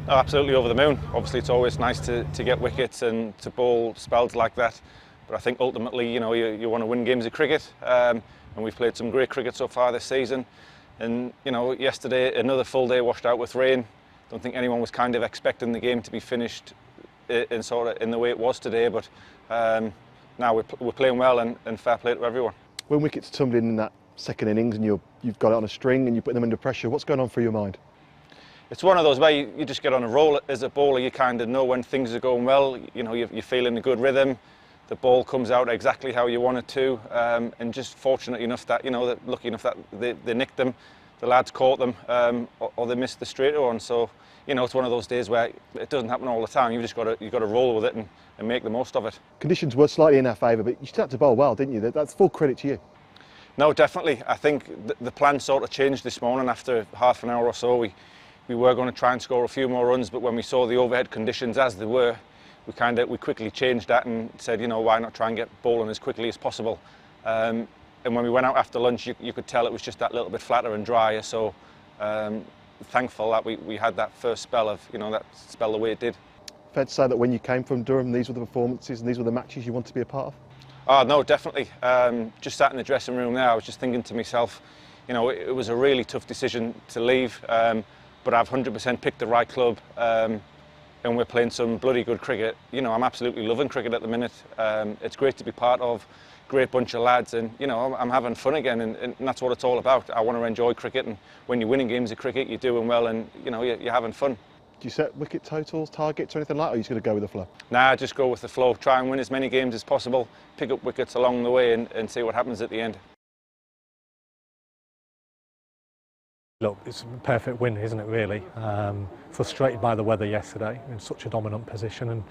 Oh, absolutely over the moon. Obviously it's always nice to get wickets and to bowl spells like that, but I think ultimately, you know, you want to win games of cricket, and we've played some great cricket so far this season. And you know, yesterday another full day washed out with rain. Don't think anyone was kind of expecting the game to be finished in the way it was today, but now we're playing well, and fair play to everyone. When wickets tumbling in that second innings and you've got it on a string and you put them under pressure, what's going on through your mind? It's one of those where you just get on a roll as a bowler. You kind of know when things are going well. You know, you're feeling a good rhythm. The ball comes out exactly how you want it to, and just fortunate enough that, you know, lucky enough that they nicked them, the lads caught them, or they missed the straight one. So, you know, it's one of those days where it doesn't happen all the time. You've got to roll with it and make the most of it. Conditions were slightly in our favour, but you still had to bowl well, didn't you? That's full credit to you. No, definitely. I think the plan sort of changed this morning after half an hour or so. We were going to try and score a few more runs, but when we saw the overhead conditions as they were, we quickly changed that and said, you know, why not try and get bowling as quickly as possible. And when we went out after lunch, you could tell it was just that little bit flatter and drier. So thankful that we had that first spell of, you know, that spell the way it did. Fair to say that when you came from Durham, these were the performances and these were the matches you want to be a part of? Oh, no, definitely. Just sat in the dressing room there, I was just thinking to myself, you know, it was a really tough decision to leave. But I've 100% picked the right club, and we're playing some bloody good cricket. You know, I'm absolutely loving cricket at the minute. It's great to be part of, great bunch of lads, and you know, I'm having fun again, and that's what it's all about. I want to enjoy cricket, and when you're winning games of cricket, you're doing well, and you know, you're having fun. Do you set wicket totals, targets, or anything like that, or are you just going to go with the flow? Nah, just go with the flow. Try and win as many games as possible, pick up wickets along the way, and see what happens at the end. Look, it's a perfect win, isn't it, really? Frustrated by the weather yesterday, in such a dominant position, and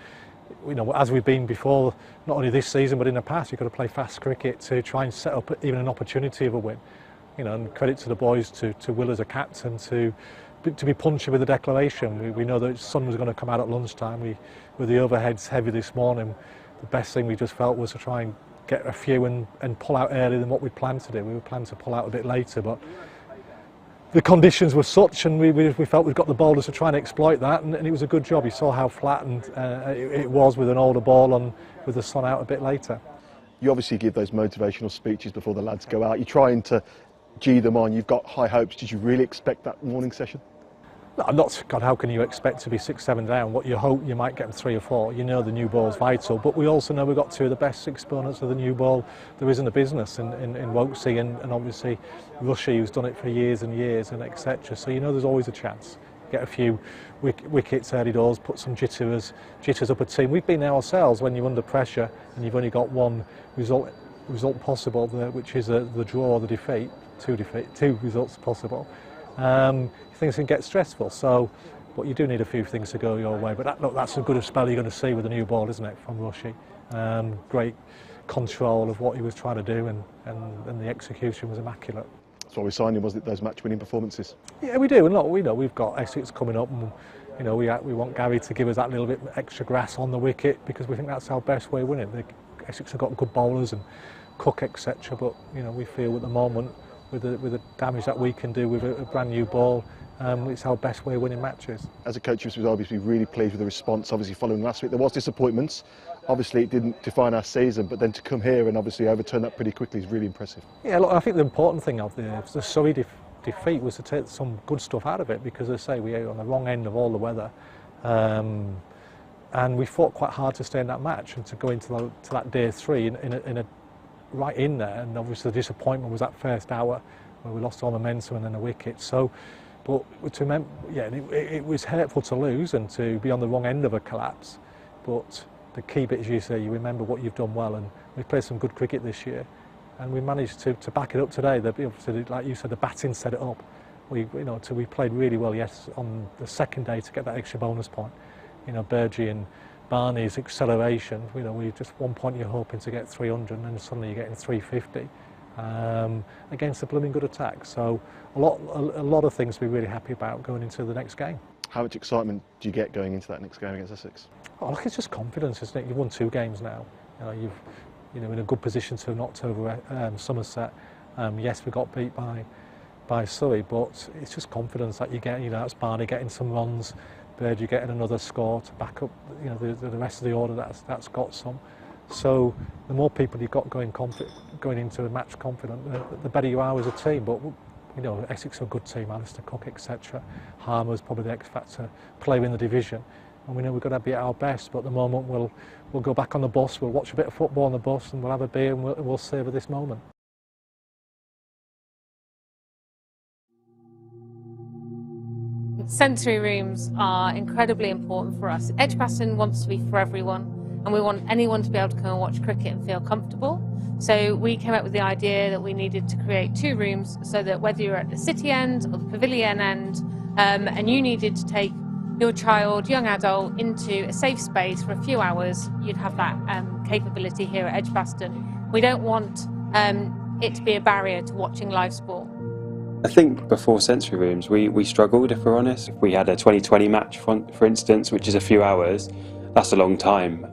you know, as we've been before, not only this season but in the past, you've got to play fast cricket to try and set up even an opportunity of a win. You know, and credit to the boys, to Will as a captain, to be punchy with the declaration. We know that the sun was going to come out at lunchtime. With the overheads heavy this morning, the best thing we just felt was to try and get a few and pull out earlier than what we'd planned to do. We were planning to pull out a bit later, but the conditions were such, and we felt we'd got the bowlers to try and exploit that, and it was a good job. You saw how flattened it was with an older ball on, with the sun out a bit later. You obviously give those motivational speeches before the lads go out. You're trying to gee them on. You've got high hopes. Did you really expect that morning session? No, God, how can you expect to be 6-7 down? What you hope you might get 3 or 4. You know the new ball's vital, but we also know we've got 2 of the best exponents of the new ball there is in the business, in Warwickshire and obviously Russia, who's done it for years and years, and etc. So you know there's always a chance. Get a few wickets early doors, put some jitters up a team. We've been there ourselves when you're under pressure and you've only got one result possible, which is the draw or the defeat. Two results possible. Things can get stressful, so, but you do need a few things to go your way. But that's a good spell you're going to see with the new ball, isn't it, from Rushy? Great control of what he was trying to do, and the execution was immaculate. That's why we signed him, wasn't it, those match-winning performances? Yeah, we do, and look, we know we've got Essex coming up, and you know we want Gary to give us that little bit extra grass on the wicket, because we think that's our best way of winning. Essex have got good bowlers and Cook, etc. But you know, we feel at the moment, with the damage that we can do with a brand new ball, it's our best way of winning matches. As a coach, you was obviously really pleased with the response. Obviously, following last week, there was disappointments. Obviously, it didn't define our season, but then to come here and obviously overturn that pretty quickly is really impressive. Yeah, look, I think the important thing of the Surrey defeat was to take some good stuff out of it, because as I say, we were on the wrong end of all the weather, and we fought quite hard to stay in that match and to go into that day 3 right in there. And obviously the disappointment was that first hour where we lost all momentum and then a wicket. So, but it was hurtful to lose and to be on the wrong end of a collapse. But the key bit, as you say, you remember what you've done well, and we've played some good cricket this year, and we managed to back it up today. Like you said, the batting set it up. We played really well, yes, on the second day to get that extra bonus point. You know, Burgee and Barney's acceleration, you know, we just 1 point you're hoping to get 300, and then suddenly you're getting 350 against a blooming good attack. So a lot of things to be really happy about going into the next game. How much excitement do you get going into that next game against Essex? Oh, look, it's just confidence, isn't it? You've won 2 games now. You know, you're in a good position to have knocked over Somerset. Yes, we got beat by Surrey, but it's just confidence that you get. You know, that's Barney getting some runs, Burge getting another score to back up, you know, the rest of the order that's got some. So the more people you've got going into a match confident, the better you are as a team. But you know, Essex are a good team, Alistair Cook, etc. Harmer's probably the X factor player in the division, and we know we've got to be at our best. But at the moment, we'll go back on the bus, we'll watch a bit of football on the bus, and we'll have a beer, and we'll savour this moment. Sensory rooms are incredibly important for us. Edgbaston wants to be for everyone, and we want anyone to be able to come and watch cricket and feel comfortable. So we came up with the idea that we needed to create 2 rooms, so that whether you're at the city end or the pavilion end, and you needed to take your child, young adult, into a safe space for a few hours, you'd have that capability here at Edgbaston. We don't want it to be a barrier to watching live sport. I think before sensory rooms we struggled, if we're honest. If we had a 2020 match, for instance, which is a few hours, that's a long time,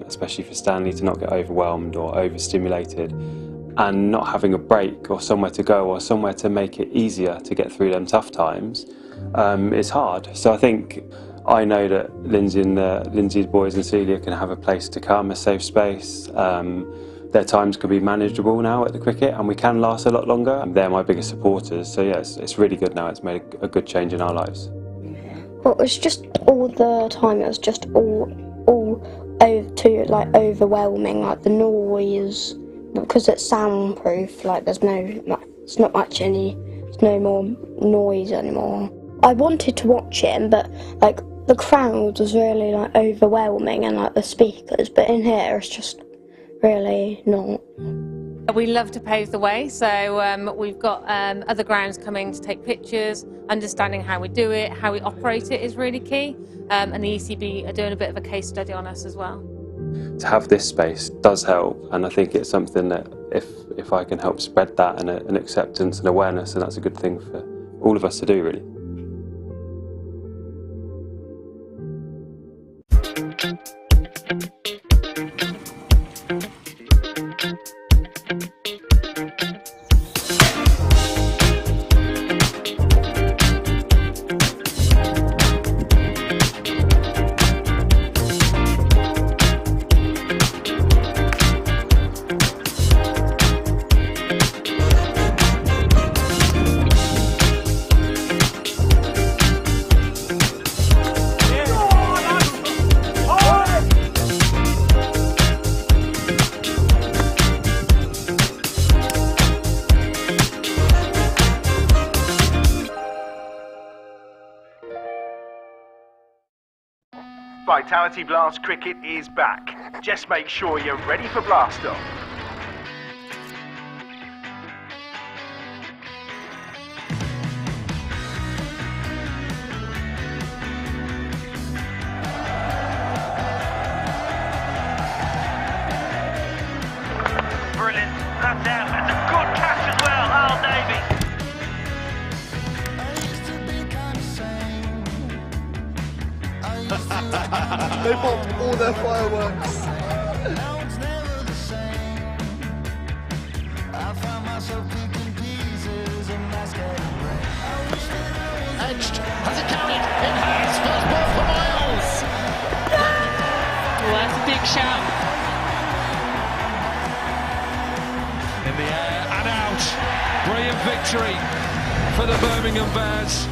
especially for Stanley to not get overwhelmed or overstimulated, and not having a break or somewhere to go or somewhere to make it easier to get through them tough times is hard. So I know that Lindsay's boys and Celia can have a place to come, a safe space. Their times can be manageable now at the cricket, and we can last a lot longer. And they're my biggest supporters, so yeah, it's really good now. It's made a good change in our lives. Well, it was just all the time. It was just all over too overwhelming. Like the noise, because it's soundproof. Like there's no more noise anymore. I wanted to watch it, but like the crowd was really like overwhelming, and like the speakers. But in here, it's just really not. We love to pave the way, so we've got other grounds coming to take pictures. Understanding how we do it, how we operate it is really key, and the ECB are doing a bit of a case study on us as well. To have this space does help, and I think it's something that if I can help spread that and an acceptance and awareness, and that's a good thing for all of us to do, really. Vitality Blast Cricket is back. Just make sure you're ready for blast off. Brilliant. That's out. That's a good catch as well. Al Davey. They popped all their fireworks. Edged. Has it carried? It has. First ball for Miles. Well, that's a big shout. In the air and out. Brilliant victory for the Birmingham Bears.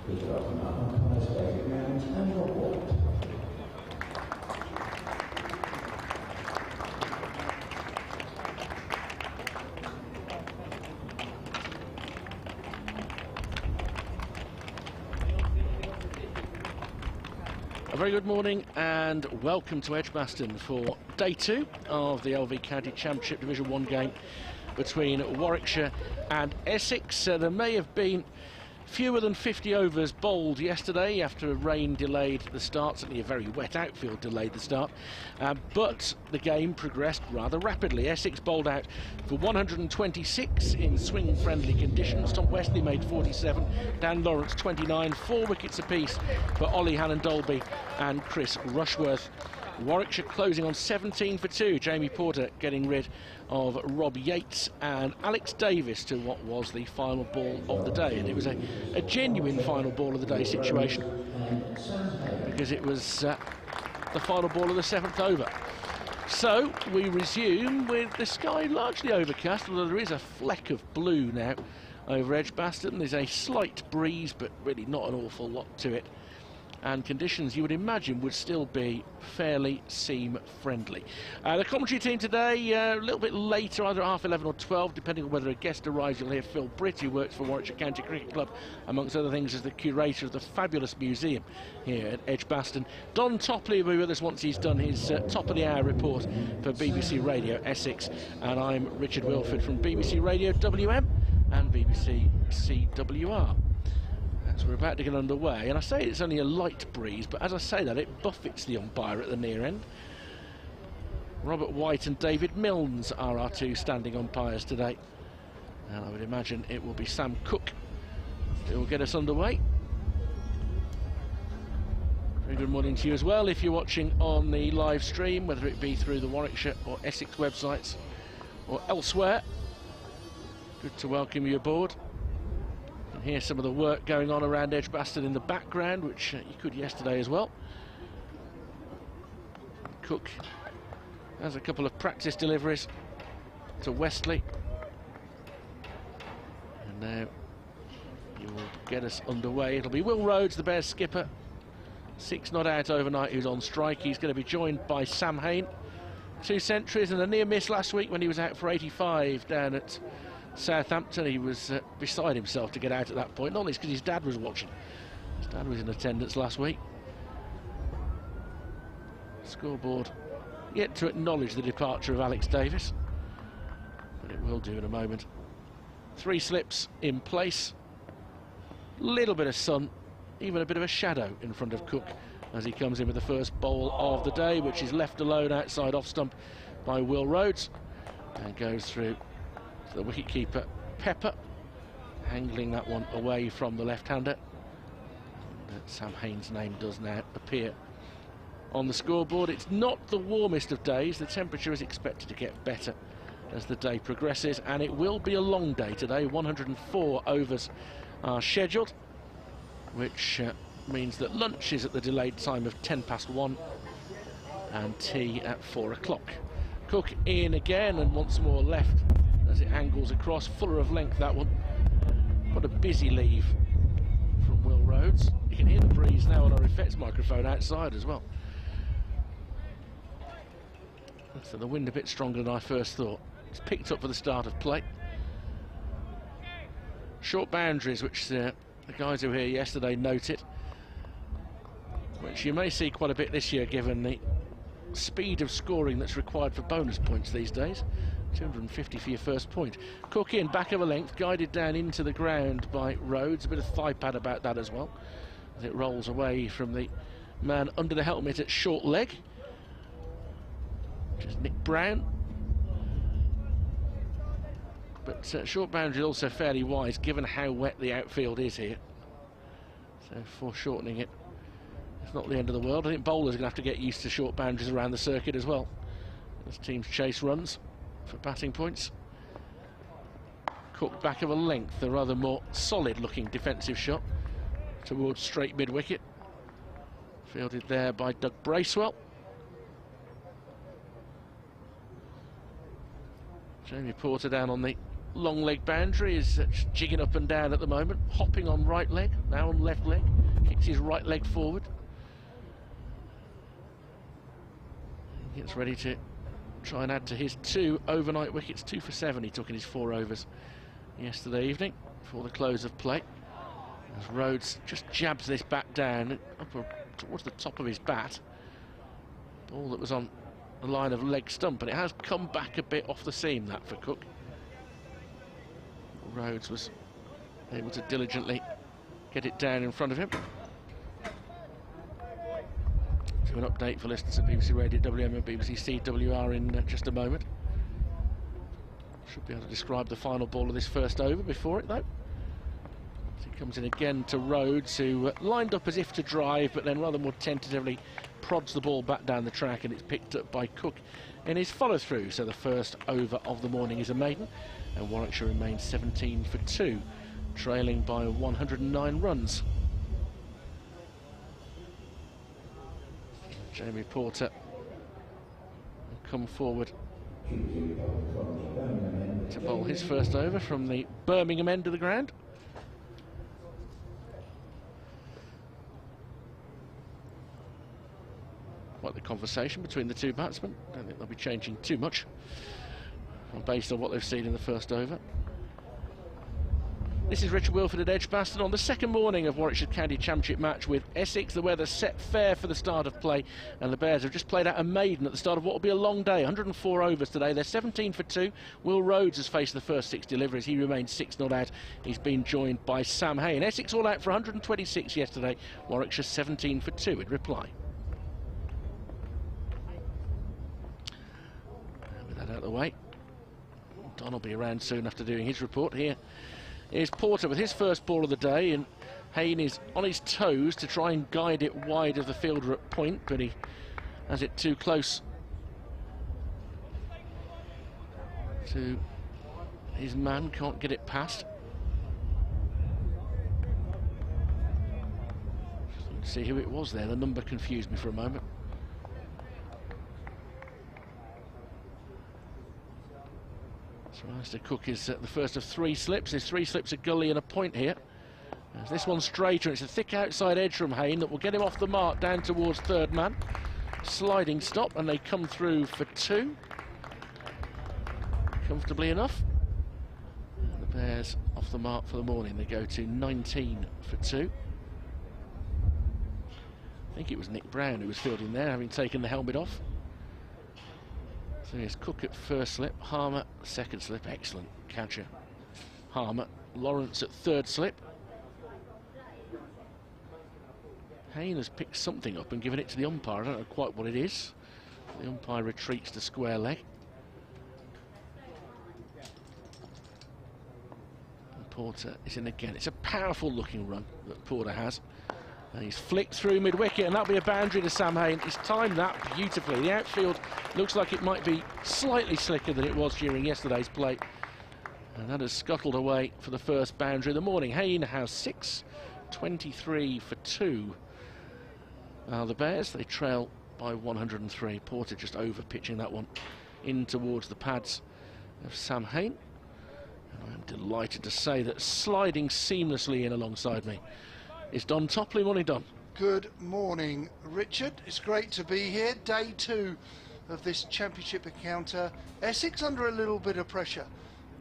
A very good morning and welcome to Edgbaston for day 2 of the LV County Championship Division 1 game between Warwickshire and Essex. There may have been fewer than 50 overs bowled yesterday after rain delayed the start, certainly a very wet outfield delayed the start, but the game progressed rather rapidly. Essex bowled out for 126 in swing-friendly conditions. Tom Westley made 47, Dan Lawrence 29, 4 wickets apiece for Ollie Hannon-Dolby and Chris Rushworth. Warwickshire closing on 17 for 2, Jamie Porter getting rid of Rob Yates and Alex Davis to what was the final ball of the day. And it was a genuine final ball of the day situation, because it was the final ball of the 7th over. So we resume with the sky largely overcast, although there is a fleck of blue now over Edgbaston. There's a slight breeze, but really not an awful lot to it. And conditions you would imagine would still be fairly seam friendly. The commentary team today a little bit later, either at 11:30 or 12, depending on whether a guest arrives. You'll hear Phil Britt, who works for Warwickshire County Cricket Club, amongst other things as the curator of the fabulous museum here at Edgbaston. Don Topley will be with us once he's done his top of the hour report for BBC Radio Essex, and I'm Richard Wilford from BBC Radio WM and BBC CWR. So we're about to get underway, and I say it's only a light breeze, but as I say that, it buffets the umpire at the near end. Robert White and David Milnes are our 2 standing umpires today, and I would imagine it will be Sam Cook who will get us underway. Very good morning to you as well if you're watching on the live stream, whether it be through the Warwickshire or Essex websites or elsewhere. Good to welcome you aboard. Here's some of the work going on around Edgbaston in the background, which you could yesterday as well. Cook has a couple of practice deliveries to Westley, and now you will get us underway. It'll be Will Rhodes, the Bears skipper, 6 not out overnight, who's on strike. He's going to be joined by Sam Hain, 2 centuries and a near miss last week when he was out for 85 down at Southampton. He was beside himself to get out at that point, not least because his dad was watching. His dad was in attendance last week. Scoreboard yet to acknowledge the departure of Alex Davis, but it will do in a moment. 3 slips in place, little bit of sun, even a bit of a shadow in front of Cook as he comes in with the first bowl of the day, which is left alone outside off stump by Will Rhodes, and goes through the wicket-keeper Pepper, angling that one away from the left-hander. Sam Hain's name does now appear on the scoreboard. It's not the warmest of days. The temperature is expected to get better as the day progresses, and it will be a long day today. 104 overs are scheduled, which means that lunch is at the delayed time of 1:10 and tea at 4 o'clock. Cook in again, and once more left as it angles across, fuller of length that one. What a busy leave from Will Rhodes. You can hear the breeze now on our effects microphone outside as well. So the wind a bit stronger than I first thought. It's picked up for the start of play. Short boundaries, which the guys who were here yesterday noted, which you may see quite a bit this year given the speed of scoring that's required for bonus points these days. 250 for your first point. Cook in, back of a length, guided down into the ground by Rhodes. A bit of thigh pad about that as well, as it rolls away from the man under the helmet at short leg, which is Nick Brown. But short boundary is also fairly wise given how wet the outfield is here, so foreshortening it, it's not the end of the world. I think bowlers are going to have to get used to short boundaries around the circuit as well, as teams chase runs for batting points. Cook back of a length, a rather more solid looking defensive shot towards straight mid wicket, fielded there by Doug Bracewell. Jamie Porter down on the long leg boundary is jigging up and down at the moment, hopping on right leg, now on left leg, kicks his right leg forward. Gets ready to try and add to his 2 overnight wickets, 2 for 7 he took in his 4 overs yesterday evening before the close of play. As Rhodes just jabs this bat down up towards the top of his bat. Ball that was on the line of leg stump, and it has come back a bit off the seam, that for Cook. Rhodes was able to diligently get it down in front of him. To an update for listeners at BBC Radio WM and BBC CWR in just a moment. Should be able to describe the final ball of this first over before it, though. So he comes in again to Rhodes, who lined up as if to drive, but then rather more tentatively prods the ball back down the track, and it's picked up by Cook in his follow-through. So the first over of the morning is a maiden, and Warwickshire remains 17 for 2, trailing by 109 runs. Jamie Porter will come forward to bowl his first over from the Birmingham end of the ground. Quite the conversation between the two batsmen. Don't think they'll be changing too much based on what they've seen in the first over. This is Richard Wilford at Edgbaston on the second morning of Warwickshire County Championship match with Essex. The weather set fair for the start of play, and the Bears have just played out a maiden at the start of what will be a long day. 104 overs today. They're 17 for 2. Will Rhodes has faced the first 6 deliveries. He remains 6 not out. He's been joined by Sam Hain. Essex all out for 126 yesterday. Warwickshire 17 for 2 in reply. And with that out of the way, Don will be around soon after doing his report. Here is Porter with his first ball of the day, and Hain is on his toes to try and guide it wide of the fielder at point, but he has it too close to his man, can't get it past. Let's see who it was there, the number confused me for a moment. So Mr. Cook is the first of 3 slips. There's 3 slips, a gully and a point here. As this one's straighter, it's a thick outside edge from Hain that will get him off the mark down towards third man. Sliding stop, and they come through for 2. Comfortably enough. And the Bears off the mark for the morning. They go to 19 for 2. I think it was Nick Brown who was fielding there, having taken the helmet off. So here's Cook at first slip, Harmer second slip, excellent catcher Harmer, Lawrence at third slip. Hain has picked something up and given it to the umpire. I don't know quite what it is. The umpire retreats to square leg. And Porter is in again. It's a powerful looking run that Porter has. And he's flicked through mid-wicket, and that'll be a boundary to Sam Hain. He's timed that beautifully. The outfield looks like it might be slightly slicker than it was during yesterday's play. And that has scuttled away for the first boundary of the morning. Hain has 6, 23 for 2. The Bears, they trail by 103. Porter just over-pitching that one in towards the pads of Sam Hain. And I'm delighted to say that sliding seamlessly in alongside me is Don Topley. Morning, Don. Good morning, Richard. It's great to be here. Day 2 of this championship encounter. Essex under a little bit of pressure,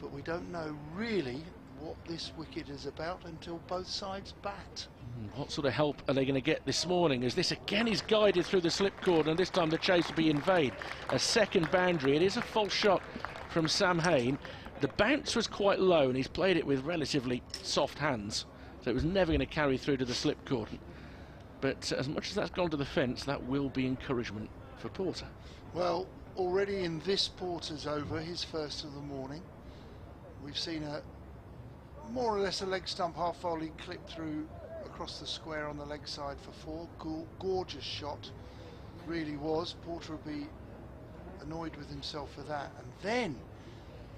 but we don't know really what this wicket is about until both sides bat. What sort of help are they going to get this morning, as this again is guided through the slip cord, and this time the chase will be in vain. A second boundary. It is a false shot from Sam Hain. The bounce was quite low, and he's played it with relatively soft hands, so it was never going to carry through to the slip cord. But as much as that's gone to the fence, that will be encouragement for Porter. Well, already in this Porter's over, his first of the morning, we've seen a more or less a leg stump half volley clip through across the square on the leg side for 4. Gorgeous shot, really was. Porter will be annoyed with himself for that, and then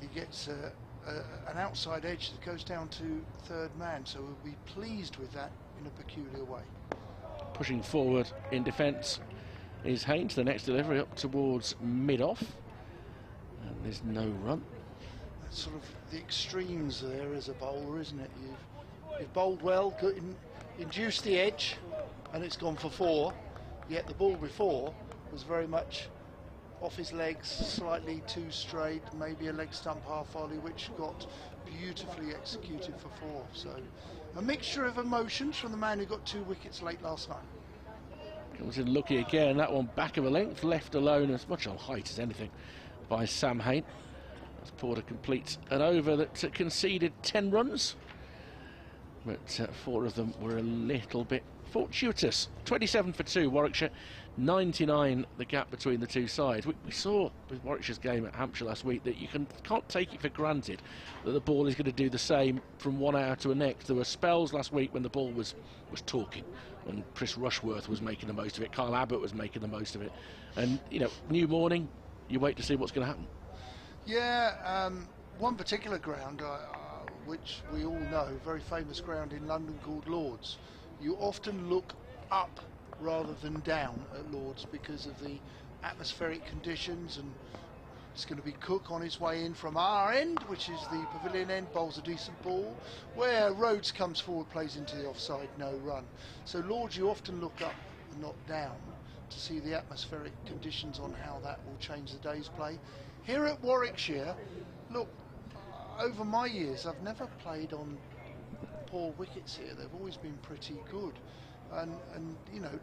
he gets an outside edge that goes down to third man, so we'll be pleased with that in a peculiar way. Pushing forward in defence is Hain to the next delivery up towards mid-off, and there's no run. sort of the extremes there as a bowler, isn't it? You've bowled well, induced the edge, and it's gone for 4. Yet the ball before was very much off his legs, slightly too straight, maybe a leg stump half volley, which got beautifully executed for 4. So a mixture of emotions from the man who got 2 wickets late last night. Comes in lucky again, that one back of a length, left alone as much on height as anything by Sam Hain. As Porter completes an over that conceded 10 runs, but 4 of them were a little bit fortuitous. 27 for 2 Warwickshire, 99 the gap between the two sides. We saw with Warwickshire's game at Hampshire last week that you can't take it for granted that the ball is going to do the same from one hour to the next. There were spells last week when the ball was talking, when Chris Rushworth was making the most of it, Kyle Abbott was making the most of it, and you know, new morning, you wait to see what's going to happen. Yeah, one particular ground which we all know, very famous ground in London called Lord's. You often look up rather than down at Lord's because of the atmospheric conditions, and it's going to be Cook on his way in from our end, which is the pavilion end, bowls a decent ball, where Rhodes comes forward, plays into the offside, no run. So Lord's, you often look up and not down to see the atmospheric conditions on how that will change the day's play. Here at Warwickshire, look, over my years I've never played on poor wickets here. They've always been pretty good, and you know,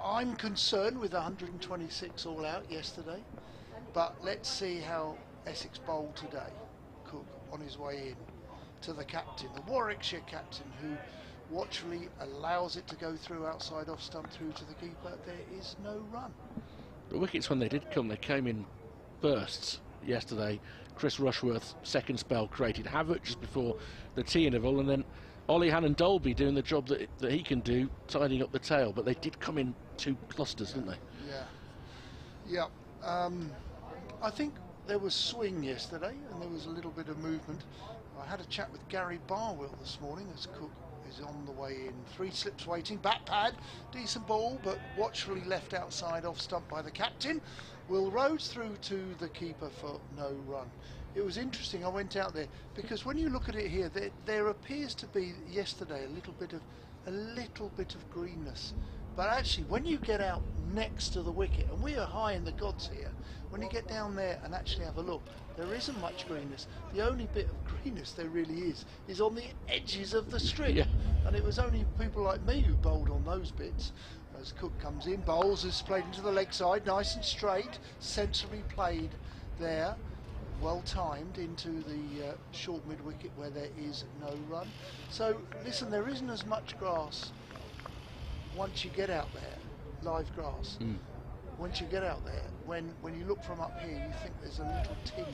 I'm concerned with 126 all out yesterday, but let's see how Essex bowled today. Cook on his way in to the captain, the Warwickshire captain, who watchfully allows it to go through outside off stump through to the keeper. There is no run. The wickets, when they did come, they came in bursts yesterday. Chris Rushworth's second spell created havoc just before the tea interval, and then Ollie Hannon-Dolby doing the job that he can do, tidying up the tail. But they did come in 2 clusters, didn't they? Yeah. I think there was swing yesterday, and there was a little bit of movement. I had a chat with Gary Barwell this morning as Cook is on the way in. 3 slips waiting, back pad, decent ball, but watchfully left outside off stump by the captain. Will Rhodes through to the keeper for no run. It was interesting, I went out there, because when you look at it here, there appears to be yesterday a little bit of greenness. But actually, when you get out next to the wicket, and we are high in the gods here, when you get down there and actually have a look, there isn't much greenness. The only bit of greenness there really is on the edges of the strip. Yeah. And it was only people like me who bowled on those bits. As Cook comes in, bowls, is played into the leg side, nice and straight, sensibly played there, well timed into the short mid wicket where there is no run. So listen, there isn't as much grass once you get out there, live grass. Once you get out there, when you look from up here, you think there's a little tinge.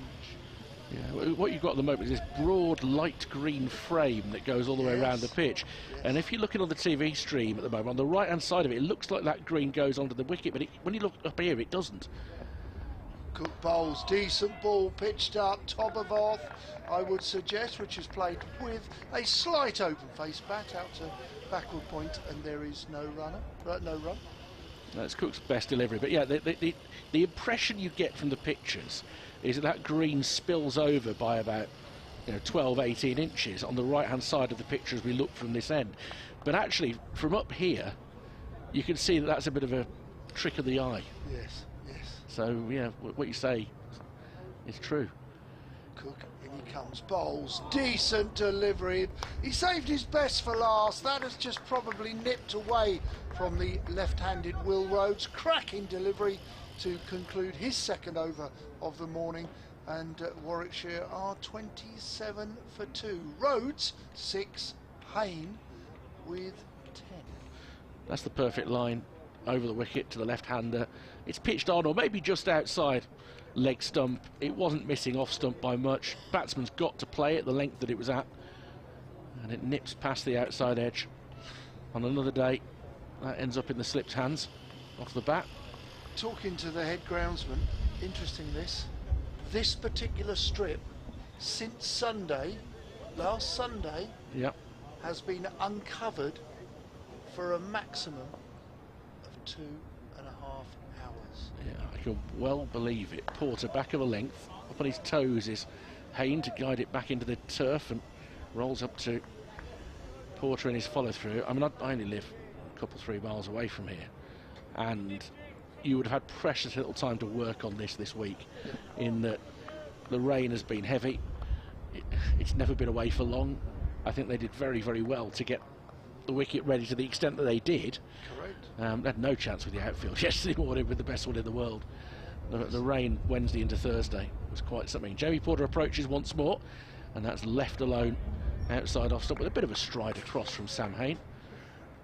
Yeah, what you've got at the moment is this broad light green frame that goes all the way around the pitch. Yes. And if you're looking on the TV stream at the moment, on the right hand side of it, it looks like that green goes onto the wicket, but when you look up here, it doesn't. Cook bowls, decent ball pitched up, top of off, I would suggest, which is played with a slight open face bat out to backward point, and there is no run. That's Cook's best delivery. But yeah, the impression you get from the pictures is that green spills over by about 12, 18 inches on the right hand side of the picture as we look from this end. But actually, from up here, you can see that that's a bit of a trick of the eye. Yes. So yeah, what you say is true. Cook, in he comes, bowls, decent delivery. He saved his best for last. That has just probably nipped away from the left-handed Will Rhodes. Cracking delivery to conclude his second over of the morning, and Warwickshire are 27 for 2. Rhodes 6, Hain with 10. That's the perfect line over the wicket to the left-hander. It's pitched on, or maybe just outside leg stump. It wasn't missing off stump by much. Batsman's got to play it the length that it was at, and it nips past the outside edge. On another day, that ends up in the slipped hands off the bat. Talking to the head groundsman, interesting this particular strip since Sunday, last Sunday, has been uncovered for a maximum of 2.5 hours. Yeah, I can well believe it. Porter back of a length, up on his toes is Hayne to guide it back into the turf, and rolls up to Porter in his follow-through. I mean, I only live a couple, 3 miles away from here, and you would have had precious little time to work on this week, in that the rain has been heavy. It's never been away for long. I think they did very, very well to get the wicket ready to the extent that they did. Correct. They had no chance with the outfield yesterday morning with the best one in the world. The rain Wednesday into Thursday was quite something. Jamie Porter approaches once more, and that's left alone outside off stump with a bit of a stride across from Sam Hayne.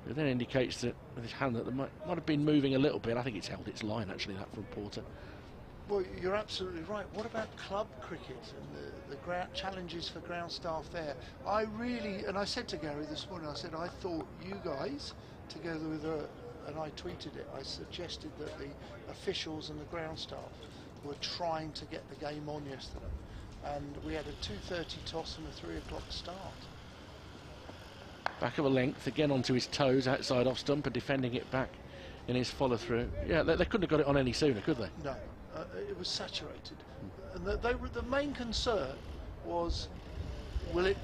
It then indicates that with his hand that might have been moving a little bit. I think it's held its line, actually, that from Porter. Well, you're absolutely right. What about club cricket and the ground challenges for ground staff there? I really, and I said to Gary this morning, I said I thought you guys, together with and I tweeted it, I suggested that the officials and the ground staff were trying to get the game on yesterday. And we had a 2:30 toss and a 3 o'clock start. Back of a length, again onto his toes, outside off stump, and defending it back in his follow-through. Yeah, they couldn't have got it on any sooner, could they? No. It was saturated, and the main concern was, will it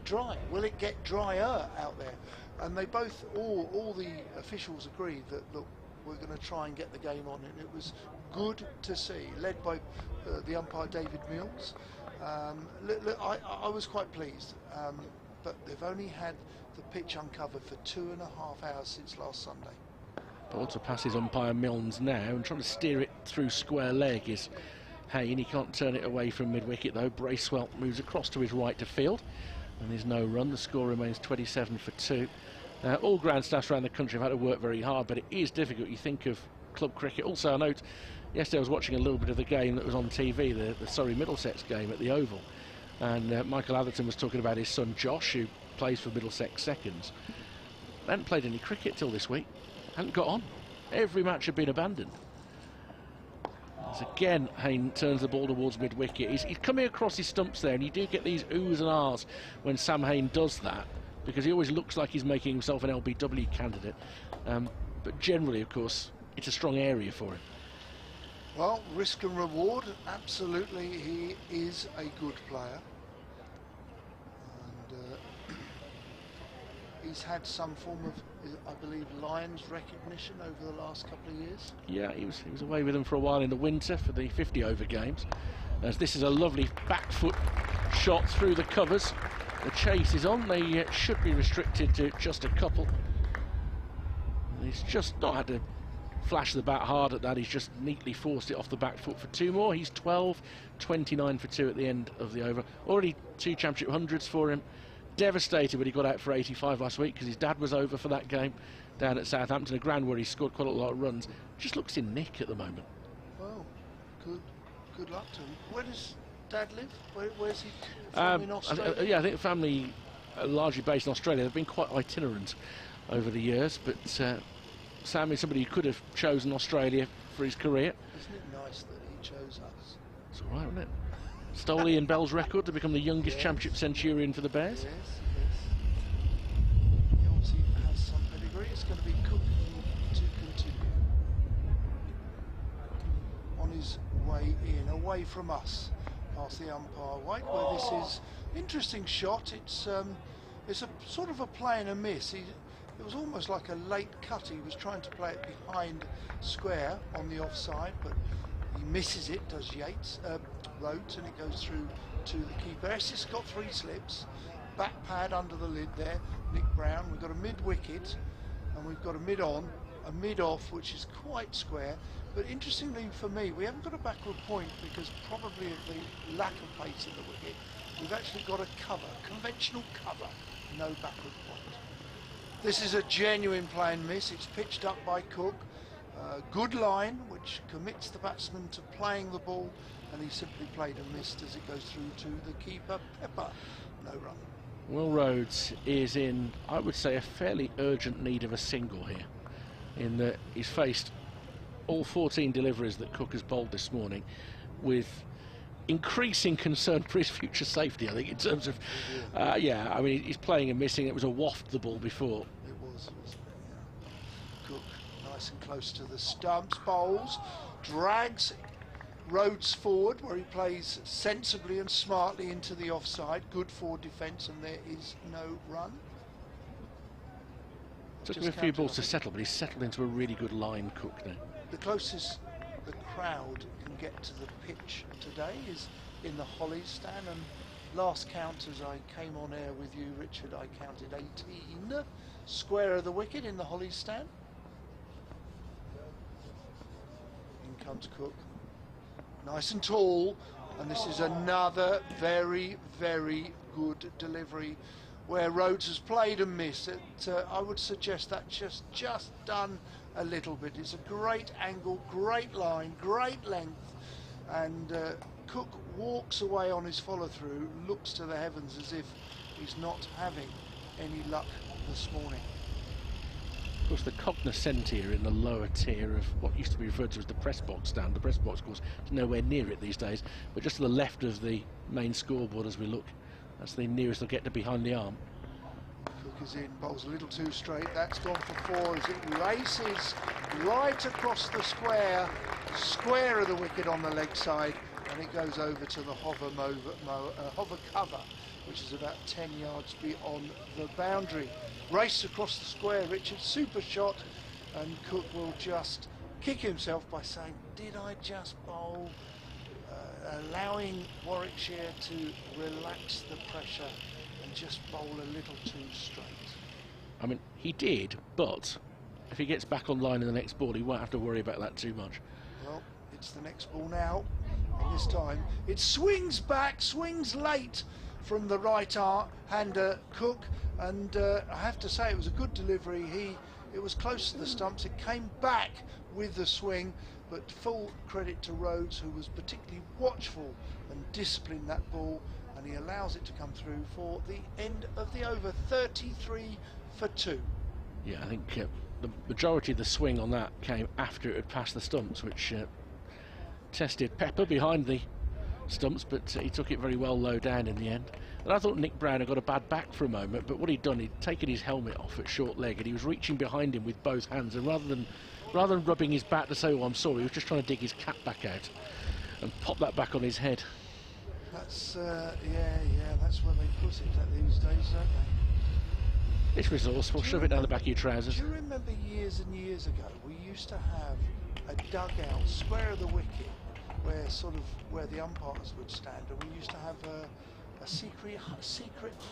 dry? Will it get drier out there? And they both, all the officials agreed that, look, we're going to try and get the game on, and it was good to see, led by the umpire David Mills. I was quite pleased, but they've only had the pitch uncovered for 2.5 hours since last Sunday. Porter passes umpire Milnes now, and trying to steer it through square leg is Hayne. He can't turn it away from mid-wicket though. Bracewell moves across to his right to field, and there's no run. The score remains 27 for 2. All ground staffs around the country have had to work very hard, but it is difficult. You think of club cricket. Also, I note yesterday I was watching a little bit of the game that was on TV, the Surrey Middlesex game at the Oval, and Michael Atherton was talking about his son Josh, who plays for Middlesex Seconds. They hadn't played any cricket till this week. Hadn't got on. Every match had been abandoned. As again, Hayne turns the ball towards mid-wicket. He's coming across his stumps there, and you do get these oohs and ahs when Sam Hayne does that, because he always looks like he's making himself an LBW candidate. But generally, of course, it's a strong area for him. Well, risk and reward, absolutely, he is a good player. And he's had some form of, I believe, Lions recognition over the last couple of years. Yeah, he was away with them for a while in the winter for the 50-over games. As this is a lovely back foot shot through the covers. The chase is on. They should be restricted to just a couple. He's just not had to flash the bat hard at that. He's just neatly forced it off the back foot for 2 more. He's 12, 29 for 2 at the end of the over. Already 2 championship hundreds for him. Devastated when he got out for 85 last week because his dad was over for that game down at Southampton, a ground where he scored quite a lot of runs. Just looks in nick at the moment. Well, good luck to him. Where does Dad live? Where's he from in Australia? Yeah, I think the family are largely based in Australia. They've been quite itinerant over the years, but Sam is somebody who could have chosen Australia for his career. Isn't it nice that he chose us? It's all right, isn't it? Stole Ian Bell's record to become the youngest championship centurion for the Bears. Yes, yes. He obviously has some pedigree. It's going to be Cook to continue on his way in, away from us, past the umpire White, where this is interesting shot. It's a sort of a play and a miss. It was almost like a late cut. He was trying to play it behind square on the offside, but he misses it, does Rhodes, and it goes through to the keeper. Essex got 3 slips, back pad under the lid there, Nick Brown. We've got a mid-wicket, and we've got a mid-on, a mid-off, which is quite square. But interestingly for me, we haven't got a backward point because probably of the lack of pace in the wicket. We've actually got a cover, conventional cover, no backward point. This is a genuine play and miss. It's pitched up by Cook. Good line, which commits the batsman to playing the ball, and he simply played and missed as it goes through to the keeper, Pepper. No run. Will Rhodes is in, I would say, a fairly urgent need of a single here, in that he's faced all 14 deliveries that Cook has bowled this morning with increasing concern for his future safety, I think, in terms of yeah, I mean, he's playing and missing. It was a waft the ball before. It was, wasn't it? Yeah. Cook nice and close to the stumps, bowls, drags Rhodes forward, where he plays sensibly and smartly into the offside. Good forward defence, and there is no run. Took him a few balls to settle, but he's settled into a really good line, Cook, now. The closest the crowd can get to the pitch today is in the Hollies stand, and last count as I came on air with you, Richard, I counted 18 square of the wicket in the Hollies stand. In comes Cook, nice and tall, and this is another very, very good delivery where Rhodes has played and missed. I would suggest that just done a little bit. It's a great angle, great line, great length, and Cook walks away on his follow-through, looks to the heavens as if he's not having any luck this morning. Of course, the cognoscentia in the lower tier of what used to be referred to as the press box stand. The press box, of course, is nowhere near it these days, but just to the left of the main scoreboard as we look. That's the nearest they'll get to behind the arm. Cook is in, bowls a little too straight. That's gone for 4 as it races right across the square of the wicket on the leg side, and it goes over to the hover cover, which is about 10 yards beyond the boundary. Race across the square, Richard, super shot, and Cook will just kick himself by saying, did I just bowl? Allowing Warwickshire to relax the pressure and just bowl a little too straight. I mean, he did, but if he gets back on line in the next ball, he won't have to worry about that too much. Well, it's the next ball now, and this time it swings back, swings late from the right-hander Cook, and I have to say it was a good delivery. It was close to the stumps, it came back with the swing, but full credit to Rhodes, who was particularly watchful and disciplined that ball, and he allows it to come through for the end of the over, 33 for 2. Yeah, I think the majority of the swing on that came after it had passed the stumps, which tested Pepper behind the stumps, but he took it very well low down in the end. And I thought Nick Brown had got a bad back for a moment, but what he'd done, he'd taken his helmet off at short leg and he was reaching behind him with both hands, and rather than rubbing his back to say, oh, I'm sorry, he was just trying to dig his cap back out and pop that back on his head. That's yeah, that's where they put it these days, don't they? It's resourceful. Shove it down the back of your trousers. Do you remember years and years ago we used to have a dugout square of the wicket where the umpires would stand, and we used to have a secret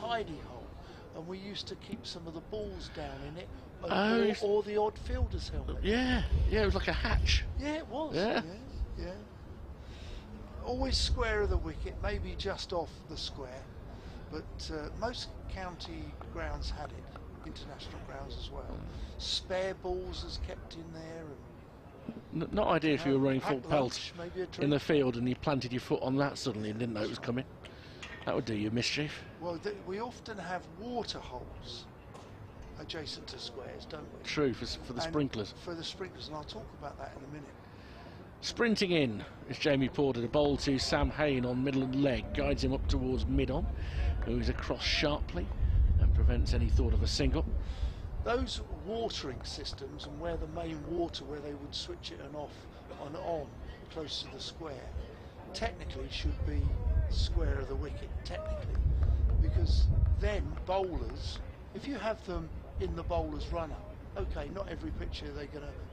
hidey hole, and we used to keep some of the balls down in it, or the odd fielder's helmet. Yeah, it was like a hatch. Yeah, it was. Yeah. Always square of the wicket, maybe just off the square, but most county grounds had it, international grounds as well. Spare balls is kept in there. And not ideal if you were running full pelt in the field and you planted your foot on that suddenly and didn't know it was coming. That would do you mischief. Well, we often have water holes adjacent to squares, don't we? True, for the sprinklers. For the sprinklers, and I'll talk about that in a minute. Sprinting in is Jamie Porter, the bowl to Sam Hain on middle and leg, guides him up towards mid-on, who is across sharply and prevents any thought of a single. Those watering systems, and where the main water, where they would switch it off and on close to the square, technically should be square of the wicket, technically, because then bowlers, if you have them in the bowler's runner, okay, not every picture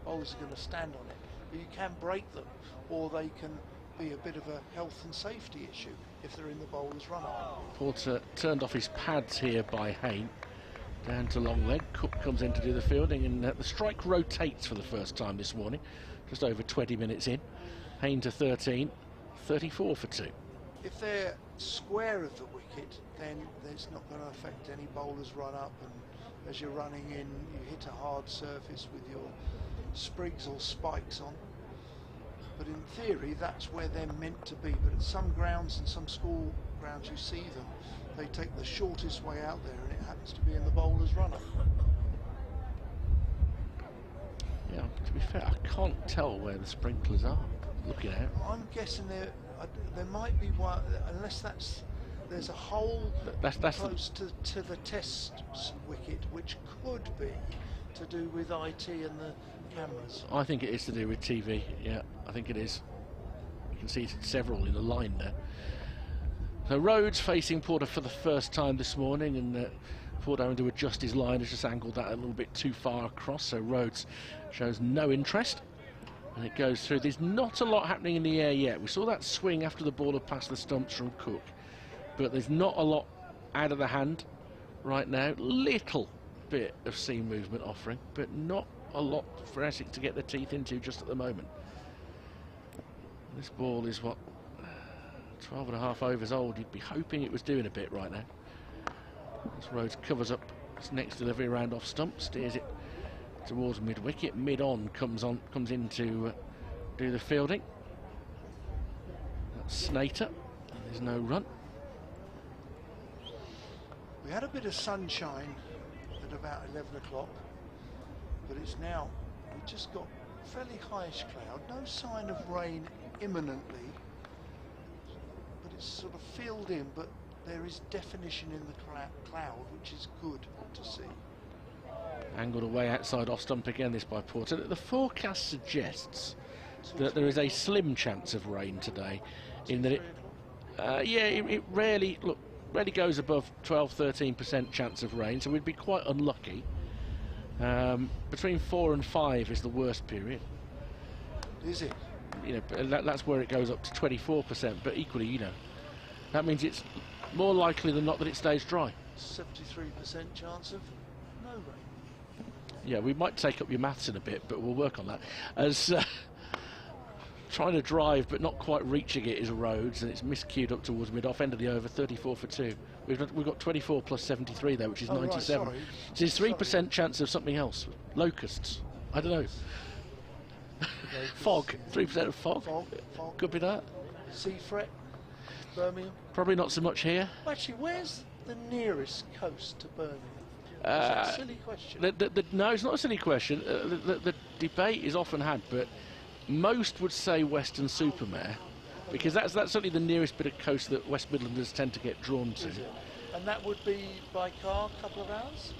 bowlers are going to stand on it, but you can break them, or they can be a bit of a health and safety issue if they're in the bowler's runner. Porter turned off his pads here by Hain. Down to long leg. Cook comes in to do the fielding, and the strike rotates for the first time this morning, just over 20 minutes in. Hain to 13, 34 for 2. If they're square of the wicket, then it's not going to affect any bowler's run up, and as you're running in, you hit a hard surface with your sprigs or spikes on. But in theory, that's where they're meant to be. But at some grounds and some school grounds, you see them, they take the shortest way out there, and it happens to be in the bowler's run-up. Yeah, to be fair, I can't tell where the sprinklers are looking at. I'm guessing there might be one, unless there's a hole that's close to the test wicket, which could be to do with IT and the cameras. I think it is to do with TV, yeah, I think it is. You see several in a line there. So Rhodes facing Porter for the first time this morning, and Porter having to adjust his line has just angled that a little bit too far across, so Rhodes shows no interest. And it goes through. There's not a lot happening in the air yet. We saw that swing after the ball had passed the stumps from Cook, but there's not a lot out of the hand right now. Little bit of seam movement offering, but not a lot for Essex to get their teeth into just at the moment. This ball is what, 12 and a half overs old. You'd be hoping it was doing a bit right now. As Rhodes covers up his next delivery around off stump, steers it towards mid-wicket. Mid-on comes in to do the fielding. That's Snater, and there's no run. We had a bit of sunshine at about 11 o'clock, but it's now, we've just got fairly highish cloud, no sign of rain imminently, but it's sort of filled in, but there is definition in the cloud, which is good to see. Angled away outside off stump again, this by Porter. The forecast suggests that there is a slim chance of rain today, in that it rarely goes above 12-13% chance of rain, so we'd be quite unlucky. Between 4 and 5 is the worst period. Is it? You know, that's where it goes up to 24%, but equally, you know, that means it's more likely than not that it stays dry. 73% chance of no rain. Yeah, we might take up your maths in a bit, but we'll work on that. As trying to drive but not quite reaching it is Rhodes, and it's miscued up towards mid-off end of the over, 34 for 2. We've got 24 plus 73 there, which is 97. Right, so there's 3% chance of something else. Locusts. I don't know. Fog. 3% of fog. Fog. Could be that. Sea fret. Birmingham. Probably not so much here. Actually, where's the nearest coast to Birmingham? Is that a silly question? No, it's not a silly question. The debate is often had, but most would say Western-super-Mare, because that's certainly the nearest bit of coast that West Midlanders tend to get drawn to. And that would be by car, a couple of hours?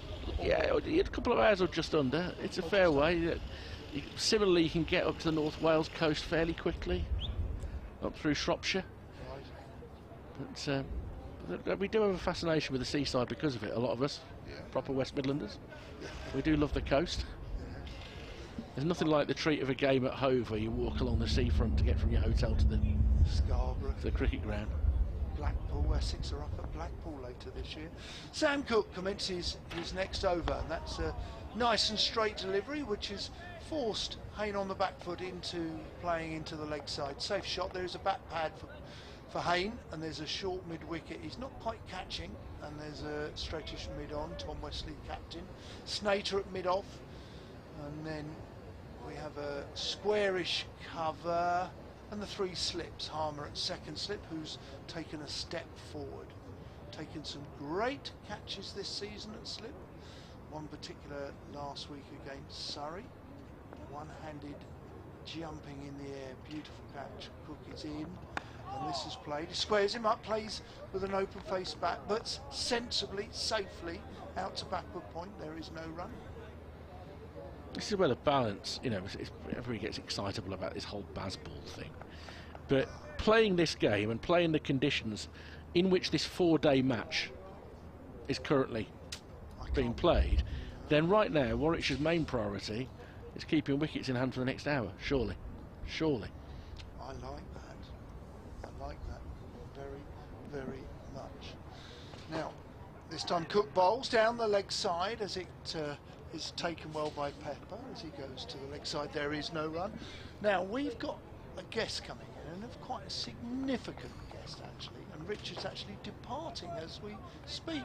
Yeah, a couple of hours or just under. It's a fair way. Similarly, you can get up to the North Wales coast fairly quickly, up through Shropshire. Right. But we do have a fascination with the seaside because of it, a lot of us. Yeah. Proper West Midlanders. Yeah. We do love the coast. Yeah. There's nothing like the treat of a game at Hove where you walk along the seafront to get from your hotel to the Scarborough, to the cricket ground. Blackpool, Essex are up at Blackpool later this year. Sam Cook commences his next over, and that's a nice and straight delivery, which has forced Hayne on the back foot into playing into the leg side. Safe shot. There is a back pad for Hayne, and there's a short mid-wicket. He's not quite catching, and there's a straightish mid-on. Tom Wesley captain. Snater at mid-off, and then we have a squarish cover, and the 3 slips. Harmer at second slip, who's taken a step forward. Taken some great catches this season at slip. One particular last week against Surrey. One-handed jumping in the air, beautiful catch. Cook is in. And this is played. He squares him up, plays with an open face back, but sensibly, safely out to backward point. There is no run. This is where the balance, you know, everybody gets excitable about this whole Bazball thing. But playing this game and playing the conditions in which this 4-day match is currently being played, then right now Warwickshire's main priority is keeping wickets in hand for the next hour, surely. Surely. I like that. Very much. Now, this time Cook bowls down the leg side as it is taken well by Pepper as he goes to the leg side. There is no run. Now, we've got a guest coming in, and of quite a significant guest actually, and Richard's actually departing as we speak.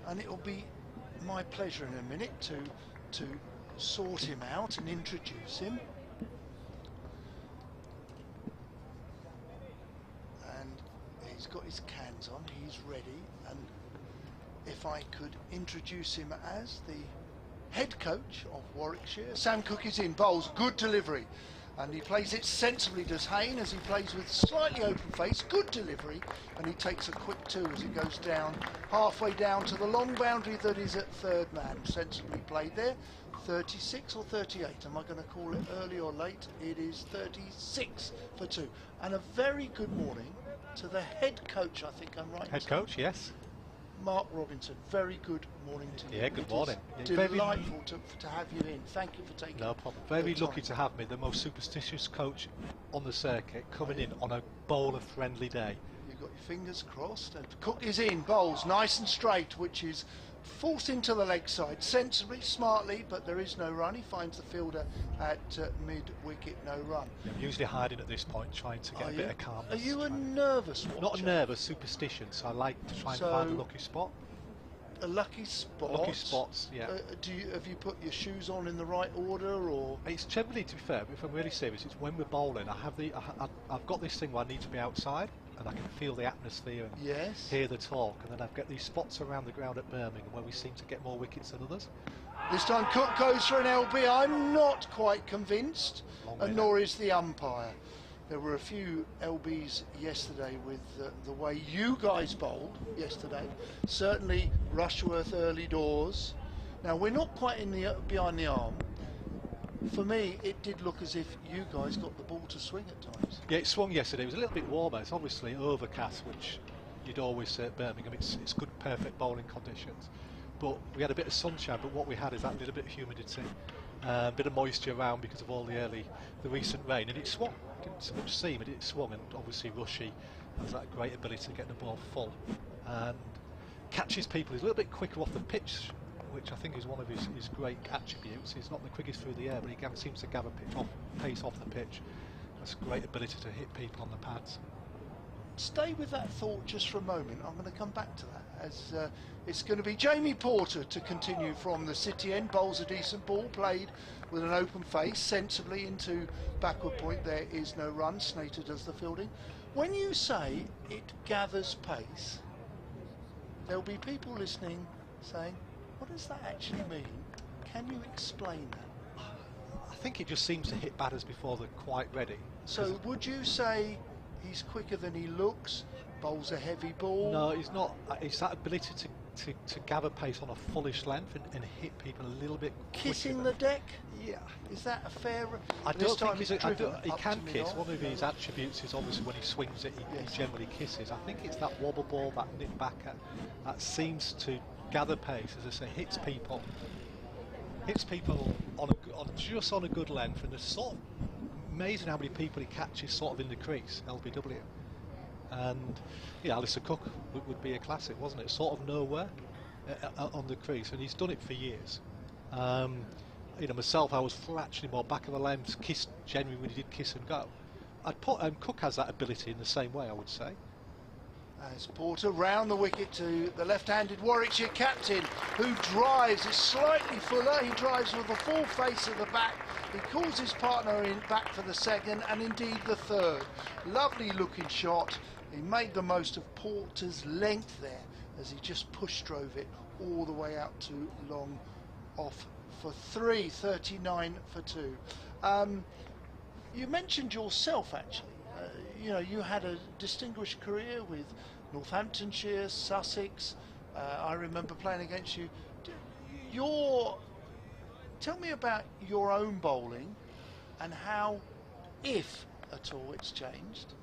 And it'll be my pleasure in a minute to sort him out and introduce him. He's got his cans on, he's ready, and if I could introduce him as the head coach of Warwickshire. Sam Cook is in, bowls, good delivery, and he plays it sensibly, does Hayne, as he plays with slightly open face, good delivery, and he takes a quick 2 as it goes down, halfway down to the long boundary that is at third man. Sensibly played there, 36 or 38? Am I going to call it early or late? It is 36 for 2. And a very good morning to the head coach, I think I'm right. Head coach, yes. Mark Robinson, very good morning to you. Yeah, good morning. Delightful to have you in. Thank you for taking No problem. Very lucky to have me, the most superstitious coach on the circuit, coming in on a bowler-friendly day. You've got your fingers crossed. And Cook is in, bowls nice and straight, which is forced into the leg side, sensibly, smartly, but there is no run. He finds the fielder at mid-wicket, no run. I'm usually hiding at this point, trying to get a bit of calmness. Are you a nervous watcher? Not a nervous, superstition, so I like to try and find a lucky spot. A lucky spot? Lucky spots, yeah. Have you put your shoes on in the right order, or...? It's generally, to be fair, if I'm really serious, it's when we're bowling, I've got this thing where I need to be outside, and I can feel the atmosphere and hear the talk, and then I've got these spots around the ground at Birmingham where we seem to get more wickets than others. This time Cook goes for an LB. I'm not quite convinced, and nor is the umpire. There were a few LBs yesterday with the way you guys bowled yesterday. Certainly Rushworth early doors. Now we're not quite in the behind the arm. For me, it did look as if you guys got the ball to swing at times. Yeah, it swung yesterday. It was a little bit warmer. It's obviously overcast, which you'd always say at Birmingham. It's good, perfect bowling conditions. But we had a bit of sunshine, but what we had is that little bit of humidity, a bit of moisture around because of all the recent rain, and it swung. It didn't so much seem, but it swung, and obviously Rushy has that great ability to get the ball full and catches people. He's a little bit quicker off the pitch, which I think is one of his great attributes. He's not the quickest through the air, but he seems to gather pace off the pitch. That's a great ability to hit people on the pads. Stay with that thought just for a moment. I'm going to come back to that, as it's going to be Jamie Porter to continue from the city end. Bowls a decent ball, played with an open face, sensibly into backward point. There is no run. Snater does the fielding. When you say it gathers pace, there'll be people listening saying, what does that actually mean? Can you explain that? I think it just seems to hit batters before they're quite ready. So would you say he's quicker than he looks, bowls a heavy ball? No, he's not. It's that ability to gather pace on a fullish length and hit people a little bit quicker. Kissing the deck? Yeah. Is that a fair... I don't think he can kiss. One of his attributes is obviously when he swings it, he generally kisses. I think it's that wobble ball, that nip backer, that seems to gather pace, as I say, hits people just on a good length, and it's sort of amazing how many people he catches sort of in the crease, LBW. And yeah, Alistair Cook would be a classic, wasn't it? Sort of nowhere on the crease, and he's done it for years. You know, myself, I was actually more back of the length, kissed generally when he did kiss and go. I'd put Cook has that ability in the same way, I would say. As Porter round the wicket to the left-handed Warwickshire captain, who drives. It's slightly fuller. He drives with the full face of the bat. He calls his partner in back for the second and indeed the third. Lovely looking shot. He made the most of Porter's length there as he just push drove it all the way out to long off for 3, 39 for 2. You mentioned yourself actually. You know, you had a distinguished career with Northamptonshire, Sussex. I remember playing against you. Tell me about your own bowling and how, if at all, it's changed.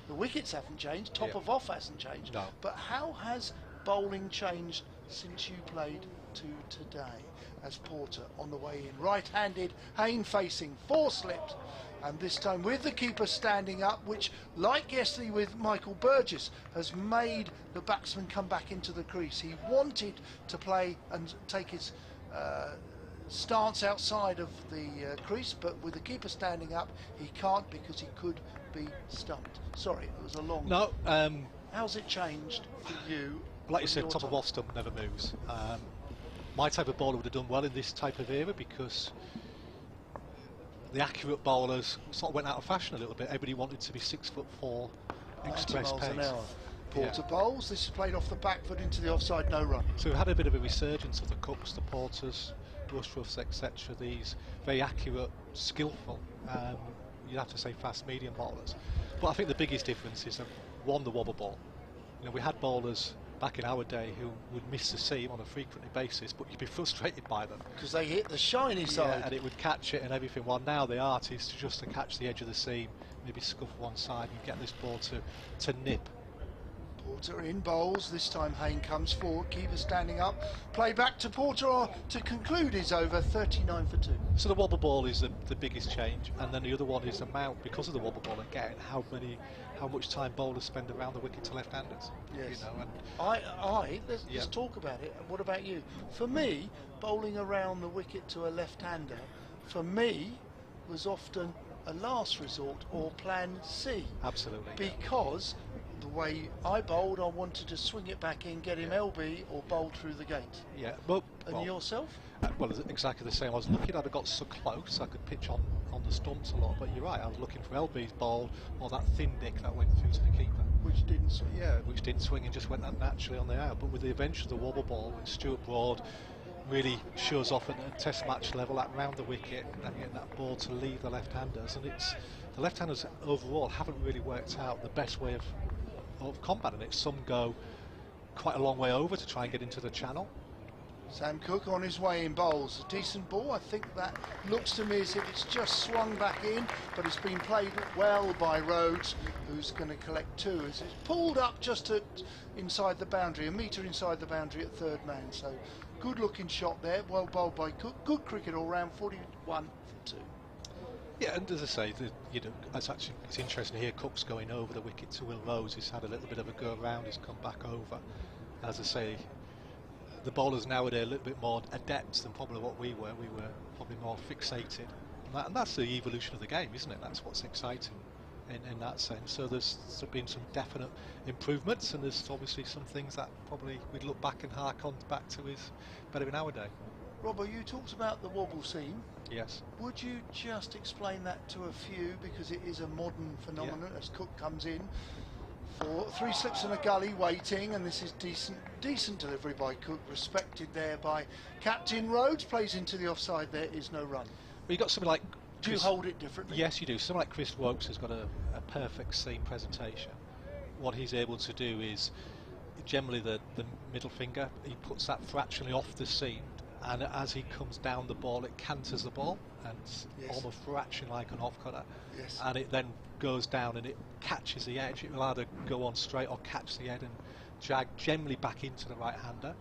The wickets haven't changed, top of off hasn't changed. No. But how has bowling changed since you played to today? As Porter on the way in, right-handed, Hayne facing, 4 slipped. And this time with the keeper standing up, which, like yesterday with Michael Burgess, has made the batsman come back into the crease. He wanted to play and take his stance outside of the crease, but with the keeper standing up, he can't because he could be stumped. Sorry, it was a long... No. How's it changed for you? Like you said, top of off stump never moves. My type of bowler would have done well in this type of era because the accurate bowlers sort of went out of fashion a little bit. Everybody wanted to be 6'4", express pace. An hour. Porter bowls. This is played off the back foot into the offside, no run. So we've had a bit of a resurgence of the Cooks, the Porters, Rushworths, etc. These very accurate, skillful, you'd have to say fast medium bowlers. But I think the biggest difference is that, one, the wobble ball. You know, we had bowlers back in our day who would miss the seam on a frequent basis, but you'd be frustrated by them. Because they hit the shiny side. And it would catch it and everything. While now the art is just to catch the edge of the seam, maybe scuff one side and get this ball to nip. Porter in bowls, this time Hayne comes forward, keeper standing up, play back to Porter to conclude his over, 39 for 2. So the wobble ball is the biggest change, and then the other one is the amount, because of the wobble ball again, how much time bowlers spend around the wicket to left-handers. Yes. You know, and let's talk about it. What about you? For me, bowling around the wicket to a left-hander, for me, was often a last resort or plan C. Absolutely. Because the way I bowled, I wanted to swing it back in, get him LB or bowl through the gate. Yeah. And yourself? Well, exactly the same. I was lucky that I got so close I could pitch on the stumps a lot, but you're right, I was looking for LB's bowl or that thin nick that went through to the keeper. Which didn't swing. Yeah, which didn't swing and just went naturally on the out. But with the invention of the wobble ball, and Stuart Broad really shows off at a test match level at round the wicket and getting that ball to leave the left-handers, and it's the left-handers overall haven't really worked out the best way of combating it. Some go quite a long way over to try and get into the channel. Sam Cook on his way in bowls. A decent ball. I think that looks to me as if it's just swung back in, but it's been played well by Rhodes, who's going to collect 2. It's pulled up just inside the boundary, a metre inside the boundary at third man. So good looking shot there, well bowled by Cook. Good cricket all round, 41 for 2. Yeah, and as I say, it's interesting to hear Cook's going over the wicket to Will Rhodes. He's had a little bit of a go around, he's come back over. As I say, the bowlers nowadays are a little bit more adept than probably what we were. We were probably more fixated. And that's the evolution of the game, isn't it? That's what's exciting in that sense. So there's been some definite improvements, and there's obviously some things that probably we'd look back and hark on back to is better in our day. Robert, you talked about the wobble seam. Yes. Would you just explain that to a few, because it is a modern phenomenon as Cook comes in for 3 slips and a gully waiting, and this is decent delivery by Cook, respected there by Captain Rhodes, plays into the offside, there is no run. Well, you got something like do you hold it differently? Yes, you do. Someone like Chris Wokes has got a perfect seam presentation. What he's able to do is generally the middle finger, he puts that fractionally off the seam, and as he comes down the ball, it canters the ball, and it's almost fraction like an off cutter. Yes. And it then goes down and it catches the edge. It will either go on straight or catch the head and jag generally back into the right hander.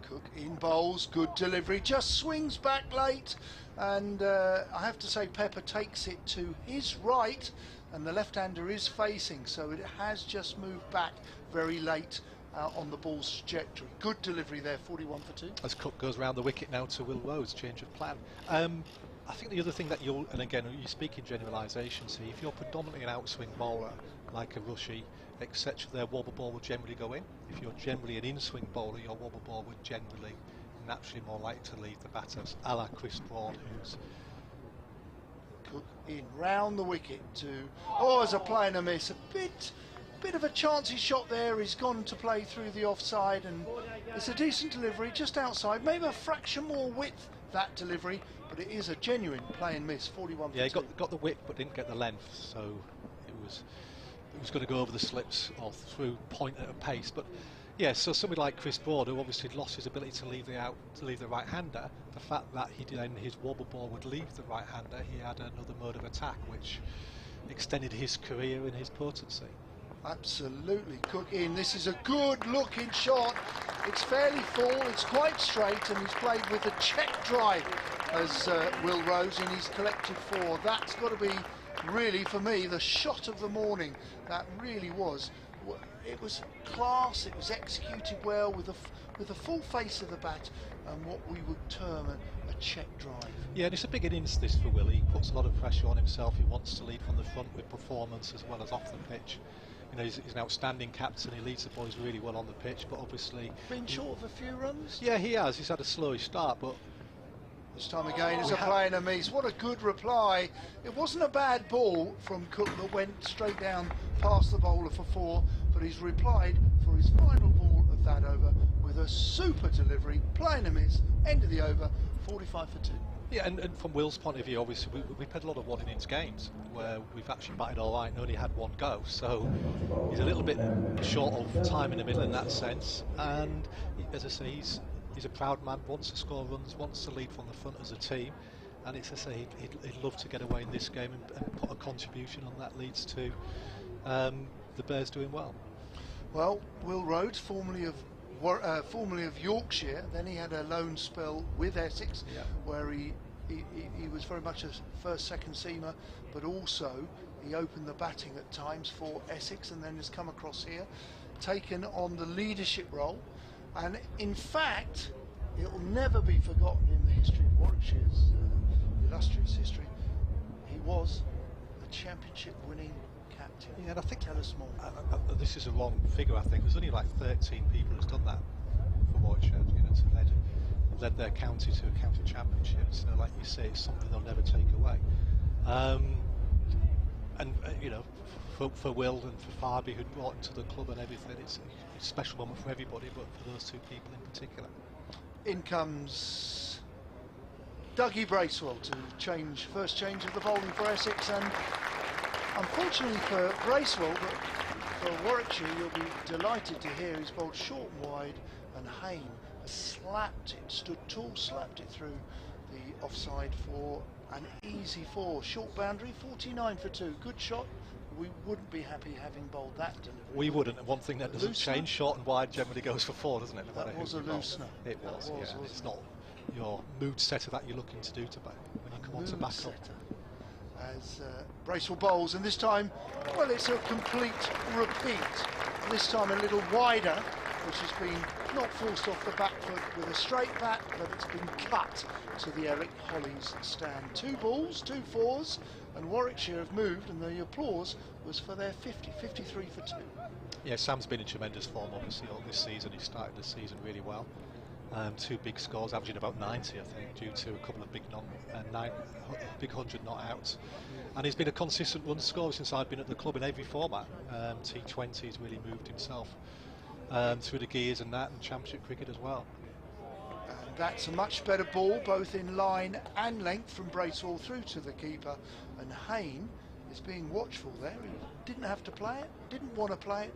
Cook in bowls, good delivery, just swings back late, and I have to say Pepper takes it to his right, and the left-hander is facing, so it has just moved back very late on the ball's trajectory. Good delivery there, 41 for 2. As Cook goes round the wicket now to Will Rhodes, change of plan. I think the other thing that and again, you speak in generalisation, see, if you're predominantly an outswing bowler, like a Rushy, etc., their wobble ball will generally go in. If you're generally an in-swing bowler, your wobble ball would generally naturally more likely to leave the batters, a la Chris Broad, who's Cook in round the wicket to as a play and a miss, a bit of a chancy shot there. He's gone to play through the offside, and it's a decent delivery just outside, maybe a fraction more width that delivery, but it is a genuine play and miss. 41 for 2. Yeah, he got the width but didn't get the length, so it was going to go over the slips or through point at a pace. But yeah, so somebody like Chris Broad, who obviously lost his ability to leave the right hander, the fact that his wobble ball would leave the right hander, he had another mode of attack which extended his career and his potency. Absolutely. Cook in. This is a good looking shot. It's fairly full, it's quite straight, and he's played with a check drive as Will Rhodes, and he's collected 4. That's got to be really, for me, the shot of the morning. That really was. It was class, it was executed well with the full face of the bat, and what we would term a check drive. Yeah, and it's a big innings this for Willie. He puts a lot of pressure on himself. He wants to lead from the front with performance as well as off the pitch. You know, he's an outstanding captain. He leads the boys really well on the pitch, but obviously been short of a few runs. Yeah, he has. He's had a slow start, but this time again it's a play and a miss. What a good reply. It wasn't a bad ball from Cook that went straight down past the bowler for 4, but he's replied for his final ball of that over with a super delivery, play and a miss, end of the over, 45 for 2. Yeah, and from Will's point of view, obviously we played a lot of one-innings games where we've actually batted all right and only had one go, so he's a little bit short of time in the middle in that sense. And as I say, he's a proud man, wants to score runs, wants to lead from the front as a team, and it's, as I say, he'd love to get away in this game and put a contribution on that leads to the Bears doing well. Well, Will Rhodes, formerly of Yorkshire, then he had a loan spell with Essex, where he was very much a first, second seamer, but also he opened the batting at times for Essex, and then has come across here, taken on the leadership role, and in fact, it will never be forgotten in the history of Warwickshire's illustrious history. He was a championship-winning captain. Yeah, and I think, tell us more. This is a wrong figure. I think there's only like 13 people who's done that for Warwickshire, to led their county to a county championship. So, like you say, it's something they'll never take away. And for Will and for Farby, who'd brought him to the club and everything, it's a special moment for everybody, but for those two people in particular. In Comes Dougie Bracewell to first change of the bowling for Essex, and unfortunately for Bracewell, but for Warwickshire, you'll be delighted to hear he's bowled short and wide, and Hayne has slapped it, stood tall, slapped it through the offside for an easy 4. Short boundary, 49 for 2. Good shot. We wouldn't be happy having bowled that delivery. We wouldn't, and one thing that doesn't change, short and wide generally goes for 4, doesn't it? No that was a loosener. It was, yeah. It's not your mood setter that you're looking to do to back when you come on to back up. As Bracewell bowls, and this time, well, it's a complete repeat. This time a little wider, which has been not forced off the back foot with a straight bat, but it's been cut to the Eric Hollies stand. 2 balls, 2 fours, and Warwickshire have moved, and the applause was for their 53 for 2. Yeah, Sam's been in tremendous form, obviously, all this season. He started the season really well. 2 big scores, averaging about 90, I think, due to a couple of big big 100 not outs. And he's been a consistent run scorer since I've been at the club in every format. T20, he's really moved himself through the gears and that, and championship cricket as well. And that's a much better ball, both in line and length, from Bracewell through to the keeper. And Hayne is being watchful there. He didn't have to play it, didn't want to play it,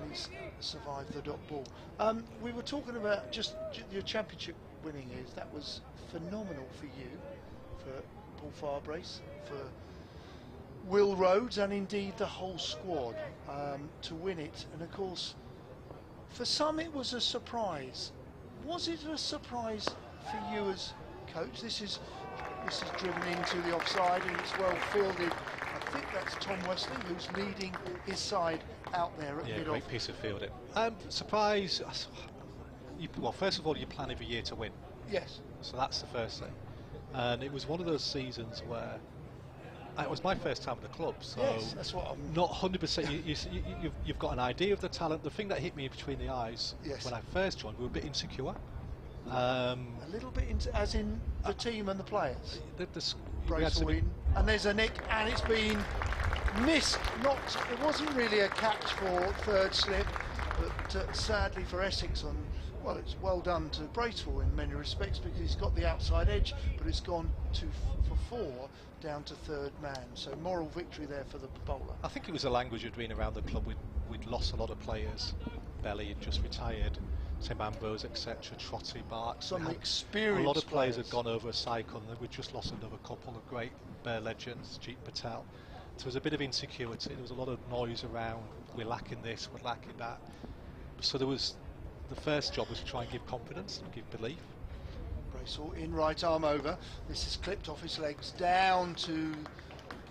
and he's survived the dot ball. We were talking about just your championship winning years. That was phenomenal for you, for Paul Farbrace, for Will Rhodes, and indeed the whole squad to win it. And of course, for some it was a surprise. Was it a surprise for you as coach? This is driven into the offside, and it's well fielded. I think that's Tom Wesley who's leading his side out there at mid-off. Yeah, great piece of fielding. Surprise. Well, first of all, you plan every year to win. Yes. So that's the first thing. And it was one of those seasons where it was my first time at the club, so yes, that's what I'm not 100%. You've got an idea of the talent. The thing that hit me between the eyes when I first joined, we were a bit insecure. A little bit, as in the team and the players. Bracewell in, and there's a nick, and it's been missed. It wasn't really a catch for third slip, but sadly for Essex well, it's well done to Bracewell in many respects, because he's got the outside edge, but it's gone for 4 down to third man. So moral victory there for the bowler. I think it was a language had been around the club. We'd lost a lot of players. Belly had just retired. Tim Ambrose, etc. Trotty, Bart. Some experienced. A lot of players had gone over a cycle, and we'd just lost another couple of great Bear legends, Jeet Patel. So there was a bit of insecurity. There was a lot of noise around. We're lacking this, we're lacking that. So there was. The first job was to try and give confidence and give belief. Bracewell in right arm over. This is clipped off his legs down to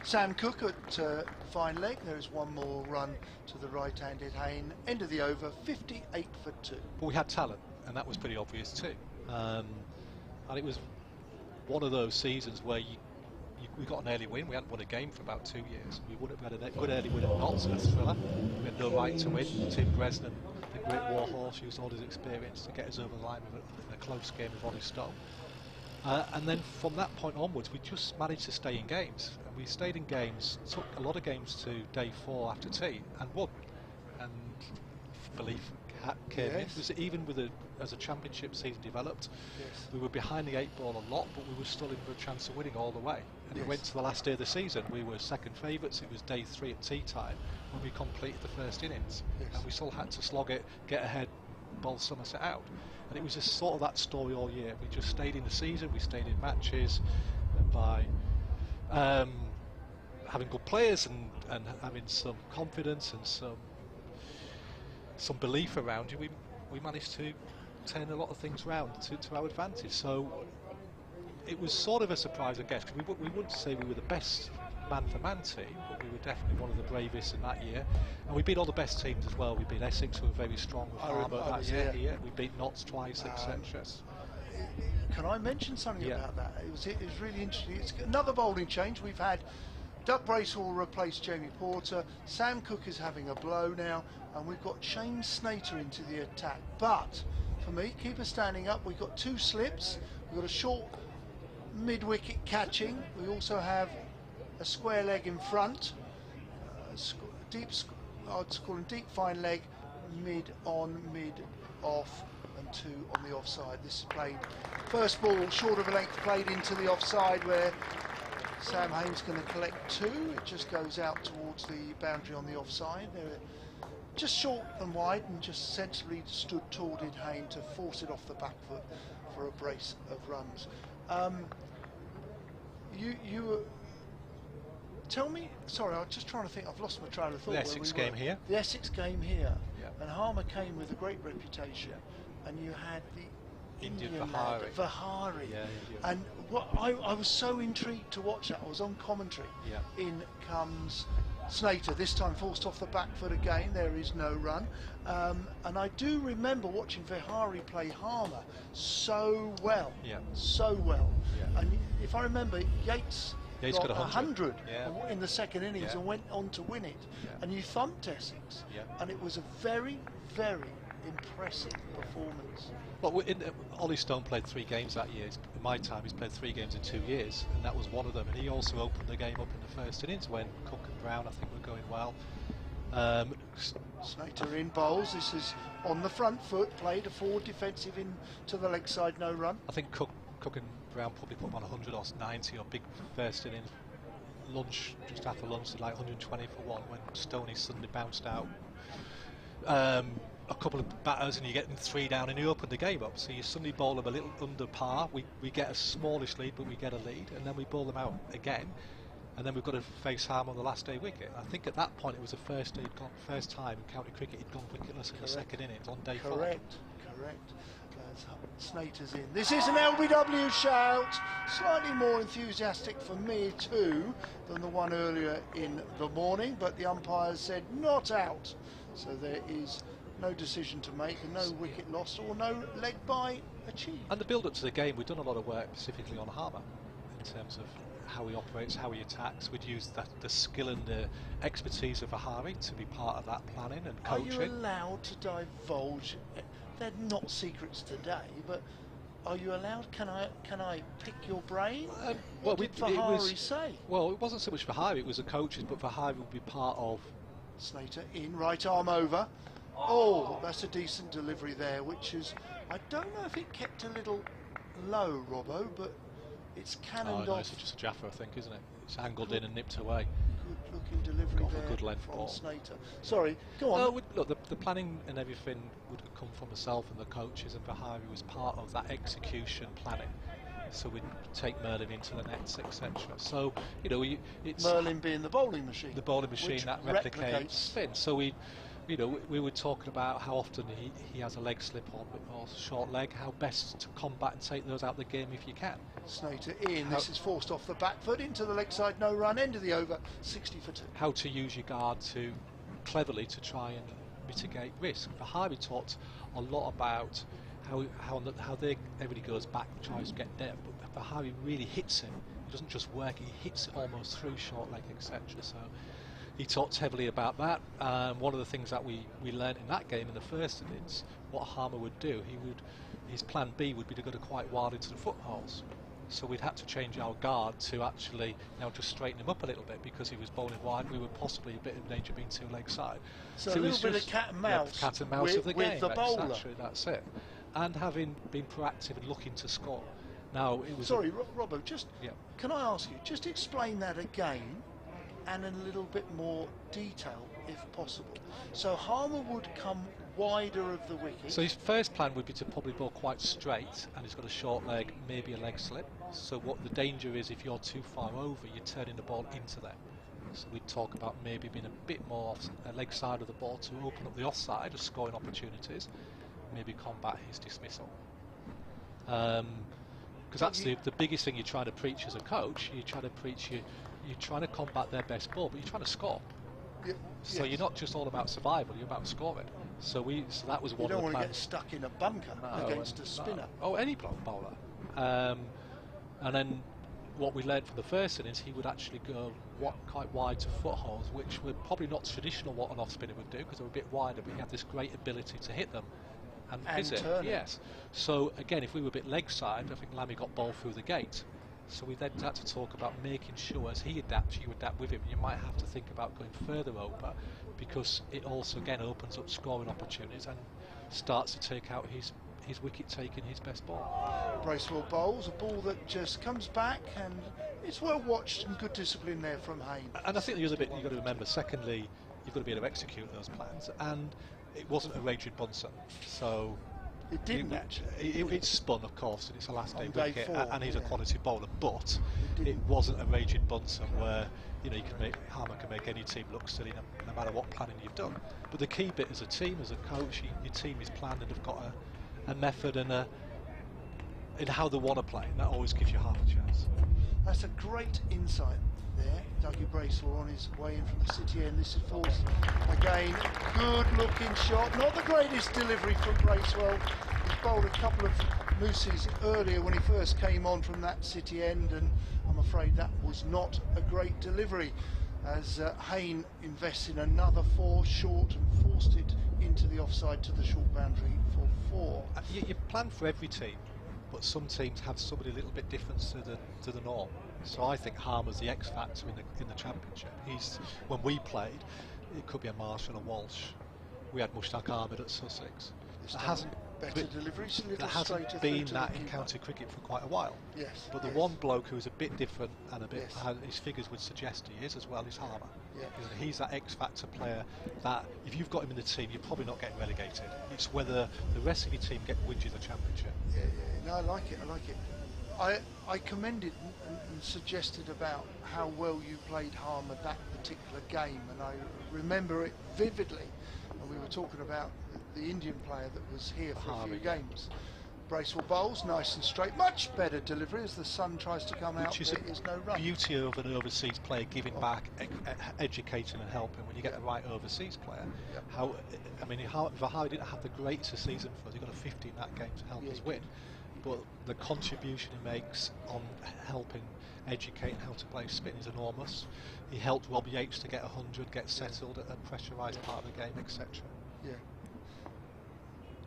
Sam Cook at fine leg. There is one more run to the right-handed Hayne. End of the over, 58 for 2. But we had talent, and that was pretty obvious too. And it was one of those seasons where we got an early win. We hadn't won a game for about 2 years. We had a good early win at Notts, a thriller. We had no right to win. Tim Bresnan, the great warhorse, used all his experience to get us over the line in a close game of Ollie Stowe. And then from that point onwards, we just managed to stay in games. And we stayed in games, took a lot of games to day 4 after tea, and won. And belief came in. Yes. Was even with as a championship season developed, Yes. we were behind the 8 ball a lot, but we were still in for a chance of winning all the way. And Yes. it went to the last day of the season. We were second favourites. It was day 3 at tea time when we completed the first innings, Yes. and we still had to slog it, get ahead, bowl Somerset out. And it was just sort of that story all year. We just stayed in the season, we stayed in matches, and by having good players and having some confidence and some belief around you, we managed to turn a lot of things round to our advantage. So it was sort of a surprise, I guess, because we wouldn't say we were the best man-for-man team, but we were definitely one of the bravest in that year. And we beat all the best teams as well. We beat Essex, who were very strong with Harbour that year. Here. We beat Notts twice, etc. Can I mention something about that? It was really interesting. It's another bowling change. We've had Doug Bracewell replace Jamie Porter. Sam Cook is having a blow now, and we've got Shane Snater into the attack. But for me, keeper standing up. We've got 2 slips. We've got a short mid-wicket catching. We also have a square leg in front. I'd call him deep fine leg, mid on, mid off, and 2 on the offside. This is played first ball short of a length, played into the offside where Sam Hain's going to collect 2. It just goes out towards the boundary on the offside. They're just short and wide, and just sensibly stood tall did Hain to force it off the back foot for a brace of runs. You tell me, sorry, I was just trying to think, I've lost my train of thought. The Essex game here. The Essex game here. Yeah. And Harmer came with a great reputation, and you had the Indian lad, Vihari. And what I was so intrigued to watch that. I was on commentary. In comes Snater, this time forced off the back foot again. There is no run. And I do remember watching Vihari play Harmer so well. So well. And if I remember, Yates got 100 in the second innings and went on to win it. And you thumped Essex. And it was a very, very impressive performance. Well, Ollie Stone played 3 games that year. In my time, he's played 3 games in 2 years, and that was one of them. And he also opened the game up in the first innings when Cook and Brown, I think, were going well. Snater in bowls. This is on the front foot, played a forward defensive in to the leg side, no run. I think Cook and Brown probably put him on 100 or 90 or big first innings. Lunch, just after lunch, did like 120 for 1 when Stoney suddenly bounced out. A couple of batters and you're getting 3 down, and you open the game up, so you suddenly bowl them a little under par. We get a smallish lead, but we get a lead, and then we bowl them out again, and then we've got to face harm on the last day wicket. I think at that point it was the first time in county cricket he'd gone wicketless in the second innings on day 5. Correct. Snater's in. This is an LBW shout, slightly more enthusiastic for me too than the one earlier in the morning, but the umpires said not out, so there is no decision to make, and no wicket lost or no leg bye achieved. And the build up to the game, we've done a lot of work specifically on Harmer in terms of how he operates, how he attacks. We'd use the skill and the expertise of Vihari to be part of that planning and coaching. Are you allowed to divulge? They're not secrets today, but are you allowed? Can I pick your brain? What did Vihari say? Well, it wasn't so much Vihari, it was the coaches, but Vihari would be part of. Snater in, right arm over. Oh, that's a decent delivery there, which is, I don't know if it kept a little low, Robbo, but it's cannoned off. It's just a Jaffa, I think, isn't it? It's angled in and nipped away. Good looking delivery Got there a good length from ball. Snater. Sorry, go on. No, look, the planning and everything would have come from myself and the coaches, and Vihari was part of that execution planning. So we'd take Merlin into the nets, etc. So, you know, it's Merlin being the bowling machine. The bowling machine that replicates spin. So we were talking about how often he has a leg slip on or short leg, how best to combat and take those out of the game if you can. Snater in, this is forced off the back foot into the leg side, no run, end of the over, 60 for 2. How to use your guard to cleverly to try and mitigate risk. Vihari talked a lot about how everybody goes back and tries to get down, but Vihari really hits him. He doesn't just work, he hits it almost through short leg, etc. So he talked heavily about that. One of the things that we learned in that game in the first innings, what Harmer would do, his plan B would be to go to quite wide into the footholes. So we'd had to change our guard to actually just straighten him up a little bit because he was bowling wide. We were possibly a bit in danger of being too leg side. So a little bit of cat and mouse, of the game. With the bowler. Exactly, that's it. And having been proactive and looking to score. Now it was. Sorry, Robbo. Just can I ask you? Just explain that again, and in a little bit more detail, if possible. So Harmer would come wider of the wicket. So his first plan would be to probably bowl quite straight, and he's got a short leg, maybe a leg slip. So what the danger is, if you're too far over, you're turning the ball into them. So we'd talk about maybe being a bit more off leg side of the ball to open up the offside of scoring opportunities, maybe combat his dismissal. Because that's the biggest thing you're trying to preach as a coach. You're trying to preach you're trying to combat their best ball, but you're trying to score. So you're not just all about survival, you're about scoring. So that was one of the plans. You don't want to get stuck in a bunker against a spinner. Oh, any bowler. And then what we learned from the first innings, he would actually go quite wide to footholds, which were probably not traditional what an off spinner would do because they were a bit wider, but he had this great ability to hit them and visit. Yes. So again, if we were a bit leg side, I think Lammy got ball through the gate. So we then had to talk about making sure as he adapts, you adapt with him. You might have to think about going further over because it also again opens up scoring opportunities and starts to take out his wicket taking his best ball. Bracewell bowls a ball that just comes back, and it's well watched and good discipline there from Hayne. And I think the other bit you've got to remember, secondly, you've got to be able to execute those plans, and it wasn't a Raging Bunsen, so it didn't actually. It spun, of course, and it's a last day wicket, 4, and he's a quality bowler, but it wasn't a Raging Bunsen where Harmer can make any team look silly no matter what planning you've done. But the key bit as a team, as a coach, your team is planned and have got a method and in how they want to play, and that always gives you half a chance. That's a great insight there. Dougie Bracewell on his way in from the city end. This is Force again. Good looking shot. Not the greatest delivery from Bracewell. He's bowled a couple of mooses earlier when he first came on from that city end, and I'm afraid that was not a great delivery as Hayne invests in another 4 short and forced it into the offside to the short boundary for 4. You plan for every team, but some teams have somebody a little bit different to the norm. So I think Harmer's the X factor in the championship. When we played, it could be a Marsh and a Walsh. We had Mushtaq Ahmed at Sussex. There hasn't been that in county cricket for quite a while. Yes. But the one bloke who's a bit different and a bit how his figures would suggest he is as well is Harmer. He's that X factor player that if you've got him in the team, you're probably not getting relegated. It's whether the rest of your team wins you the championship. No, I like it. I commended and suggested about how well you played Harmer that particular game, and I remember it vividly. And we were talking about the Indian player that was here for a few games. Bracewell bowls nice and straight, much better delivery as the sun tries to come out. Which is no run. Beauty of an overseas player giving back, educating and helping when you get the right overseas player. How didn't have the greatest season for us. He got a 50 in that game to help us win. But the contribution he makes on helping educating how to play spin is enormous. He helped Rob Yates to get 100, get settled at a pressurised part of the game, etc.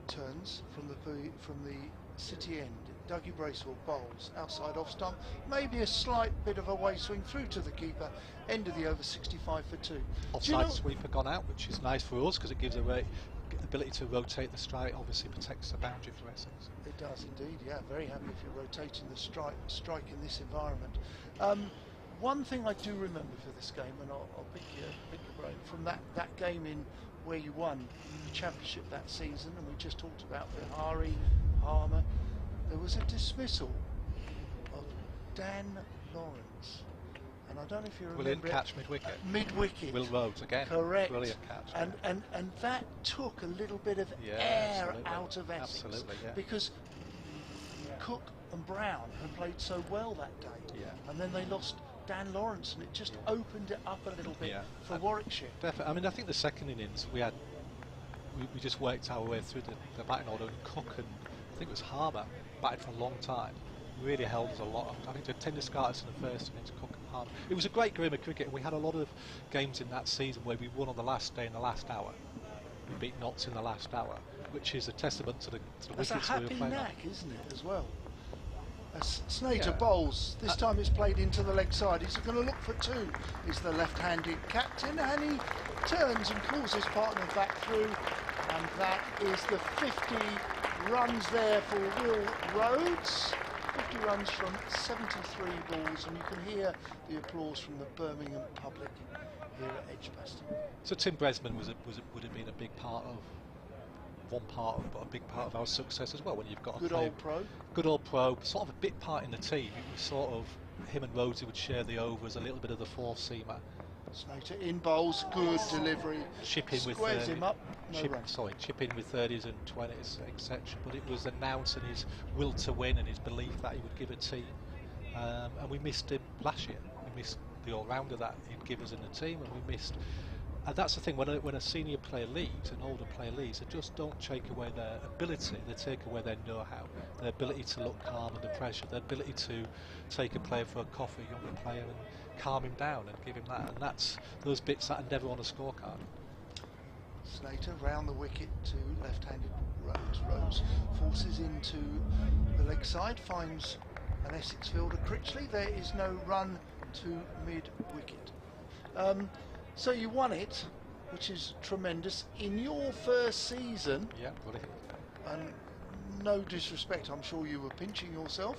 Turns from the city end. Dougie Bracewell bowls outside off stump, maybe a slight bit of a way swing through to the keeper. End of the over, 65 for 2. Offside sweeper gone out, which is nice for us because it gives a ability to rotate the strike. Obviously protects the boundary for Essex. It does indeed. Very happy if you're rotating the strike in this environment. One thing I do remember for this game, and I'll pick your brain from that game in where you won the championship that season, and we just talked about Bihari, Harmer. There was a dismissal of Dan Lawrence, and I don't know if you remember. Brilliant catch mid-wicket. Mid-wicket. Will Rhodes again. Correct. Brilliant catch. And that took a little bit of air out of Essex. Absolutely, because Cook and Brown had played so well that day, and then they lost Dan Lawrence, and it just opened it up a little bit for Warwickshire. Definitely. I mean, I think the second innings we just worked our way through the batting order, and Cook and I think it was Harmer batted for a long time. Really held us a lot. I think the tender starters in the first innings, Cook and Harmer. It was a great game of cricket, and we had a lot of games in that season where we won on the last day in the last hour. We beat Notts in the last hour, which is a testament to the wickets we were playing. That's a happy knack, isn't it, as well? Snater bowls. This time it's played into the leg side. He's going to look for two. He's the left-handed captain, and he turns and calls his partner back through, and that is the 50 runs there for Will Rhodes. 50 runs from 73 balls, and you can hear the applause from the Birmingham public here at Edgbaston. So Tim Bresman would have been a big part of, but a big part of our success as well. When you've got good old pro, sort of a big part in the team. It was sort of him and Rhodesy would share the overs, a little bit of the four-seamer. Snater in bowls, good delivery. Chip in with him up. Chip in with 30s and 20s, etc. But it was announcing his will to win and his belief that he would give a team. And we missed him last year. We missed the all-rounder that he'd give us in the team, and we missed. And that's the thing, when a senior player leaves, an older player leaves, they just don't take away their ability, they take away their know-how, their ability to look calm under pressure, their ability to take a player for a coffee, a younger player, and calm him down and give him that. And that's those bits that are never on a scorecard. Snater round the wicket to left-handed Rhodes. Rhodes forces into the leg side, finds an Essex fielder, Critchley. There is no run to mid-wicket. So you won it, which is tremendous, in your first season. Yeah, got it. And no disrespect, I'm sure you were pinching yourself,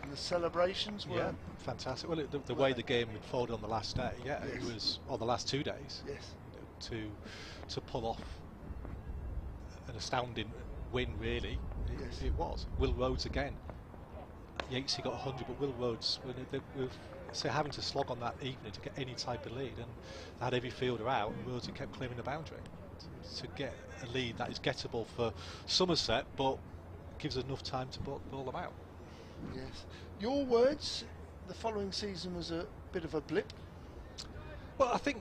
and the celebrations were fantastic. Well, the way the game unfolded on the last day, it was on the last 2 days. Yes. To pull off an astounding win, really. It was. Will Rhodes again. Yatesy got 100, but Will Rhodes, so having to slog on that evening to get any type of lead, and had every fielder out, and Rhodes kept clearing the boundary to get a lead that is gettable for Somerset, but gives us enough time to bowl them out. Yes. Your words, the following season was a bit of a blip. Well, I think,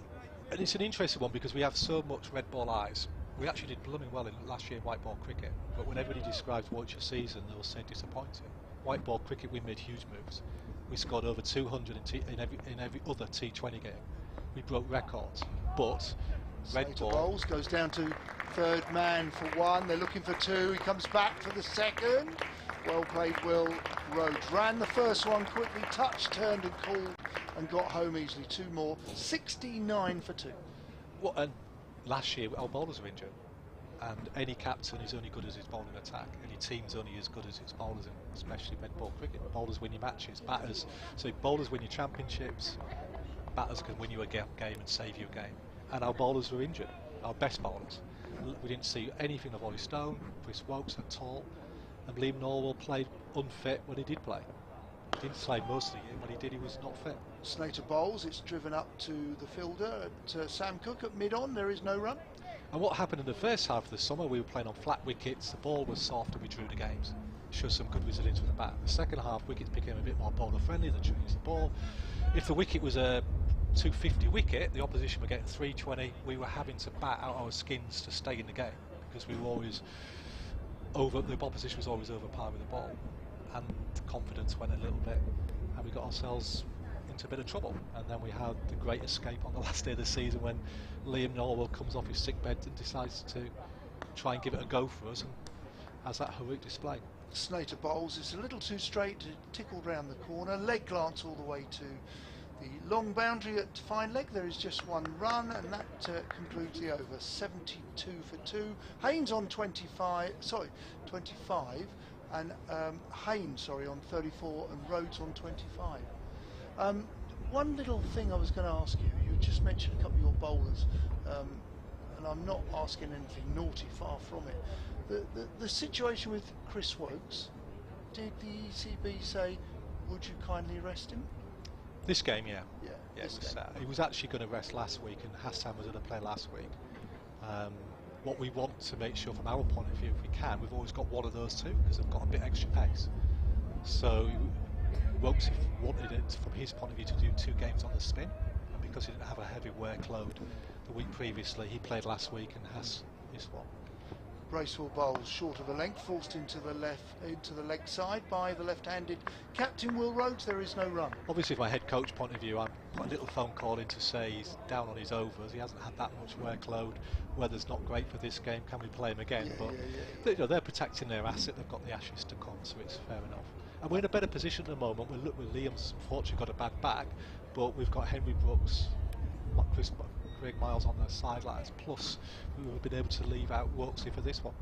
and it's an interesting one because we have so much red ball eyes. We actually did blooming well in last year in white ball cricket, but when everybody describes Warwickshire season, they'll say disappointing. White ball cricket, we made huge moves. We scored over 200 in every other T20 game. We broke records, but red ball bowls goes down to third man for one. They're looking for two. He comes back for the second. Well played, Will Rhodes. Ran the first one quickly, touched, turned and called, and got home easily. Two more. 69 for two. Well, and last year our bowlers were injured, and any captain is only good as his bowling attack. Any team's only as good as its bowlers, especially red ball cricket. Bowlers win your matches, batters. So if bowlers win your championships, batters can win you a game and save you a game. And our bowlers were injured, our best bowlers. We didn't see anything of Ollie Stone, Chris Wokes at all, and Liam Norwell played unfit when he did play. He didn't play most of the year. When he did, he was not fit. Snater bowls, it's driven up to the fielder at Sam Cook at mid-on. There is no run. And what happened in the first half of the summer, we were playing on flat wickets, the ball was soft and we drew the games. Showed some good resilience from the bat. The second half, wickets became a bit more bowler friendly, they changed the ball. If the wicket was a 250 wicket, the opposition were getting 320, we were having to bat out our skins to stay in the game because we were always over, the opposition was always over par with the ball. And confidence went a little bit and we got ourselves into a bit of trouble. And then we had the great escape on the last day of the season when Liam Norwell comes off his sick bed and decides to try and give it a go for us and has that heroic display. Snater bowls, it's a little too straight, tickled round the corner, leg glance all the way to the long boundary at fine leg. There is just one run and that concludes the over. 72 for two. Haynes on 25 and Haynes on 34 and Rhodes on 25. One little thing I was going to ask you, you just mentioned a couple of your bowlers, and I'm not asking anything naughty, far from it. The situation with Chris Wokes, did the ECB say, would you kindly rest him? This game, yeah. Yeah, he was actually going to rest last week and Hassan was going to play last week. What we want to make sure from our point of view, if we can, we've always got one of those two because they've got a bit extra pace. So Wokes wanted it from his point of view to do 2 games on the spin, and because he didn't have a heavy workload the week previously, he played last week and has this one. Graceful bowls short of a length, forced into the leg side by the left-handed captain Will Rhodes. There is no run. Obviously, from a head coach point of view, I put a little phone call in to say he's down on his overs. He hasn't had that much workload. Weather's not great for this game. Can we play him again? They're protecting their asset. They've got the Ashes to come, so it's fair enough. And we're in a better position at the moment. Liam's unfortunately got a bad back, but we've got Henry Brooks, Craig Miles on the sidelines, plus we've been able to leave out Wilkesy for this one.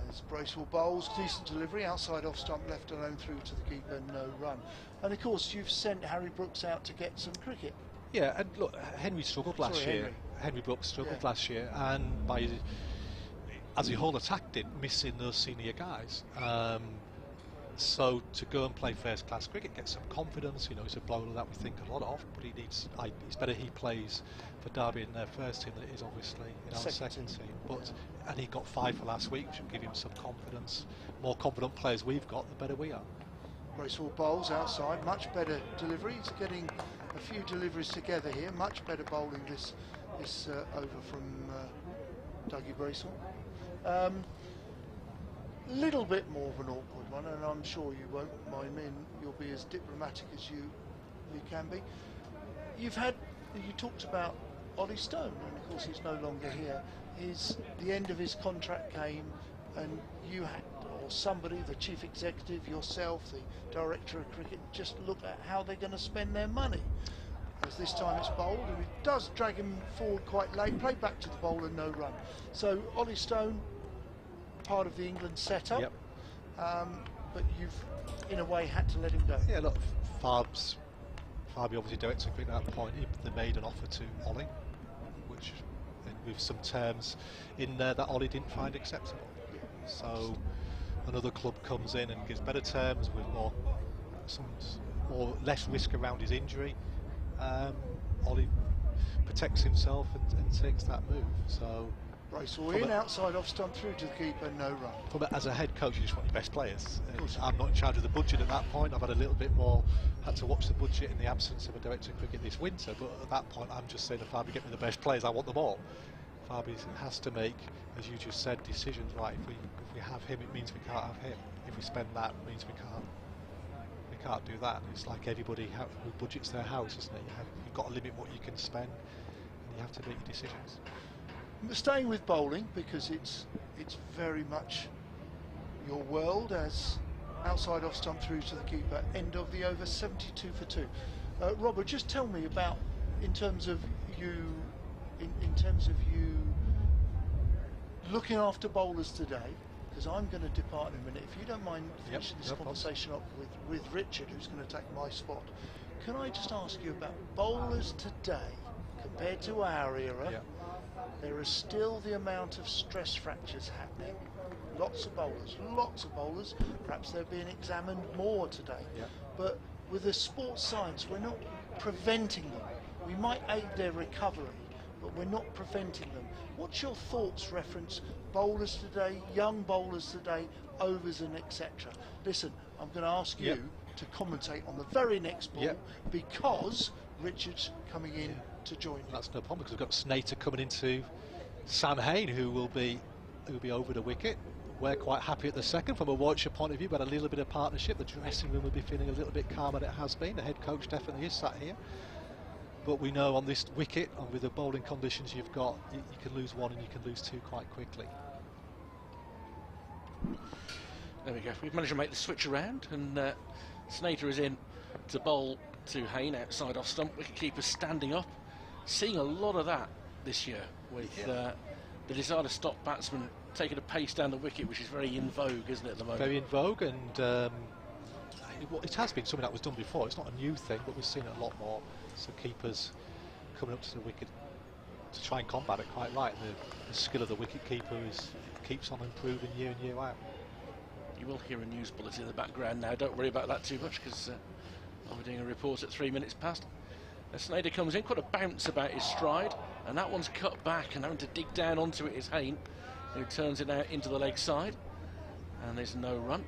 As Bracewell bowls, decent delivery, outside off stump, left alone through to the keeper, no run. And of course you've sent Harry Brooks out to get some cricket. Yeah, and look, Henry struggled last year. Henry Brooks struggled last year, and as the whole attack did, missing those senior guys. So to go and play first class cricket, get some confidence. You know, he's a bowler that we think a lot of, but it's better he plays for Derby in their first team than it is obviously in our second team. And he got 5 for last week, which will give him some confidence. More confident players we've got, the better we are. Bracewell bowls outside, much better delivery. He's getting a few deliveries together here. Much better bowling this over from Dougie Bracewell. Little bit more of an awkward one, and I'm sure you won't mind me, and you'll be as diplomatic as you can be. You talked about Ollie Stone, and of course he's no longer here. The end of his contract came, and you had, or somebody, the chief executive, yourself, the director of cricket, just look at how they're going to spend their money. As this time it's bowled, and it does drag him forward quite late, play back to the bowler, no run. So Ollie Stone, part of the England setup, yep. But you've in a way had to let him go. Yeah, look, Fabi obviously directed at that point. They made an offer to Ollie, which with some terms in there that Ollie didn't find acceptable. So another club comes in and gives better terms with less risk around his injury. Ollie protects himself and takes that move. So Bracewell in, outside off stump, through to the keeper, no run. As a head coach, you just want your best players. I'm not in charge of the budget at that point. I've had a little bit more, had to watch the budget in the absence of a director of cricket this winter, but at that point I'm just saying to Fabi, get me the best players, I want them all. Fabi has to make, as you just said, decisions. Right, if we have him, it means we can't have him. If we spend that, it means we can't do that. It's like everybody who budgets their house, isn't it? You've got to limit what you can spend, and you have to make your decisions. Staying with bowling, because it's very much your world, as outside off stump through to the keeper, end of the over, 72 for 2. Robert, just tell me about, in terms of you looking after bowlers today, because I'm going to depart in a minute. If you don't mind finishing this conversation up with Richard, who's going to take my spot, can I just ask you about bowlers today compared to our era? Yeah. There is still the amount of stress fractures happening. Lots of bowlers. Perhaps they're being examined more today. Yeah. But with the sports science, we're not preventing them. We might aid their recovery, but we're not preventing them. What's your thoughts reference bowlers today, young bowlers today, overs and etc.? Listen, I'm going to ask you to commentate on the very next ball because Richard's coming in to join you. That's no problem, because we've got Snater coming into Sam Hain, who will be over the wicket. We're quite happy at the second from a Warwickshire point of view, but a little bit of partnership. The dressing room will be feeling a little bit calmer than it has been. The head coach definitely is sat here. But we know on this wicket, and with the bowling conditions you've got, you can lose one and you can lose two quite quickly. There we go. We've managed to make the switch around, and Snater is in to bowl to Hain outside off stump. Wicketkeeper standing up. Seeing a lot of that this year with the desire to stop batsmen taking a pace down the wicket, which is very in vogue, isn't it, at the moment? Very in vogue, and it has been something that was done before. It's not a new thing, but we've seen it a lot more. So keepers coming up to the wicket to try and combat it quite right. The skill of the wicket-keeper keeps on improving year in, year out. You will hear a news bulletin in the background now. Don't worry about that too much, because I'll be doing a report at 3 minutes past. Snader comes in, quite a bounce about his stride, and that one's cut back, and having to dig down onto it is Hain, who turns it out into the leg side, and there's no run.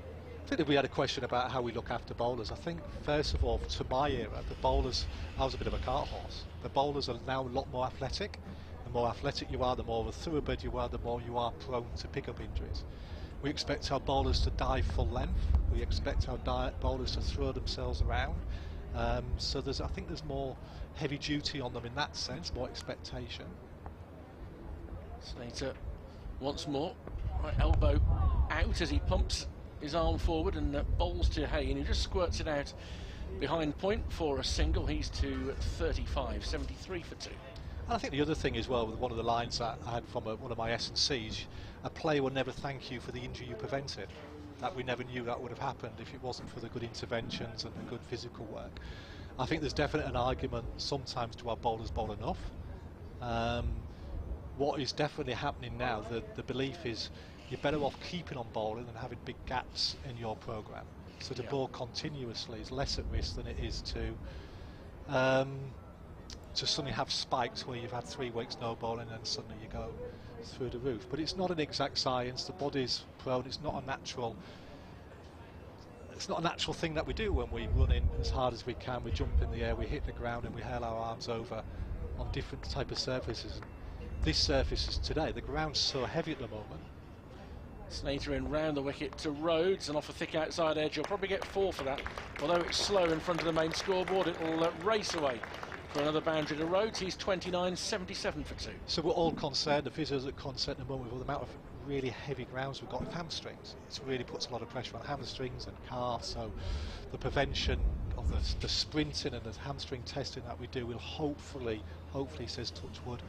I think that we had a question about how we look after bowlers. I think, first of all, to my era, the bowlers, I was a bit of a cart horse. The bowlers are now a lot more athletic. The more athletic you are, the more of a thoroughbred you are, the more you are prone to pick up injuries. We expect our bowlers to dive full length. We expect our bowlers to throw themselves around. So I think there's more heavy duty on them in that sense, more expectation. Snater once more, right elbow out as he pumps his arm forward and bowls to Hayne, who just squirts it out behind point for a single. He's to 35, 73 for 2. And I think the other thing as well, with one of the lines that I had from one of my S&Cs, a player will never thank you for the injury you prevented. That we never knew that would have happened if it wasn't for the good interventions and the good physical work. I think there's definitely an argument sometimes to our bowlers bowl enough. What is definitely happening now, the belief is you're better off keeping on bowling than having big gaps in your programme. So to bowl continuously is less at risk than it is to suddenly have spikes where you've had 3 weeks no bowling and suddenly you go through the roof. But it's not an exact science. The body's prone. It's not a natural thing that we do when we run in as hard as we can. We jump in the air, we hit the ground, and we hurl our arms over on different type of surfaces. This surface is today, the ground's so heavy at the moment. Snater in round the wicket to Rhodes and off a thick outside edge. You'll probably get 4 for that. Although it's slow in front of the main scoreboard, it'll race away for another boundary to Rhodes. He's 29, 77 for 2. So we're all concerned, the physios are concerned at the moment with the amount of really heavy grounds we've got with hamstrings. It really puts a lot of pressure on hamstrings and calves, so the prevention of the sprinting and the hamstring testing that we do will hopefully says touch wood,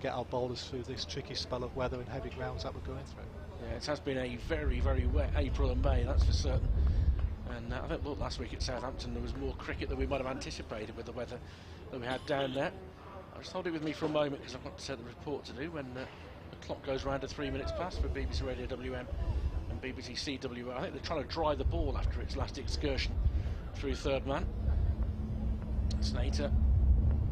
get our bowlers through this tricky spell of weather and heavy grounds that we're going through. Yeah, it has been a very, very wet April and May, that's for certain. And I think, look, last week at Southampton there was more cricket than we might have anticipated with the weather that we had down there. I'll just hold it with me for a moment because I've got the report to do when the clock goes round at 3 minutes past for BBC Radio WM and BBC CWR. I think they're trying to dry the ball after its last excursion through third man. Snater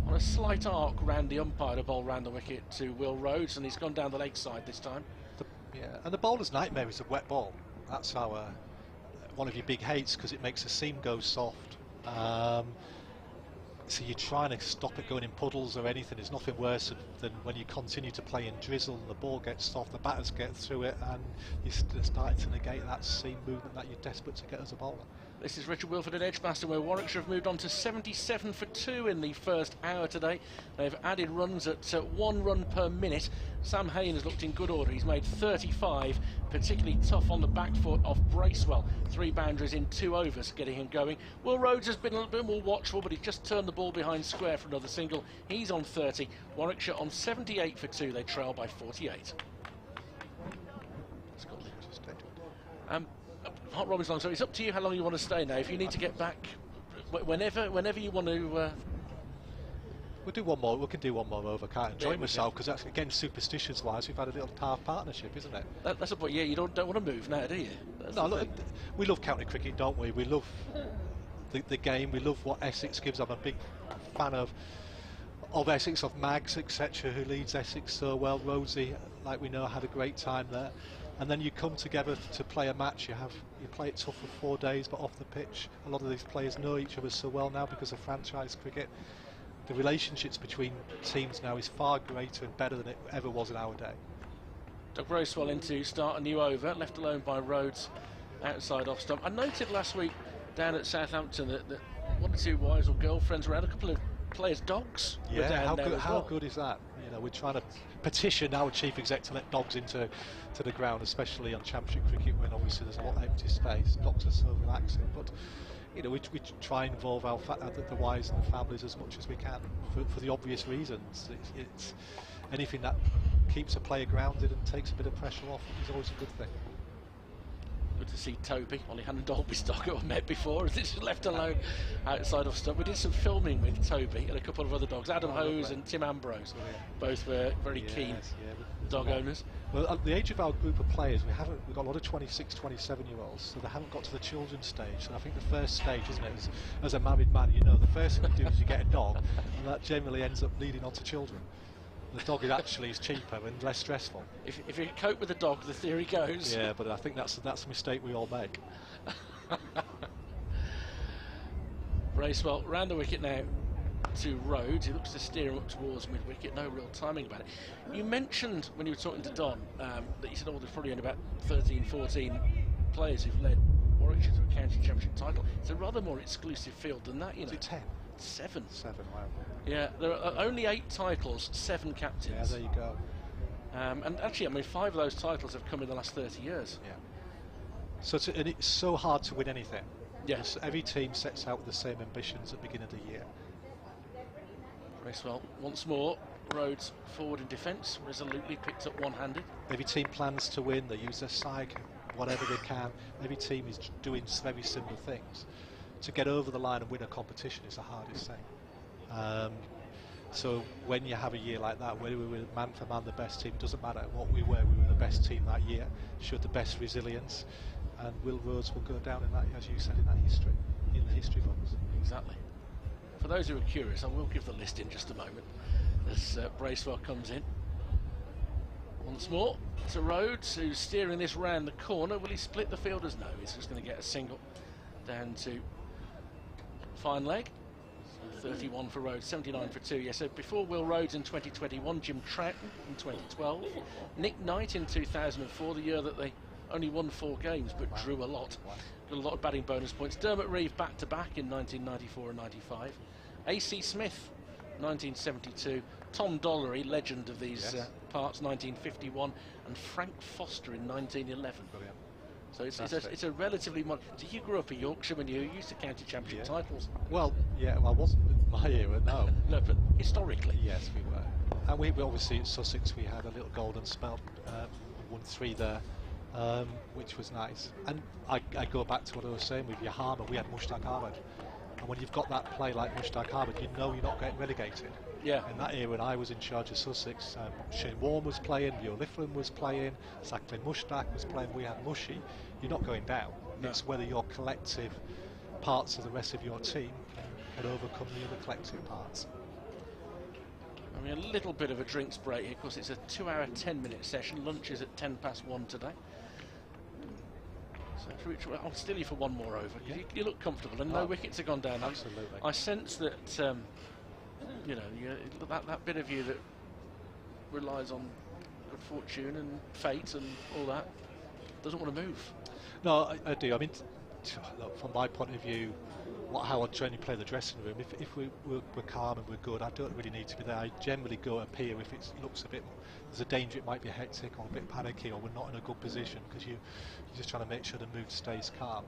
on a slight arc round the umpire to bowl round the wicket to Will Rhodes, and he's gone down the leg side this time. Yeah, and the bowler's nightmare is a wet ball. That's our one of your big hates because it makes the seam go soft. So you're trying to stop it going in puddles or anything. There's nothing worse than when you continue to play in drizzle and the ball gets soft, the batters get through it, and you're starting to negate that seam movement that you're desperate to get as a bowler. This is Richard Wilford at Edgbaston, where Warwickshire have moved on to 77 for 2 in the first hour today. They've added runs at 1 run per minute. Sam Hayne has looked in good order. He's made 35, particularly tough on the back foot of Bracewell. 3 boundaries in 2 overs, getting him going. Will Rhodes has been a little bit more watchful, but he's just turned the ball behind square for another single. He's on 30. Warwickshire on 78 for 2. They trail by 48. Hot Robin's long, so it's up to you how long you want to stay now. If you need to get back, whenever you want to. We'll do one more. We can do one more over. Can't enjoy myself because that's again superstitious-wise. We've had a little partnership, isn't it? That's a point. Yeah, you don't want to move now, do you? No, look, we love county cricket, don't we? We love the game. We love what Essex gives. I'm a big fan of Essex, of Mags, etc., who leads Essex so well. Rosie, like we know, had a great time there. And then you come together to play a match. You play it tough for 4 days, but off the pitch, a lot of these players know each other so well now because of franchise cricket. The relationships between teams now is far greater and better than it ever was in our day. Doug Bracewell in to start a new over, left alone by Rhodes outside off stump. I noted last week down at Southampton that 1 or 2 wives or girlfriends were out, a couple of players' dogs were down there as well. How good is that? You know, we're trying to petition our chief exec to let dogs into the ground, especially on championship cricket when obviously there's a lot of empty space. Dogs are so relaxing, but you know, we try and involve the wives and the families as much as we can for the obvious reasons. It's anything that keeps a player grounded and takes a bit of pressure off is always a good thing. Good to see Toby, Ollie Hannon Dolby's dog who I've met before, as it's left alone outside of stump. We did some filming with Toby and a couple of other dogs, Adam Hose and Tim Ambrose. Both were very keen dog owners. Well, at the age of our group of players, we've got a lot of 26, 27-year-olds, so they haven't got to the children's stage. And I think the first stage, isn't it, as a married man, you know, the first thing you do is you get a dog, and that generally ends up leading on to children. The dog is cheaper and less stressful. If you cope with the dog, the theory goes. Yeah, but I think that's a mistake we all make. Bracewell round the wicket now to Rhodes. He looks to steer him up towards mid-wicket. No real timing about it. You mentioned when you were talking to Don that you said, there's probably only about 13, 14 players who've led Warwickshire to a county championship title. It's a rather more exclusive field than that, you know. Is it 10? 7. 7, wow. Yeah, there are only 8 titles, 7 captains. Yeah, there you go. And actually, I mean, 5 of those titles have come in the last 30 years. Yeah. So and it's so hard to win anything. Yes. Every team sets out with the same ambitions at the beginning of the year. Bracewell once more. Rhodes forward in defence, resolutely picked up one-handed. Every team plans to win. They use their side, whatever they can. Every team is doing very similar things. To get over the line and win a competition is the hardest thing. So when you have a year like that, where we were man for man the best team, it doesn't matter what we were the best team that year, showed the best resilience, and Will Rhodes will go down in that, as you said, in that history, in the history books. Exactly. For those who are curious, I will give the list in just a moment as Bracewell comes in. Once more to Rhodes, who's steering this round the corner. Will he split the fielders? No, he's just going to get a single down to fine leg. 31 for Rhodes, 79 for 2. Yeah, so before Will Rhodes in 2021, Jim Troughton in 2012, Nick Knight in 2004, the year that they only won 4 games but drew a lot. Got a lot of batting bonus points. Dermot Reeve back-to-back in 1994 and 95. A.C. Smith, 1972. Tom Dollery, legend of these parts, 1951. And Frank Foster in 1911. Brilliant. So it's a relatively modern. So you grew up in Yorkshire when you were used to county championship titles? Well, yeah, well, I wasn't in my era, no. No, but historically. Yes, we were. And we obviously at Sussex we had a little golden spell. Won 3 there, which was nice. And I go back to what I was saying with Yahama. We had Mushtaq Ahmed. And when you've got that play like Mushtaq Ahmed, you know you're not getting relegated. Yeah. In that era when I was in charge of Sussex, Shane Warne was playing, Leo Lifflin was playing, Zachlin Mushtaq was playing, we had Mushy. You're not going down. No. It's whether your collective parts of the rest of your team can overcome the other collective parts. I mean, a little bit of a drinks break here, because it's a 2-hour, 10-minute session. Lunch is at 1:10 today. So I'll steal you for one more over. Yeah. You look comfortable, and no wickets have gone down. Absolutely. I sense that you know, that bit of you that relies on good fortune and fate and all that doesn't want to move. No, I do. I mean, look, from my point of view, how I generally play the dressing room, if we're calm and we're good, I don't really need to be there. I generally go up here if it looks a bit, there's a danger it might be hectic or a bit panicky or we're not in a good position, because you're just trying to make sure the mood stays calm.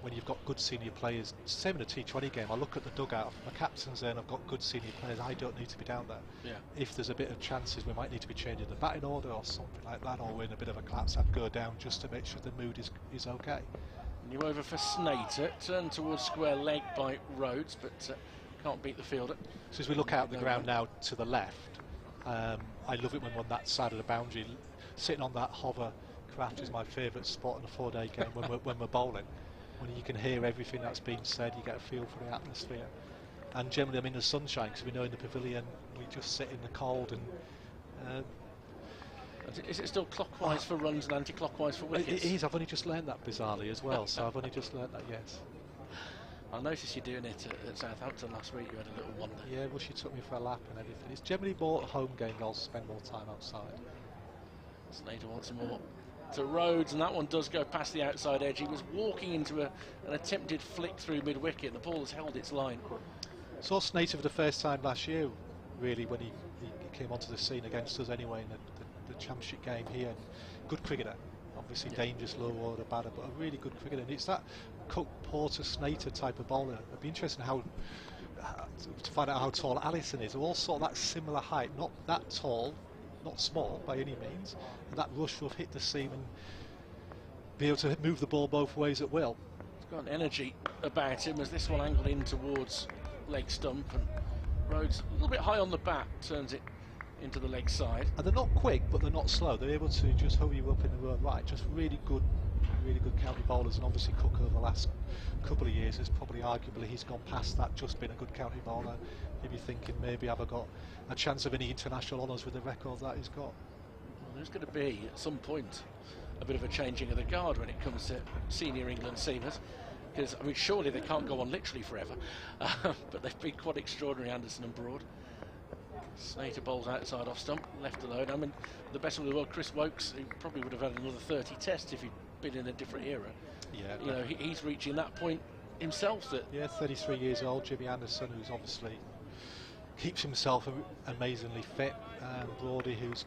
When you've got good senior players, same in a T20 game, I look at the dugout, my captain's there and I've got good senior players, I don't need to be down there. Yeah. If there's a bit of chances we might need to be changing the batting order or something like that, or we're in a bit of a collapse, I'd go down just to make sure the mood is okay. New over for Snater, turned towards square leg by Rhodes, but can't beat the fielder. So as we look out the ground now to the left, I love it when we're on that side of the boundary. Sitting on that hover craft is my favourite spot in a 4-day game when we're bowling. When you can hear everything that's being said, you get a feel for the atmosphere. And generally I'm in the sunshine, because we know in the pavilion we just sit in the cold. And is it still clockwise for runs and anti-clockwise for wickets? It is. I've only just learned that bizarrely as well, so I've only just learned that, yes. I noticed you doing it at Southampton last week. You had a little wonder. Yeah, well, she took me for a lap and everything. It's generally more at home games, I'll spend more time outside. Snater wants more to Rhodes, and that one does go past the outside edge. He was walking into an attempted flick through mid-wicket. The ball has held its line. Saw Snater for the first time last year, really, when he came onto the scene against us anyway in the championship game here. Good cricketer, obviously dangerous low order batter, but a really good cricketer. And it's that Cook, Porter, Snater type of bowler. It'd be interesting to find out how tall Allison is. They're all sort of that similar height, not that tall, not small by any means, and that rush will hit the seam and be able to move the ball both ways at will. He's got an energy about him as this one angled in towards leg stump, and Rhodes a little bit high on the bat, turns it into the leg side. And they're not quick, but they're not slow. They're able to just hurry you up in their own right. Just really good county bowlers, and obviously Cook over the last couple of years is probably arguably he's gone past that, just being a good county bowler. You'd be thinking maybe have I got a chance of any international honours with the record that he's got. Well, there's going to be at some point a bit of a changing of the guard when it comes to senior England seamers, because I mean surely they can't go on literally forever, but they've been quite extraordinary, Anderson and Broad. Snater bowls outside off stump, left alone. I mean, the best of the world, Chris Wokes, who probably would have had another 30 tests if he'd been in a different era. Yeah, you know, he's reaching that point himself. That 33 years old. Jimmy Anderson, who's obviously keeps himself amazingly fit. Brody, who's,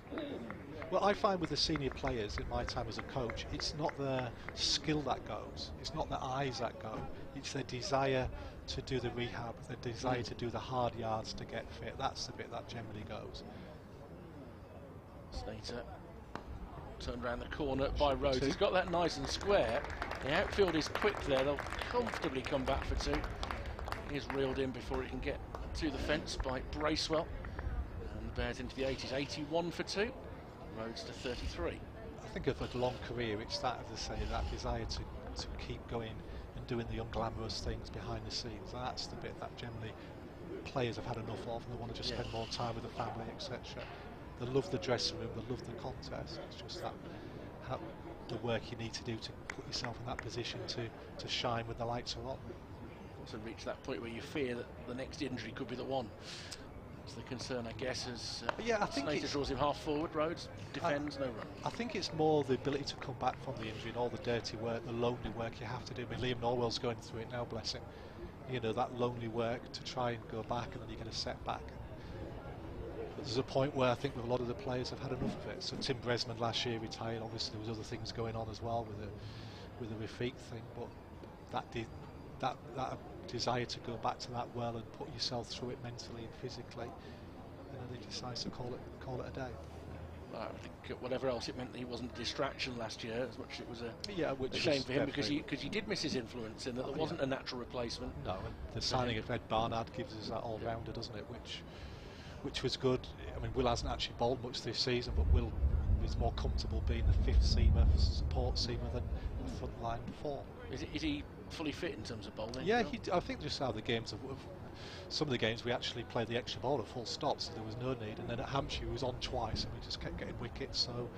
well, I find with the senior players in my time as a coach, it's not their skill that goes, it's not their eyes that go, it's their desire to do the rehab, their desire to do the hard yards to get fit. That's the bit that generally goes. Slater turned around the corner by Rhodes. He's got that nice and square. The outfield is quick there. They'll comfortably come back for 2. He's reeled in before he can get to the fence by Bracewell. And the Bears into the 80s. 81 for 2. Rhodes to 33. I think of a long career, it's that, as I say, that desire to keep going and doing the unglamorous things behind the scenes. That's the bit that generally players have had enough of, and they want to just spend more time with the family, etc. They love the dressing room, they love the contest. It's just that the work you need to do to put yourself in that position to shine when the lights are on. Also reach that point where you fear that the next injury could be the one. That's the concern, I guess, as I think Slater draws him half forward. Rhodes defends, no run. I think it's more the ability to come back from the injury and all the dirty work, the lonely work you have to do. I mean, Liam Norwell's going through it now, bless him. You know, that lonely work to try and go back, and then you get a setback. There's a point where I think with a lot of the players have had enough of it. So Tim Bresman last year retired. Obviously there was other things going on as well with the Rafik thing, but that desire to go back to that well and put yourself through it mentally and physically, and then he decides to call it a day. I think whatever else it meant, he wasn't a distraction last year as much as it was a which shame for him, because he did miss his influence in that there wasn't a natural replacement. No, and the signing of Ed Barnard gives us that all-rounder, doesn't it, which was good. I mean, Will hasn't actually bowled much this season, but Will is more comfortable being the 5th seamer, support seamer, than the front line before. Is he fully fit in terms of bowling? Yeah, I think just how the games some of the games we actually played the extra ball at full stop, so there was no need. And then at Hampshire he was on twice, and we just kept getting wickets, so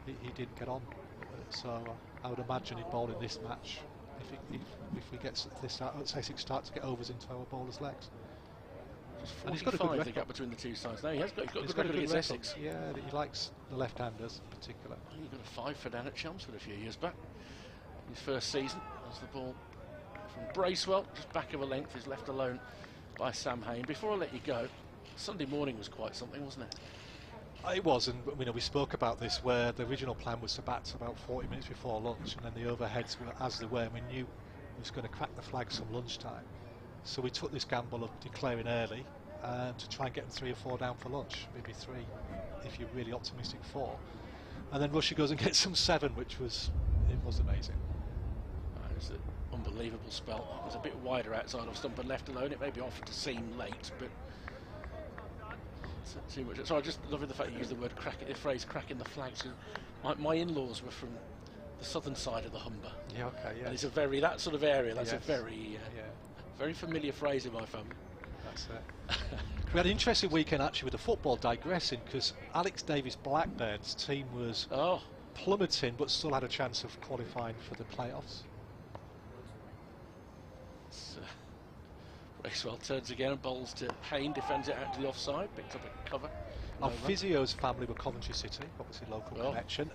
he didn't get on. So I would imagine he'd bowl in this match if we get this out. Let's say it starts to get overs into our bowlers' legs. And he's got a good record. The gap between the two sides. No, he's got a good record against Essex. Yeah, he likes the left-handers in particular. He got a 5 for down at Chelmsford a few years back. His first season, as the ball from Bracewell, just back of a length, is left alone by Sam Hain. Before I let you go, Sunday morning was quite something, wasn't it? It was, and we spoke about this, where the original plan was to bat about 40 minutes before lunch, and then the overheads were as they were, and we knew it was going to crack the flags from lunchtime. So we took this gamble of declaring early to try and get them 3 or 4 down for lunch, maybe 3 if you're really optimistic, 4. And then Russia goes and gets some 7, which was amazing. It was an unbelievable spell. It was a bit wider outside of stump and left alone. It may be offered to seem late, but too much. So I just love the fact you use the phrase cracking the flags. My in-laws were from the southern side of the Humber. Yeah, okay, yeah. And it's that sort of area. That's a very familiar phrase in my family. That's it. We had an interesting weekend actually with the football, digressing, because Alex Davis Blackburn's team was plummeting but still had a chance of qualifying for the playoffs. Bracewell turns again and bowls to Hain, defends it out to the offside, picks up a cover. Our physio's family were Coventry City, obviously local connection.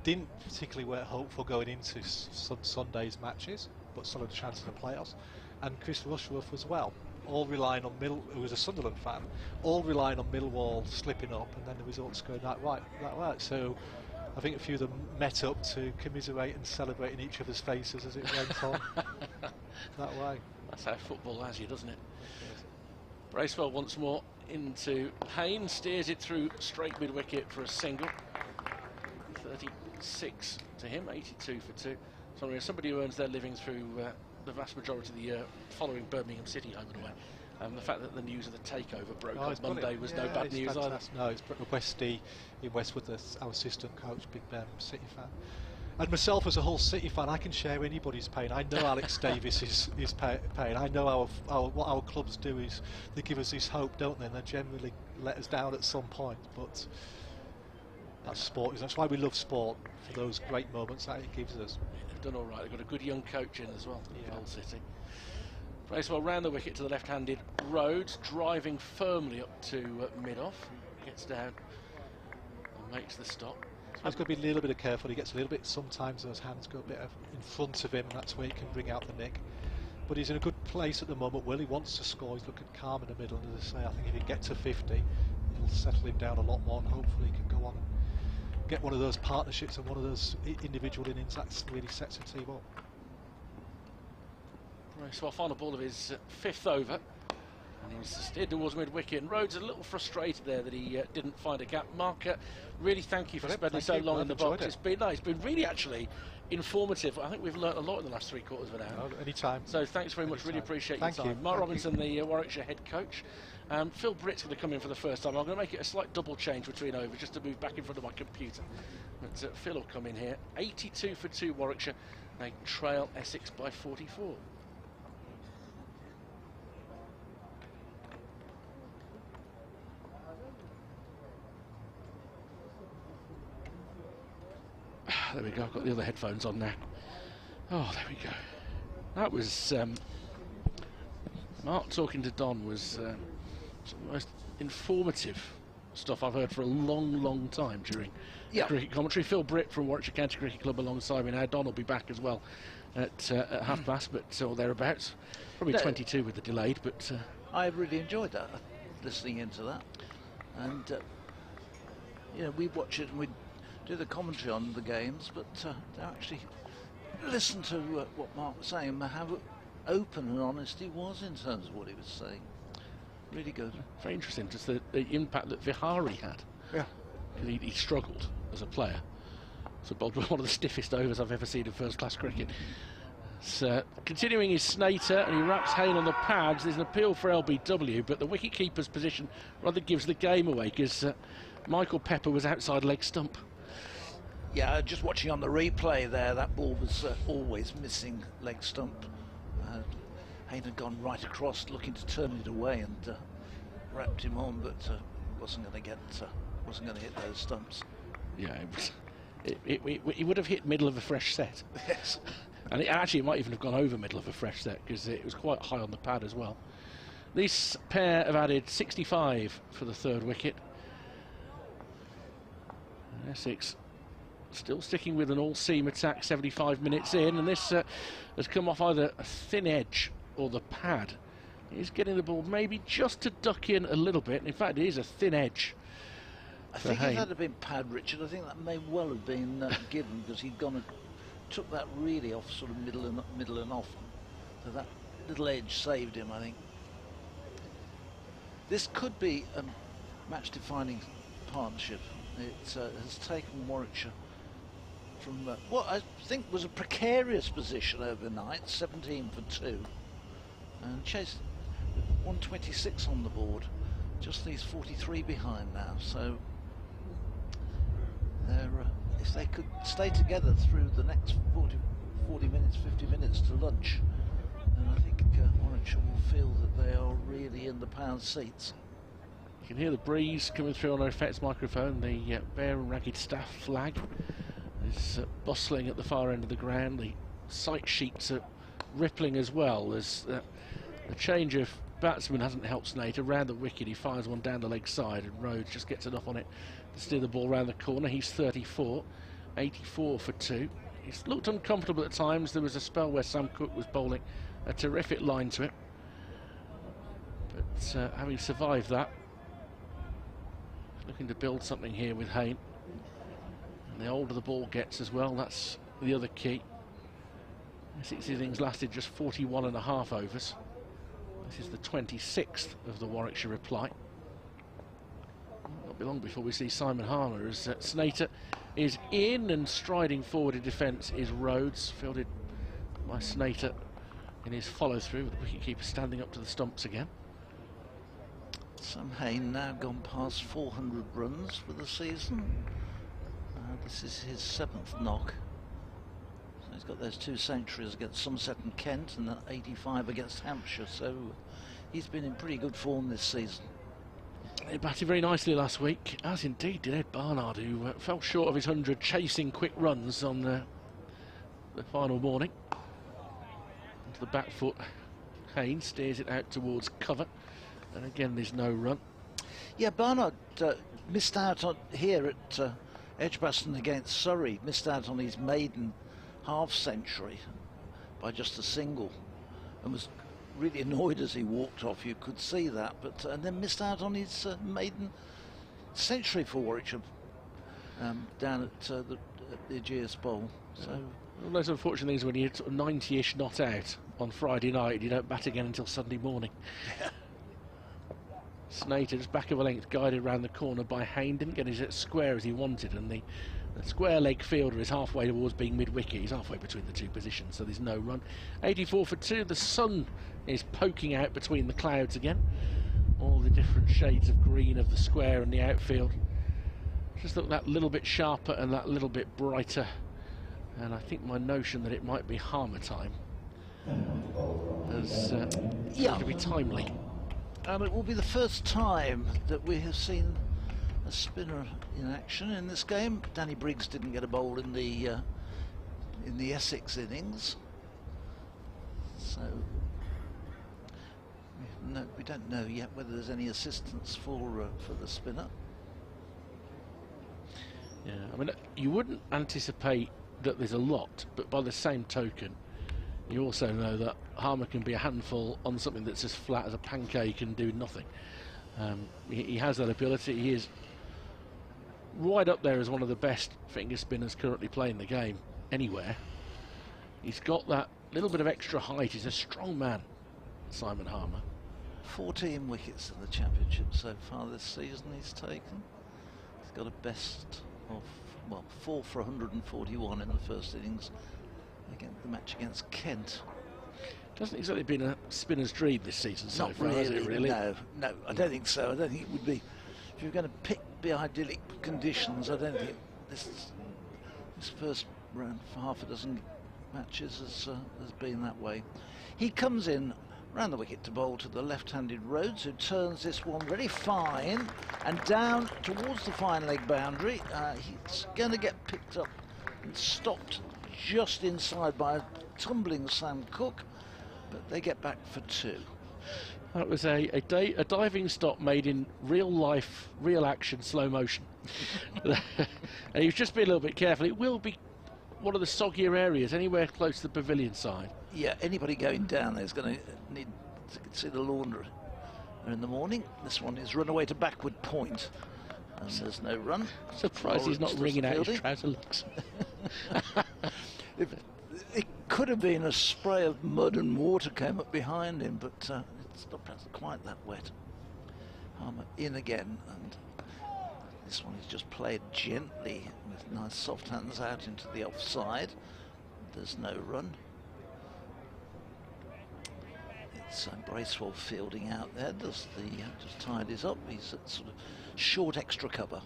Didn't particularly work hopeful going into Sunday's matches, but still had a chance of the playoffs. And Chris Rushworth as well, all relying on who was a Sunderland fan, all relying on Millwall slipping up, and then the results going that way. So I think a few of them met up to commiserate and celebrate in each other's faces as it went on that way. That's how football has you, doesn't it? Bracewell once more into Hain, steers it through straight mid-wicket for a single. 36 to him, 82 for 2. So somebody who earns their living through the vast majority of the year following Birmingham City home and away. The fact that the news of the takeover broke on Monday was no bad news either. No, it's Westy in Westwood, our assistant coach, big Birmingham City fan. And myself as a whole City fan, I can share anybody's pain. I know Alex Davis is pain. I know what our clubs do is they give us this hope, don't they? And they generally let us down at some point. But that's sport. That's why we love sport, for those great moments that it gives us. They've done all right. They've got a good young coach in as well, Hull City. Bracewell round the wicket to the left-handed Rhodes, driving firmly up to mid-off. Gets down and makes the stop. So he's got to be a little bit careful. He gets a little bit, sometimes those hands go a bit in front of him, and that's where he can bring out the nick. but he's in a good place at the moment. Will, he wants to score, he's looking calm in the middle, and as I say, I think if he gets to 50, it'll settle him down a lot more, and hopefully he can go on and get one of those partnerships and one of those individual innings that really sets a team up. Right, so our final ball of his 5th over. And he's steered towards mid-wicket, and Rhodes a little frustrated there that he didn't find a gap. Mark, really thank you for spending so long in the box. It's been really actually informative. I think we've learnt a lot in the last 3/4 of an hour. Anytime. So thanks very much, really appreciate your time. Mark Robinson, the Warwickshire head coach. Phil Britt's going to come in for the first time. I'm going to make it a slight double change between overs just to move back in front of my computer. But Phil will come in here. 82 for 2 Warwickshire. They trail Essex by 44. There we go, I've got the other headphones on now. Oh, there we go. That was Mark talking to Don was some of the most informative stuff I've heard for a long time during cricket commentary. Phil Britt from Warwickshire County Cricket Club alongside me now. Don will be back as well at half-past, but or thereabouts. Probably 22 with the delayed, but I really enjoyed that, listening into that. And we watch it and we do the commentary on the games, but to actually listen to what Mark was saying, how open and honest he was in terms of what he was saying. Really good. Very interesting, just the impact that Vihari had. Yeah. He struggled as a player. So bowled one of the stiffest overs I've ever seen in first-class cricket. So, continuing his snater, and he wraps Hayne on the pads. There's an appeal for LBW, but the wicket-keeper's position rather gives the game away, because Michael Pepper was outside leg stump. Yeah, just watching on the replay there, that ball was always missing leg stump. Hayne had gone right across, looking to turn it away, and wrapped him on, but wasn't going to hit those stumps. Yeah, it would have hit middle of a fresh set. Yes. And it might even have gone over middle of a fresh set, because it was quite high on the pad as well. This pair have added 65 for the 3rd wicket. Essex still sticking with an all-seam attack 75 minutes in, and this has come off either a thin edge or the pad. He's getting the ball maybe just to duck in a little bit. In fact, it is a thin edge. I think if that had been pad, Richard, I think that may well have been given, because he'd gone and took that really off, sort of middle and off. So that little edge saved him, I think. This could be a match-defining partnership. It has taken Warwickshire from what I think was a precarious position overnight, 17 for 2, and chased 126 on the board, just these 43 behind now. So if they could stay together through the next 40 minutes, 50 minutes to lunch, then I think Warwickshire will feel that they are really in the pound seats. You can hear the breeze coming through on our effects microphone. The Bear and Ragged Staff flag is bustling at the far end of the ground. The sight sheets are rippling as well. There's a change of batsman hasn't helped Snater. Around the wicket, he fires one down the leg side, and Rhodes just gets enough on it to steer the ball round the corner. He's 34, 84 for 2. He's looked uncomfortable at times. There was a spell where Sam Cook was bowling a terrific line to him, but having survived that, looking to build something here with Hayne. And the older the ball gets as well, that's the other key. Essex innings lasted just 41.5 overs. This is the 26th of the Warwickshire reply. Not be long before we see Simon Harmer, as Snater is in, and striding forward in defence is Rhodes, fielded by Snater in his follow-through, with the wicket-keeper standing up to the stumps again. Sam Hayne now gone past 400 runs for the season. This is his 7th knock. So he's got those 2 centuries against Somerset and Kent, and that 85 against Hampshire. So he's been in pretty good form this season. He batted very nicely last week, as indeed did Ed Barnard, who fell short of his 100, chasing quick runs on the final morning. Onto the back foot, Hayne steers it out towards cover. And again, there's no run. Yeah, Barnard missed out on here at Edgbaston against Surrey, missed out on his maiden half-century by just a single and was really annoyed as he walked off. You could see that, but and then missed out on his maiden century for Warwickshire down at the Ageas Bowl. So one of those unfortunate things when you're sort of 90-ish not out on Friday night, you don't bat again until Sunday morning. Snater just back of a length, guided around the corner by Hayne, didn't get his square as he wanted, and the square leg fielder is halfway towards being mid-wicket. He's halfway between the two positions, so there's no run. 84 for 2. The sun is poking out between the clouds again. All the different shades of green of the square and the outfield just look that little bit sharper and that little bit brighter, and I think my notion that it might be Harmer time is going to be timely. And it will be the first time that we have seen a spinner in action in this game. Danny Briggs didn't get a bowl in the Essex innings, so we don't know yet whether there's any assistance for the spinner. Yeah, I mean, you wouldn't anticipate that there's a lot, but by the same token, you also know that Harmer can be a handful on something that's as flat as a pancake and do nothing. He has that ability. He is right up there as one of the best finger spinners currently playing the game anywhere. He's got that little bit of extra height. He's a strong man, Simon Harmer. 14 wickets in the championship so far this season he's taken. He's got a best of, well, 4 for 141 in the first innings against the match against Kent. Doesn't exactly been a spinner's dream this season so far, has it really? No, I don't think so. I don't think it would be. If you're going to pick the idyllic conditions, I don't think this first round for half a dozen matches has been that way. He comes in round the wicket to bowl to the left-handed Rhodes, who turns this one very fine and down towards the fine leg boundary. He's going to get picked up and stopped just inside by a tumbling Sam Cook, but they get back for 2. That was a diving stop made in real life, real action, slow motion. And he's just been a little bit careful. It will be one of the soggier areas, anywhere close to the pavilion side. Yeah, anybody going down there is going to need to see the laundry in the morning. This one is run away to backward point, and there's no run. Surprised he's not wringing out his trouser legs. It could have been a spray of mud and water came up behind him, but it's not perhaps quite that wet. Harmer in again, and this one is just played gently with nice soft hands out into the offside. There's no run. It's Bracewell fielding out there. Just tidies up. He's at sort of short extra cover.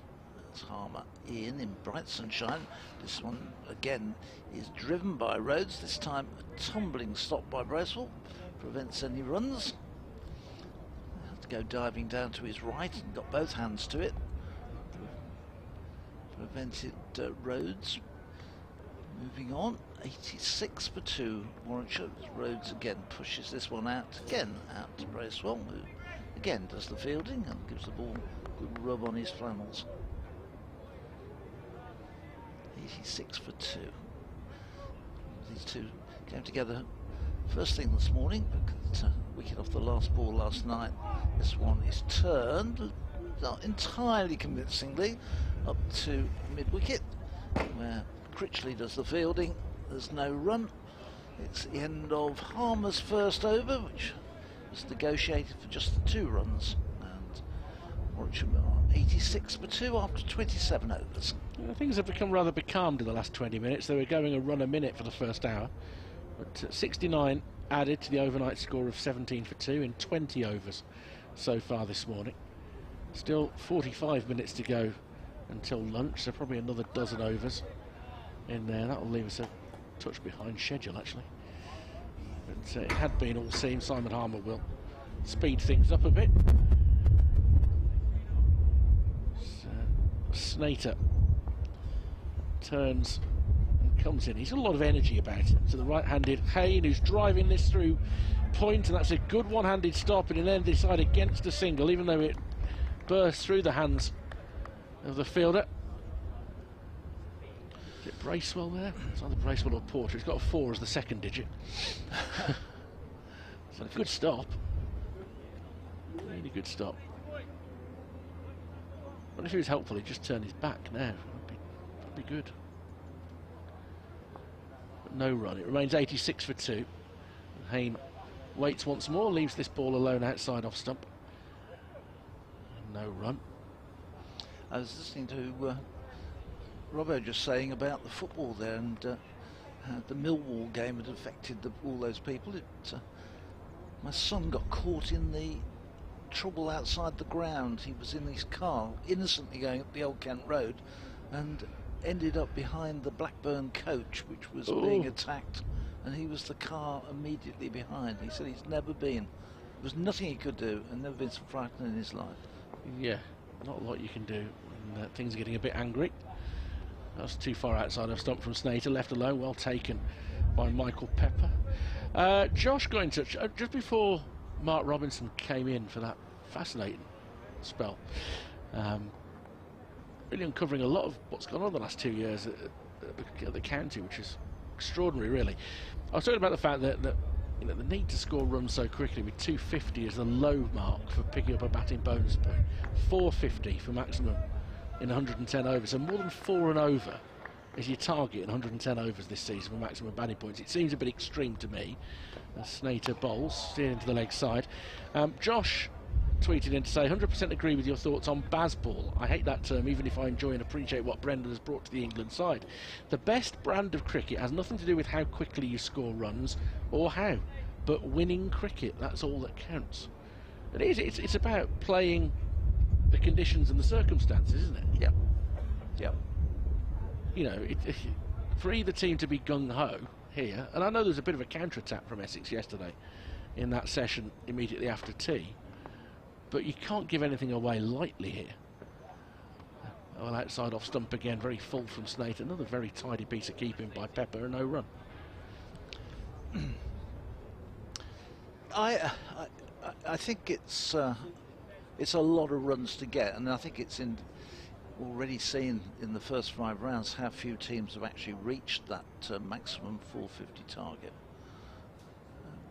That's Harmer in bright sunshine. This one again is driven by Rhodes. This time a tumbling stop by Bracewell prevents any runs. Had to go diving down to his right and got both hands to it. Prevented Rhodes. Moving on, 86 for 2. Warwickshire. Rhodes again pushes this one out to Bracewell, who again does the fielding and gives the ball a good rub on his flannels. 86 for 2. These two came together first thing this morning, but wicket off the last ball last night. This one is turned, not entirely convincingly, up to mid-wicket, where Critchley does the fielding. There's no run. It's the end of Harmer's first over, which was negotiated for just the 2 runs. And Warwickshire are 86 for 2 after 27 overs. Things have become rather becalmed in the last 20 minutes. They were going a run a minute for the first hour, but 69 added to the overnight score of 17 for 2 in 20 overs so far this morning. Still 45 minutes to go until lunch, so probably another dozen overs in there. That will leave us a touch behind schedule, actually. But it had been all seen. Simon Harmer will speed things up a bit. Snater turns and comes in. He's got a lot of energy about him. So the right-handed Hayne, who's driving this through point, and that's a good one-handed stop, and it then decided against a single, even though it burst through the hands of the fielder. Is it Bracewell there? It's either Bracewell or Porter. It's got a 4 as the second digit. a good stop. Really good stop. But if he was helpful, he'd just turn his back now. That'd be good. But no run. It remains 86 for 2. Hayne waits once more, leaves this ball alone outside off stump. No run. I was listening to Robbo just saying about the football there, and the Millwall game had affected all those people. My son got caught in the trouble outside the ground. He was in his car, innocently going up the Old Kent Road, and ended up behind the Blackburn coach, which was being attacked, and he was the car immediately behind. He said he's never been. There was nothing he could do, and never been so frightened in his life. Yeah, not a lot you can do when things are getting a bit angry. That's too far outside of stump from Snater, left alone, well taken by Michael Pepper. Josh got in touch just before Mark Robinson came in for that fascinating spell. Really uncovering a lot of what's gone on the last 2 years at the county, which is extraordinary, really. I was talking about the fact that you know, the need to score runs so quickly with 250 as the low mark for picking up a batting bonus point, 450 for maximum in 110 overs, so more than 4 and over is your target in 110 overs this season for maximum batting points. It seems a bit extreme to me. Snater bowls, steering to the leg side. Josh tweeted in to say, 100% agree with your thoughts on Bazball. I hate that term, even if I enjoy and appreciate what Brendan has brought to the England side. The best brand of cricket has nothing to do with how quickly you score runs or how, but winning cricket, that's all that counts. It is, it's about playing the conditions and the circumstances, isn't it? Yep. Yep. You know, for either team to be gung-ho here, and I know there's a bit of a counter-attack from Essex yesterday in that session immediately after tea, but you can't give anything away lightly here. Well, outside off stump again, very full from Snater. Another very tidy piece of keeping by Pepper, and no run. I think it's a lot of runs to get, and I think it's already seen in the first 5 rounds how few teams have actually reached that maximum 450 target.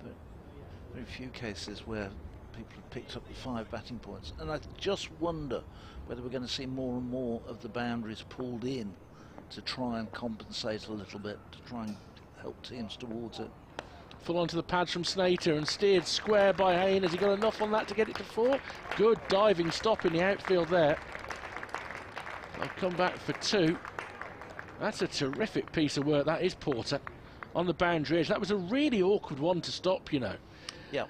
But very few cases where people have picked up the 5 batting points, and I just wonder whether we're going to see more and more of the boundaries pulled in to try and compensate a little bit, to try and help teams towards it. Full onto the pads from Snater and steered square by Hayne. Has he got enough on that to get it to 4? Good diving stop in the outfield there. They'll come back for 2. That's a terrific piece of work, that is, Porter, on the boundary edge. That was a really awkward one to stop, you know. Yeah.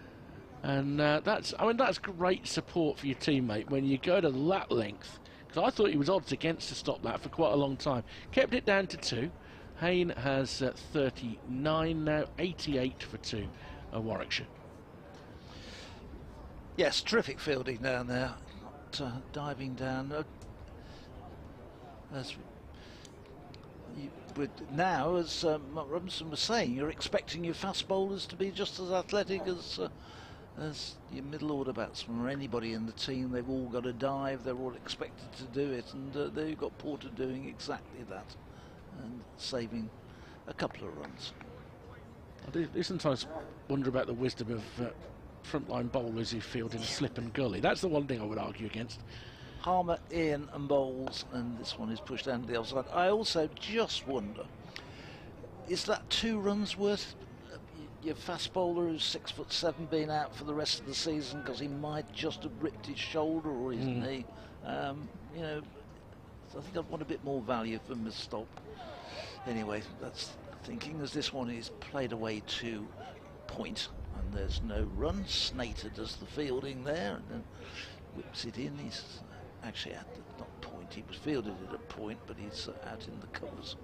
And that's great support for your teammate when you go to that length, because I thought he was odds against to stop that for quite a long time. Kept it down to 2. Hayne has 39 now, 88 for 2 at Warwickshire. Yes, terrific fielding down there, not diving down. Now, as Mark Robinson was saying, you're expecting your fast bowlers to be just as athletic as your middle order batsmen or anybody in the team. They've all got to dive, they're all expected to do it, and there you've got Porter doing exactly that and saving a couple of runs. I do sometimes wonder about the wisdom of frontline bowlers who field in slip and gully. That's the one thing I would argue against. Harmer in and bowls, and this one is pushed down to the other side. I also just wonder, is that 2 runs worth your fast bowler who's 6'7" being out for the rest of the season because he might just have ripped his shoulder or his knee? You know, so I think I'd want a bit more value from his stop. Anyway, that's thinking, as this one is played away to point, and there's no run. Snater does the fielding there and then whips it in. He's actually at the, not point, he was fielded at a point, but he's out in the covers.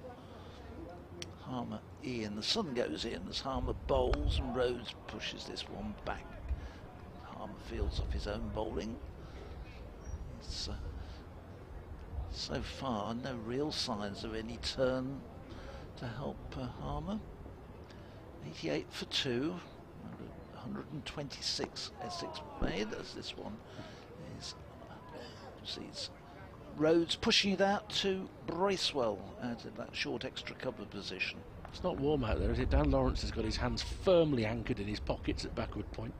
Harmer in, the sun goes in as Harmer bowls and Rhodes pushes this one back. Harmer fields off his own bowling. It's so far no real signs of any turn to help Harmer. 88 for 2, 126 Essex made, as this one is sees Rhodes pushing it out to Bracewell out of that short extra cover position. It's not warm out there, is it? Dan Lawrence has got his hands firmly anchored in his pockets at backward point.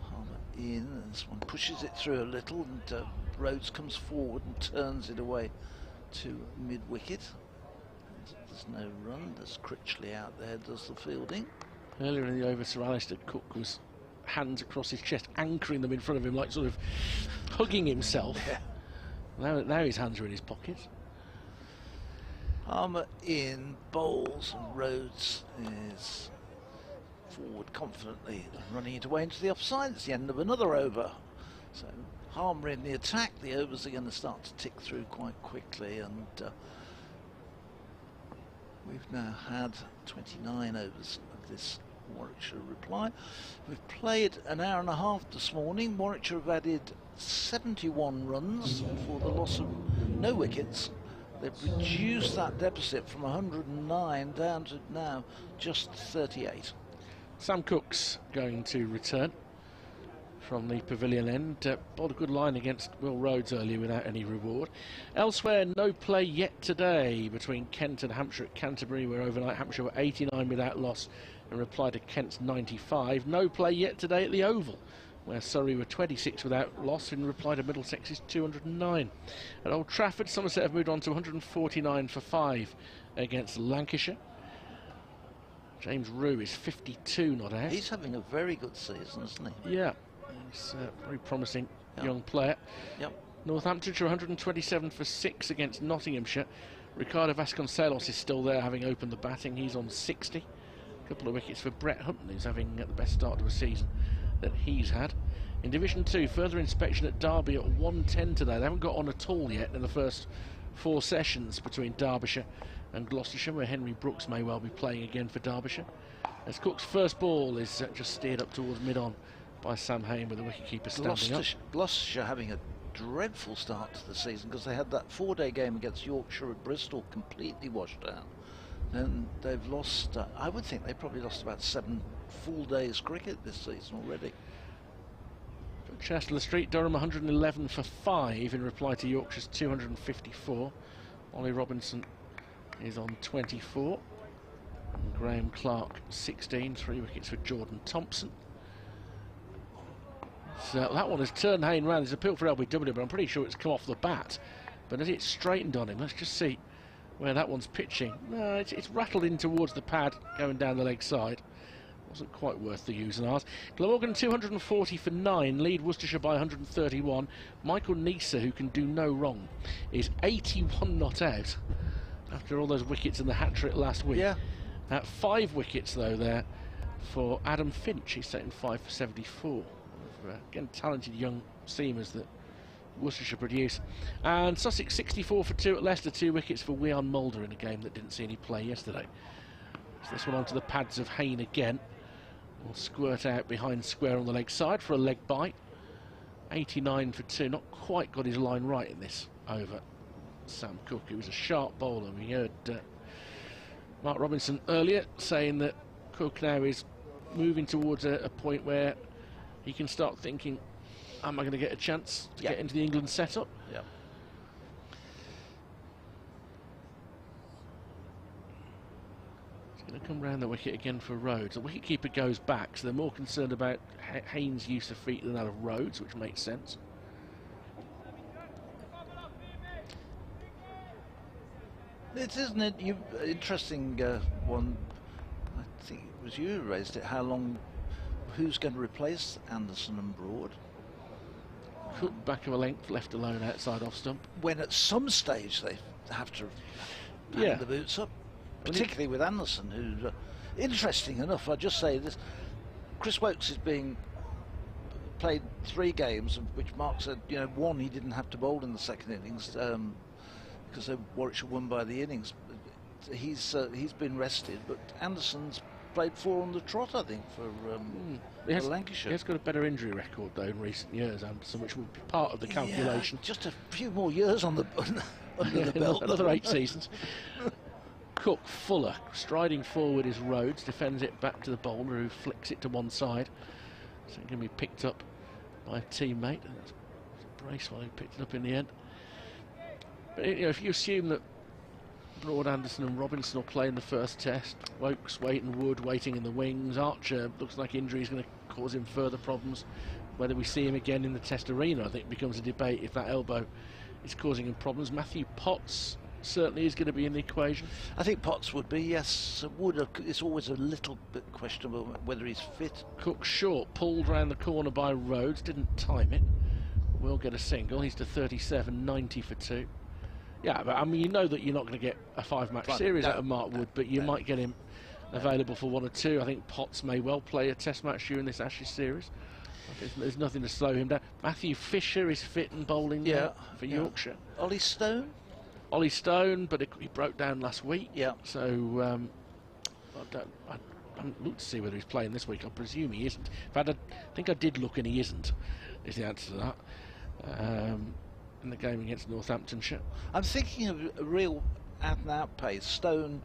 Harmer in, and this one pushes it through a little, and Rhodes comes forward and turns it away to mid-wicket. There's no run, there's Critchley out there, does the fielding. Earlier in the over, Sir Alistair Cook was hands across his chest, anchoring them in front of him, like sort of hugging himself. Yeah. Now his hands are in his pockets. Harmer in, bowls, and Rhodes is forward confidently, running it away into the offside. It's the end of another over. So Harmer in the attack. The overs are going to start to tick through quite quickly, and we've now had 29 overs of this Warwickshire reply. We've played an hour and a half this morning. Warwickshire have added 71 runs for the loss of no wickets. They've reduced that deficit from 109 down to now just 38. Sam Cook's going to return from the pavilion end. Bowled a good line against Will Rhodes earlier without any reward. Elsewhere, no play yet today between Kent and Hampshire at Canterbury, where overnight Hampshire were 89 without loss in reply to Kent's 95. No play yet today at the Oval, where Surrey were 26 without loss in reply to Middlesex's 209. At Old Trafford, Somerset have moved on to 149 for 5 against Lancashire. James Rue is 52 not out. He's having a very good season, isn't he? Yeah, he's a very promising young player. Yep. Northamptonshire 127 for 6 against Nottinghamshire. Ricardo Vasconcelos is still there, having opened the batting. He's on 60. A couple of wickets for Brett Hutton, who's having the best start to a season that he's had. In Division 2, further inspection at Derby at 1:10 today. They haven't got on at all yet in the first 4 sessions between Derbyshire and Gloucestershire, where Henry Brooks may well be playing again for Derbyshire. As Cook's first ball is just steered up towards mid-on by Sam Hain, with the wicketkeeper standing up. Gloucestershire having a dreadful start to the season because they had that 4-day game against Yorkshire at Bristol completely washed out. And they've lost, I would think they probably lost about 7 full days cricket this season already. Chester Street, Durham 111 for 5 in reply to Yorkshire's 254. Ollie Robinson is on 24. And Graham Clark 16, 3 wickets for Jordan Thompson. So that one has turned Hain round. There's a appeal for LBW, but I'm pretty sure it's come off the bat. But as it's straightened on him, let's just see where that one's pitching. No, it's rattled in towards the pad, going down the leg side. Wasn't quite worth the use and ours. Glamorgan 240 for 9, lead Worcestershire by 131. Michael Neser, who can do no wrong, is 81 not out after all those wickets in the hat-trick last week. Yeah. 5 wickets, though, there for Adam Finch. He's taken 5 for 74. Again, talented young seamers that Worcestershire produce. And Sussex 64 for 2 at Leicester, 2 wickets for Wian Mulder in a game that didn't see any play yesterday. So this one onto the pads of Hain again. Will squirt out behind square on the leg side for a leg bite. 89 for 2, not quite got his line right in this over. Sam Cook, who was a sharp bowler. We heard Mark Robinson earlier saying that Cook now is moving towards a point where he can start thinking, am I going to get a chance to get into the England setup? Yeah. He's going to come round the wicket again for Rhodes. The wicketkeeper goes back, so they're more concerned about Hain's use of feet than that of Rhodes, which makes sense. It isn't it? Interesting one. I think it was you who raised it. How long? Who's going to replace Anderson and Broad? Cook back of a length, left alone outside off stump. When at some stage they have to hang the boots up, particularly with Anderson, who, interesting enough, I just say this: Chris Wokes is being played 3 games, of which Mark said, you know, 1 he didn't have to bowl in the second innings because Warwickshire won by the innings. He's been rested, but Anderson's played 4 on the trot, I think, for Lancashire. He has got a better injury record, though, in recent years, Anderson, which will be part of the calculation. Yeah, just a few more years on the under the belt. Another 8 seasons. Cook, Fuller, striding forward is Rhodes, defends it back to the bowler, who flicks it to one side. So it can be picked up by a teammate. That's Bracewell who picked it up in the end. But you know, if you assume that Broad, Anderson and Robinson will play in the first test. Wokes, Waite and Wood waiting in the wings. Archer looks like injury is going to cause him further problems. Whether we see him again in the test arena, I think, becomes a debate if that elbow is causing him problems. Matthew Potts certainly is going to be in the equation. I think Potts would be, yes. Wood, it's always a little bit questionable whether he's fit. Cook short, pulled round the corner by Rhodes, didn't time it. Will get a single. He's to 37.90 for 2. Yeah, but I mean, you know that you're not going to get a 5-match series out of Mark Wood, but you might get him available for 1 or 2. I think Potts may well play a test match during this Ashes series. There's nothing to slow him down. Matthew Fisher is fit and bowling for Yorkshire. Ollie Stone? Ollie Stone, but he broke down last week. Yeah. So I haven't looked to see whether he's playing this week. I presume he isn't. In fact, I think I did look and he isn't, is the answer to that. In the game against Northamptonshire. I'm thinking of a real out-and-out pace. Stone,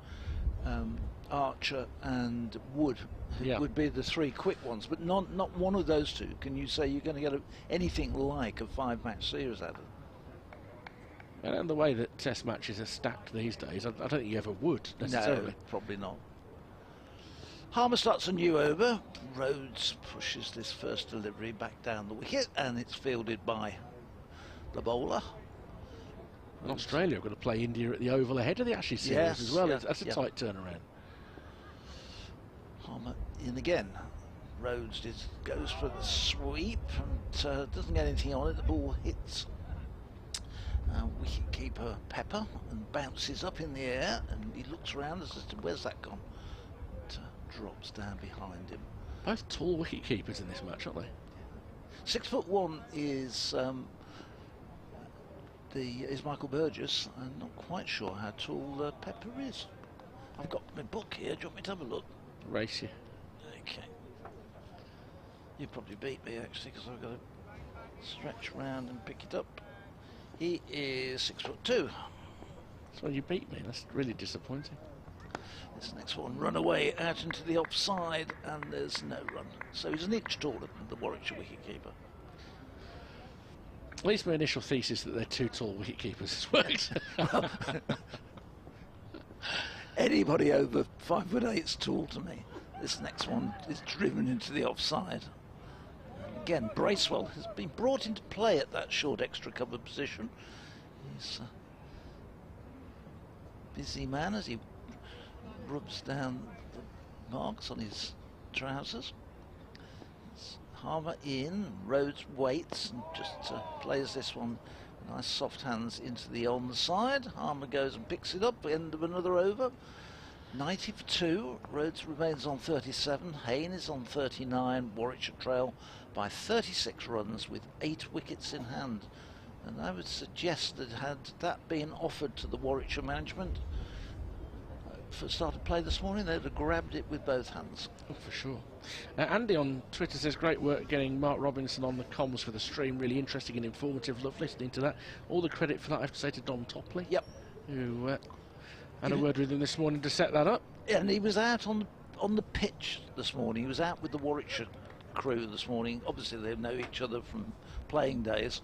Archer and Wood would be the 3 quick ones, but not one of those 2. Can you say you're going to get anything like a 5-match series out of them? And the way that test matches are stacked these days, I don't think you ever would necessarily. No, probably not. Harmer starts a new over. Rhodes pushes this first delivery back down the wicket, and it's fielded by the bowler. And Australia have got to play India at the Oval ahead of the Ashes series as well. That's a tight turnaround. Harmer in again. Rhodes goes for the sweep and doesn't get anything on it. The ball hits wicket keeper Pepper and bounces up in the air, and he looks around as to where's that gone. It drops down behind him. Both tall wicket keepers in this match, aren't they? 6'1" is Michael Burgess. I'm not quite sure how tall Pepper is. I've got my book here. Do you want me to have a look? Race you. Okay. You probably beat me actually, because I've got to stretch round and pick it up. He is 6'2". So you beat me. That's really disappointing. This next one, run away out into the offside, and there's no run. So he's an inch taller than the Warwickshire wicketkeeper. At least my initial thesis that they're 2 tall wicketkeepers has worked. Anybody over 5'8" is tall to me. This next one is driven into the offside. Again, Bracewell has been brought into play at that short extra cover position. He's a busy man as he rubs down the marks on his trousers. Harmer in, Rhodes waits and just plays this one. Nice soft hands into the onside. Harmer goes and picks it up, end of another over. 90 for 2. Rhodes remains on 37. Hayne is on 39. Warwickshire trail by 36 runs with 8 wickets in hand. And I would suggest that had that been offered to the Warwickshire management for start of play this morning, they'd have grabbed it with both hands. Oh, for sure. Andy on Twitter says, great work getting Mark Robinson on the comms for the stream. Really interesting and informative. Love listening to that. All the credit for that I have to say to Dom Topley. Yep. Who had a word with him this morning to set that up. Yeah, and he was out on the pitch this morning. He was out with the Warwickshire crew this morning. Obviously they know each other from playing days.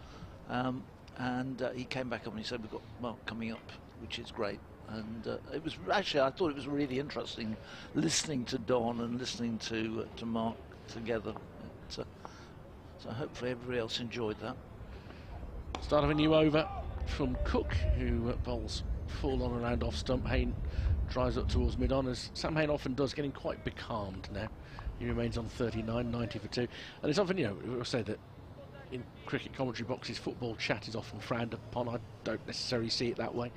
And he came back up and he said, we've got Mark coming up, which is great. And it was actually, I thought it was really interesting listening to Don and listening to Mark together. So hopefully everybody else enjoyed that. Start of a new over from Cook, who bowls full on around off stump. Hayne drives up towards mid-on, as Sam Hayne often does, getting quite becalmed now. He remains on 39, 90 for 2. And it's often, you know, we'll say that in cricket commentary boxes, football chat is often frowned upon. I don't necessarily see it that way,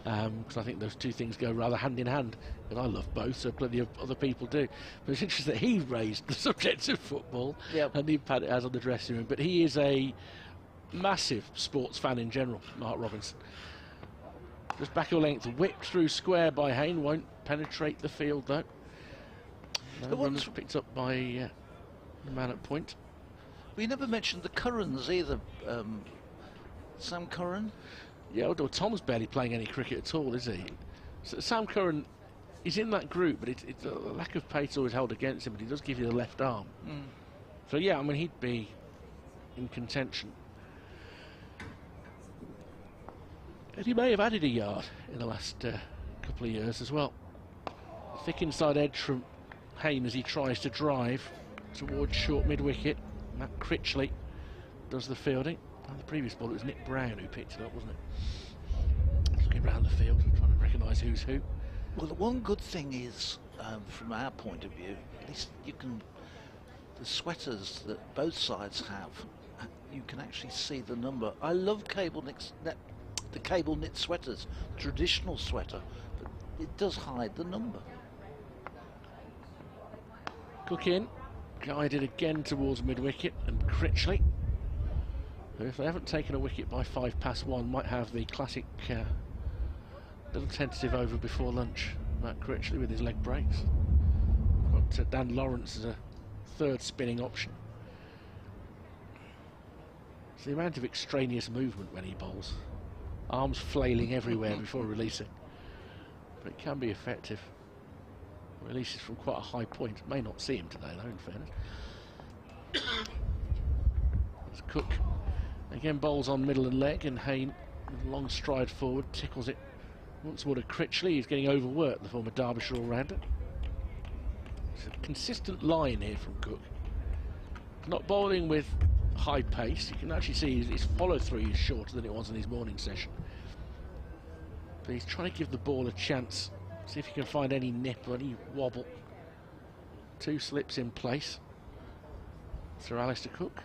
because I think those two things go rather hand in hand. But I love both, so plenty of other people do. But it's interesting that he raised the subject of football and the impact it has on the dressing room. But he is a massive sports fan in general, Mark Robinson. Just back a length, whipped through square by Hayne, won't penetrate the field though. No runs picked up by the man at point. We never mentioned the Currans either. Sam Curran? Yeah, although Tom's barely playing any cricket at all, is he? So Sam Curran is in that group, but it's a lack of pace always held against him, but he does give you the left arm. So yeah, I mean, he'd be in contention. And he may have added a yard in the last couple of years as well. Thick inside edge from Hayne as he tries to drive towards short mid-wicket. Matt Critchley does the fielding. And the previous ball, it was Nick Brown who picked it up, wasn't it? Looking around the field, trying to recognise who's who. Well, the one good thing is, from our point of view, at least you can, the sweaters that both sides have, you can actually see the number. I love the cable knit sweaters, traditional sweater, but it does hide the number. Cook in, guided again towards mid-wicket, and Critchley, who, if they haven't taken a wicket by 1:05, might have the classic little tentative over before lunch. Matt Critchley with his leg breaks. Got Dan Lawrence as a third spinning option. It's the amount of extraneous movement when he bowls. Arms flailing everywhere before releasing. But it can be effective. Releases from quite a high point. May not see him today though, in fairness. As Cook again bowls on middle and leg, and Hayne with a long stride forward tickles it once more to Critchley. He's getting overworked, the former Derbyshire all-rounder. It's a consistent line here from Cook. He's not bowling with high pace. You can actually see his follow-through is shorter than it was in his morning session. But he's trying to give the ball a chance. See if he can find any nip or any wobble. 2 slips in place. Sir Alistair Cook,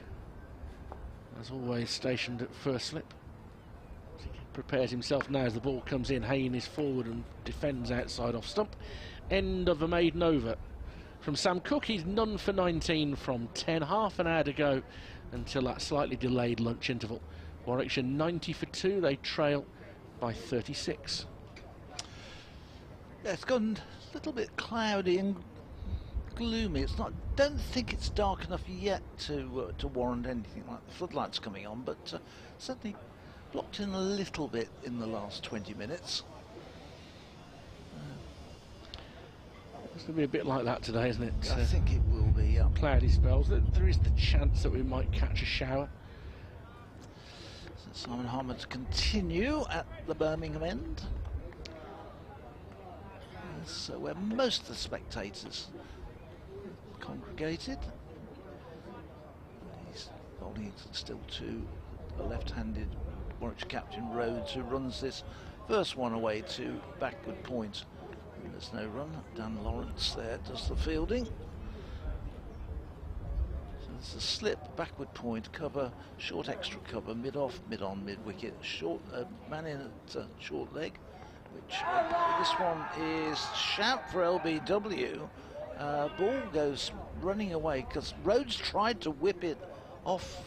as always, stationed at first slip. He prepares himself now as the ball comes in. Hayne is forward and defends outside off stump. End of a maiden over from Sam Cook. He's none for 19 from 10. Half an hour to go until that slightly delayed lunch interval. Warwickshire 90 for 2. They trail by 36. Yeah, it's gone a little bit cloudy and gloomy. It's not. Don't think it's dark enough yet to warrant anything like the floodlights coming on, but certainly blocked in a little bit in the last 20 minutes. It's going to be a bit like that today, isn't it? I think it will be. Cloudy spells. There is the chance that we might catch a shower. So Simon Harmer to continue at the Birmingham end. So where most of the spectators congregated. He's bowling still to a left-handed Warwickshire captain Rhodes, who runs this first one away to backward point. And there's no run. Dan Lawrence there does the fielding. So there's a slip, backward point, cover, short extra cover, mid-off, mid-on, mid-wicket, short man in at short leg. Which this one is shout for LBW. Ball goes running away because Rhodes tried to whip it off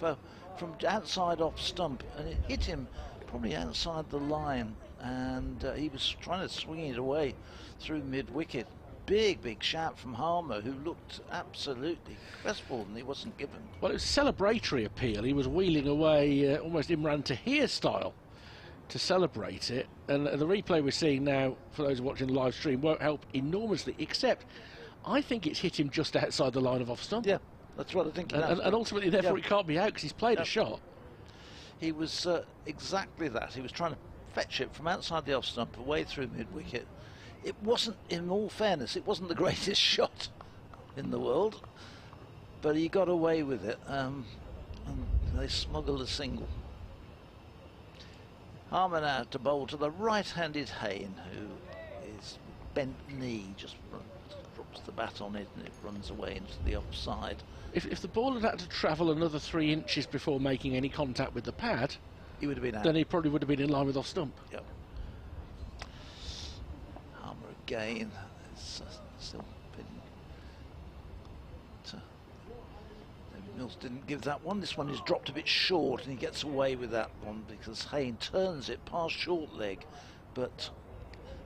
from outside off stump, and it hit him probably outside the line, and he was trying to swing it away through mid-wicket. Big shout from Harmer, who looked absolutely crestfallen he wasn't given. Well, it was celebratory appeal. He was wheeling away almost Imran Tahir style to celebrate it, and the replay we're seeing now, for those watching the live stream, won't help enormously, except I think it's hit him just outside the line of off stump. Yeah, that's what I think. And ultimately, therefore, it can't be out because he's played a shot. He was exactly that. He was trying to fetch it from outside the off stump away through mid-wicket. It wasn't, in all fairness, it wasn't the greatest shot in the world, but he got away with it, and they smuggled a single. Harmer now to bowl to the right-handed Hayne, who is bent knee, just drops the bat on it and it runs away into the offside. If the ball had had to travel another 3 inches before making any contact with the pad, he would have been out. Then he probably would have been in line with off stump. Yep. Harmer again, it's still pitting. Mills didn't give that one. This one is dropped a bit short, and he gets away with that one because Hayne turns it past short leg, but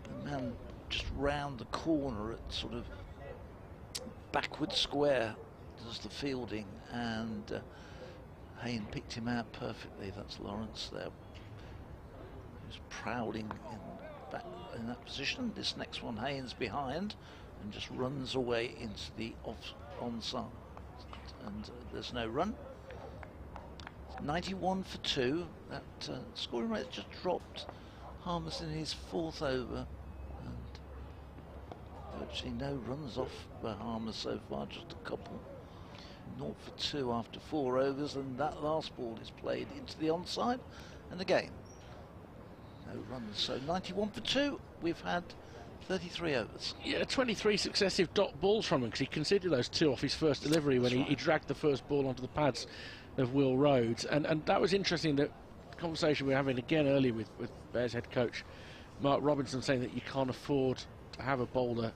the man just round the corner at sort of backward square does the fielding, and Hayne picked him out perfectly. That's Lawrence there, who's prowling in that position. This next one, Hayne's behind and just runs away into the onside. And there's no run. 91 for 2. That scoring rate just dropped. Harmer's in his 4th over, and Actually, no runs off Bahamas so far, just a couple. 0 for 2 after 4 overs, and that last ball is played into the onside, and again, no runs. So 91 for 2, we've had 33 overs. Yeah, 23 successive dot balls from him, because he conceded those 2 off his first delivery when he dragged the first ball onto the pads of Will Rhodes. And that was interesting, that conversation we were having again earlier with Bears head coach Mark Robinson, saying that you can't afford to have a bowler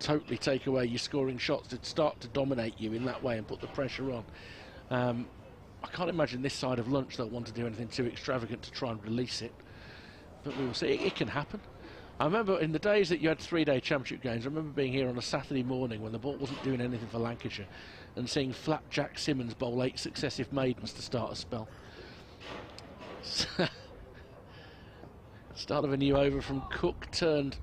totally take away your scoring shots, to start to dominate you in that way and put the pressure on. I can't imagine this side of lunch they'll want to do anything too extravagant to try and release it, but we will see. It can happen. I remember in the days that you had 3-day championship games, I remember being here on a Saturday morning when the ball wasn't doing anything for Lancashire and seeing flat Jack Simmons bowl 8 successive maidens to start a spell. Start of a new over from Cook, turned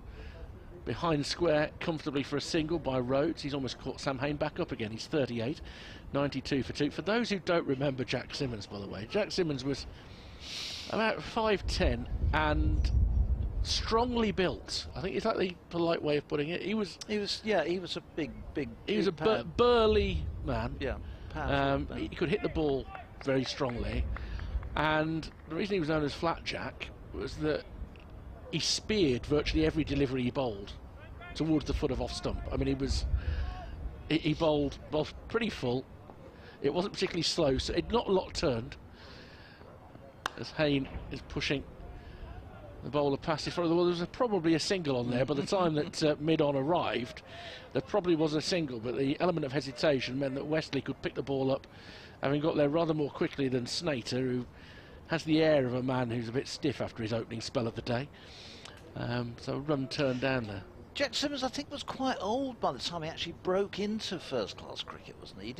behind square comfortably for a single by Rhodes. He's almost caught Sam Hain back up again. He's 38, 92 for 2. For those who don't remember Jack Simmons, by the way, Jack Simmons was about 5'10" and strongly built. I think is that the polite way of putting it. He was a big. He was a burly man. Yeah, he could hit the ball very strongly, and the reason he was known as Flat Jack was that he speared virtually every delivery he bowled towards the foot of off stump. I mean, he bowled pretty full. It wasn't particularly slow, so not a lot turned. As Hain is pushing the bowler past his front. Well, there was probably a single on there. By the time that mid-on arrived, there probably was a single, but the element of hesitation meant that Wesley could pick the ball up, having got there rather more quickly than Snater, who has the air of a man who's a bit stiff after his opening spell of the day. So a run turned down there. Jack Simmons, I think, was quite old by the time he actually broke into first-class cricket, wasn't he?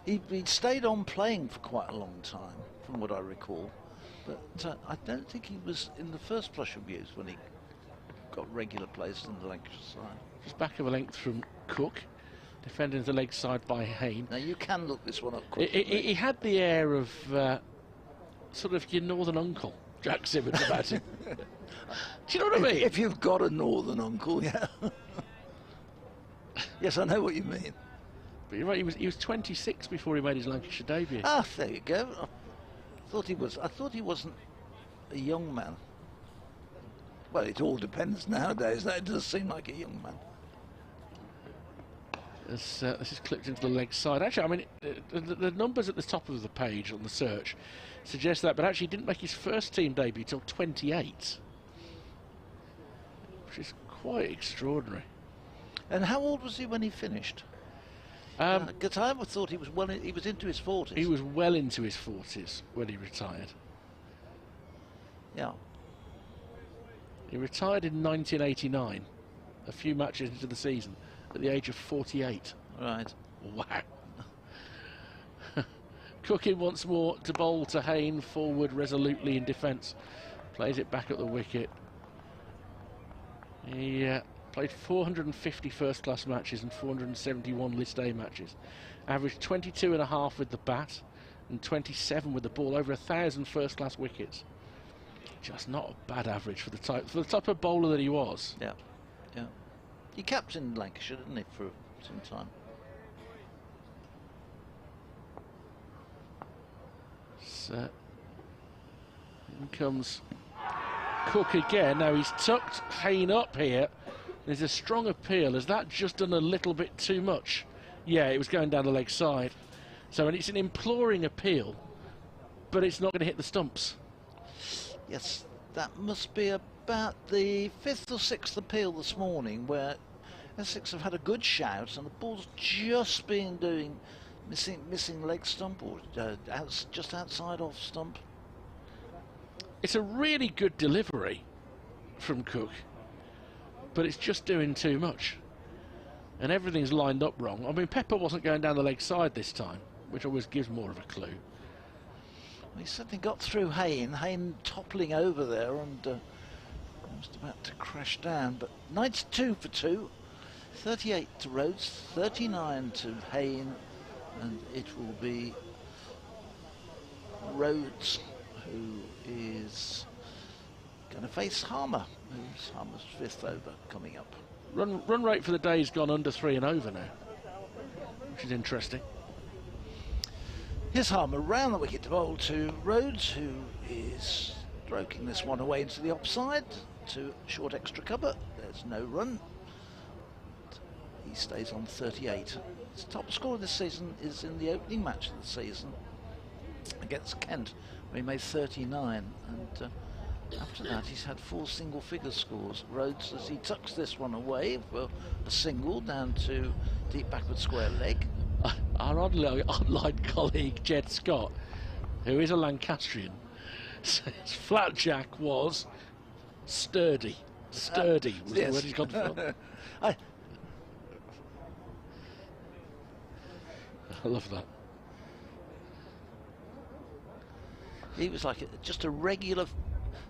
He'd stayed on playing for quite a long time, from what I recall. But I don't think he was in the first flush of youth when he got regular place in the Lancashire side. Just back of a length from Cook, defending the leg side by Hain. Now you can look this one up quickly. He had the air of sort of your northern uncle, Jack Simmons, about him. Do you know what I mean? If you've got a northern uncle, yeah. Yes, I know what you mean. But you're right, he was 26 before he made his Lancashire debut. Ah, there you go. I thought he wasn't a young man. Well, it all depends nowadays. That does seem like a young man. This is clipped into the leg side. Actually, I mean, the numbers at the top of the page on the search suggest that, but actually he didn't make his first team debut till 28, which is quite extraordinary. And how old was he when he finished? Because I thought he was into his 40s. He was well into his 40s when he retired. Yeah. He retired in 1989, a few matches into the season, at the age of 48. Right. Wow. Cooking once more to bowl to Hain, forward resolutely in defence. Plays it back at the wicket. He played 450 first-class matches and 471 List A matches. Averaged 22.5 with the bat and 27 with the ball. Over 1,000 first-class wickets. Just not a bad average for the type of bowler that he was. Yeah, yeah. He captained Lancashire, didn't he, for some time? So, in comes Cook again. Now he's tucked Hain up here. There's a strong appeal. Has that just done a little bit too much? Yeah, it was going down the leg side. So, and it's an imploring appeal, but it's not going to hit the stumps. Yes, that must be about the 5th or 6th appeal this morning, where Essex have had a good shout and the ball's just been missing leg stump or just outside off stump. It's a really good delivery from Cook, but it's just doing too much. And everything's lined up wrong. I mean, Pepper wasn't going down the leg side this time, which always gives more of a clue. He certainly got through Hain toppling over there and almost about to crash down. But 92 for 2, 38 to Rhodes, 39 to Hain, and it will be Rhodes who is going to face Harmer, who's Harmer's 5th over coming up. Run rate for the day's gone under 3 and over now, which is interesting. Here's Harmer round the wicket to bowl to Rhodes, who is stroking this one away into the offside to short extra cover. There's no run. He stays on 38. His top score this season is in the opening match of the season against Kent, where he made 39, and after that he's had 4 single-figure scores. Rhodes, as he tucks this one away for a single down to deep backward square leg. Our online colleague Jed Scott, who is a Lancastrian, says Flatjack was sturdy. Sturdy was the word he's gone for. I love that. He was like just a regular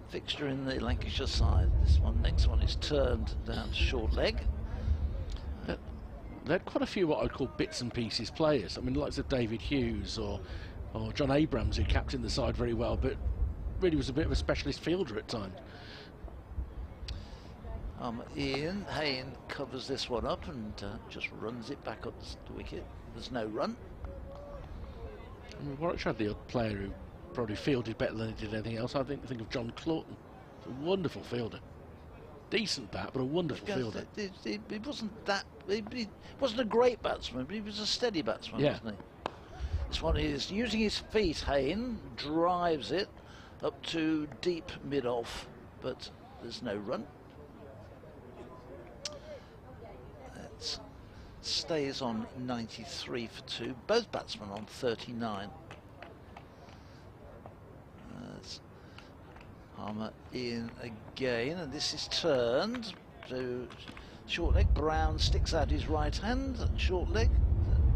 fixture in the Lancashire side. This one, next one is turned down to short leg. They had quite a few what I'd call bits and pieces players. I mean, likes of David Hughes or John Abrams, who captained the side very well, but really was a bit of a specialist fielder at times. Ian Hayne covers this one up and just runs it back up the wicket. There's no run. I mean, Warwickshire had the odd player who probably fielded better than he did anything else. I think of John Claughton, a wonderful fielder. Decent bat, but a wonderful fielder. He wasn't that. He wasn't a great batsman, but he was a steady batsman, wasn't he? This one is using his feet. Hayne drives it up to deep mid-off, but there's no run. That stays on 93 for 2. Both batsmen on 39. Harmer in again, and this is turned to short leg. Brown sticks out his right hand, short leg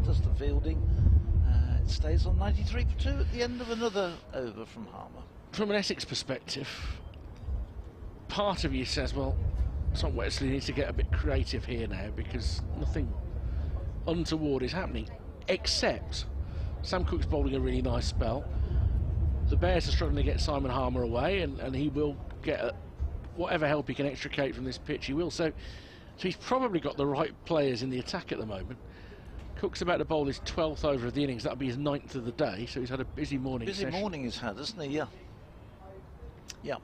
does the fielding. It stays on 93 for 2 at the end of another over from Harmer. From an Essex perspective, part of you says, well, Tom Wesley needs to get a bit creative here now, because nothing untoward is happening, except Sam Cook's bowling a really nice spell. The Bears are struggling to get Simon Harmer away, and he will get whatever help he can extricate from this pitch, he will. So he's probably got the right players in the attack at the moment. Cook's about to bowl his 12th over of the innings. That'll be his 9th of the day, so he's had a busy morning session. Busy morning he's had, hasn't he? Yeah. Yeah.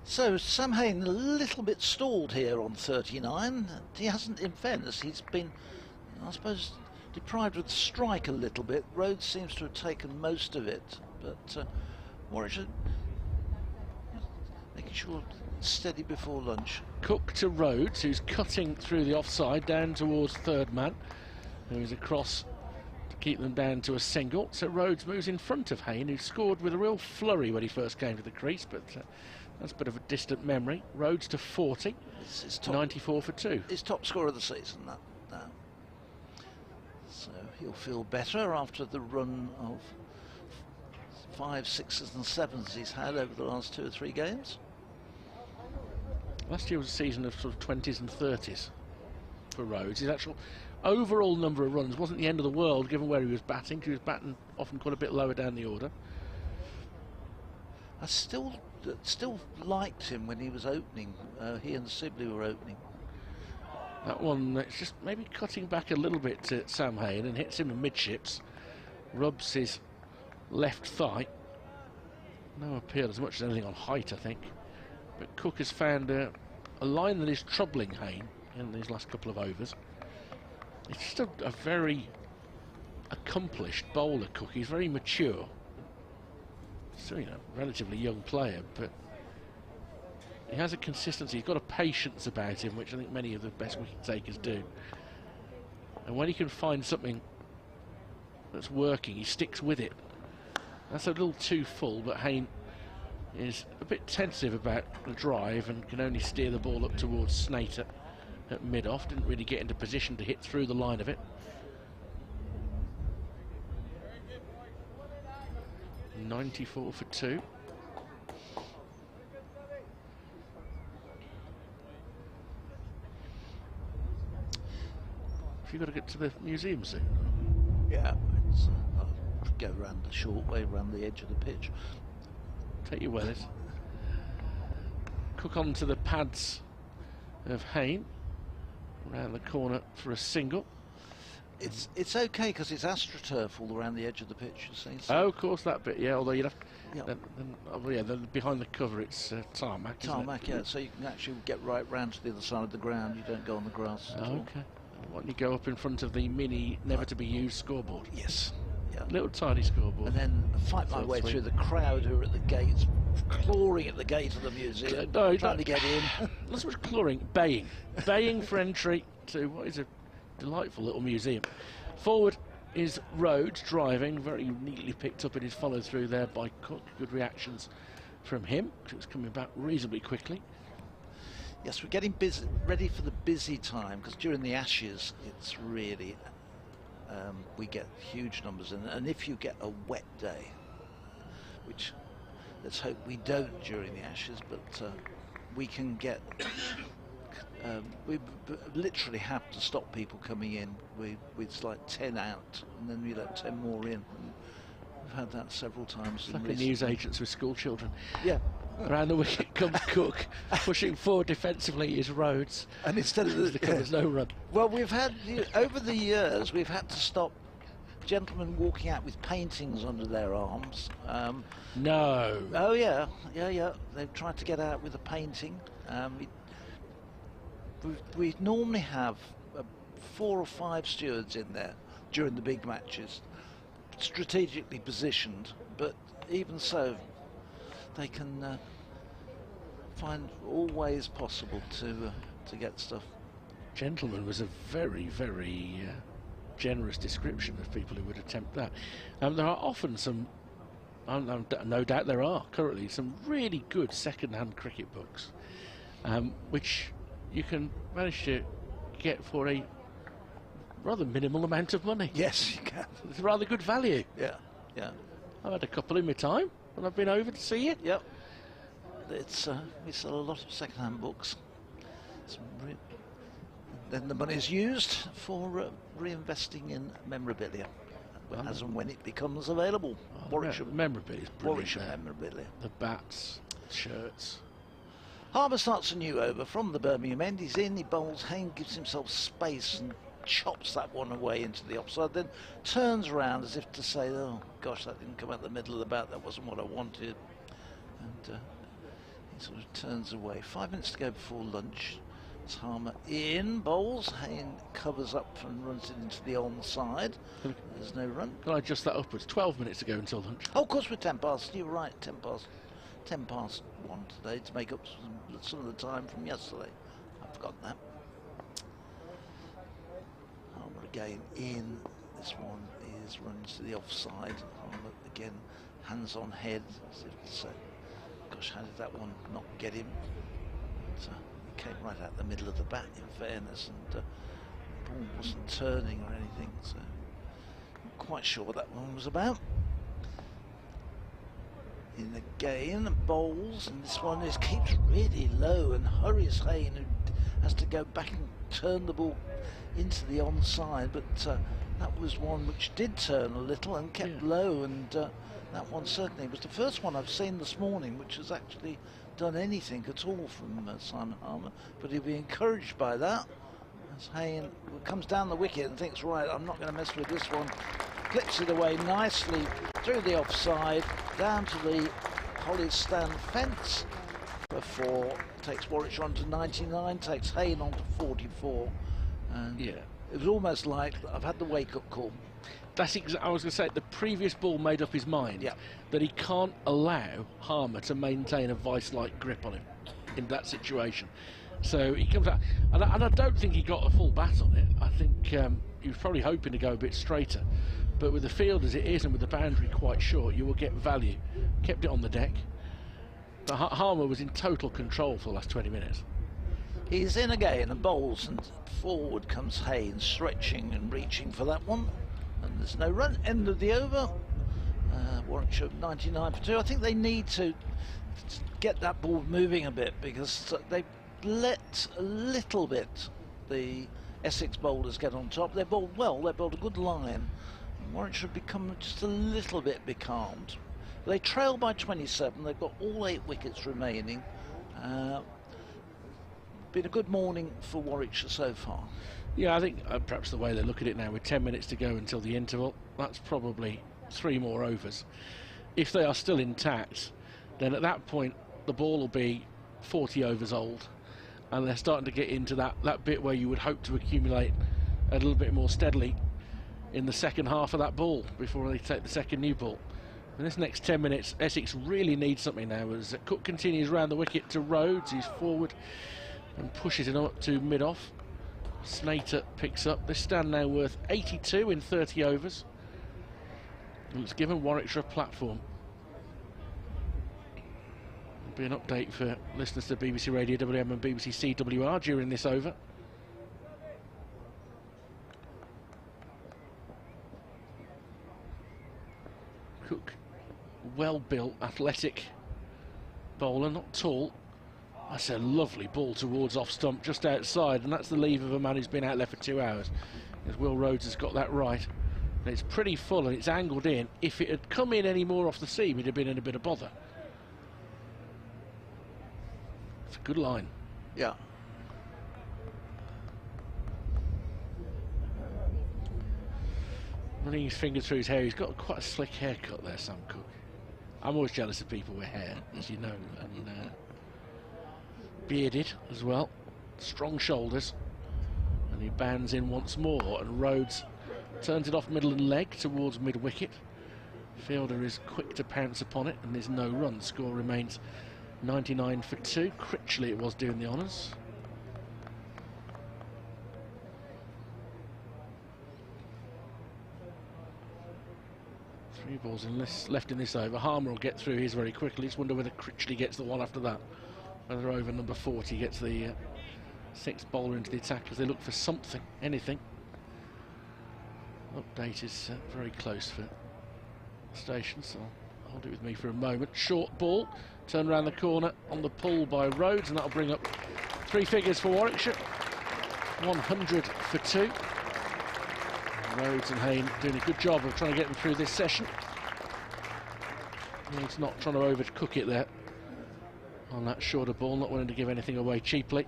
So Sam Hayne a little bit stalled here on 39. He hasn't, in fairness, he's been, I suppose, deprived of the strike a little bit. Rhodes seems to have taken most of it, but Warwickshire making sure it's steady before lunch. Cook to Rhodes, who's cutting through the offside down towards third man, who's across to keep them down to a single. So Rhodes moves in front of Hayne, who scored with a real flurry when he first came to the crease, but that's a bit of a distant memory. Rhodes to 40, 94 for 2. His top score of the season, that. So he'll feel better after the run of 5s, 6s and 7s he's had over the last 2 or 3 games. Last year was a season of sort of 20s and 30s for Rhodes. His actual overall number of runs wasn't the end of the world given where he was batting, because he was batting often quite a bit lower down the order. I still liked him when he was opening. He and Sibley were opening. That one, it's just maybe cutting back a little bit to Sam Hayne and hits him in midships, rubs his left thigh. No appeal as much as anything on height, I think. But Cook has found a line that is troubling Hayne in these last couple of overs. He's just a very accomplished bowler, Cook. He's very mature. Still, you know, relatively young player, but he has a consistency. He's got a patience about him, which I think many of the best wicket takers do. And when he can find something that's working, he sticks with it. That's a little too full, but Hayne is a bit tentative about the drive and can only steer the ball up towards Snater at mid-off. Didn't really get into position to hit through the line of it. 94 for 2. Have you got to get to the museum soon? Yeah, I'll go around the short way, around the edge of the pitch. Take your wellies. Cook on to the pads of Hayne around the corner for a single. It's okay because it's AstroTurf all around the edge of the pitch, you see. So. Oh, of course, that bit, yeah, although you'd have then behind the cover it's tarmac, tarmac, yeah, so you can actually get right round to the other side of the ground. You don't go on the grass at all. Okay. Why don't you go up in front of the mini, never-to-be-used scoreboard? Yes. Yeah. Little tiny scoreboard. And then fight my way through the crowd who are at the gates, clawing at the gate of the museum, trying to get in. Not so much clawing, baying. Baying for entry to what is a delightful little museum. Forward is Rhodes driving, very neatly picked up in his follow-through there by Cook. Good reactions from him, because it was coming back reasonably quickly. Yes, we're getting busy, ready for the busy time, because during the Ashes, it's really, we get huge numbers, and if you get a wet day, which let's hope we don't during the Ashes, but we can get, we literally have to stop people coming in. It's like 10 out, and then we let 10 more in. And we've had that several times. It's like the newsagents with school children. Yeah. Around the wicket comes Cook, pushing forward defensively is Rhodes. And instead of there's no run. Well, we've had, over the years, we've had to stop gentlemen walking out with paintings under their arms. No. Oh, yeah. They've tried to get out with a painting. We normally have 4 or 5 stewards in there during the big matches, strategically positioned, but even so, they can find all ways possible to get stuff. Gentleman was a very, very generous description of people who would attempt that. There are often some, no doubt there are currently, some really good second-hand cricket books, which you can manage to get for a rather minimal amount of money. Yes, you can. It's rather good value. Yeah. I've had a couple in my time when I've been over to see you. Yep. We sell a lot of second-hand books. Then the money is used for reinvesting in memorabilia, as and when it becomes available. Warwickshire memorabilia is brilliant. Warwickshire memorabilia. The bats, shirts. Harbour starts a new over from the Birmingham end. He's in, he bowls, Hayne gives himself space and chops that one away into the offside, then turns around as if to say, oh gosh, that didn't come out the middle of the bat, that wasn't what I wanted. And he sort of turns away. 5 minutes to go before lunch. It's Harmer in, bowls, Hayne covers up and runs it into the onside. There's no run. Can I adjust that upwards? 12 minutes to go until lunch. Oh, of course we're 10 past, you're right, 10 past 1 today to make up some of the time from yesterday. I've forgotten that. Harmer again in. This one runs to the offside. Harmer again, hands on head. As if to say, gosh, how did that one not get him? So it came right out the middle of the bat, in fairness, and the ball wasn't turning or anything. So not quite sure what that one was about. In again, bowls, and this one keeps really low and hurries Hayne, who has to go back and turn the ball into the onside, but that was one which did turn a little and kept low, and that one certainly was the first one I've seen this morning which has actually done anything at all from Simon Harmer, but he'll be encouraged by that as Hayne comes down the wicket and thinks, right, I'm not going to mess with this one. Clips it away nicely through the offside, down to the Holly's stand fence for 4, takes Warwickshire on to 99, takes Hayne on to 44. And it was almost like I've had the wake-up call. That's I was going to say, the previous ball made up his mind that he can't allow Harmer to maintain a vice-like grip on him in that situation. So he comes out, and I don't think he got a full bat on it. I think he was probably hoping to go a bit straighter. But with the field as it is and with the boundary quite short, you will get value. Kept it on the deck. But Harmer was in total control for the last 20 minutes. He's in again and bowls, and forward comes Hayne, stretching and reaching for that one. And there's no run. End of the over. Warwickshire 99 for 2. I think they need to get that ball moving a bit, because they let a little bit the Essex bowlers get on top. They bowled well, they bowled a good line. Warwickshire have become just a little bit becalmed. They trail by 27, they've got all 8 wickets remaining. been a good morning for Warwickshire so far. Yeah, I think perhaps the way they look at it now, with 10 minutes to go until the interval, that's probably 3 more overs. If they are still intact, then at that point the ball will be 40 overs old, and they're starting to get into that bit where you would hope to accumulate a little bit more steadily in the second half of that ball before they take the second new ball. In this next 10 minutes, Essex really needs something now, as Cook continues round the wicket to Rhodes. He's forward and pushes it up to mid-off. Snater picks up. This stand now worth 82 in 30 overs. And it's given Warwickshire a platform. There'll be an update for listeners to BBC Radio WM and BBC CWR during this over. Cook, well-built, athletic bowler, not tall. That's a lovely ball towards off stump, just outside, and that's the leave of a man who's been out there for 2 hours. As Will Rhodes has got that right. And it's pretty full and it's angled in. If it had come in any more off the seam, he'd have been in a bit of bother. It's a good line. Yeah. Running his fingers through his hair. He's got quite a slick haircut there, Sam Cook. I'm always jealous of people with hair, as you know, and bearded as well, strong shoulders, and he bands in once more, and Rhodes turns it off middle and leg towards mid-wicket. Fielder is quick to pounce upon it, and there's no run. Score remains 99 for 2. Critchley it was doing the honours. Three balls left in this over. Harmer will get through his very quickly. Just wonder whether Critchley gets the one after that. Whether over number 40 gets the 6th bowler into the attack, as they look for something, anything. Update is very close for station, so I'll hold it with me for a moment. Short ball, turn around the corner on the pull by Rhodes, and that'll bring up 3 figures for Warwickshire. 100 for 2. Rhodes and Hayne doing a good job of trying to get them through this session. He's not trying to overcook it there on that shorter ball, not wanting to give anything away cheaply.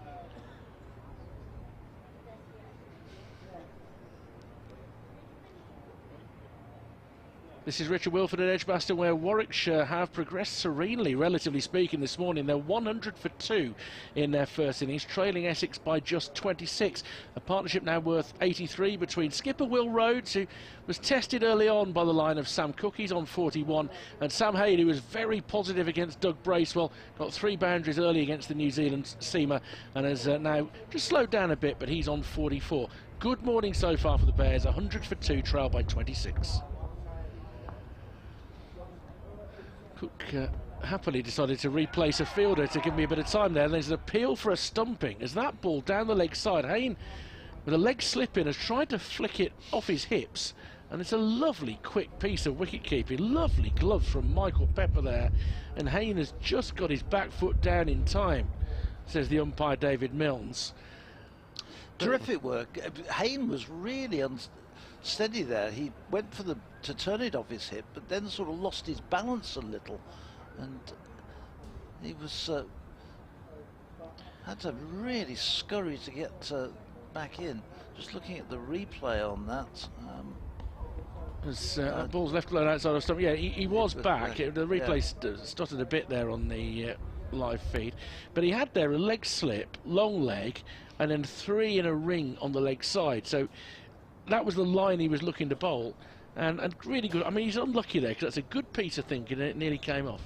This is Richard Wilford at Edgbaston, where Warwickshire have progressed serenely, relatively speaking, this morning. They're 100 for 2 in their first innings, trailing Essex by just 26. A partnership now worth 83 between skipper Will Rhodes, who was tested early on by the line of Sam Cook, he's on 41, and Sam Hayne, who was very positive against Doug Bracewell, got 3 boundaries early against the New Zealand seamer, and has now just slowed down a bit, but he's on 44. Good morning so far for the Bears, 100 for 2, trail by 26. Cook happily decided to replace a fielder to give me a bit of time there. There's an appeal for a stumping as that ball down the leg side. Hayne, with a leg slip in, has tried to flick it off his hips, and it's a lovely quick piece of wicket keeping. Lovely gloves from Michael Pepper there, and Hayne has just got his back foot down in time, says the umpire David Milnes. Terrific work. Hayne was really unsteady there. He went for to turn it off his hip, but then sort of lost his balance a little, and he was had to really scurry to get back in. Just looking at the replay on that. That ball's left alone outside of stump. Yeah, he was back. The replay stuttered a bit there on the live feed, but he had there a leg slip, long leg, and then 3 in a ring on the leg side. So that was the line he was looking to bowl, and really good. I mean, he's unlucky there because that's a good piece of thinking, and it nearly came off.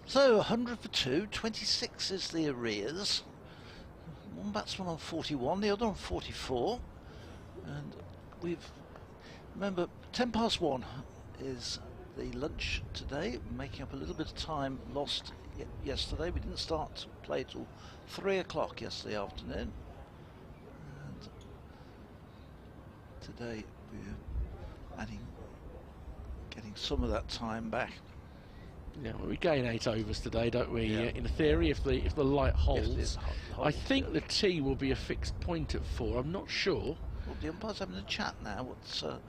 So 100 for 2, 26 is the arrears. One batsman on 41, the other on 44, and remember 1:10 is the lunch today, making up a little bit of time lost yesterday. We didn't start to play till 3 o'clock yesterday afternoon, and today we're getting some of that time back. Yeah, well, we gain 8 overs today, don't we? Yeah. In theory, if the light holds. I think the tee will be a fixed point at 4. I'm not sure. Well, the umpire's having a chat now. Not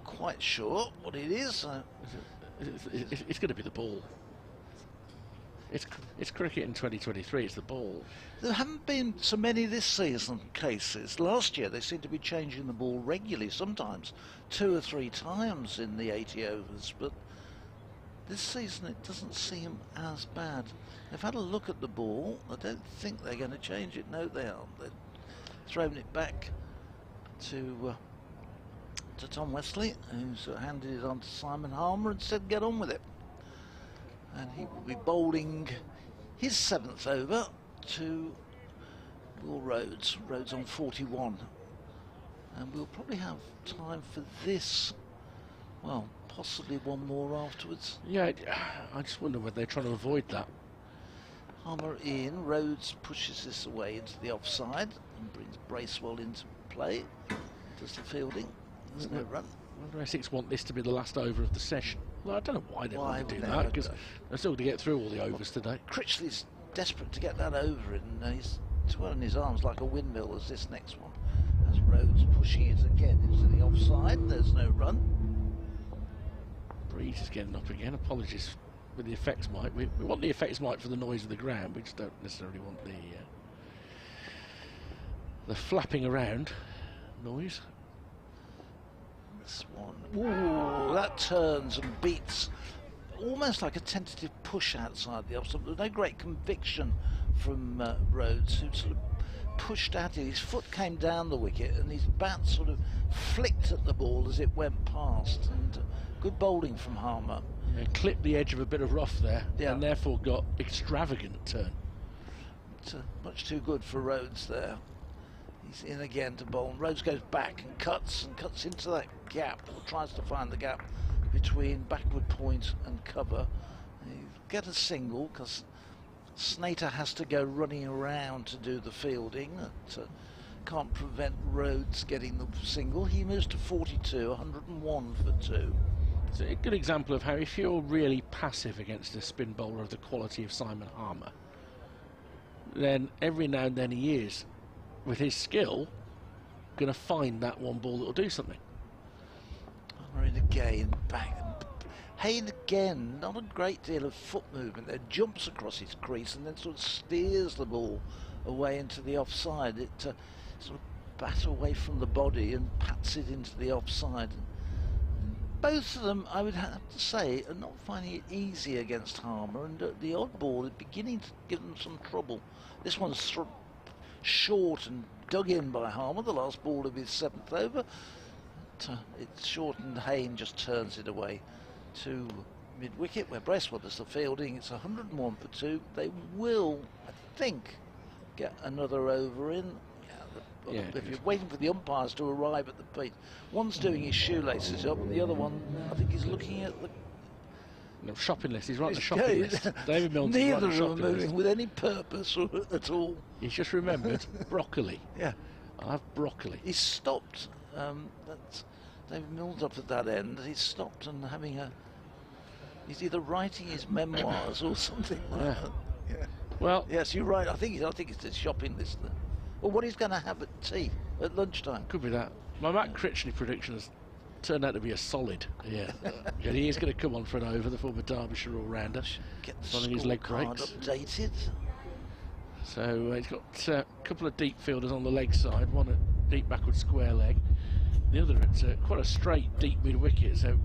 quite sure what it is. It's going to be the ball. It's cricket in 2023, it's the ball. There haven't been so many this season cases. Last year they seemed to be changing the ball regularly, sometimes 2 or 3 times in the 80 overs, but this season it doesn't seem as bad. They've had a look at the ball. I don't think they're going to change it. No, they aren't. They've thrown it back to Tom Wesley, who's handed it on to Simon Harmer and said get on with it. And he will be bowling his 7th over to Will Rhodes. Rhodes on 41. And we'll probably have time for this. Well, possibly one more afterwards. Yeah, I just wonder whether they're trying to avoid that. Harmer in. Rhodes pushes this away into the offside and brings Bracewell into play. Does the fielding. There's no run. I wonder if Essex want this to be the last over of the session. Well, I don't know why they want to do that, because they're still going to get through all the overs today. Critchley's desperate to get that over, and he's twirling his arms like a windmill as this next one. As Rhodes pushing it again into the offside, there's no run. Breeze is getting up again. Apologies with the effects mic. We want the effects mic for the noise of the ground. We just don't necessarily want the flapping around noise. This one, ooh, that turns and beats, almost like a tentative push outside the offside. There's no great conviction from Rhodes, who sort of pushed at it. His foot came down the wicket and his bat sort of flicked at the ball as it went past. And good bowling from Harmer. Yeah, clipped the edge of a bit of rough there, and therefore got extravagant turn. It's much too good for Rhodes there. He's in again to bowl. Rhodes goes back and cuts into that gap, or tries to find the gap between backward point and cover. He'll get a single because Snater has to go running around to do the fielding. That can't prevent Rhodes getting the single. He moves to 42, 101 for 2. It's a good example of how if you're really passive against a spin bowler of the quality of Simon Harmer, then every now and then he is, with his skill, going to find that one ball that will do something. Harmer in again, back. Hayne again, not a great deal of foot movement there, jumps across his crease and then sort of steers the ball away into the offside. It sort of bat away from the body and pats it into the offside. Both of them, I would have to say, are not finding it easy against Harmer, and the odd ball is beginning to give them some trouble. This one's sort of short and dug in by Harmer, the last ball of his 7th over. It's short and Hayne just turns it away to mid-wicket where Bracewell does the fielding. It's 101 for 2. They will, I think, get another over in. Yeah, if you're waiting for the umpires to arrive at the beat, one's doing his shoelaces up, and the other one, I think, he's looking at the shopping list. He's right on the shopping list. David Milne's neither right on the of them are moving with any purpose or at all. He's just remembered broccoli. Yeah, I'll have broccoli. He's stopped. David Milne's up at that end. He's stopped and having a. He's either writing his memoirs or something like that. Yeah. Well, yes, you're right. I think it's a shopping list. Or what he's going to have at tea at lunchtime. Could be that. My Matt Critchley prediction has turned out to be a solid. Yeah, and he is going to come on for an over. The former Derbyshire all-rounder. Get the following his leg breaks. Updated. So he's got a couple of deep fielders on the leg side. One at deep backward square leg. The other at quite a straight deep mid-wicket. So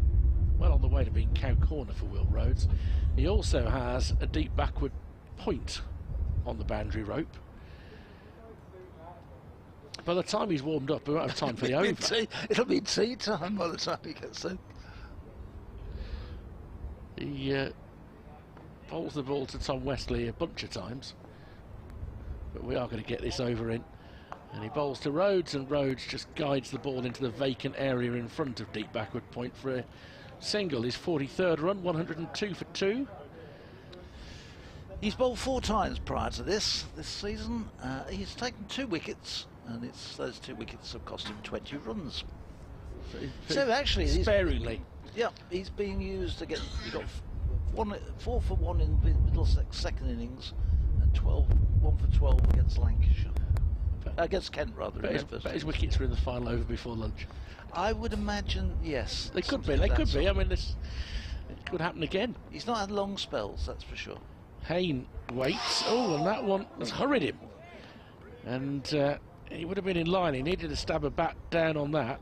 well on the way to being cow corner for Will Rhodes. He also has a deep backward point on the boundary rope. By the time he's warmed up, we won't have time for the over. It'll be tea time by the time he gets in. He bowls the ball to Tom Wesley a bunch of times, but we are going to get this over in. And he bowls to Rhodes, and Rhodes just guides the ball into the vacant area in front of deep backward point for a single. His 43rd run, 102 for 2. He's bowled 4 times prior to this season. He's taken 2 wickets. And those 2 wickets have cost him 20 runs. So actually, sparingly. He's being used to get. He got 4 for 1 in the Middlesex second innings, and 1 for 12 against Lancashire. Against Kent, rather. But his wickets were in the final over before lunch. I would imagine, yes. They could be. They could be. I mean, it could happen again. He's not had long spells, that's for sure. Hayne waits. Oh, and that one has hurried him. And he would have been in line. He needed to stab a bat down on that.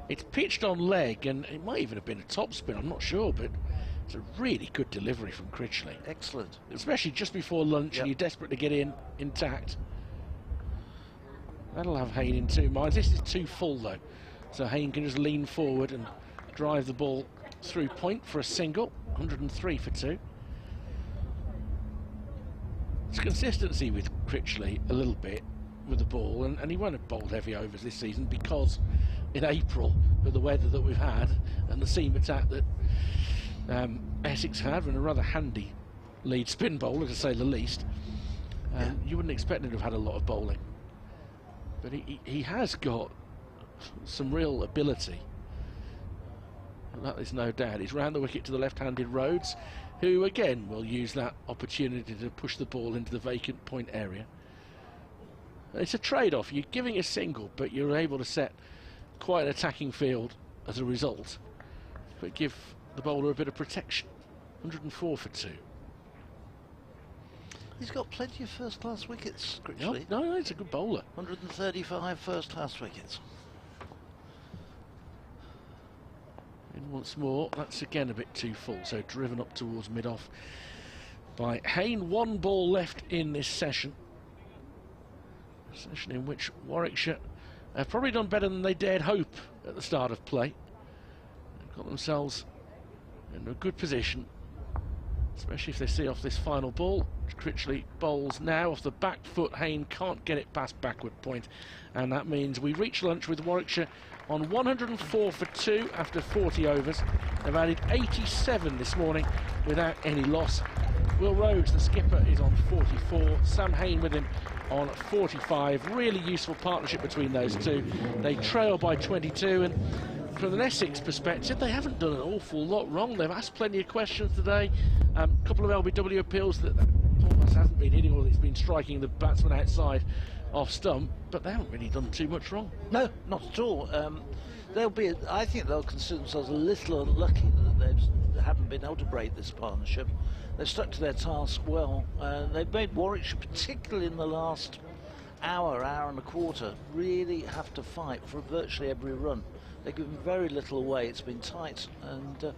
It's pitched on leg, and it might even have been a topspin, I'm not sure, but it's a really good delivery from Critchley. Excellent. Especially just before lunch, and you're desperate to get in intact. That'll have Hayne in 2 minds. This is too full, though, so Hayne can just lean forward and drive the ball through point for a single. 103 for 2. It's consistency with Critchley a little bit with the ball, and he won't have bowled heavy overs this season because in April, with the weather that we've had and the seam attack that Essex had, and a rather handy lead spin bowler to say the least, you wouldn't expect him to have had a lot of bowling. But he has got some real ability. That is no doubt. He's round the wicket to the left-handed Rhodes, who again will use that opportunity to push the ball into the vacant point area. It's a trade-off. You're giving a single, but you're able to set quite an attacking field as a result, but give the bowler a bit of protection. 104 for 2. He's got plenty of first-class wickets, Critchley. No, he's a good bowler. 135 first-class wickets. In once more, that's again a bit too full, so driven up towards mid-off by Hayne. 1 ball left in this session. A session in which Warwickshire have probably done better than they dared hope at the start of play. They've got themselves in a good position, especially if they see off this final ball. Critchley bowls now off the back foot. Hayne can't get it past backward point, and that means we reach lunch with Warwickshire on 104 for 2 after 40 overs. They've added 87 this morning without any loss. Will Rhodes, the skipper, is on 44. Sam Hayne with him on 45. Really useful partnership between those two. They trail by 22, and from an Essex perspective, they haven't done an awful lot wrong. They've asked plenty of questions today. A couple of LBW appeals that almost hasn't been hitting, or it's been striking the batsman outside off stump, but they haven't really done too much wrong. No, not at all. I think they'll consider themselves a little unlucky that they haven't been able to break this partnership. They've stuck to their task well. They've made Warwickshire, particularly in the last hour and a quarter, really have to fight for virtually every run. They've given very little away. It's been tight, and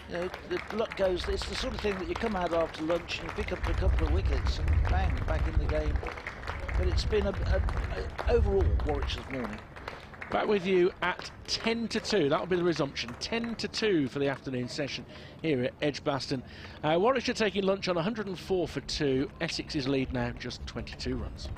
you know, the luck goes. It's the sort of thing that you come out after lunch and you pick up a couple of wickets and bang, back in the game. But it's been overall Warwickshire's morning. Back with you at 10 to 2. That'll be the resumption. 10 to 2 for the afternoon session here at Edgbaston. Warwickshire taking lunch on 104 for 2. Essex's lead now just 22 runs.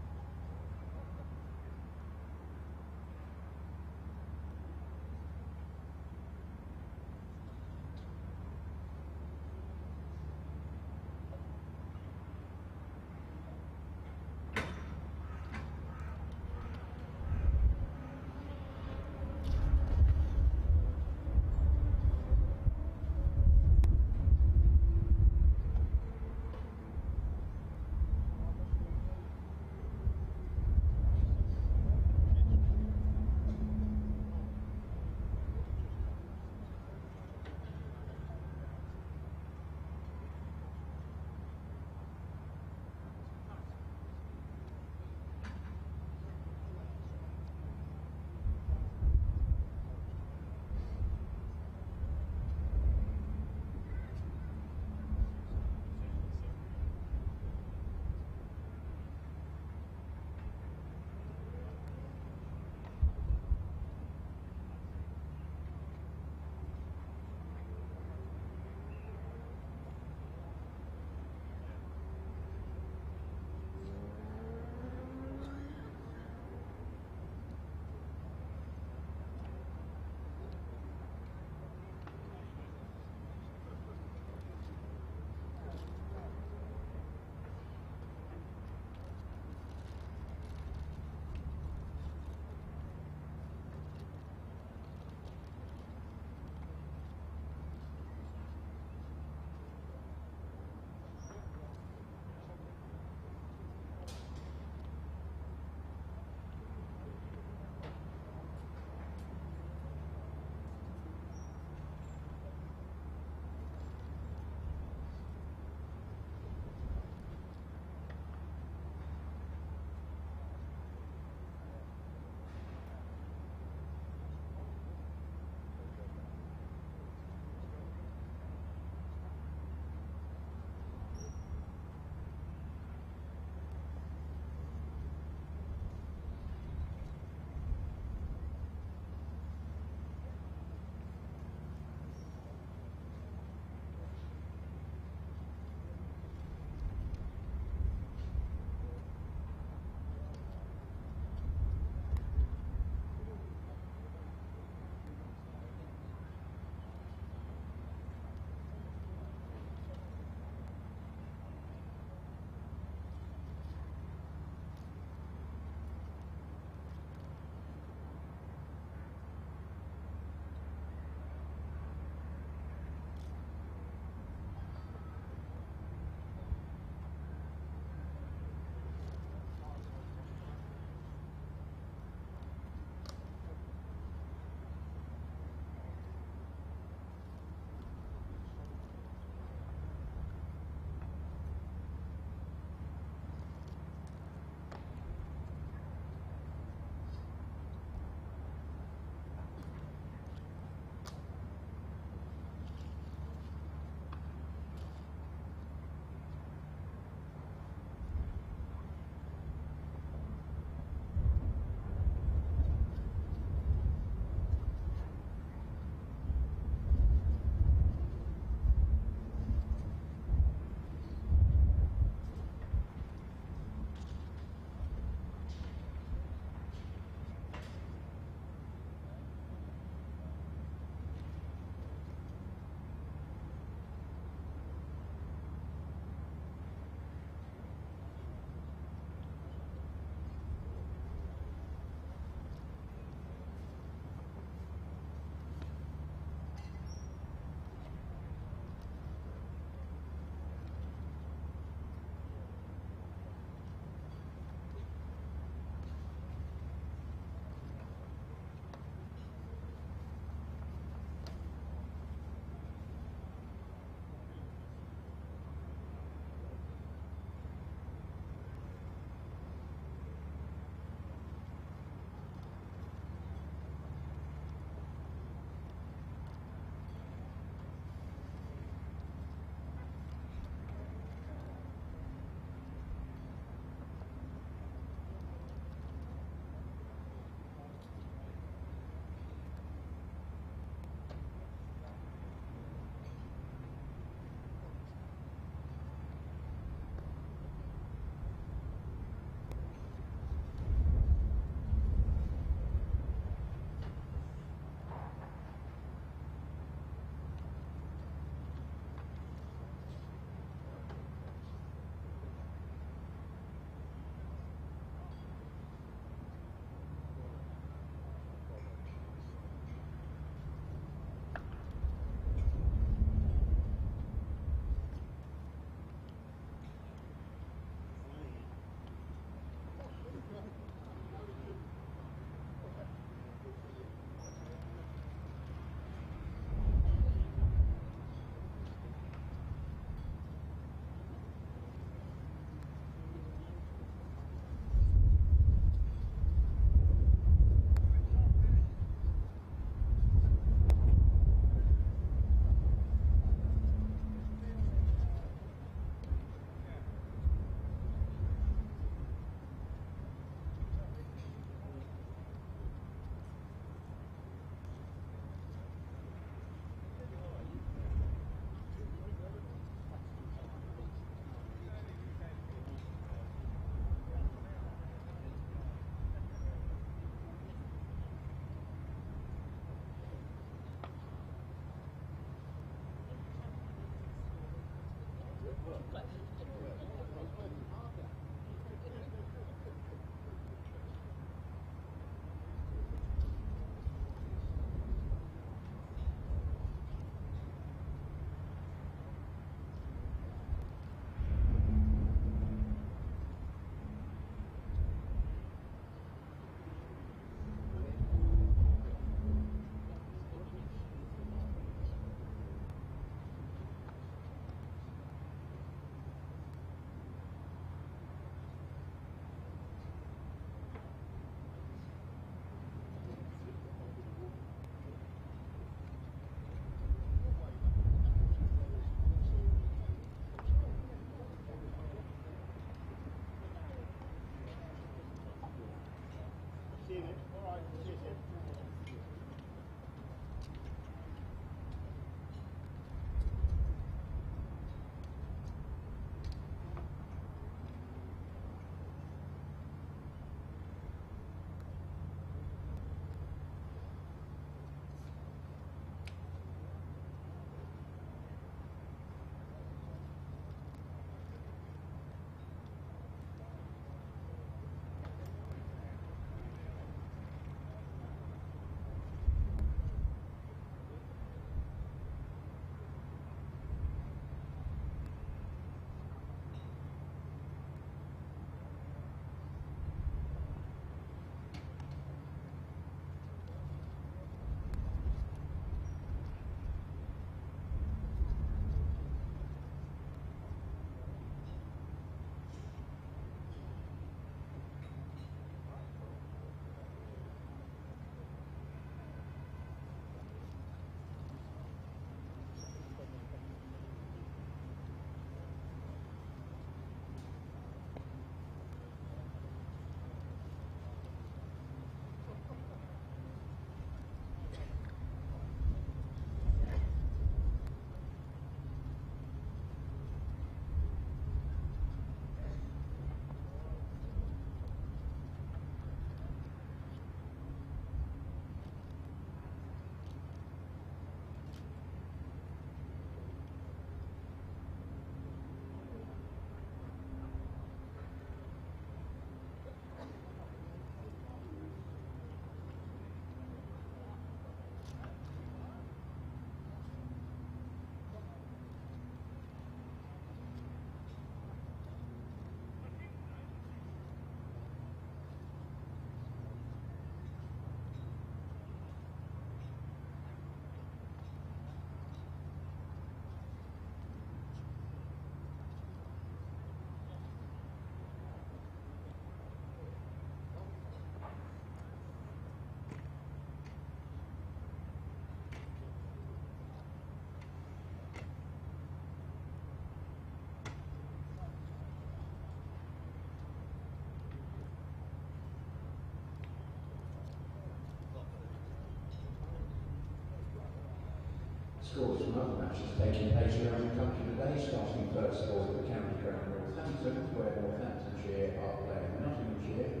Scores from other matches taking place around the country today, starting first of all at the county ground Northampton, where Northamptonshire are playing Nottinghamshire.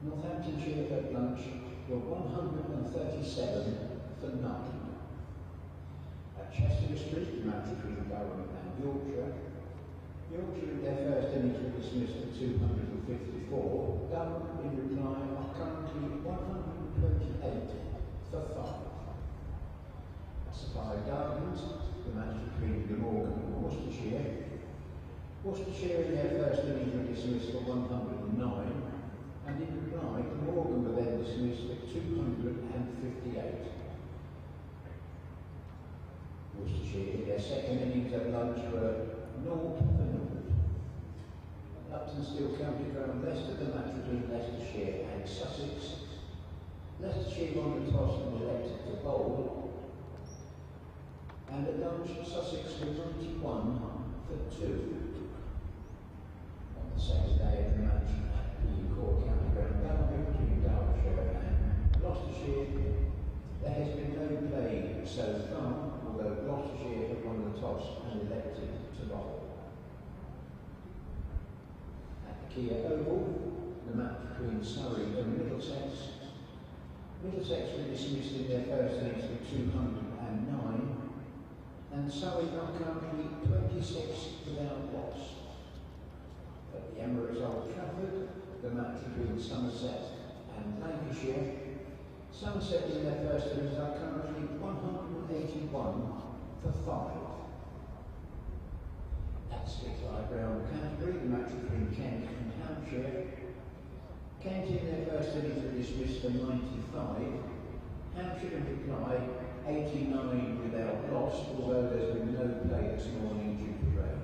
Northamptonshire at lunch were 137 for 9. At Chester Street, the match between Durham and Yorkshire. Yorkshire in their first innings were dismissed at 254. Durham in reply are currently 128 for 5. Supply Gardens, the match between Glamorgan and Worcestershire. Worcestershire in their first innings were dismissed for 109, and in reply, Glamorgan were then dismissed at 258. Worcestershire in their second innings at lunch were 0 for 0. At Upton Steel County Ground, Leicester, the match between Leicestershire and Sussex. Leicestershire won the toss and was elected to bowl. And at lunch, Sussex were 91 for 2. On the Saturday, the match at the Court County Ground Derby between Derbyshire and Gloucestershire. There has been no play so far, although Gloucestershire have won the toss and elected to bowl. At the Kia Oval, the match between Surrey and Middlesex. Middlesex were dismissed in their first innings for 209. And Surrey are currently 26 without loss. At the Emirates Old Trafford, the match between Somerset and Lancashire. Somerset in their first innings are currently 181 for 5. At Spitfire Ground, Canterbury, the match between Kent and Hampshire. Kent in their first innings were dismissed for 95. Hampshire in reply 89 without loss, although there's been no play this morning due to rain.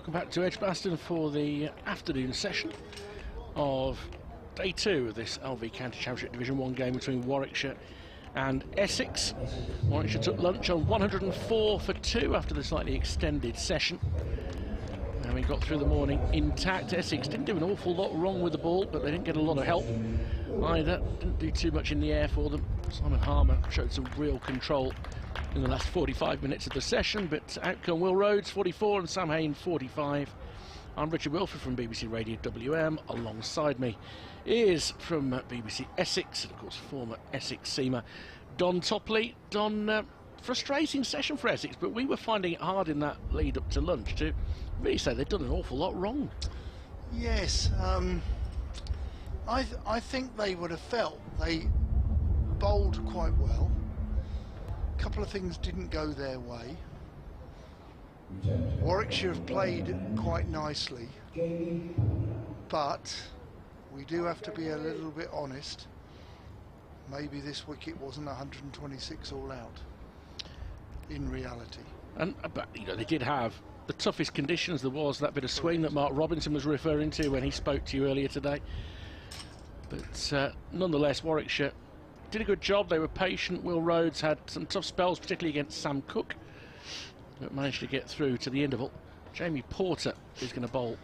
Welcome back to Edgbaston for the afternoon session of day 2 of this LV County Championship Division 1 game between Warwickshire and Essex. Warwickshire took lunch on 104 for 2 after the slightly extended session. And we got through the morning intact. Essex didn't do an awful lot wrong with the ball, but they didn't get a lot of help either. Didn't do too much in the air for them. Simon Harmer showed some real control in the last 45 minutes of the session, but out come Will Rhodes, 44, and Sam Hain, 45. I'm Richard Wilford from BBC Radio WM. Alongside me is from BBC Essex, and of course former Essex seamer Don Topley. Don, frustrating session for Essex, but we were finding it hard in that lead up to lunch to really say they'd done an awful lot wrong. Yes, I think they would have felt they bowled quite well. A couple of things didn't go their way. Warwickshire have played quite nicely, but we do have to be a little bit honest. Maybe this wicket wasn't 126 all out in reality. And but you know, they did have the toughest conditions. There was that bit of swing that Mark Robinson was referring to when he spoke to you earlier today. But nonetheless, Warwickshire did a good job. They were patient. Will Rhodes had some tough spells, particularly against Sam Cook, but managed to get through to the interval. Jamie Porter is going to bowl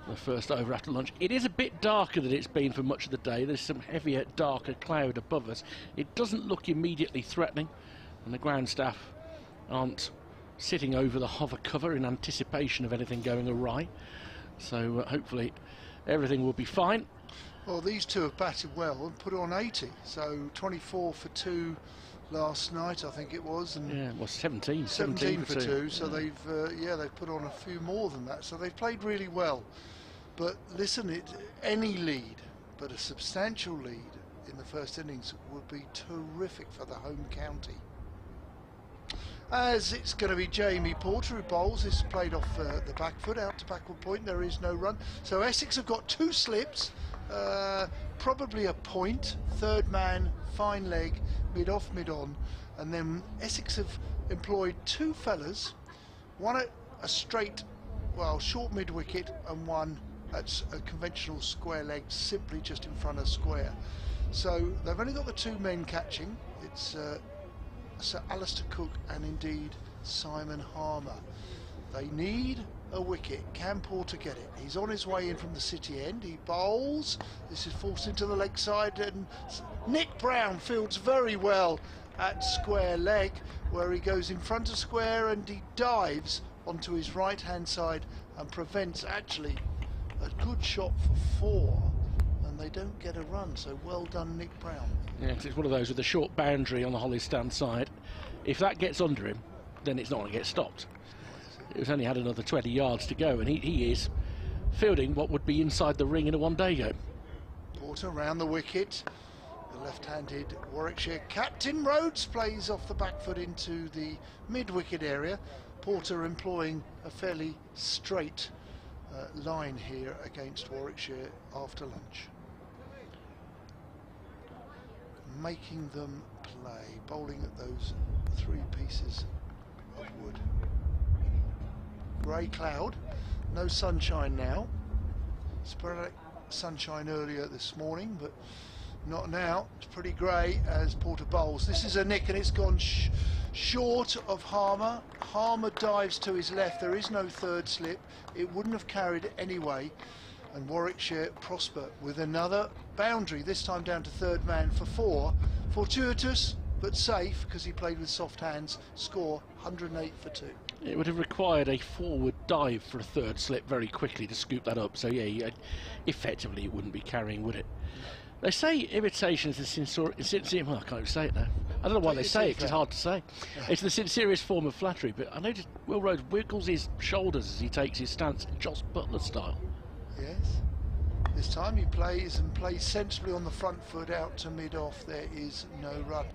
the first over after lunch. It is a bit darker than it's been for much of the day. There's some heavier, darker cloud above us. It doesn't look immediately threatening, and the ground staff aren't sitting over the hover cover in anticipation of anything going awry. So hopefully everything will be fine. Well, these two have batted well and put on 80, so 24 for 2 last night, I think it was, and yeah, well, 17 for 2. So they've they've put on a few more than that. So they've played really well. But listen, any lead, but a substantial lead in the first innings would be terrific for the home county. As it's going to be Jamie Porter who bowls. This is played off the back foot out to backward point. There is no run. So Essex have got 2 slips. Probably a point, third man, fine leg, mid off, mid on, and then Essex have employed 2 fellas, one at a straight, well, short mid wicket, and one at a conventional square leg, simply just in front of square. So they've only got the 2 men catching. It's Sir Alistair Cook and indeed Simon Harmer. They need a wicket. Can Porter get it? He's on his way in from the city end. He bowls. This is forced into the leg side, and Nick Brown fields very well at square leg, where he goes in front of square and he dives onto his right hand side and prevents actually a good shot for 4, and they don't get a run. So well done, Nick Brown. Yeah, it's one of those with a short boundary on the Holly stand side. If that gets under him, then it's not going to get stopped. It's only had another 20 yards to go, and he is fielding what would be inside the ring in a one-day game. Porter round the wicket. The left-handed Warwickshire captain Rhodes plays off the back foot into the mid-wicket area. Porter employing a fairly straight line here against Warwickshire after lunch. Making them play, bowling at those 3 pieces of wood. Grey cloud, no sunshine now. Sporadic sunshine earlier this morning, but not now. It's pretty grey as Porter bowls. This is a nick, and it's gone short of Harmer. Harmer dives to his left. There is no third slip. It wouldn't have carried anyway, and Warwickshire prosper with another boundary, this time down to third man for 4. Fortuitous but safe, because he played with soft hands. Score 108 for 2. It would have required a forward dive for a third slip very quickly to scoop that up. So yeah, effectively it wouldn't be carrying, would it? They say imitation is the sincere. Well, I can't even say it now. I don't know why they say it, because it's hard to say. It's the sincerest form of flattery. But I noticed Will Rhodes wiggles his shoulders as he takes his stance, Joss Butler style. Yes. This time he plays sensibly on the front foot out to mid-off. There is no run.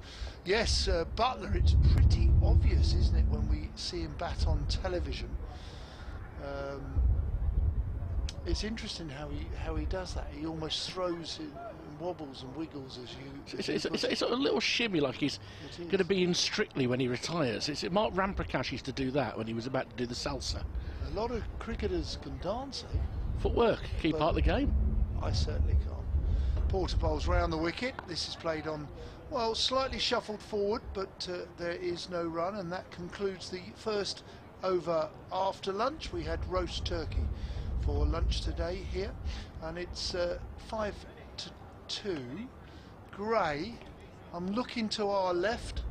Yes, Butler, it's pretty obvious, isn't it, when we see him bat on television. It's interesting how he does that. He almost throws it and wobbles and wiggles as you. It's a little shimmy like he's going to be in Strictly when he retires. Mark Ramprakash used to do that when he was about to do the salsa. A lot of cricketers can dance, eh? Footwork, key part of the game. I certainly can't. Porter bowls round the wicket. This is played on, well, slightly shuffled forward, but there is no run, and that concludes the first over after lunch. We had roast turkey for lunch today here, and it's 5-2. Gray, I'm looking to our left.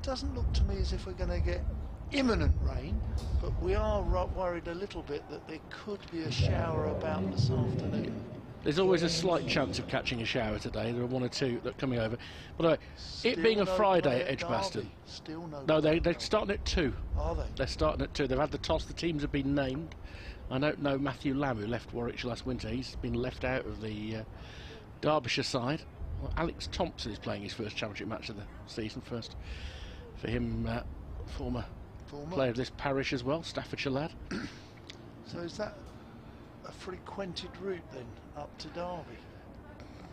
Doesn't look to me as if we're going to get imminent rain, but we are worried a little bit that there could be a shower about this afternoon. There's always a slight chance of catching a shower today. There are one or two that are coming over. But it being a Friday at Edgbaston, no, they're starting at 2. Are they? They're starting at 2. They've had the toss. The teams have been named. I don't know Matthew Lamb, who left Warwickshire last winter. He's been left out of the Derbyshire side. Well, Alex Thompson is playing his first championship match of the season. First for him, former player of this parish as well, Staffordshire lad. So is that a frequented route then up to Derby?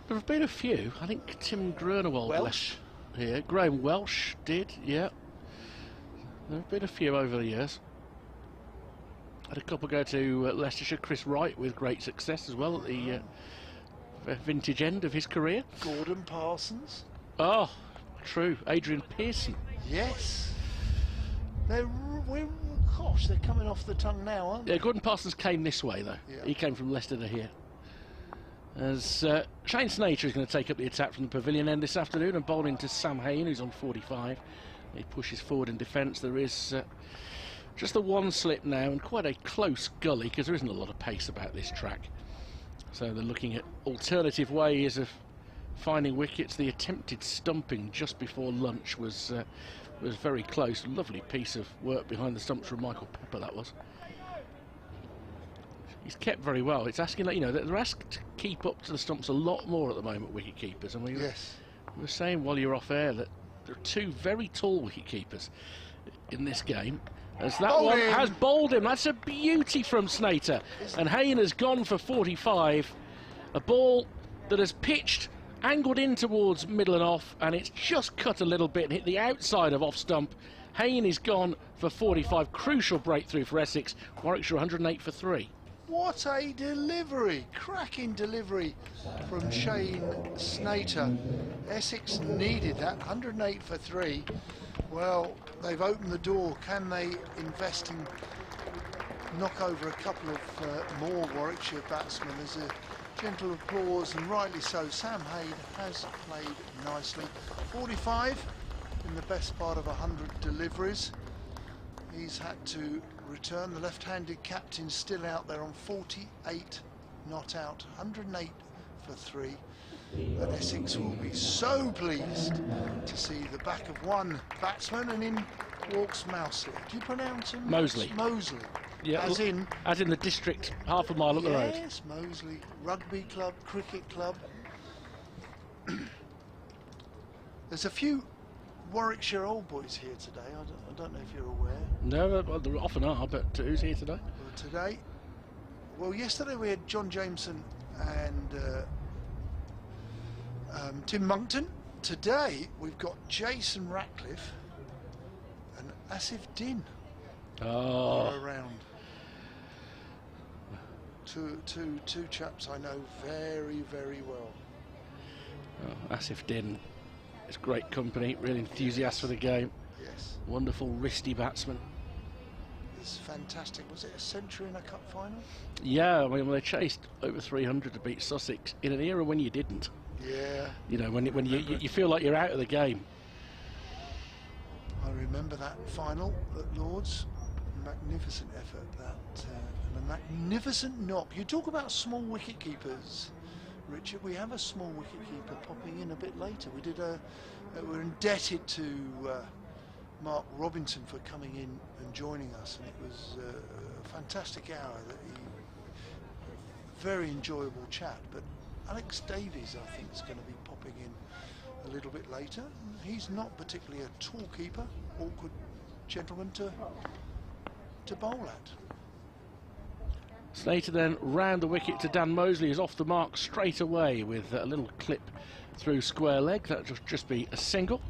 There have been a few. I think Tim Grunewald left here. Graham Welsh did, yeah. There have been a few over the years. Had a couple go to Leicestershire. Chris Wright with great success as well at the vintage end of his career. Gordon Parsons. Oh, true. Adrian Pearson. Yes. They're coming off the tongue now, aren't they? Yeah, Gordon Parsons came this way though. Yeah. He came from Leicester to here. As Shane Snater is going to take up the attack from the pavilion end this afternoon and bowl into Sam Hayne, who's on 45. He pushes forward in defence. There is just the one slip now and quite a close gully because there isn't a lot of pace about this track. So they're looking at alternative ways of finding wickets. The attempted stumping just before lunch was very close. Lovely piece of work behind the stumps from Michael Pepper, that was. He's kept very well. It's asking, you know, they're asked to keep up to the stumps a lot more at the moment, wicket keepers. And we were saying while you're off air that there are 2 very tall wicket keepers in this game. As that one has bowled him. That's a beauty from Snater. And Hayne has gone for 45. A ball that has pitched, angled in towards middle and off, and it's just cut a little bit and hit the outside of off stump. Hayne is gone for 45. Crucial breakthrough for Essex. Warwickshire 108 for 3. What a delivery, cracking delivery from Shane Snater. Essex needed that, 108 for 3. Well, they've opened the door. Can they invest in knock over a couple of more Warwickshire batsmen? There's a gentle applause, and rightly so. Sam Hayne has played nicely. 45 in the best part of 100 deliveries. He's had to return. The left-handed captain still out there on 48 not out, 108 for 3. And Essex will be so pleased to see the back of one batsman, and in walks Mousley. Do you pronounce him? Mosley. Mosley. Yeah, as in the district, half a mile up the road. Yes, Mosley. Rugby club, cricket club. There's a few Warwickshire old boys here today. I don't know if you're aware. No, there often are, but who's here today? Well, today, yesterday we had John Jameson and Tim Monkton. Today we've got Jason Ratcliffe and Asif Din around. Two chaps I know very, very well. Oh, Asif Din is great company, really enthusiast for the game. Yes. Wonderful wristy batsman. It's fantastic. Was it a century in a cup final? Yeah, I mean, they chased over 300 to beat Sussex in an era when you didn't. Yeah. You know, when you feel like you're out of the game. I remember that final at Lord's. Magnificent effort, that, and a magnificent knock. You talk about small wicket keepers, Richard. We have a small wicket keeper popping in a bit later. We're indebted to Mark Robinson for coming in and joining us, and it was a fantastic hour. Very enjoyable chat. But Alex Davies, I think, is going to be popping in a little bit later. He's not particularly a tall keeper, awkward gentleman to bowl at. Slater then round the wicket to Dan Mosley, who's off the mark straight away with a little clip through square leg. That'll just be a single.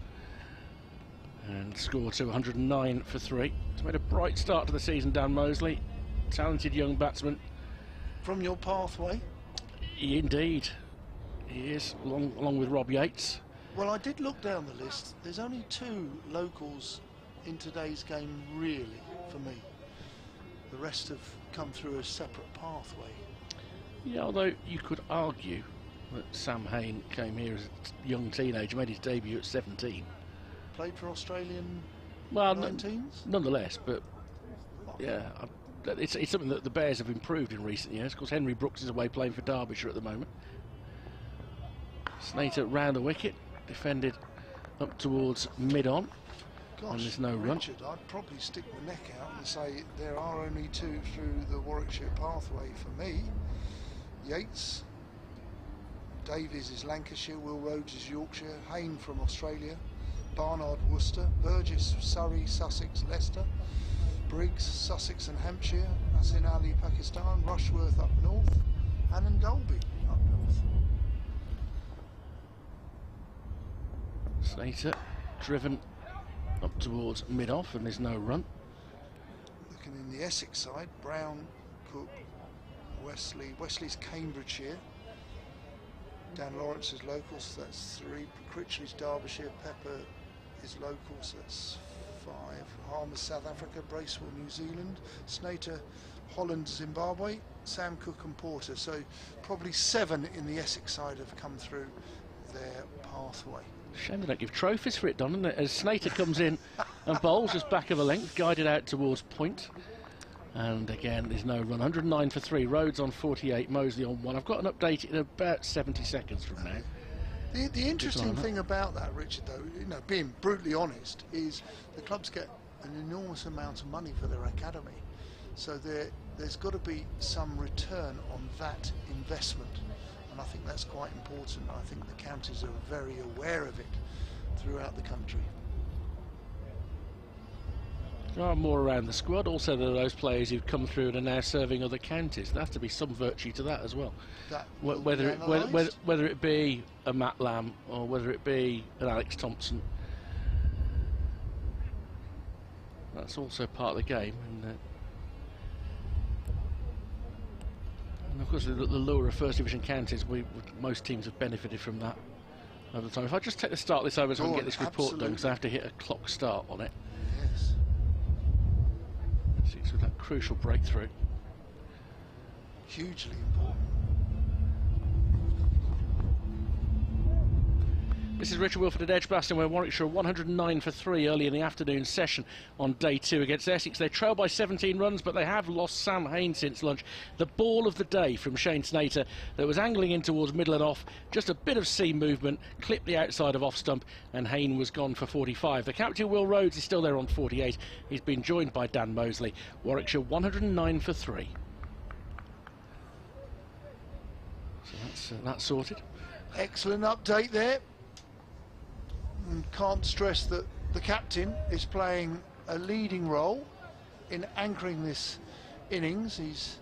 And score to 109 for 3. He's made a bright start to the season, Dan Mosley. Talented young batsman. From your pathway? Indeed. He is, along with Rob Yates. Well, I did look down the list. There's only 2 locals in today's game, really, for me. The rest have come through a separate pathway. Yeah, although you could argue that Sam Hain came here as a young teenager, made his debut at 17. Played for Australian 19s? Nonetheless, but yeah, it's something that the Bears have improved in recent years. Of course, Henry Brooks is away playing for Derbyshire at the moment. Slater round the wicket, defended up towards mid-on. Gosh, and there's no run. Richard, I'd probably stick my neck out and say there are only 2 through the Warwickshire pathway for me. Yates, Davies is Lancashire, Will Rhodes is Yorkshire, Hain from Australia, Barnard Worcester, Burgess Surrey, Sussex, Leicester, Briggs Sussex and Hampshire, Asin Ali Pakistan, Rushworth up north, Anand Dolby up north. Slater driven up towards mid-off and there's no run. Looking in the Essex side, Brown, Cook, Wesley's Cambridgeshire, Dan Lawrence is local, so that's 3. Critchley's Derbyshire, Pepper is local, so that's 5. Harmer South Africa, Bracewell New Zealand, Snater Holland Zimbabwe, Sam Cook and Porter, so probably 7 in the Essex side have come through their pathway. Shame they don't give trophies for it, Don, isn't it? As Snater comes in and bowls just back of a length, guided out towards point. And again, there's no run. 109 for 3. Rhodes on 48, Mosley on 1. I've got an update in about 70 seconds from now. The interesting thing about that, Richard, though, you know, being brutally honest, is the clubs get an enormous amount of money for their academy. So there's got to be some return on that investment. And I think that's quite important. I think the counties are very aware of it throughout the country. There are more around the squad. Also, there are those players who've come through and are now serving other counties. There has to be some virtue to that as well. Whether it be a Matt Lamb or whether it be an Alex Thompson, that's also part of the game. And of course, the lure of First Division counties, most teams have benefited from that over the time. If I just take the start of this over so I can get this report done, because I have to hit a clock start on it. Yes. With that crucial breakthrough. Hugely important. This is Richard Wilford at Edgbaston, where Warwickshire 109 for 3 early in the afternoon session on day 2 against Essex. They trail by 17 runs, but they have lost Sam Hain since lunch. The ball of the day from Shane Snater that was angling in towards middle and off. Just a bit of seam movement, clipped the outside of off stump, and Hain was gone for 45. The captain, Will Rhodes, is still there on 48. He's been joined by Dan Mosley. Warwickshire 109 for 3. So that's sorted. Excellent update there. And can't stress that the captain is playing a leading role in anchoring this innings. He's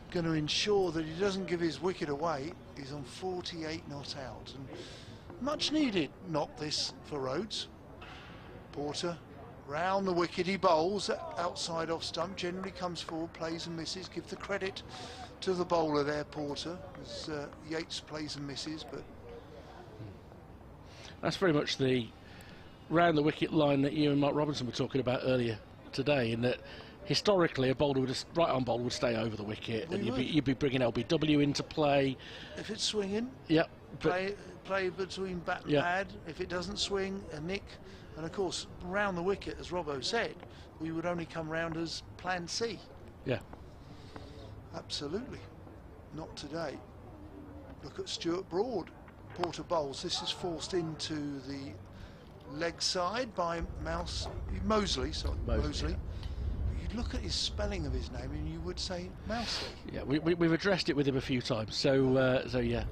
going to ensure that he doesn't give his wicket away. He's on 48 not out, and much needed not this for Rhodes. Porter round the wicket, he bowls outside off stump, generally comes forward, plays and misses. Give the credit to the bowler there, Porter, as Yates plays and misses, but that's very much the round the wicket line that you and Mark Robinson were talking about earlier today, in that historically a bowler would right arm bowler would stay over the wicket, and you'd be bringing LBW into play. If it's swinging, yep, play between bat and pad. If it doesn't swing, a nick. And of course, round the wicket, as Robbo said, we would only come round as plan C. Yeah. Absolutely. Not today. Look at Stuart Broad. Porter bowls. This is forced into the leg side by Mosley. Mosley. Yeah. You'd look at his spelling of his name and you would say Mousley. Yeah, we've addressed it with him a few times. So yeah.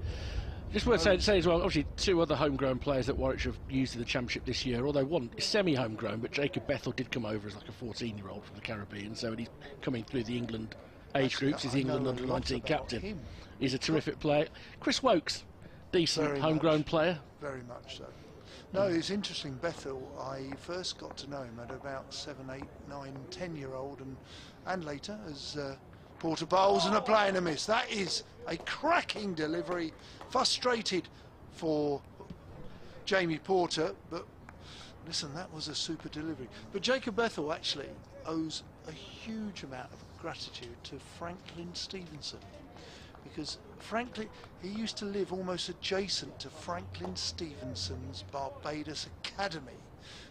Just worth saying as well, obviously 2 other homegrown players that Warwickshire have used in the Championship this year, although one is semi-homegrown, but Jacob Bethel did come over as like a 14-year-old from the Caribbean, so he's coming through the England age groups. He's England under-19 captain. He's a terrific player. Chris Wokes, decent homegrown player. Very much so. No, it's interesting. Bethel, I first got to know him at about 7, 8, 9, 10-year-old, and later as Porter bowls and a play and a miss. That is a cracking delivery. Frustrated for Jamie Porter, but listen, that was a super delivery. But Jacob Bethel actually owes a huge amount of gratitude to Franklin Stevenson, because Franklin, he used to live almost adjacent to Franklin Stevenson's Barbados Academy,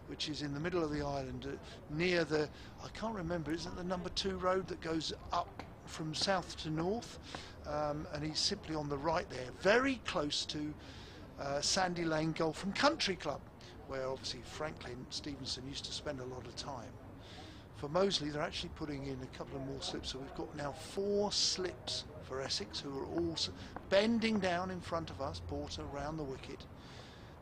which is in the middle of the island, near the, I can't remember, isn't the number 2 road that goes up from south to north? And he's simply on the right there, very close to Sandy Lane Golf and Country Club, where obviously Franklin Stevenson used to spend a lot of time. For Moseley, they're actually putting in a couple of more slips, so we've got now 4 slips for Essex, who are all bending down in front of us. Porter round the wicket.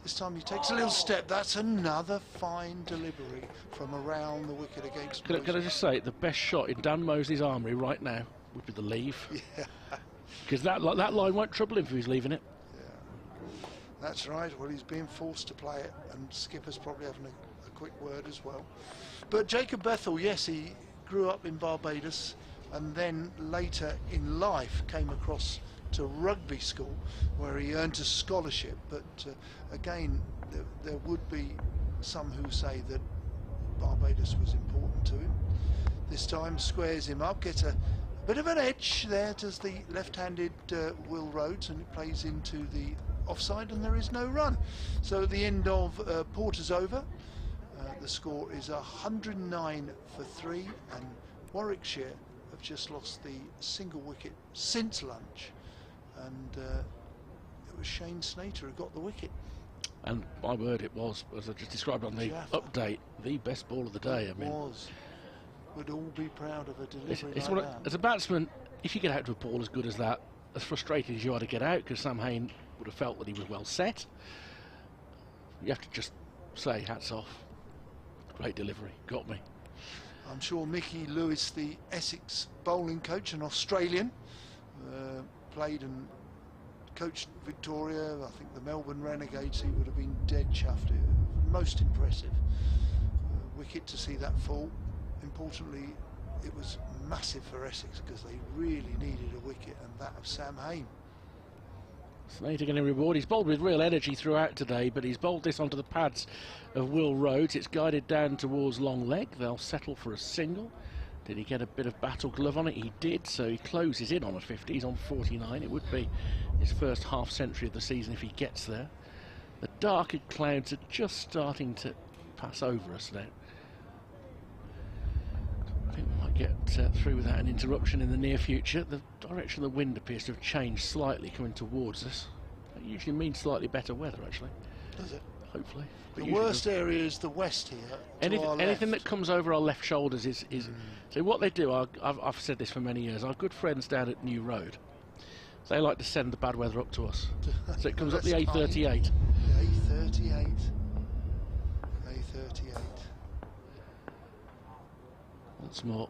This time he takes a little step. That's another fine delivery from around the wicket against Moseley. Can I just say, the best shot in Dan Moseley's armoury right now would be the leave. Yeah. Because that line won't trouble him if he's leaving it. Yeah. That's right. Well, he's being forced to play it, and skipper's probably having a quick word as well. But Jacob Bethel, yes, he grew up in Barbados, and then later in life came across to rugby school, where he earned a scholarship. But again, there would be some who say that Barbados was important to him. This time squares him up, gets a bit of an edge there, does the left-handed Will Rhodes, and it plays into the offside, and there is no run. So at the end of Porter's over, the score is 109 for 3, and Warwickshire have just lost the single wicket since lunch, and it was Shane Snater who got the wicket. And my word, it was, as I just described on the update, the best ball of the day. I mean, was. Would all be proud of a delivery like that. As a batsman, if you get out to a ball as good as that, as frustrated as you are to get out, because Sam Hain would have felt that he was well set, you have to just say hats off. Great delivery, got me. I'm sure Mickey Lewis, the Essex bowling coach, an Australian, played and coached Victoria. I think the Melbourne Renegades, he would have been dead chuffed. Most impressive wicket to see that fall. Importantly, it was massive for Essex because they really needed a wicket, and that of Sam Hain. Snater getting reward. He's bowled with real energy throughout today, but he's bowled this onto the pads of Will Rhodes. It's guided down towards long leg. They'll settle for a single. Did he get a bit of battle glove on it? He did, so he closes in on a 50. He's on 49. It would be his first half century of the season if he gets there. The darker clouds are just starting to pass over us now. I think we might get through without an interruption in the near future. The direction of the wind appears to have changed slightly coming towards us. That usually means slightly better weather, actually. Does it? Hopefully. The worst area is the west here. Anything that comes over our left shoulders is so what they do, I've said this for many years, our good friends down at New Road, they like to send the bad weather up to us. So it comes up the A38. A38. Once more,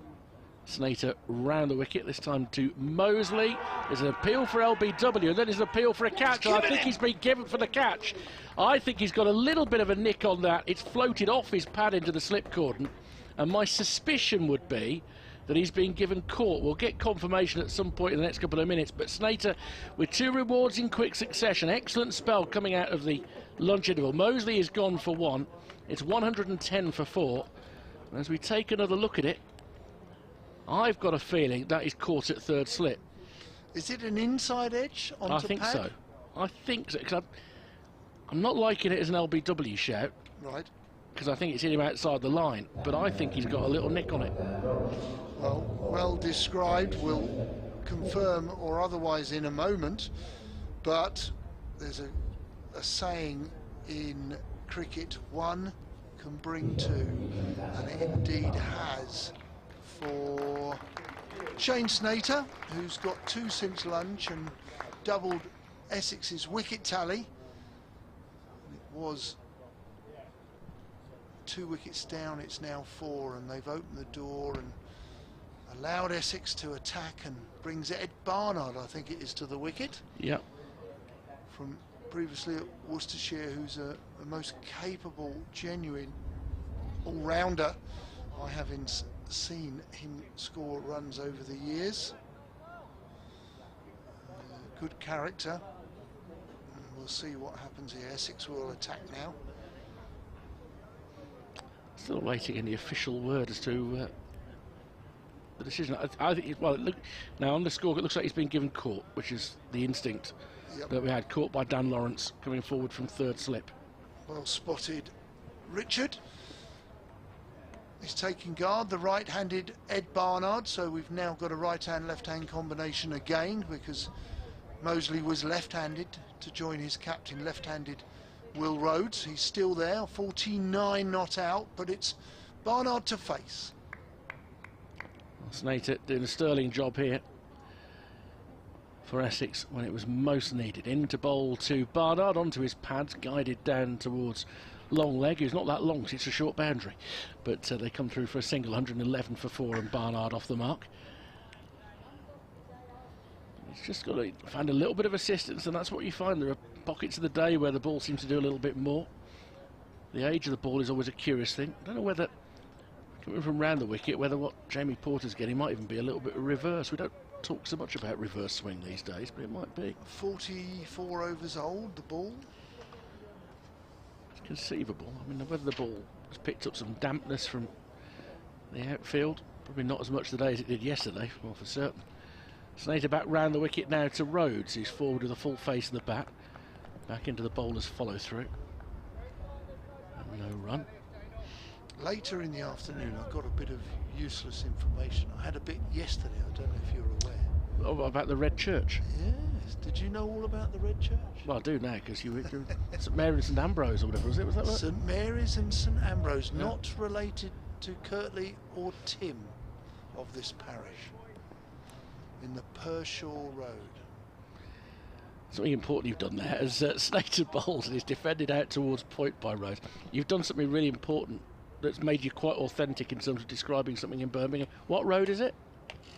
Snater round the wicket, this time to Moseley. There's an appeal for LBW, and then there's an appeal for a catch. I think he's been given for the catch. I think he's got a little bit of a nick on that. It's floated off his pad into the slip cordon, and my suspicion would be that he's been given caught. We'll get confirmation at some point in the next couple of minutes, but Snater with 2 rewards in quick succession. Excellent spell coming out of the lunch interval. Moseley is gone for 1. It's 110 for 4. And as we take another look at it, I've got a feeling that is caught at third slip. Is it an inside edge onto I think pad? so. I think so, because I'm not liking it as an LBW shout. Right. Because I think it's hit him outside the line, but I think he's got a little nick on it. Well described. We'll confirm or otherwise in a moment, but there's a saying in cricket, 1 can bring 2, and it indeed has for Shane Snater, who's got 2 since lunch and doubled Essex's wicket tally. It was 2 wickets down, it's now 4, and they've opened the door and allowed Essex to attack and brings Ed Barnard, I think it is, to the wicket. Yep. From previously at Worcestershire, who's a most capable, genuine all-rounder. I haven't seen him score runs over the years. Good character. And we'll see what happens here. Essex will attack now. Still waiting any official word as to the decision. I think, well, look, now on the score, it looks like he's been given caught, which is the instinct that we had, caught by Dan Lawrence coming forward from third slip. Well spotted, Richard. He's taking guard, the right-handed Ed Barnard, so we've now got a right-hand, left-hand combination again, because Mosley was left-handed to join his captain, left-handed Will Rhodes. He's still there, 49 not out, but it's Barnard to face. Snater doing a sterling job here for Essex when it was most needed. Into bowl to Barnard, onto his pads, guided down towards long leg, who's not that long, it's a short boundary, but they come through for a single, 111 for 4, and Barnard off the mark. He's just got to find a little bit of assistance, and that's what you find. There are pockets of the day where the ball seems to do a little bit more. The age of the ball is always a curious thing. I don't know whether, coming from round the wicket, whether what Jamie Porter's getting might even be a little bit of reverse. We don't talk so much about reverse swing these days, but it might be. 44 overs old, the ball. It's conceivable. I mean, whether the ball has picked up some dampness from the outfield, probably not as much today as it did yesterday, well, for certain. Snater back round the wicket now to Rhodes, who's forward with a full face of the bat. Back into the bowler's follow through. And no run. Later in the afternoon, I got a bit of useless information. I had a bit yesterday, I don't know if you're aware. Oh, about the Red Church? Yes. Did you know all about the Red Church? Well, I do now, because you were St Mary's and St Ambrose or whatever, was it? Was that right? St Mary's and St Ambrose, yeah. Not related to Kirtley or Tim of this parish. In the Pershaw Road. Something important you've done there as Snater bowls and is defended out towards point by Rhodes. You've done something really important that's made you quite authentic in terms of describing something in Birmingham. What road is it?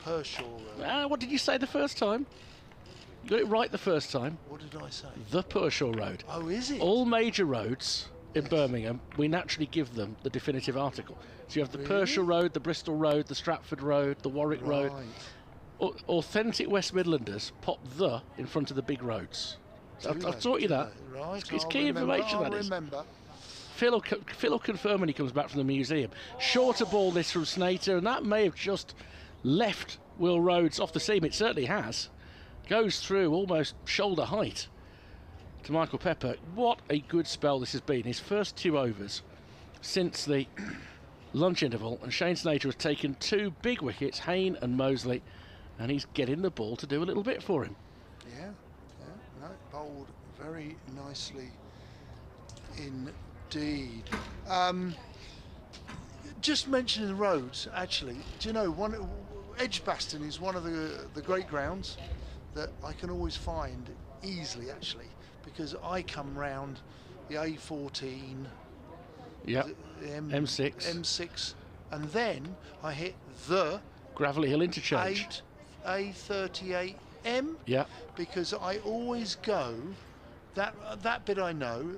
Pershaw Road. What did you say the first time? You got it right the first time. What did I say? The Pershaw Road. Oh, is it? All major roads in Birmingham, we naturally give them the definitive article. So you have the Pershaw Road, the Bristol Road, the Stratford Road, the Warwick Road. Authentic West Midlanders pop the in front of the big roads. I've taught you that. Right, it's key information, that is. Remember. Phil will confirm when he comes back from the museum. Shorter ball this from Snater, and that may have just left Will Rhodes off the seam. It certainly has. Goes through almost shoulder height to Michael Pepper. What a good spell this has been. His first 2 overs since the lunch interval, and Shane Snater has taken 2 big wickets, Hayne and Mosley, and he's getting the ball to do a little bit for him. Yeah, no, bowled very nicely indeed. Just mentioning the roads, actually, do you know, Edgbaston is one of the great grounds that I can always find easily, actually, because I come round the A14, yep, M6, and then I hit the Gravelly Hill interchange. A38M, yeah, because I always go that bit I know,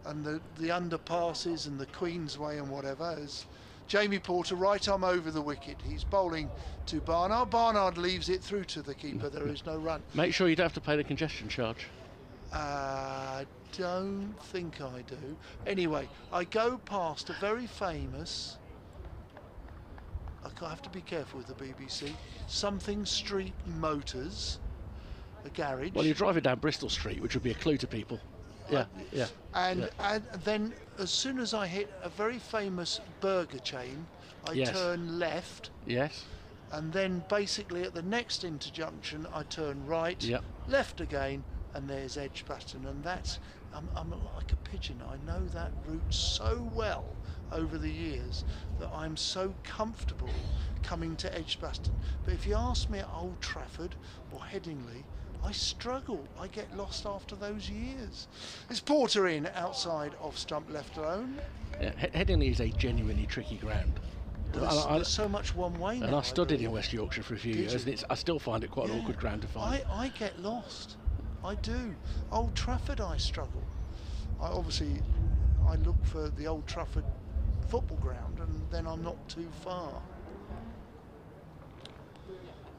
and the underpasses and the Queensway and whatever. As Jamie Porter, right arm over the wicket, he's bowling to Barnard. Barnard leaves it through to the keeper. There is no run. Make sure you don't have to pay the congestion charge. Don't think I do. Anyway, I go past a very famous, I have to be careful with the BBC, Something Street Motors, a garage. Well, you're driving down Bristol Street, which would be a clue to people. Yeah, yeah. And then as soon as I hit a very famous burger chain, I turn left. Yes. And then basically at the next interjunction, I turn right, left again, and there's Edgbaston. And that's, I'm like a pigeon. I know that route so well over the years that I'm so comfortable coming to Edgbaston. But if you ask me at Old Trafford or Headingley, I struggle. I get lost after those years. Is Porter in outside off stump left alone? Yeah, Headingley is a genuinely tricky ground. There's so much one way now. And I studied in West Yorkshire for a few years, and I still find it quite an awkward ground to find. I get lost. I do. Old Trafford, I struggle. I look for the Old Trafford football ground, and then I'm not too far.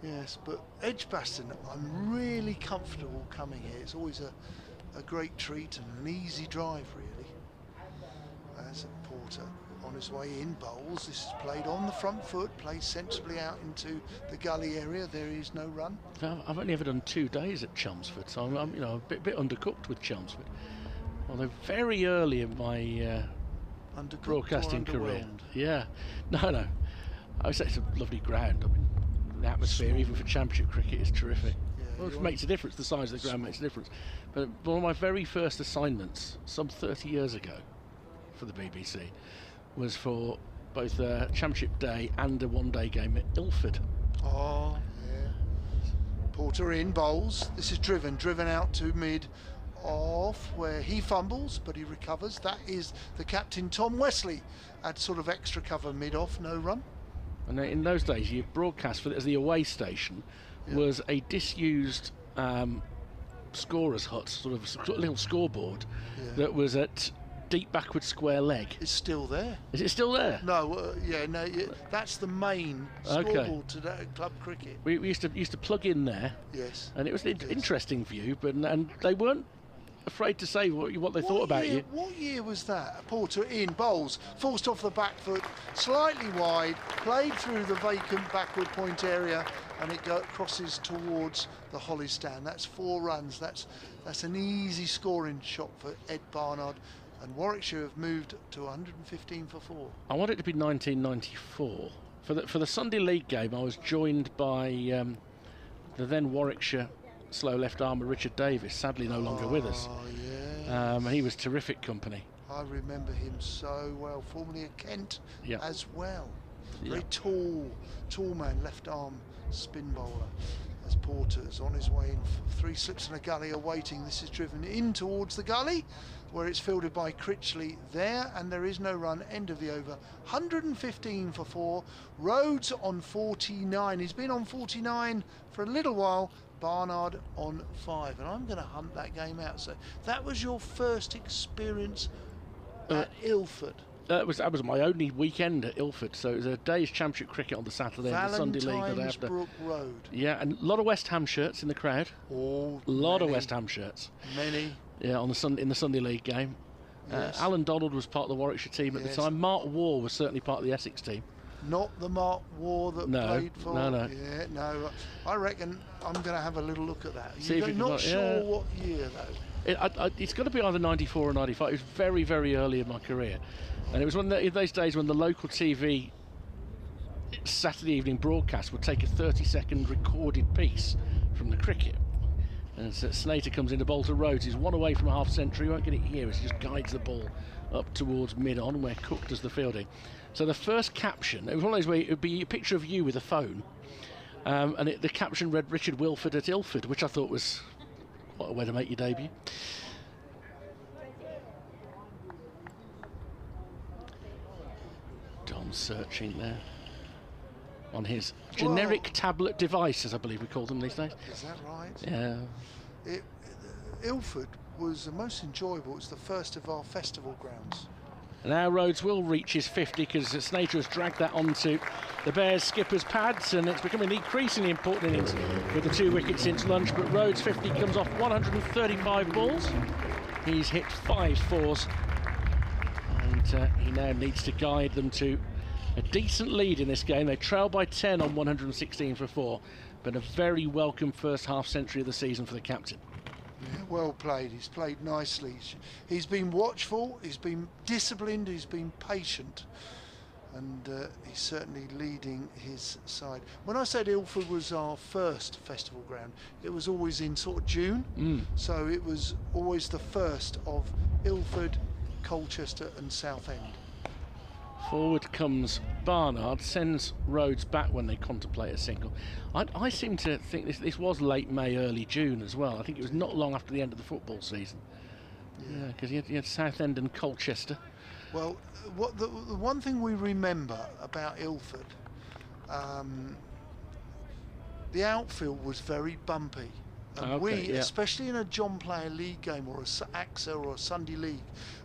Yes, but Edgbaston, I'm really comfortable coming here. It's always a great treat and an easy drive, really. As a Porter on his way in bowls, this is played on the front foot, played sensibly out into the gully area. There is no run. I've only ever done 2 days at Chelmsford, so I'm a bit undercooked with Chelmsford. Although very early in my broadcasting career. Yeah, no. I would say it's a lovely ground. I mean, the atmosphere, even for Championship cricket, is terrific. Well, it makes a difference. The size of the ground makes a difference. But one of my very first assignments, some 30 years ago, for the BBC, was for both a Championship day and a one-day game at Ilford. Oh, yeah. Porter in bowls. This is driven out to mid off, where he fumbles, but he recovers. That is the captain, Tom Wesley, had sort of extra cover mid off, no run. And in those days, your broadcast as the away station was a disused scorer's hut, sort of a little scoreboard that was at deep backward square leg. It's still there. Is it still there? No, that's the main scoreboard today at club cricket. We used to plug in there. Yes. And it was an interesting view, and they weren't afraid to say what they thought about you. What year was that? Porter in bowls, forced off the back foot, slightly wide, played through the vacant backward point area, and it crosses towards the Holly stand. That's 4 runs. That's an easy scoring shot for Ed Barnard, and Warwickshire have moved to 115 for 4. I want it to be 1994. For the Sunday League game, I was joined by the then Warwickshire slow left armer Richard Davis, sadly no longer with us. He was terrific company. I remember him so well, formerly at Kent as well. Very tall man, left arm spin bowler. As Porter's on his way in, 3 slips and a gully awaiting. This is driven in towards the gully, where it's fielded by Critchley there, and there is no run. End of the over. 115 for 4. Rhodes on 49. He's been on 49 for a little while. Barnard on 5, and I'm going to hunt that game out. So that was your first experience at Ilford? That was my only weekend at Ilford. So it was a day's Championship cricket on the Saturday and the Sunday League the day after. Brook Road. Yeah, and a lot of West Ham shirts in the crowd. Oh, a lot of West Ham shirts. Many. Yeah, in the Sunday League game. Yes. Alan Donald was part of the Warwickshire team at the time. Mark Waugh was certainly part of the Essex team. Not the Mark Waugh that played for. No. Yeah, no. I reckon I'm going to have a little look at that. You're not sure what year though. It's got to be either 94 or 95. It was very, very early in my career, and it was in those days when the local TV Saturday evening broadcast would take a 30-second recorded piece from the cricket. And Snater comes into bowl to Rhodes. He's 1 away from a half century. He won't get it here as he just guides the ball up towards mid-on, where Cook does the fielding. So the first caption, it was one of those where it would be a picture of you with a phone, and the caption read Richard Wilford at Ilford, which I thought was quite a way to make your debut. Dom's searching there on his generic tablet device, as I believe we call them these days. Is that right? Yeah. Ilford was the most enjoyable. It's the first of our festival grounds. Now Rhodes will reach his 50 because Snater has dragged that onto the Bears skipper's pads, and it's becoming an increasingly important innings with the 2 wickets since lunch. But Rhodes 50 comes off 135 balls. He's hit 5 fours, and he now needs to guide them to a decent lead in this game. They trail by 10 on 116 for 4, but a very welcome first half century of the season for the captain. Yeah, well played. He's played nicely. He's been watchful, he's been disciplined, he's been patient, and he's certainly leading his side. When I said Ilford was our first festival ground, it was always in sort of June, so it was always the first of Ilford, Colchester and Southend. Forward comes Barnard, sends Rhodes back when they contemplate a single. I seem to think this was late May, early June as well. I think it was not long after the end of the football season. Yeah, because he had Southend and Colchester. Well, what the one thing we remember about Ilford, the outfield was very bumpy. And especially in a John Player League game or a AXA or a Sunday League,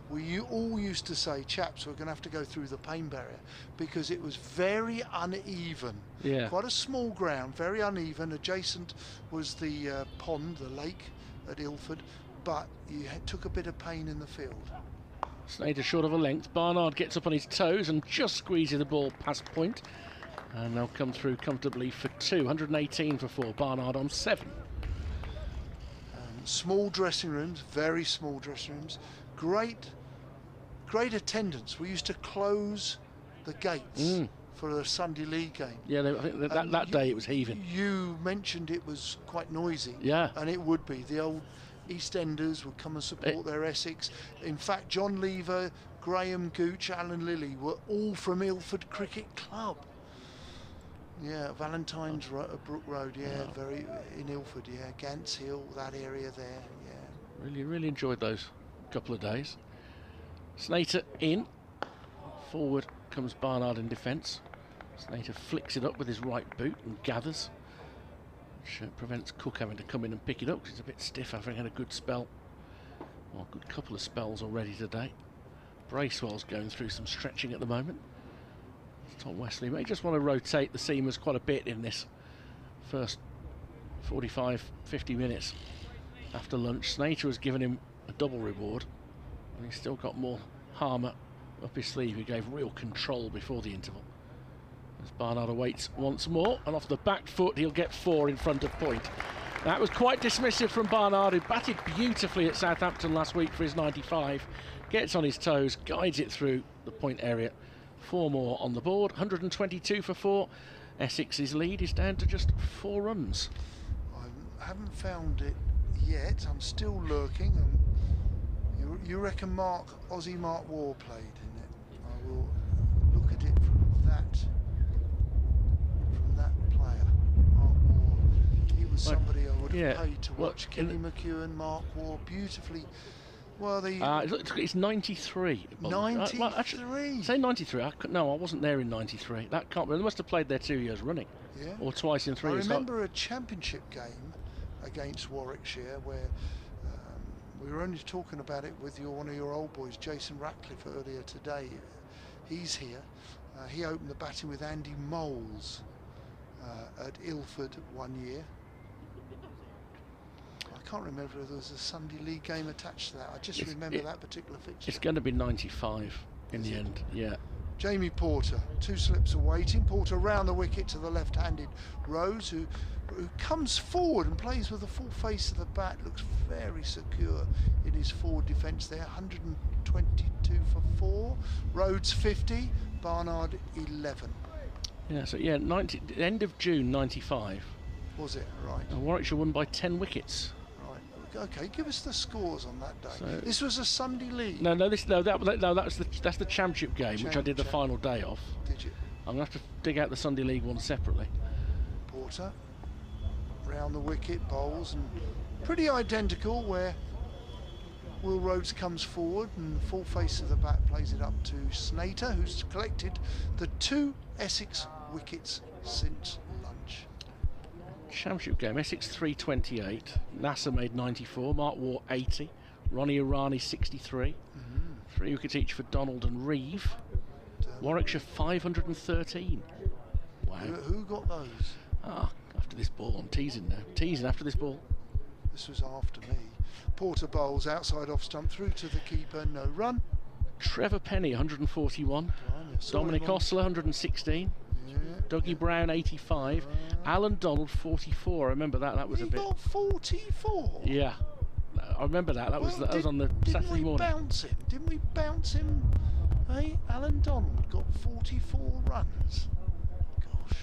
we all used to say, chaps, we're going to have to go through the pain barrier because it was very uneven. Yeah. Quite a small ground, very uneven. Adjacent was the pond, the lake at Ilford, but you took a bit of pain in the field. Snader short of a length. Barnard gets up on his toes and just squeezes the ball past point. And they'll come through comfortably for 2. 118 for 4. Barnard on 7. Small dressing rooms, very small dressing rooms. Great attendance. We used to close the gates for a Sunday League game. Yeah, I think that day it was heaving. You mentioned it was quite noisy. Yeah. And it would be. The old EastEnders would come and support their Essex. In fact, John Lever, Graham Gooch, Alan Lilly were all from Ilford Cricket Club. Yeah, Valentine's Brook Road, very in Ilford, Gants Hill, that area there, Really enjoyed those couple of days. Snater in. Forward comes Barnard in defence. Snater flicks it up with his right boot and gathers, which prevents Cook having to come in and pick it up because he's a bit stiff after having had a good spell. Well, a good couple of spells already today. Bracewell's going through some stretching at the moment. Tom Wesley may just want to rotate the seamers quite a bit in this first 45-50 minutes after lunch. Snater has given him a double reward, and he's still got more Harmer up his sleeve, who gave real control before the interval. As Barnard awaits once more, and off the back foot he'll get 4 in front of point. That was quite dismissive from Barnard, who batted beautifully at Southampton last week for his 95. Gets on his toes, guides it through the point area. 4 more on the board, 122 for 4. Essex's lead is down to just 4 runs. I haven't found it yet. I'm still lurking. You reckon Aussie Mark Waugh played in it? I will look at it from that player, Mark Waugh. He was somebody I would have paid to watch. Kenny McEwen, Mark Waugh, beautifully. Well, it's 93. 93? Actually, say 93. I wasn't there in 93. That can't be. They must have played there 2 years running. Yeah. Or twice in 3 years. I remember a championship game against Warwickshire where we were only talking about it with one of your old boys, Jason Ratcliffe, earlier today. He's here. He opened the batting with Andy Moles at Ilford one year. I can't remember if there was a Sunday League game attached to that. I just remember that particular fixture. It's going to be 95 in the end, yeah. Jamie Porter, 2 slips awaiting. Porter round the wicket to the left-handed Rose, who comes forward and plays with the full face of the bat. Looks very secure in his forward defence there. 122 for 4. Rhodes 50, Barnard 11. Yeah, so end of June 95. Was it? Right. And Warwickshire won by 10 wickets. Okay, give us the scores on that day. So, this was a Sunday League. That's the championship game, which I did the final day of. Did you? I'm going to have to dig out the Sunday League one separately. Porter round the wicket, bowls, and pretty identical where Will Rhodes comes forward and the full face of the bat plays it up to Snater, who's collected the 2 Essex wickets since lunch. Championship game, Essex 328, Nasser made 94, Mark Waugh 80, Ronnie Irani 63, 3 wickets each for Donald and Reeve. Warwickshire 513. Wow. Who got those? After this ball, I'm teasing now. Teasing after this ball. This was after me. Porter bowls outside off stump through to the keeper, no run. Trevor Penny 141, Dominic Osler 116. Dougie Brown 85, Alan Donald 44. I remember that. That was a bit. Got 44. Yeah, I remember that. That was on the Saturday morning. Didn't we bounce him? Hey, Alan Donald got 44 runs. Gosh.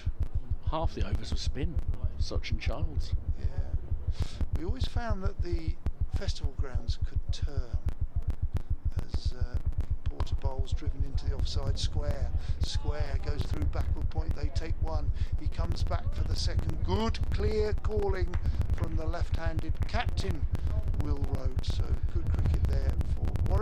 Half the overs were spin. Such and Childs. Yeah. We always found that the festival grounds could turn as Porter bowls driven into the offside square. Square goes through backward point. They take 1. He comes back for the second. Good clear calling from the left-handed captain Will Rhodes. So good cricket there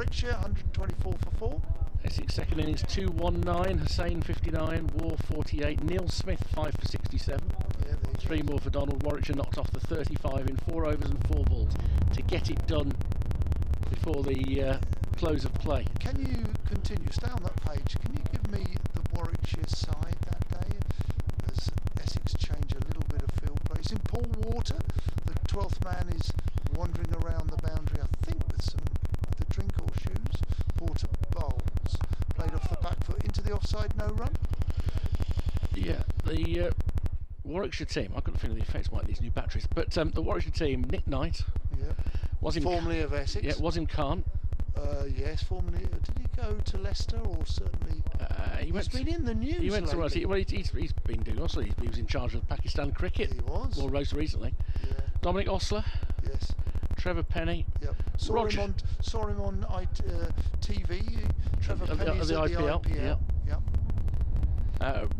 Warwickshire, 124 for 4. Essex second innings 219, Hussain 59, War 48, Neil Smith 5 for 67. Yeah, 3 more for Donald. Warwickshire knocked off the 35 in 4 overs and 4 balls to get it done before the close of play. Can you continue, stay on that page, can you give me the Warwickshire side that day as Essex change a little bit of field play? It's in poor water, the 12th man is wandering around the boundary, I think with the drink or shoes. Porter bowls, played off the back foot into the offside, no run. Yeah, the Warwickshire team, I've got a feeling the effects might be these new batteries, but the Warwickshire team, Nick Knight, formerly of Essex. Yeah, was in Khan. Yes, formerly. Did he go to Leicester or certainly? He's been in the news. He went to he's been doing also. He was in charge of Pakistan cricket. He was. More recently. Yeah. Dominic Osler. Yes. Trevor Penny. Yep. Saw him on TV. Trevor Penny's the at the IPL. Yep.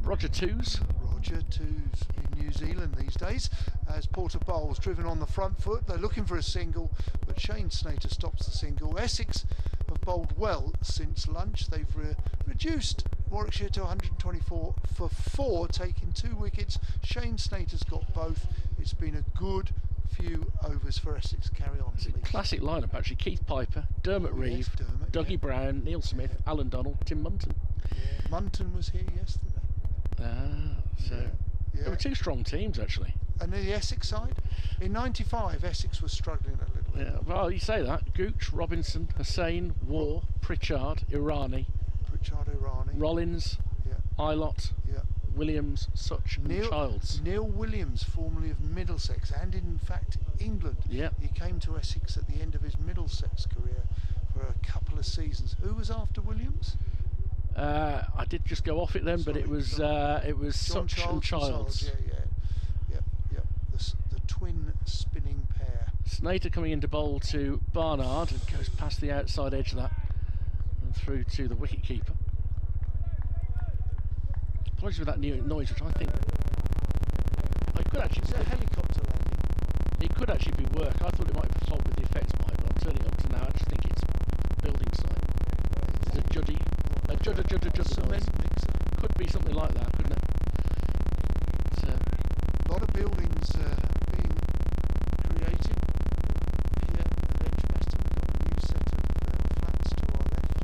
Roger Twos. Roger Twos in New Zealand these days. As Porter bowls driven on the front foot, they're looking for a single, but Shane Snater stops the single. Essex have bowled well since lunch. They've reduced Warwickshire to 124 for 4, taking 2 wickets. Shane Snater's got both. It's been a good few overs for Essex. Carry on, please. Classic lineup actually. Keith Piper, Dermot Reeve, Dougie Brown, Neil Smith, Alan Donald, Tim Munton. Yeah. Munton was here yesterday. There were 2 strong teams actually. And the Essex side? In 95, Essex was struggling a little. Yeah, well, you say that. Gooch, Robinson, Hussain, War, Pritchard, Irani, Rollins, Ilott, Williams, Such and Childs. Neil Williams, formerly of Middlesex and in fact England. Yeah. He came to Essex at the end of his Middlesex career for a couple of seasons. Who was after Williams? I did just go off it then, but it was Such and Childs. Yeah. The twin spinning pair. Snater coming into bowl to Barnard and goes past the outside edge of that and through to the wicket keeper. Apologies for that new noise, which I think I could actually. Is it a helicopter landing? It could actually be work. I thought it might be a fault with the effects mic, but I'm turning up to now. I just think it's building site. It's a judder cement mixer. Could be something like that, couldn't it? A lot of buildings being created here at Edgbaston. We've got a new set of flats to our left.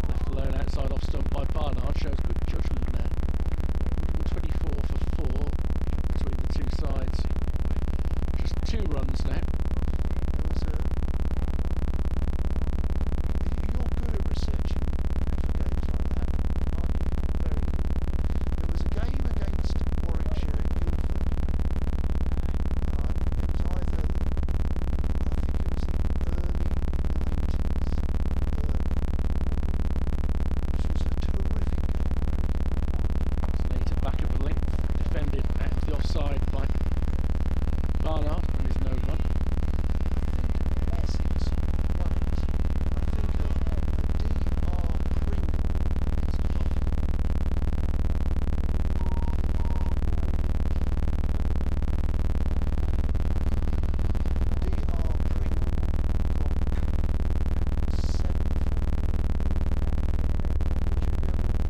Left alone outside off stump by Barnard shows good judgment there. 124 for 4 between the 2 sides. Just 2 runs now. You're good at researching for games like that, aren't you? Very good. There was a game against Warwickshire at Guildford. It was either, I think it was the early 90s, which was a terrific game. Slater back up a length, defended out to the offside by Barnard, and there's no run. Essex won it. I think a D.R. Pringle. D.R. Pringle got 7 for. Would you be able to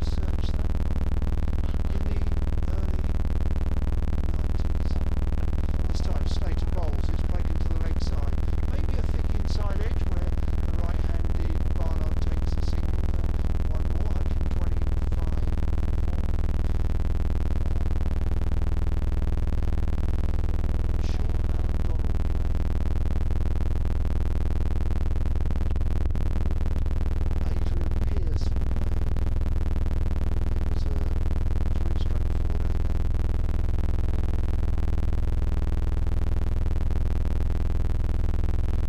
research that? In the early 90s. This time Slater bowls, it's played into the leg side. Maybe a thick inside edge where the right-handed Barnard takes a single. One more, 125 for 4. Sure, Alan Donald played. Adrian Pearson played. It was a 3-stroke 4-day game.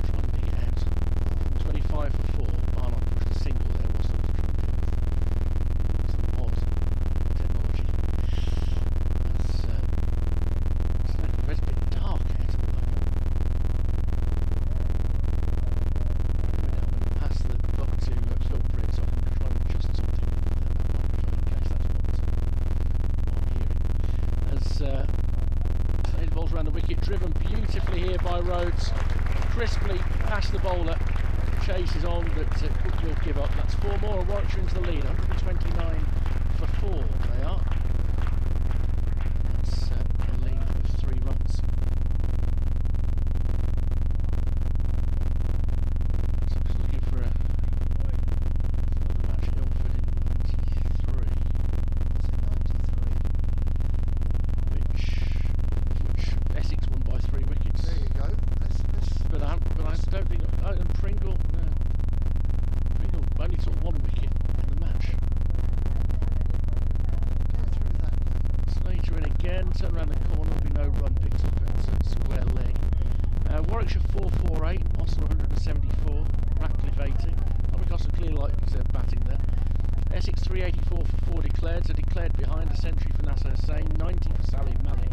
Trying to dig it out. 25 for 4. Barnard pushed a single there whilst I was trying to do some odd technology. It's a bit dark out at the moment. I'm going to pass the buck to Phil Britt so I can try and adjust something with that microphone in case that's what I'm hearing. As Slater bowls around the wicket, driven beautifully here by Rhodes, crisply past the bowler. chase is on, but Cook will give up. That's 4 more, and Warwickshire into the lead. 129 for 4 they are. That's a lead of 3 runs. So I'm just looking for another match. Ilford in 93. Was it 93? Which Essex won by 3 wickets. There you go. But I don't think. And Pringle only took 1 wicket in the match. Go through that game. Slater in again, turn around the corner, will be no run picked up at square leg. Warwickshire 448, Osler 174, Ratcliffe 80. Newcastle clearly like batting there. Essex 384 for 4 declared, so declared behind a century for Nasser Hussain, 90 for Salim Malik.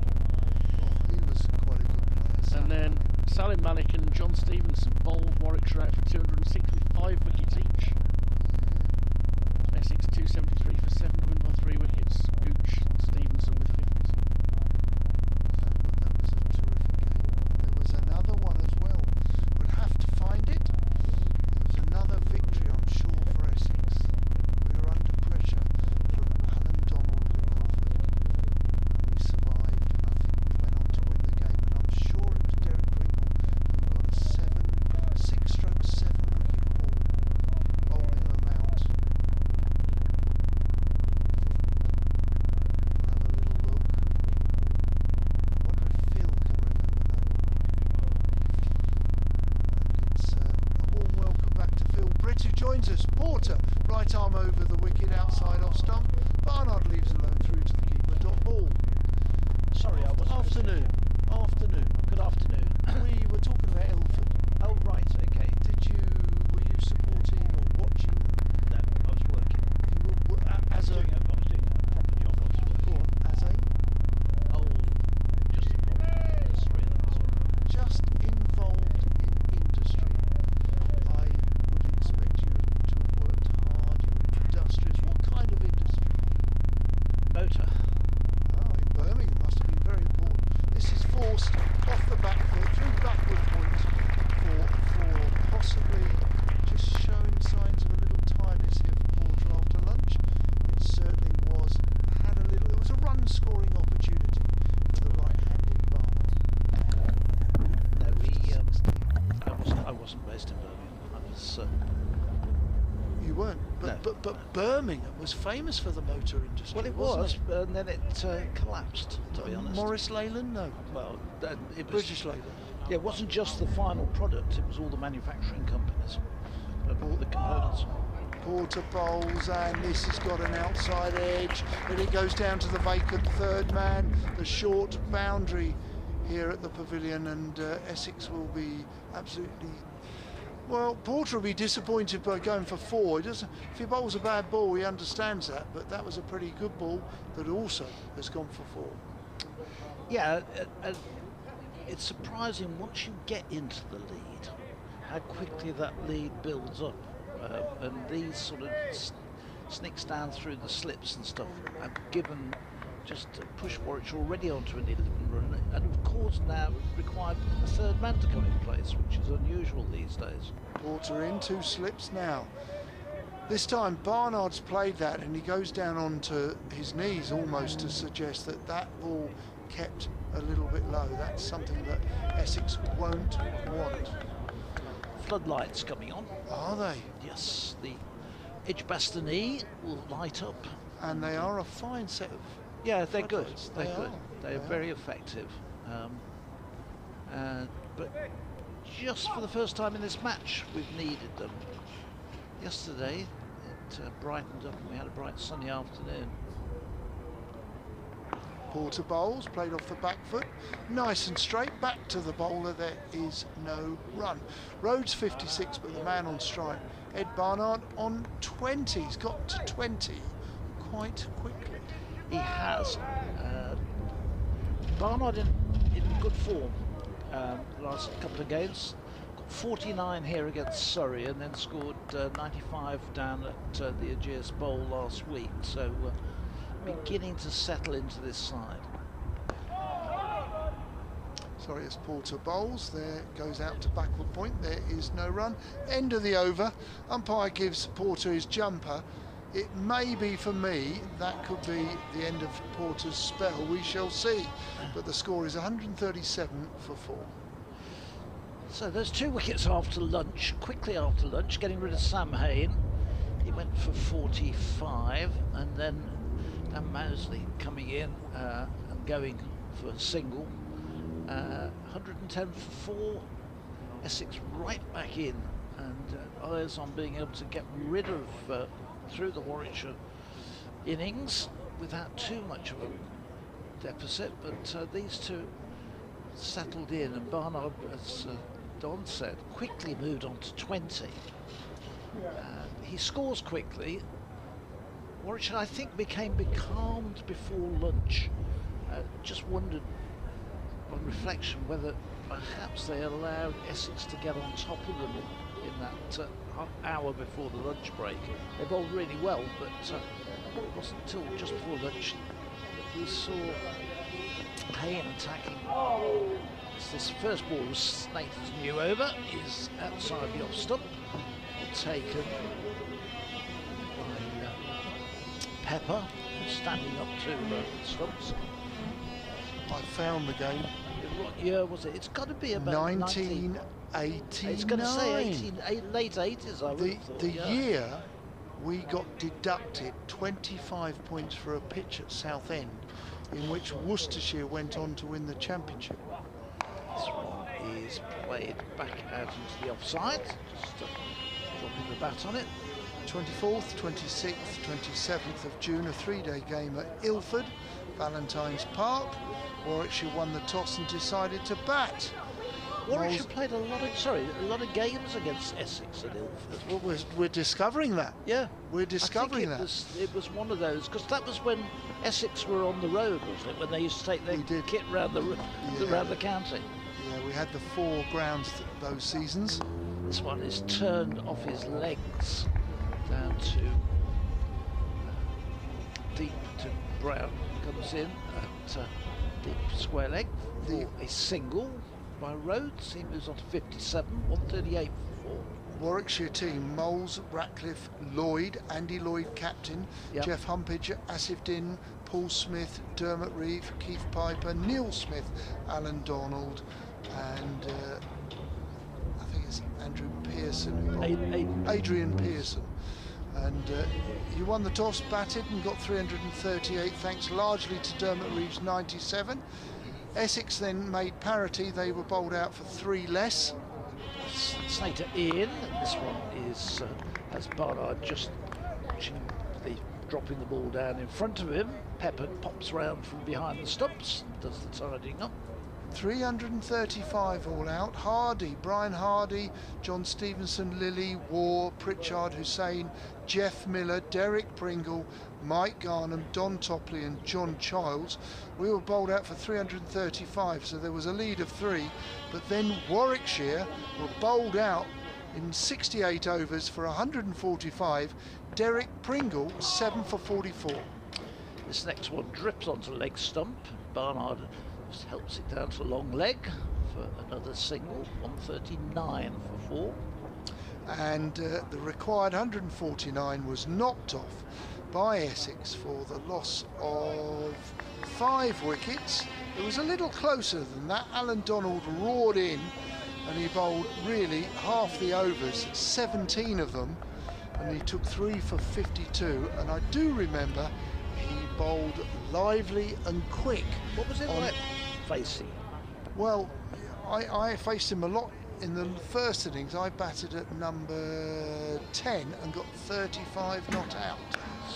Oh, he was quite a good player. And then Salim Malik and John Stevenson bowled Warwickshire out for 206 with 5 wickets each. Essex 273 for 7 to win by 3 wickets. Gooch and Stevenson with 50s. That was a terrific game. There was another one as well. We'll have to find it. There was another victory, I'm sure, for Essex. We were under pressure from Alan Donald at Ilford. And we survived, and I think we went on to win the game. And I'm sure it was Derek Pringle who got a 6-stroke 7-wicket haul, bowling them out. We'll have a little look. I wonder if Phil can remember that. And it's a warm welcome back to Phil Britt, who joins us. Porter, right arm over the wicket, outside off stump. Barnard leaves alone through to the keeper. Dot ball. Sorry, I wasn't Afternoon. Good afternoon. We were talking about Ilford. Oh, right, okay. Were you supporting or watching? No, I was working. You were I was doing a proper job. I was working. Go on, as a? Oh, just involved in industry, that was all. Just involved in industry. I would expect you to have worked hard. You're industrious. What kind of industry? Motor. Oh, in Birmingham must have been very important. This is forced off the back foot through backward points for possibly just showing signs of a little tiredness here for Porter after lunch. It certainly was. It was a run scoring opportunity for the right-handed Barnard. No, I wasn't based in Birmingham. I was. You weren't, No. but Birmingham was famous for the motor industry. Well, it wasn't was, and then it collapsed. To be honest. Morris Leyland, no. Well, it was British Leyland. Yeah, it wasn't just the final product; it was all the manufacturing companies that bought the components. Porter bowls, and this has got an outside edge, but it goes down to the vacant third man. The short boundary here at the pavilion, and Essex will be absolutely. Well, Porter will be disappointed by going for 4. If he bowls a bad ball, he understands that, but that was a pretty good ball that also has gone for 4. Yeah, it's surprising once you get into the lead, how quickly that lead builds up, and these sort of sneaks down through the slips and stuff have given just push Warwickshire already onto an 11 run, and of course now required a third man to come in place, which is unusual these days. Porter in, 2 slips now. This time Barnard's played that, and he goes down onto his knees almost to suggest that that ball kept a little bit low. That's something that Essex won't want. Floodlights coming on. Are they? Yes, the Edgbaston E will light up. And they are a fine set of. Yeah, they're good. They They're good. are. They're very effective. But just for the first time in this match, we've needed them. Yesterday, it brightened up and we had a bright sunny afternoon. Porter bowls, played off the back foot, nice and straight, back to the bowler, there is no run. Rhodes 56, but the man on strike. Ed Barnard on 20, he's got to 20 quite quickly. He has. Barnard in good form the last couple of games. Got 49 here against Surrey and then scored 95 down at the Aegeus Bowl last week. So beginning to settle into this side. Sorry, it's Porter bowls. There goes out to backward point. There is no run. End of the over. Umpire gives Porter his jumper. It may be, for me, that could be the end of Porter's spell. We shall see. But the score is 137 for 4. So there's 2 wickets after lunch, quickly after lunch, getting rid of Sam Hain. He went for 45, and then Dan Mousley coming in and going for a single. 110 for 4. Essex right back in, and eyes on being able to get rid of through the Warwickshire innings without too much of a deficit. But these two settled in, and Barnard, as Don said, quickly moved on to 20. He scores quickly. Warwickshire, I think, became becalmed before lunch. Just wondered on reflection whether perhaps they allowed Essex to get on top of them in that hour before the lunch break. They bowled really well, but it wasn't until just before lunch that we saw Hain attacking. This first ball was Snater's new over, is outside the off stump, taken by Pepper, standing up to stumps. I found the game. What year was it? It's got to be about 1989. It's going to say late 80s, I would have thought. The year we got deducted 25 points for a pitch at Southend, in which Worcestershire went on to win the championship. This one is played back out into the offside, just dropping the bat on it. 24th, 26th, 27th of June, a 3-day game at Ilford, Valentine's Park. Warwickshire won the toss and decided to bat. Warwickshire played a lot of games against Essex at Ilford. Well, we're discovering that. Yeah, we're discovering that. It was one of those, because that was when Essex were on the road, wasn't it? When they used to take their kit round the county. Yeah, we had the 4 grounds those seasons. This one is turned off his legs down to deep to Brown, comes in at deep square leg for a single by Rhodes. He moves on to 57, 138 for 4. Warwickshire team: Moles, Ratcliffe, Lloyd, Andy Lloyd captain, Jeff Humpage, Asif Din, Paul Smith, Dermot Reeve, Keith Piper, Neil Smith, Alan Donald, and I think it's Andrew Pearson, Adrian Pearson. And he won the toss, batted and got 338, thanks largely to Dermot Reeve's 97. Essex then made parity. They were bowled out for 3 less. Snater in. This one is as Barnard just watching dropping the ball down in front of him. Pepper pops round from behind the stumps, does the tidying up. 335 all out. Hardy, Brian Hardy, John Stevenson, Lilly, War, Pritchard, Hussain, Jeff Miller, Derek Pringle, Mike Garnham, Don Topley and John Childs. We were bowled out for 335, so there was a lead of 3, but then Warwickshire were bowled out in 68 overs for 145. Derek Pringle 7 for 44. This next one drips onto leg stump. Barnard just helps it down to long leg for another single, 139 for 4. And the required 149 was knocked off by Essex for the loss of 5 wickets. It was a little closer than that. Alan Donald roared in and he bowled really half the overs, 17 of them, and he took 3 for 52. And I do remember he bowled lively and quick. What was it like facing? Well, I faced him a lot in the first innings. I batted at number 10 and got 35 not out.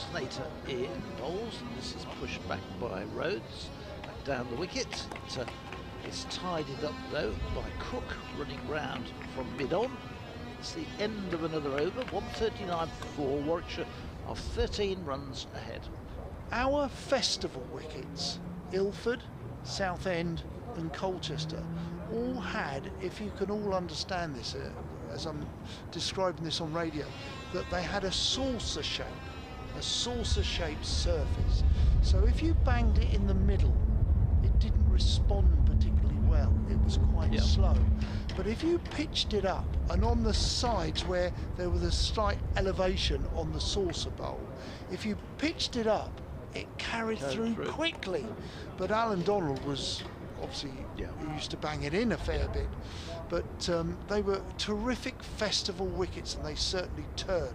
Snater in bowls, and this is pushed back by Rhodes, back down the wicket. It's tidied up though by Cook running round from mid-on. It's the end of another over, 139 for 4. Warwickshire are 13 runs ahead. Our festival wickets, Ilford, Southend and Colchester, all had, if you can all understand this as I'm describing this on radio, that they had a saucer-shaped surface. So if you banged it in the middle, it didn't respond particularly well. It was quite slow. But if you pitched it up, and on the sides where there was a slight elevation on the saucer bowl, if you pitched it up, it carried through quickly. But Alan Donald was obviously, he used to bang it in a fair bit. But they were terrific festival wickets, and they certainly turned.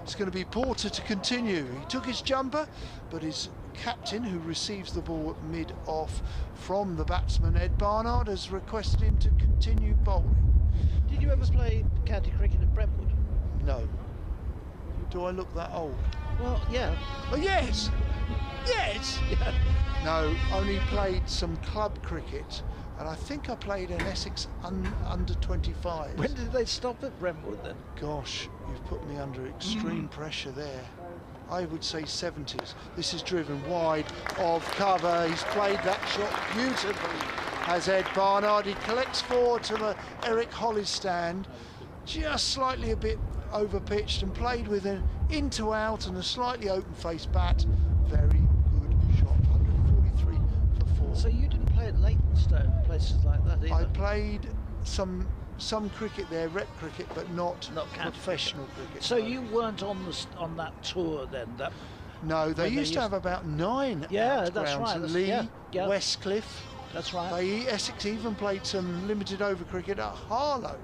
It's going to be Porter to continue. He took his jumper, but his captain, who receives the ball mid-off from the batsman Ed Barnard, has requested him to continue bowling. Did you ever play county cricket at Brentwood? No. Do I look that old? Well, yeah. Oh, yes! Yes! Yeah. No, only played some club cricket, and I think I played in Essex under 25. When did they stop at Brentwood then? Gosh, you've put me under extreme pressure there. I would say 70s. This is driven wide of cover. He's played that shot beautifully, as Ed Barnard. He collects forward to the Eric Hollis stand, just slightly a bit over pitched, and played with an into out and a slightly open face bat. Very good shot. 143 for 4. So you didn't play at Leytonstone, places like that either? I played some cricket there, rep cricket, but not professional cricket. So you weren't on that tour then? No, they used to have about 9 that's right. Lee, Westcliff. That's right. Essex even played some limited over cricket at Harlow.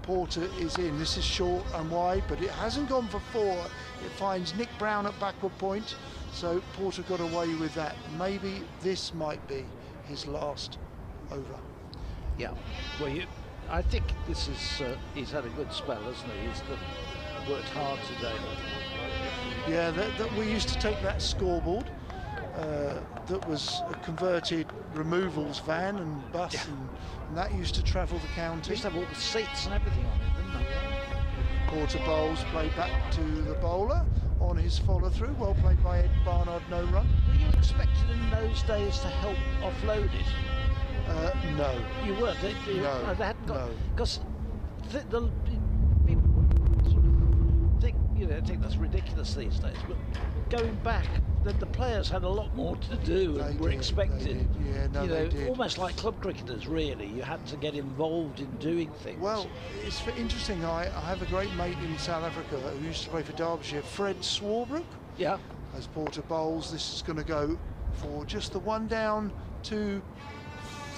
Porter is in. This is short and wide, but it hasn't gone for 4. It finds Nick Brown at backward point, so Porter got away with that. Maybe this might be his last over. Yeah. Well, I think this is. He's had a good spell, hasn't he? He's worked hard today. Yeah, we used to take that scoreboard that was a converted removals van and bus, and that used to travel the county. Used to have all the seats and everything on it, didn't they? Porter bowls, played back to the bowler on his follow through. Well played by Ed Barnard, no run. Were you expected in those days to help offload it? No. You weren't? No. They hadn't got, No. Because the people would sort of think, think that's ridiculous these days. But going back, the players had a lot more to do and were expected. They did. Almost like club cricketers, really. You had to get involved in doing things. Well, it's interesting. I have a great mate in South Africa who used to play for Derbyshire, Fred Swarbrook. Yeah. As Porter bowls, this is going to go for just the one down to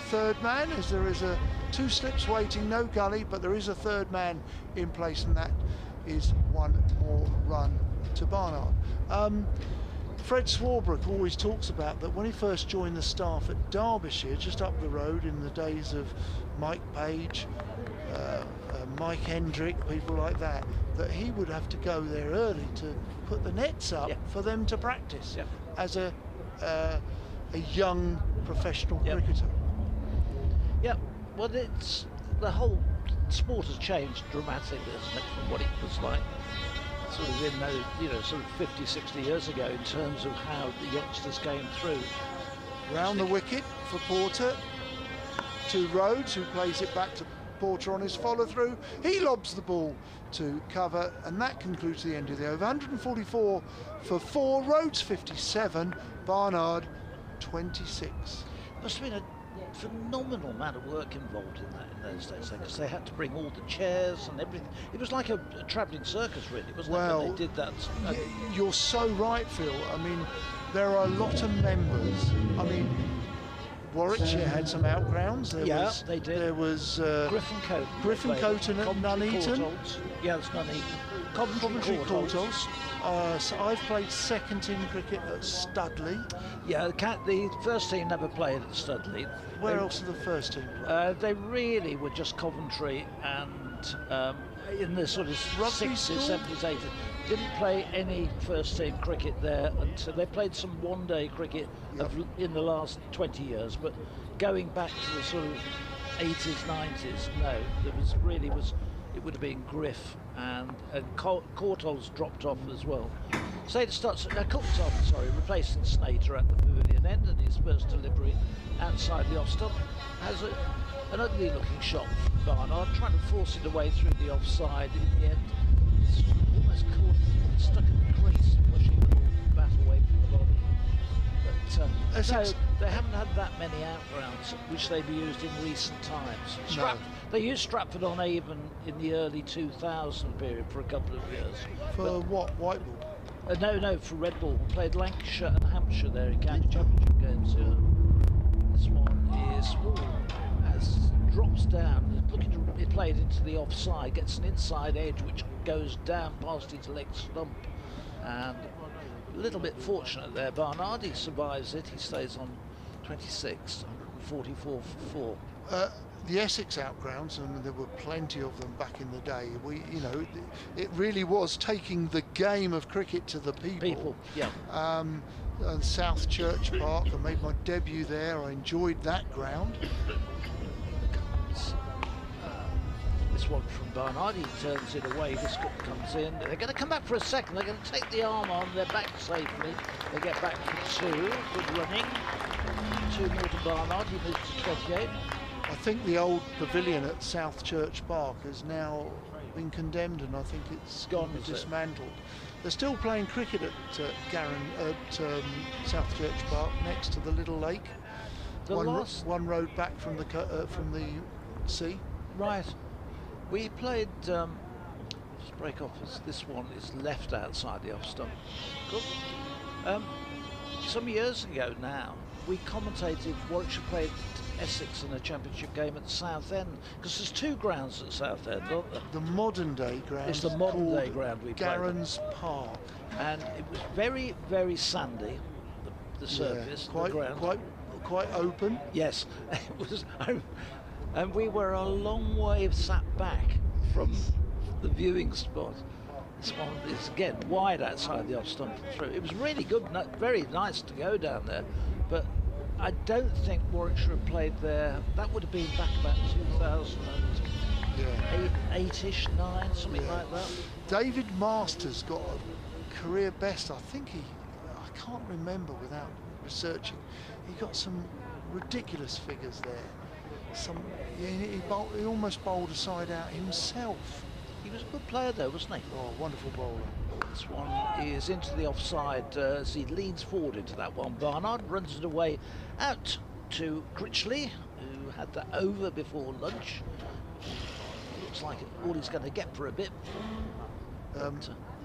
third man, as there is 2 slips waiting, no gully, but there is a third man in place, and that is 1 more run to Barnard. Fred Swarbrook always talks about that when he first joined the staff at Derbyshire, just up the road in the days of Mike Page, Mike Hendrick, people like that, that he would have to go there early to put the nets up for them to practice as a young professional cricketer. Yeah, well, it's the whole sport has changed dramatically, isn't it, from what it was like sort of in those, sort of 50, 60 years ago in terms of how the youngsters came through. Round the wicket for Porter to Rhodes, who plays it back to Porter on his follow through. He lobs the ball to cover, and that concludes the end of the over. 144 for 4, Rhodes 57, Barnard 26. Must have been a phenomenal amount of work involved in that in those days, because they had to bring all the chairs and everything. It was like a travelling circus, really, wasn't it, when they did that? You're so right, Phil. I mean, there are a lot of members. I mean, Warwickshire had some outgrounds. They did. There was Griffin Coton at Nuneaton. Yeah, it's Nuneaton. Coventry Courthouse. So I've played second team cricket at Studley. Yeah, the first team never played at Studley. Where else did the first team play? They really were just Coventry, and in the sort of 60s, 70s, 80s. Didn't play any first team cricket there until they played some one-day cricket in the last 20 years, but going back to the sort of 80s, 90s, no, it would have been Griff, and Courthouse dropped off as well. Coulton, replacing Snater at the pavilion end, and his first delivery outside the off stump has an ugly looking shot from Barnard, trying to force it away through the offside. In the end, it's almost caught, stuck in the crease, pushing the bat away from the body. Essex. No, they haven't had that many outgrounds which they've used in recent times. No. They used Stratford-on-Avon in the early 2000 period for a couple of years. For what? White ball? No, for Red Ball. We played Lancashire and Hampshire there in county championship games. This one is drops down, looking to be played into the offside, gets an inside edge which goes down past his leg stump, and a little bit fortunate there. Barnardi survives it. He stays on 26, 44 for 4. The Essex outgrounds, and there were plenty of them back in the day. It really was taking the game of cricket to the people. Yeah. South Church Park, I made my debut there. I enjoyed that ground. This one from Barnardi turns it away. This comes in. They're going to come back for a second. They're going to take the arm on. They're back safely. They get back for 2. Good running. 2 more to Barnardi. Moves to 28. I think the old pavilion at South Church Park has now been condemned, and I think it's gone dismantled. They're still playing cricket at South Church Park, next to the little lake. One road back from the sea. Right. We played. Just break off. This one is left outside the off stump. Good. Some years ago now, we commentated Warwickshire played Essex in a championship game at Southend, because there's 2 grounds at Southend, aren't there? The modern day ground. It's the modern day ground we played. Garron's Park. And it was very, very sandy, the surface, the ground. Quite open. Yes, it was. And we were a long way sat back from the viewing spot. This one is again wide outside the off stump through. It was really good, very nice to go down there, but I don't think Warwickshire had played there. That would have been back about 2008-ish, 9, something like that. David Masters got a career best. I think I can't remember without researching. He got some ridiculous figures there. He almost bowled a side out himself. He was a good player though, wasn't he? Oh, wonderful bowler. This one is into the offside as he leans forward into that one. Barnard runs it away out to Critchley, who had that over before lunch. Looks like all he's going to get for a bit.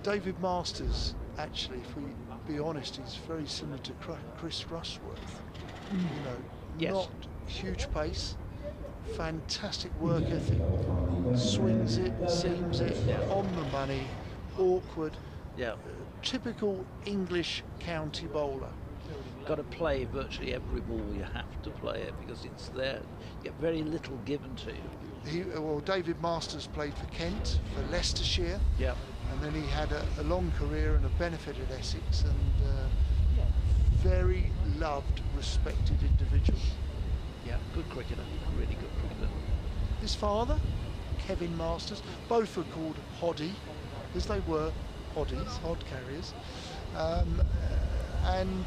David Masters, actually, if we be honest, he's very similar to Chris Rushworth. Yes. Not huge pace, fantastic work ethic, swings it, seams it, on the money, awkward. Yeah. Typical English county bowler. Got to play virtually every ball. You have to play it because it's there. You get very little given to you. David Masters played for Kent, for Leicestershire. Yeah. And then he had a long career and a benefit at Essex, and very loved, respected individual. Yeah, good cricketer, really good cricketer. His father, Kevin Masters, both were called Hoddy, because they were Hoddies, Hod carriers. And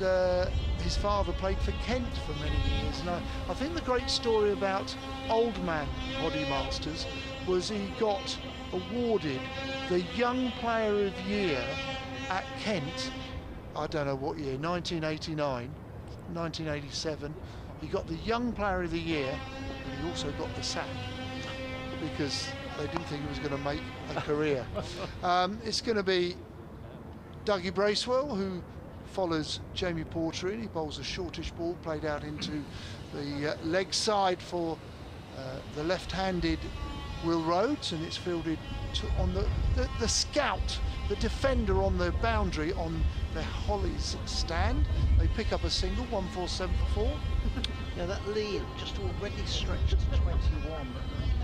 his father played for Kent for many years. And I think the great story about old man Hoddy Masters was he got awarded the Young Player of Year at Kent, I don't know what year, 1989, 1987. He got the Young Player of the Year, and he also got the sack because they didn't think he was going to make a career. It's going to be Dougie Bracewell, who follows Jamie Porter in. He bowls a shortish ball played out into the leg side for the left-handed Will Rhodes, and it's fielded on the scout, the defender on the boundary on the Hollies stand. They pick up a single, 147 for 4. Yeah, that lead just already stretched to 21.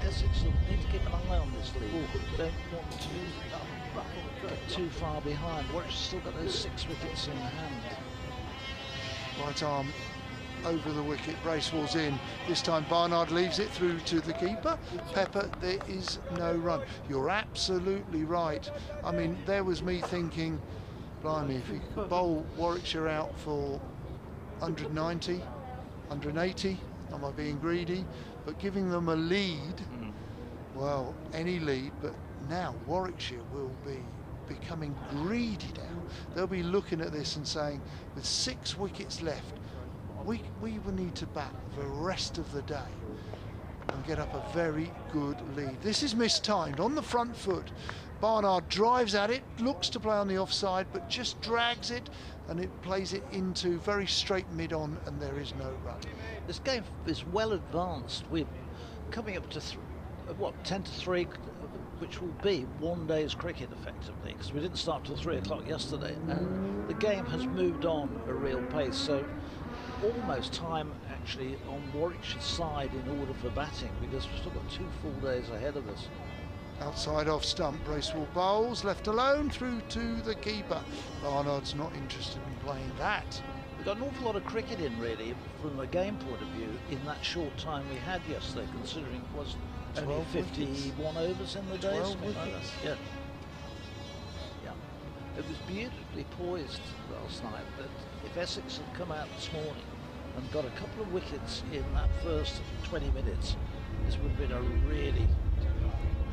Essex need to keep an eye on this lead. Don't want to get too far behind. Warwick's still got those 6 wickets in hand. Right arm over the wicket, Bracewell's in. This time Barnard leaves it through to the keeper. Pepper, there is no run. You're absolutely right. I mean, there was me thinking, blimey, if he could bowl Warwickshire out for 190, 180, am I being greedy? But giving them a lead, well, any lead, but now Warwickshire will be becoming greedy now. They'll be looking at this and saying, with 6 wickets left, we will need to bat the rest of the day and get up a very good lead. This is mistimed on the front foot. Barnard drives at it, looks to play on the offside, but just drags it, and it plays it into very straight mid-on, and there is no run. This game is well advanced. We're coming up to 10 to 3, which will be one day's cricket effectively, because we didn't start till 3 o'clock yesterday, and the game has moved on at a real pace. So almost time actually on Warwickshire's side in order for batting, because we've still got 2 full days ahead of us. Outside off stump, Bracewell bowls, left alone through to the keeper. Barnard's not interested in playing that. We've got an awful lot of cricket in, really, from a game point of view, in that short time we had yesterday, considering it was only 51 overs in the day. 12 wickets. Like that. Yeah. It was beautifully poised last night, but if Essex had come out this morning and got a couple of wickets in that first 20 minutes, this would have been a really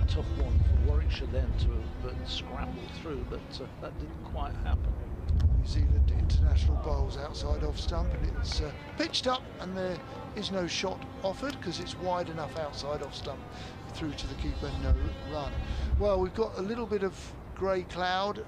tough one for Warwickshire then to have scrambled through, but that didn't quite happen. New Zealand international bowls outside off stump, and it's pitched up, and there is no shot offered because it's wide enough outside off stump through to the keeper, no run. Well, we've got a little bit of grey cloud.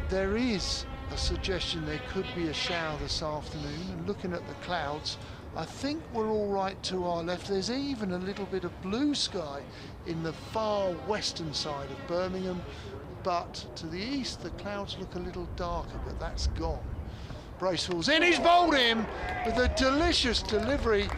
There is a suggestion there could be a shower this afternoon, and looking at the clouds, I think we're all right to our left. There's even a little bit of blue sky in the far western side of Birmingham, but to the east the clouds look a little darker, but that's gone. Bracewell's in, he's bowled him with a delicious delivery.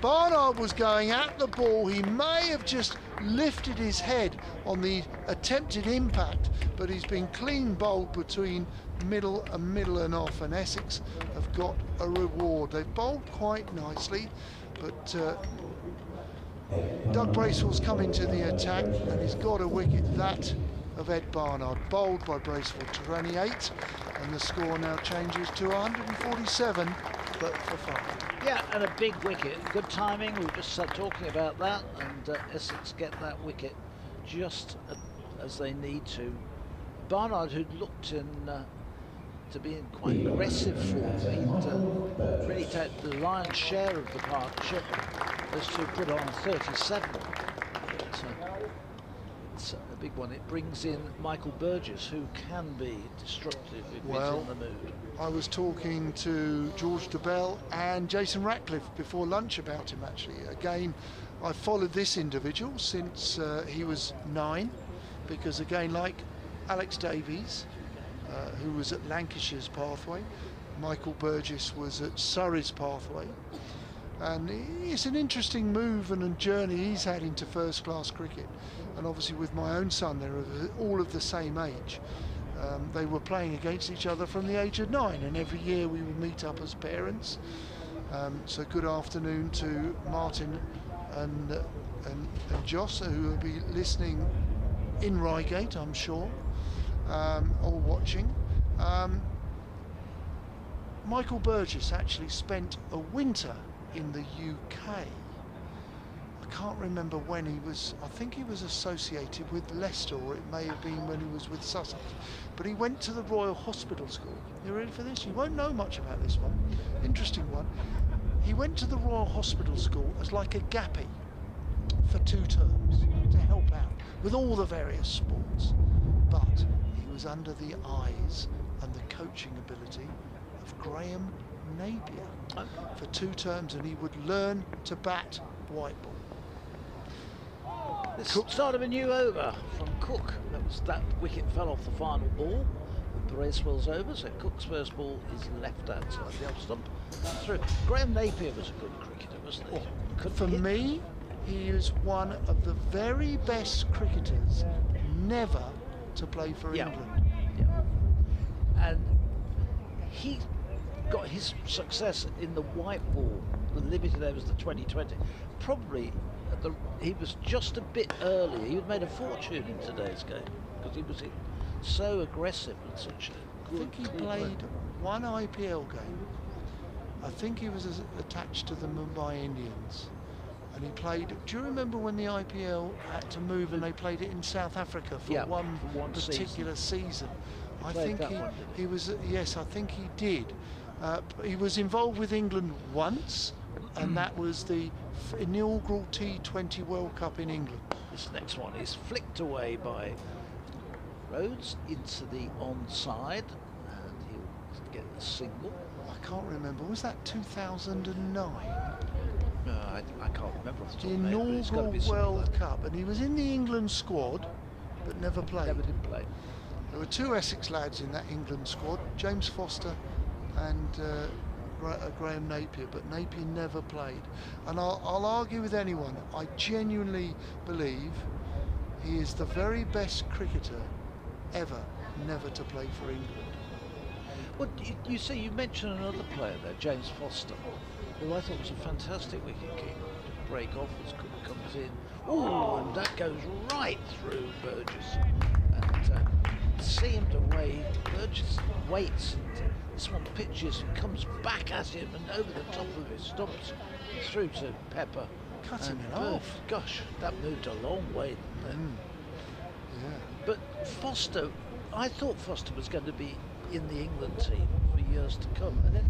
Barnard was going at the ball, he may have just lifted his head on the attempted impact, but he's been clean bowled between middle and off, and Essex have got a reward. They've bowled quite nicely, but Doug Bracewell's come into the attack, and he's got a wicket, that of Ed Barnard, bowled by Bracewell to 28, and the score now changes to 147, but for fun. Yeah, and a big wicket, good timing. We were just talking about that, and Essex get that wicket just as they need to. Barnard, who'd looked in to be in quite aggressive form, he'd really take the lion's share of the partnership. Those two put on 37. It's a big one. It brings in Michael Burgess, who can be destructive if he's in the mood. I was talking to George DeBell and Jason Ratcliffe before lunch about him, actually. Again, I've followed this individual since he was 9, because again, like Alex Davies, who was at Lancashire's pathway, Michael Burgess was at Surrey's pathway, and it's an interesting move and a journey he's had into first-class cricket. And obviously with my own son, they're all of the same age. They were playing against each other from the age of 9, and every year we would meet up as parents. So good afternoon to Martin and Joss, who will be listening in Reigate, I'm sure, or watching. Michael Burgess actually spent a winter in the UK. I can't remember when he was. I think he was associated with Leicester, or it may have been when he was with Sussex. But he went to the Royal Hospital School. You ready for this? You won't know much about this one. Interesting one. He went to the Royal Hospital School as like a gappy for 2 terms to help out with all the various sports. But he was under the eyes and the coaching ability of Graham Napier for 2 terms, and he would learn to bat white ball. This start of a new over from Cook. That wicket fell off the final ball with Bracewell's over, so Cook's first ball is left outside the off stump. Through. Graham Napier was a good cricketer, wasn't he? For me, he is one of the very best cricketers never to play for England. Yeah. And he got his success in the white ball, the limited overs, the 2020, probably he was just a bit early. He made a fortune in today's game because he was so aggressive and such a good. I think he played 1 IPL game. I think he was attached to the Mumbai Indians, and he played. Do you remember when the IPL had to move and they played it in South Africa for one particular season? I think he was. Yes, I think he did. He was involved with England once, and that was the inaugural T20 World Cup in England. This next one is flicked away by Rhodes into the onside, and he'll get the single. I can't remember, was that 2009? I can't remember off the top The of my head, but it's gotta inaugural be something World like that. Cup, and he was in the England squad, but never played. Never did play. There were 2 Essex lads in that England squad, James Foster and Graham Napier, but Napier never played. And I'll argue with anyone, I genuinely believe he is the very best cricketer ever never to play for England. Well, you see, you mentioned another player there, James Foster, who I thought was a fantastic wicket-keeper. Break off as Cook comes in. Oh, and that goes right through Burgess. And seamed away. Burgess waits, and this one pitches and comes back at him and over the top of his stumps through to Pepper. Cut him in half. Gosh, that moved a long way, didn't it? Yeah. But Foster, I thought Foster was going to be in the England team for years to come, and then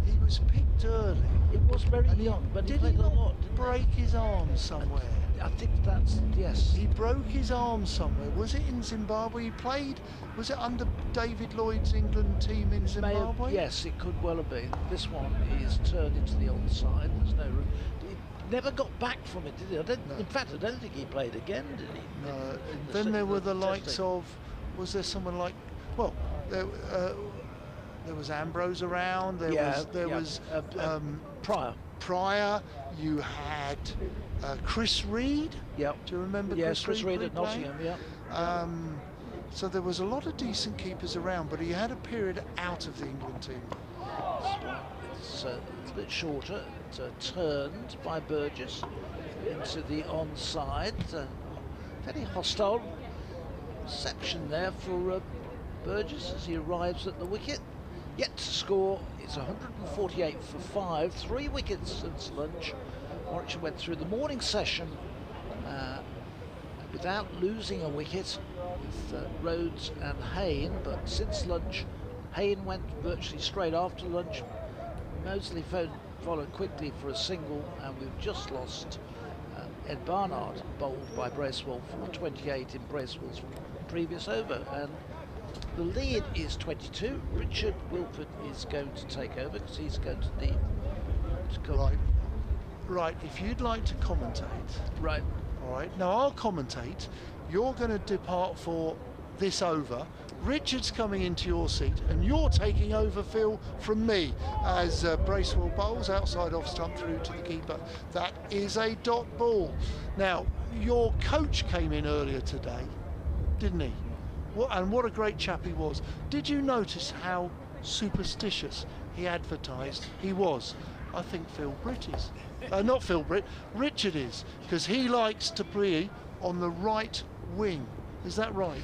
he was picked early. It was very young, but he played a lot. Break his arm somewhere? I think that's, yes. He broke his arm somewhere. Was it in Zimbabwe? He played, was it under David Lloyd's England team in Zimbabwe? Yes, it could well have been. This one is turned into the onside. There's no room. He never got back from it, did he? In fact, I don't think he played again, did he? No. Then there were the likes of, was there someone like, well, there was Ambrose around. There was Pryor. You had Chris Reed. Yep. Do you remember? Yes, Chris Reed at Nottingham. Yeah. So there was a lot of decent keepers around, but he had a period out of the England team. It's a bit shorter. It's turned by Burgess into the onside. Very hostile reception there for Burgess as he arrives at the wicket. Yet to score, it's 148 for 5, 3 wickets since lunch. Warwickshire went through the morning session without losing a wicket with Rhodes and Hayne, but since lunch, Hayne went virtually straight after lunch. Mosley followed quickly for a single, and we've just lost Ed Barnard, bowled by Bracewell for 28 in Bracewell's previous over. And the lead is 22. Richard Wilford is going to take over because he's going to need to come. Right, if you'd like to commentate. Right. All right, now I'll commentate. You're going to depart for this over. Richard's coming into your seat, and you're taking over, Phil, from me as Bracewell bowls outside off stump through to the keeper. That is a dot ball. Now, your coach came in earlier today, didn't he? And what a great chap he was. Did you notice how superstitious he advertised he was? I think Phil Britt is. Not Phil Britt, Richard is, because he likes to play on the right wing. Is that right?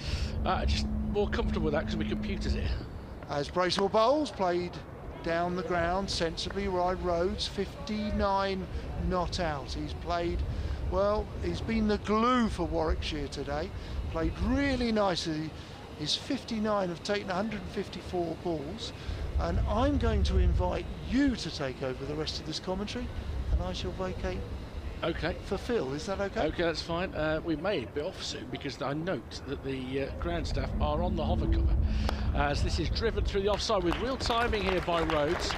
Just more comfortable with that because my computer's here. As Bracewell bowls, played down the ground sensibly by Rhodes, 59 not out. He's played, well, he's been the glue for Warwickshire today. Played really nicely. His 59 have taken 154 balls, and I'm going to invite you to take over the rest of this commentary, and I shall vacate for Phil. Is that okay? Okay, that's fine. We may be off soon because I note that the ground staff are on the hover cover as this is driven through the offside with real timing here by Rhodes.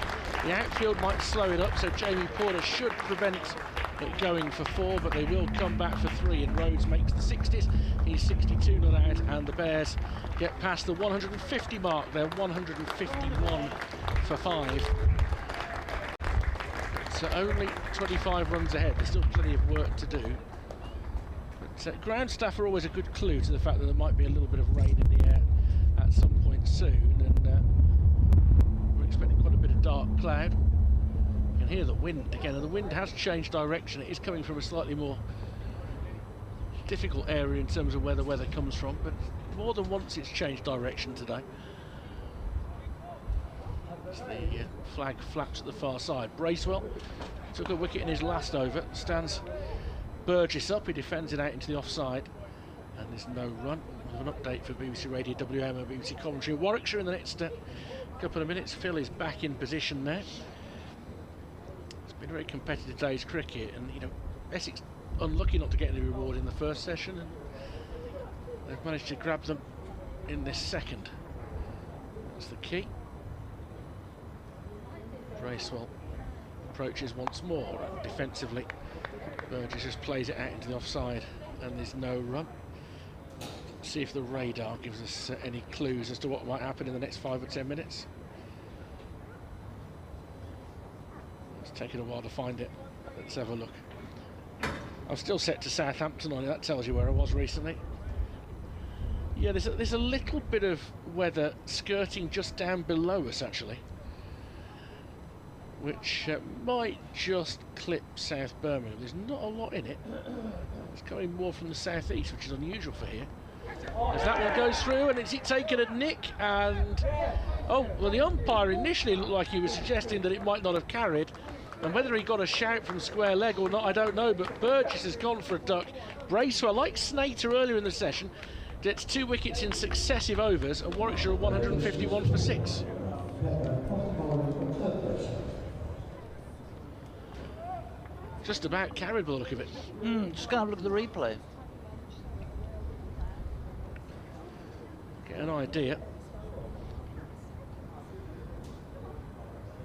The outfield might slow it up, so Jamie Porter should prevent it going for 4, but they will come back for 3, and Rhodes makes the 60s. He's 62 not out, and the Bears get past the 150 mark. They're 151 for 5. So only 25 runs ahead. There's still plenty of work to do. But ground staff are always a good clue to the fact that there might be a little bit of rain in the air at some point soon, and we're expecting quite a bit of dark cloud. You can hear the wind again, and the wind has changed direction. It is coming from a slightly more difficult area in terms of where the weather comes from, but more than once it's changed direction today. As the flag flaps at the far side. Bracewell took a wicket in his last over, stands Burgess up, he defends it out into the offside, and there's no run. An update for BBC Radio WM and BBC Commentary. Warwickshire in the next couple of minutes. Phil is back in position there. It's been a very competitive day's cricket, and you know, Essex unlucky not to get any reward in the first session, and they've managed to grab them in this second. That's the key. Bracewell approaches once more, and defensively Burgess just plays it out into the offside, and there's no run. See if the radar gives us any clues as to what might happen in the next 5 or 10 minutes. It's taken a while to find it. Let's have a look. I'm still set to Southampton on it. That tells you where I was recently. Yeah, there's a little bit of weather skirting just down below us actually, which might just clip South Birmingham. There's not a lot in it. It's coming more from the southeast, which is unusual for here. As that one goes through, and it's taken a nick, and oh well, the umpire initially looked like he was suggesting that it might not have carried, and whether he got a shout from square leg or not I don't know, but Burgess has gone for a duck. Bracewell, like Snater earlier in the session, gets 2 wickets in successive overs, and Warwickshire are 151 for 6. Just about carried by the look of it. Just going to have a look at the replay. Get an idea.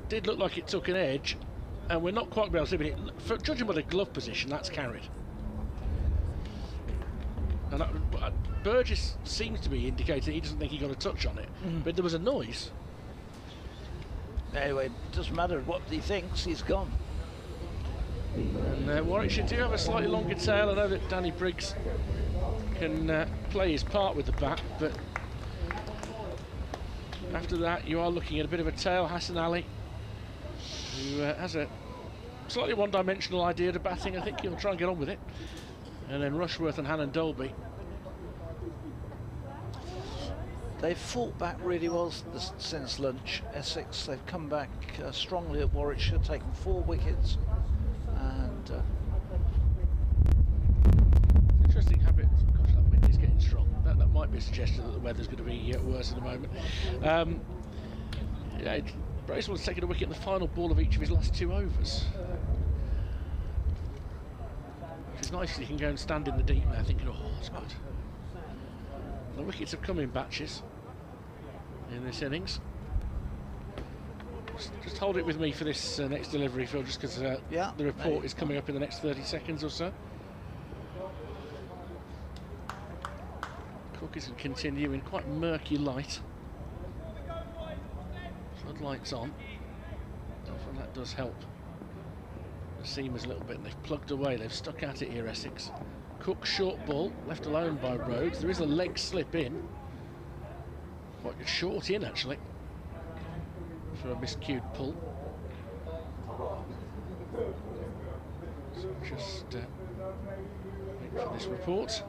Did look like it took an edge, and we're not quite able to see it. For judging by the glove position, that's carried. And Burgess seems to be indicating he doesn't think he got a touch on it, but there was a noise. Anyway, it doesn't matter what he thinks, he's gone. And Warwickshire do have a slightly longer tail. I know that Danny Briggs can play his part with the bat, but after that you are looking at a bit of a tail. Hassan Ali, who has a slightly one-dimensional idea to batting. I think he'll try and get on with it. And then Rushworth and Hannon Dolby. They've fought back really well since lunch. Essex, they've come back strongly at Warwickshire, taken 4 wickets. And interesting habit. Gosh, that wind is getting strong. That might be a suggestion that the weather's going to be worse in a moment. Yeah, Bracewell's taken a wicket in the final ball of each of his last 2 overs. Which is nice. You can go and stand in the deep now thinking, oh, that's good. The wickets have come in batches in this innings. Just hold it with me for this next delivery, Phil, just because the report is coming up in the next 30 seconds or so. Cook is continuing in quite murky light. Floodlights on. And that does help the seamers a little bit, and they've plugged away. They've stuck at it here, Essex. Cook short ball, left alone by Rhodes. There is a leg slip in. Quite a short in, actually, for a miscued pull. So just wait for this report.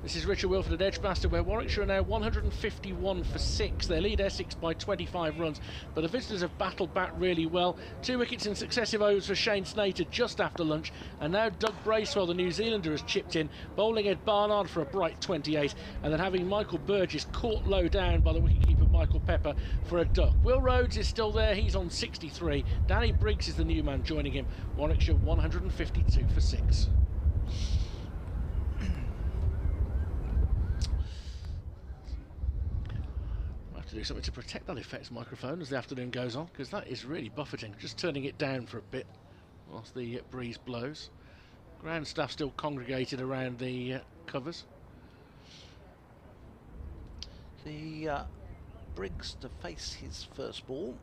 This is Richard Wilford at Edgbaston, where Warwickshire are now 151 for 6. They lead Essex by 25 runs, but the visitors have battled back really well. 2 wickets in successive overs for Shane Snater just after lunch, and now Doug Bracewell, the New Zealander, has chipped in, bowling Ed Barnard for a bright 28, and then having Michael Burgess caught low down by the wicketkeeper Michael Pepper for a duck. Will Rhodes is still there, he's on 63. Danny Briggs is the new man joining him. Warwickshire 152 for 6. To do something to protect that effects microphone as the afternoon goes on, because that is really buffeting. Just turning it down for a bit whilst the breeze blows. Ground staff still congregated around the covers. The Briggs to face his first ball.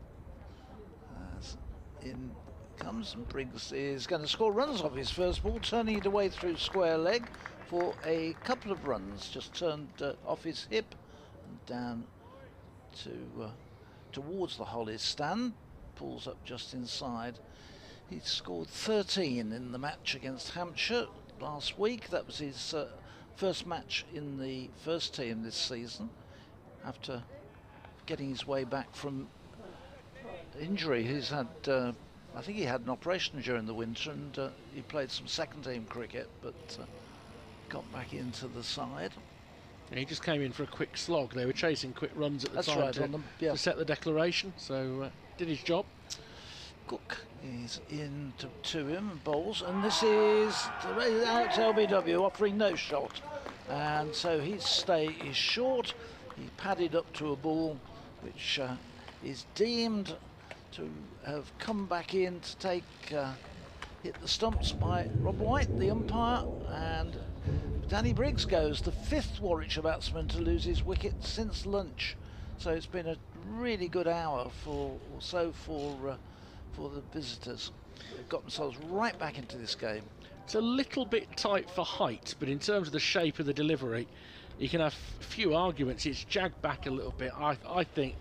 As in comes, and Briggs is going to score runs off his first ball, turning it away through square leg for a couple of runs. Just turned off his hip and down towards the Hollies stand, pulls up just inside. He scored 13 in the match against Hampshire last week. That was his first match in the first team this season, after getting his way back from injury. He's had, I think he had an operation during the winter, and he played some second team cricket, but got back into the side. Yeah, he just came in for a quick slog. They were chasing quick runs at the That's time right, to set the declaration, so did his job. Cook is in to him and bowls, and this is Alex LBW offering no shot, and so his stay is short. He padded up to a ball which is deemed to have come back in to take hit the stumps by Rob White, the umpire, and Danny Briggs goes, the 5th Warwickshire batsman to lose his wicket since lunch. So it's been a really good hour for the visitors. They've got themselves right back into this game. It's a little bit tight for height, but in terms of the shape of the delivery, you can have a few arguments. It's jagged back a little bit. I think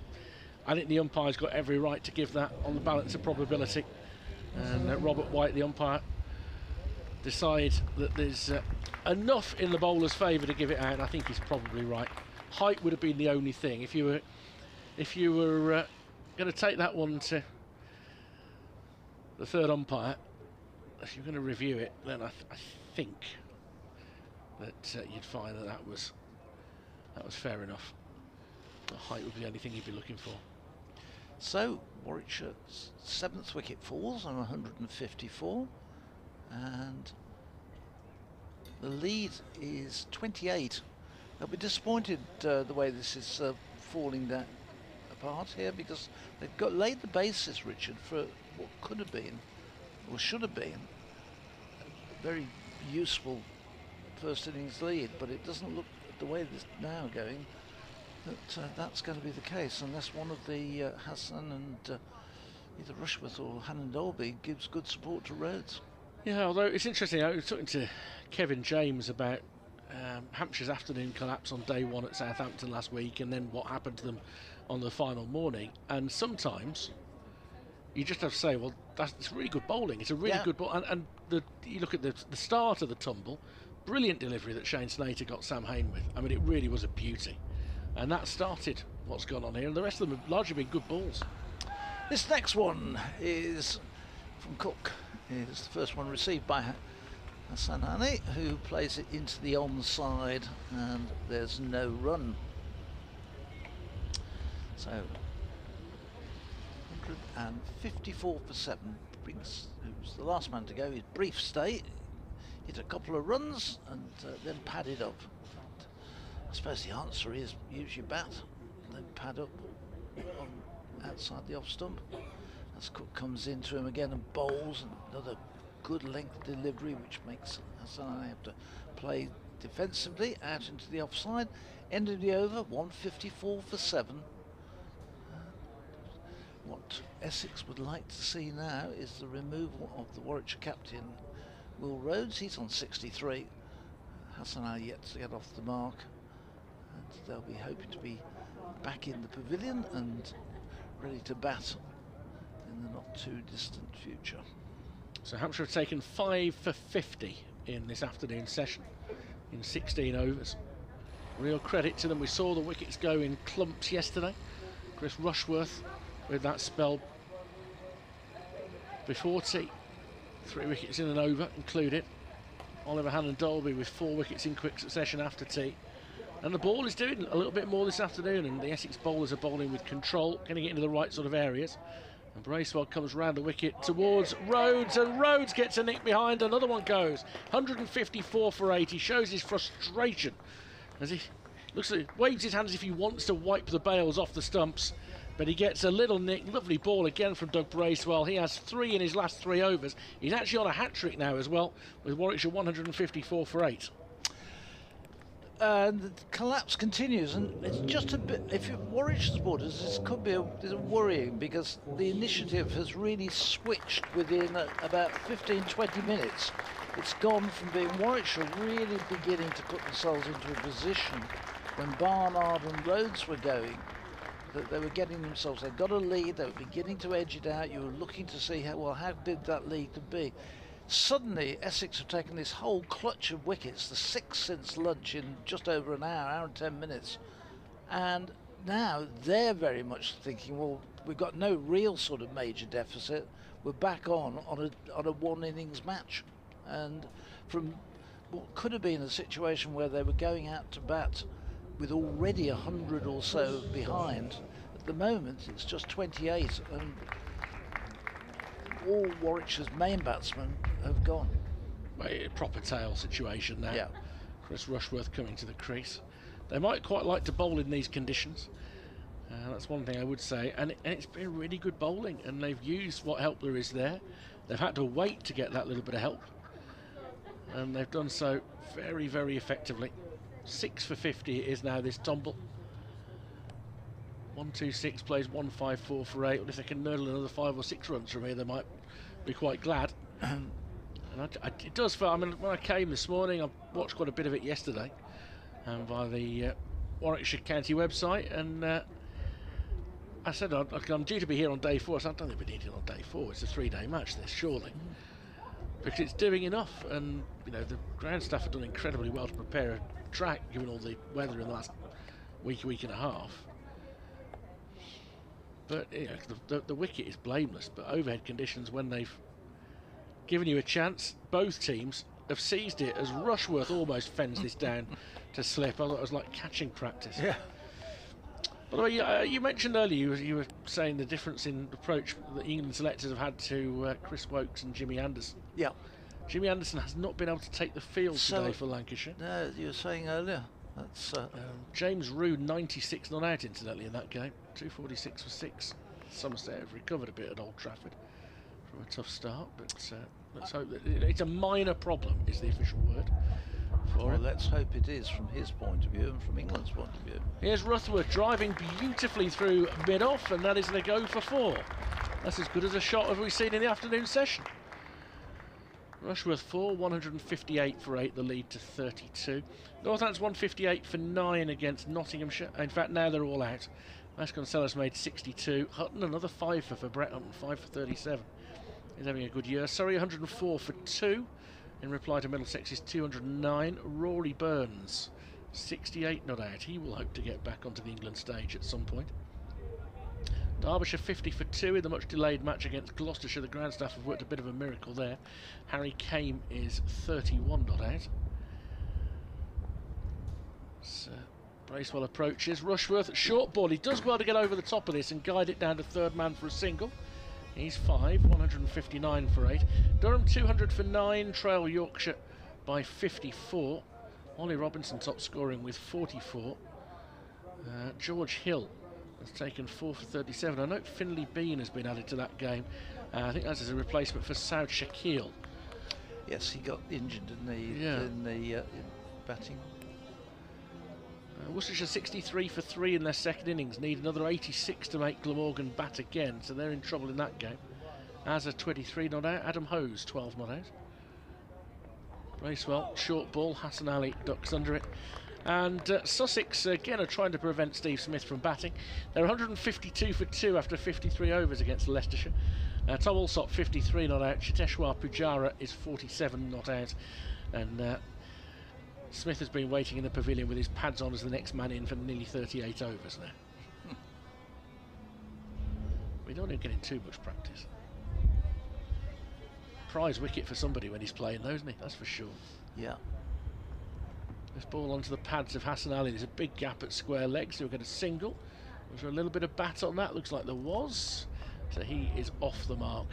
the umpire's got every right to give that on the balance of probability. And Robert White, the umpire, decide that there's enough in the bowler's favour to give it out, and I think he's probably right. Height would have been the only thing. If you were going to take that one to the third umpire, if you're going to review it, then I think that you'd find that was fair enough. The height would be the only thing you'd be looking for. So Warwickshire's 7th wicket falls on 154, and the lead is 28. They'll be disappointed the way this is falling apart here, because they've laid the basis, Richard, for what could have been, or should have been, a very useful first innings lead, but it doesn't look the way this now going that that's going to be the case, unless one of the Hassan and either Rushworth or Hannon Dolby gives good support to Rhodes. Yeah, although it's interesting, I was talking to Kevin James about Hampshire's afternoon collapse on day 1 at Southampton last week, and then what happened to them on the final morning. And sometimes you just have to say, well, it's really good bowling. It's a really good ball. And you look at the start of the tumble, brilliant delivery that Shane Snater got Sam Hain with. I mean, it really was a beauty. And that started what's gone on here, and the rest of them have largely been good balls. This next one is from Cook. It's the first one received by Hassan Ali, who plays it into the onside, and there's no run. So 154 for 7. Briggs, who's the last man to go, his brief stay, hit a couple of runs and then padded up. I suppose the answer is use your bat, then pad up outside the off stump. As Cook comes into him again and bowls, and another good length delivery, which makes Hassan have to play defensively out into the offside. End of the over, 154 for 7. What Essex would like to see now is the removal of the Warwickshire captain, Will Rhodes. He's on 63. Hassan yet to get off the mark. And they'll be hoping to be back in the pavilion and ready to bat in the not too distant future. So Hampshire have taken 5 for 50 in this afternoon session in 16 overs. Real credit to them. We saw the wickets go in clumps yesterday. Chris Rushworth with that spell before tea, 3 wickets in and over included. Oliver Hannon Dolby with 4 wickets in quick succession after tea. And the ball is doing a little bit more this afternoon, and the Essex bowlers are bowling with control, getting it into the right sort of areas. And Bracewell comes round the wicket towards Rhodes, and Rhodes gets a nick behind. Another one goes. 154 for 8. He shows his frustration as he waves his hands as if he wants to wipe the bails off the stumps. But he gets a little nick. Lovely ball again from Doug Bracewell. He has 3 in his last 3 overs. He's actually on a hat-trick now as well, with Warwickshire 154 for 8. The collapse continues, and it's just a bit, if you're Warwickshire supporters, this could be worrying, because the initiative has really switched within about 15-20 minutes. It's gone from being Warwickshire really beginning to put themselves into a position when Barnard and Rhodes were going, that they were getting themselves, they'd got a lead, they were beginning to edge it out, you were looking to see how big that lead could be. Suddenly, Essex have taken this whole clutch of wickets, the 6th since lunch in just over an hour and 10 minutes. And now they're very much thinking, well, we've got no real sort of major deficit. We're back on a 1 innings match. And from what could have been a situation where they were going out to bat with already 100 or so behind. At the moment it's just 28 and all Warwickshire's main batsmen have gone. A proper tail situation now. Yeah. Chris Rushworth coming to the crease. They might quite like to bowl in these conditions. That's one thing I would say, and it's been really good bowling, and they've used what help there is there. They've had to wait to get that little bit of help, and they've done so very, very effectively. 6 for 50 it is now, this tumble. 126 plays 154 for 8. Well, if they can nurdle another 5 or 6 runs from here, they might be quite glad. And it does feel, I mean, when I came this morning, I watched quite a bit of it yesterday via the Warwickshire County website, and I said I'm due to be here on day 4. I said, I don't think we need it on day 4. It's a 3-day match, this, surely, because it's doing enough. And you know, the ground staff have done incredibly well to prepare a track, given all the weather in the last week and a half. But you know, the wicket is blameless, but overhead conditions, when they've given you a chance, both teams have seized it, as Rushworth almost fends this down to slip. I thought it was like catching practice. Yeah. By the way, you mentioned earlier, you were saying the difference in approach that England selectors have had to Chris Wokes and Jimmy Anderson. Yeah. Jimmy Anderson has not been able to take the field today for Lancashire. No, you were saying earlier. That's James Roux, 96 not out incidentally in that game. 246 for 6. Somerset have recovered a bit at Old Trafford from a tough start, but let's hope that it's a minor problem is the official word for it. Let's hope it is from his point of view and from England's point of view. Here's Rushworth driving beautifully through mid-off, and that is the go for 4. That's as good as a shot as we've seen in the afternoon session. Rushworth 4, 158 for 8, the lead to 32. Northants 158 for 9 against Nottinghamshire. In fact, now they're all out. Vasconcelos made 62. Hutton another 5 for Brett Hutton, 5 for 37. He's having a good year. Surrey 104 for 2. In reply to Middlesex's 209. Rory Burns 68 not out. He will hope to get back onto the England stage at some point. Derbyshire 50 for 2 in the much delayed match against Gloucestershire. The ground staff have worked a bit of a miracle there. Harry Kame is 31 not out. So Bracewell approaches. Rushworth, short ball. He does well to get over the top of this and guide it down to third man for a single. He's 5, 159 for 8. Durham 200 for 9. Trail Yorkshire by 54. Ollie Robinson top scoring with 44. George Hill has taken 4 for 37. I note Finley Bean has been added to that game. I think that's as a replacement for Saud Shakil. Yes, he got injured in the batting. Worcestershire 63 for 3 in their second innings. Need another 86 to make Glamorgan bat again, so they're in trouble in that game. Azza 23 not out. Adam Hose 12 not out. Bracewell, short ball. Hassan Ali ducks under it. And Sussex again are trying to prevent Steve Smith from batting. They're 152 for 2 after 53 overs against Leicestershire. Tom Alsop 53 not out. Chiteshwar Pujara is 47 not out. And Smith has been waiting in the pavilion with his pads on as the next man in for nearly 38 overs now. We don't even get in too much practice. Prize wicket for somebody when he's playing though, isn't he? That's for sure. Yeah. This ball onto the pads of Hassan Ali. There's a big gap at square legs. He'll get a single. Was there a little bit of bat on that? Looks like there was. So he is off the mark.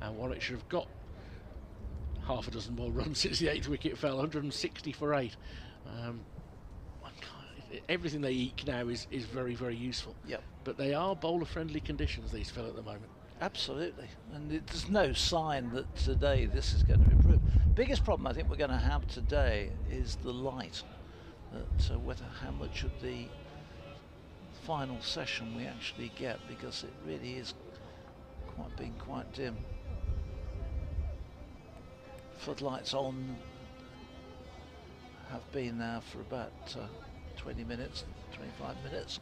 And Warwickshire have got half a dozen more runs since the 8th wicket fell. 160 for 8. Everything they eke now is very, very useful. Yep. But they are bowler-friendly conditions, these fell at the moment. Absolutely. And there's no sign that today this is going to improve. Biggest problem I think we're going to have today is the light. Whether how much of the final session we actually get, because it really is being quite dim. Floodlights on have been now for about 20 minutes, 25 minutes.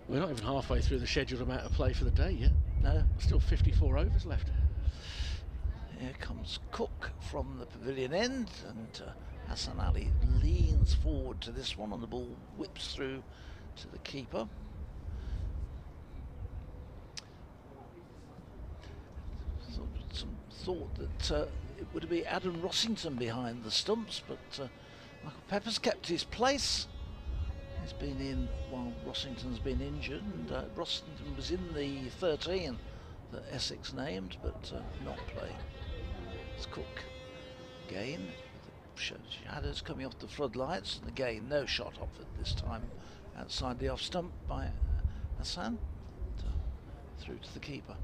We're not even halfway through the scheduled amount of play for the day yet. No. Still 54 overs left. Here comes Cook from the pavilion end, and Hassan Ali leans forward to this one, and the ball whips through to the keeper. Some thought that it would be Adam Rossington behind the stumps, but Michael Pepper's kept his place. He's been in while Rossington's been injured, and Rossington was in the 13 that Essex named, but not playing. It's Cook again. Shadows coming off the floodlights, and again no shot offered this time outside the off stump by Hassan, through to the keeper.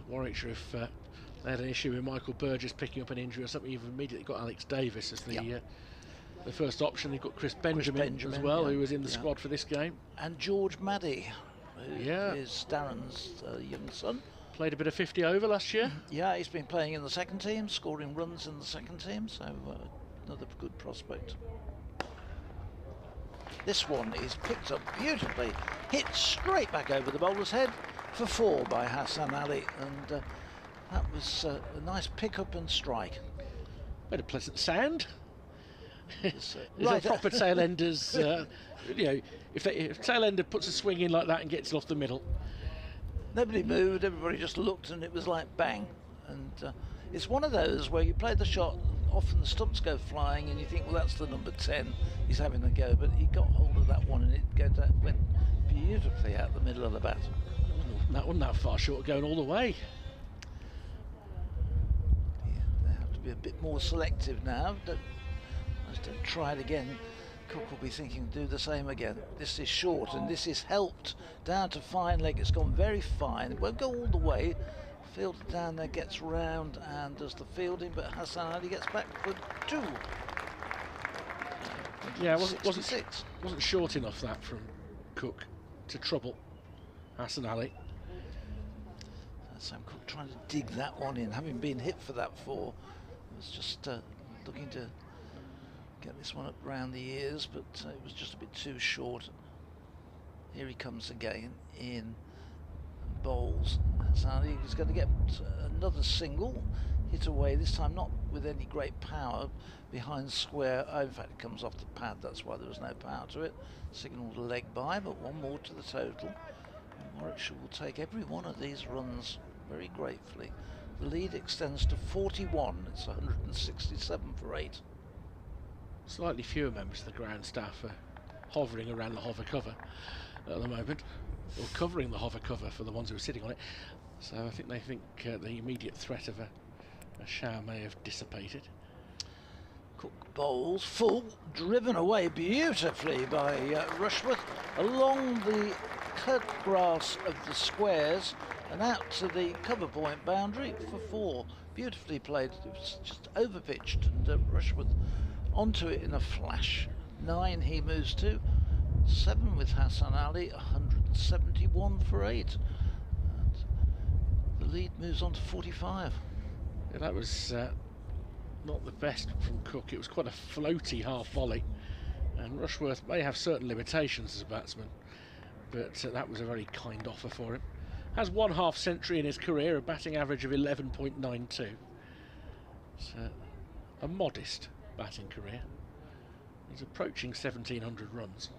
Warwickshire, if they had an issue with Michael Burgess picking up an injury or something, you've immediately got Alex Davis as the first option. They've got Chris Benjamin as well, who was in the squad for this game. And George Maddy, who is Darren's young son. Played a bit of 50 over last year. Yeah, he's been playing in the second team, scoring runs in the second team, so another good prospect. This one is picked up beautifully, hit straight back over the bowler's head for 4 by Hassan Ali, and that was a nice pick up and strike. Bit of pleasant sound. It's, right. Proper tail enders, you know, if tail ender puts a swing in like that and gets it off the middle. Nobody moved, everybody just looked, and it was like bang. And it's one of those where you play the shot, often the stumps go flying and you think, well, that's the number 10, he's having a go, but he got hold of that one and it went beautifully out the middle of the bat. That wasn't that far short of going all the way. Yeah, they have to be a bit more selective now. Don't try it again. Cook will be thinking to do the same again. This is short, and this is helped down to fine leg. It's gone very fine. It won't go all the way. Fielder down there gets round and does the fielding, but Hassan Ali gets back for 2. Yeah, wasn't short enough that from Cook to trouble Hassan Ali. Sam Cook trying to dig that one in, having been hit for that 4. Was just looking to get this one up round the ears, but it was just a bit too short. Here he comes again in bowls. Hassan, he's going to get another single hit away, this time not with any great power behind square. Oh, in fact it comes off the pad, that's why there was no power to it. Signalled a leg by, but 1 more to the total. And Warwickshire will take every one of these runs very gratefully. The lead extends to 41. It's 167 for 8. Slightly fewer members of the ground staff are hovering around the hover cover at the moment, or covering the hover cover for the ones who are sitting on it. So I think they think the immediate threat of a shower may have dissipated. Cook bowls full, driven away beautifully by Rushworth along the cut grass of the squares and out to the cover point boundary for 4. Beautifully played. It was just over pitched, and Rushworth onto it in a flash. 9 he moves to. 7 with Hassan Ali, 171 for 8. And the lead moves on to 45. Yeah, that was not the best from Cook. It was quite a floaty half volley, and Rushworth may have certain limitations as a batsman, but that was a very kind offer for him. Has 1 half century in his career, a batting average of 11.92. It's a modest batting career. He's approaching 1,700 runs.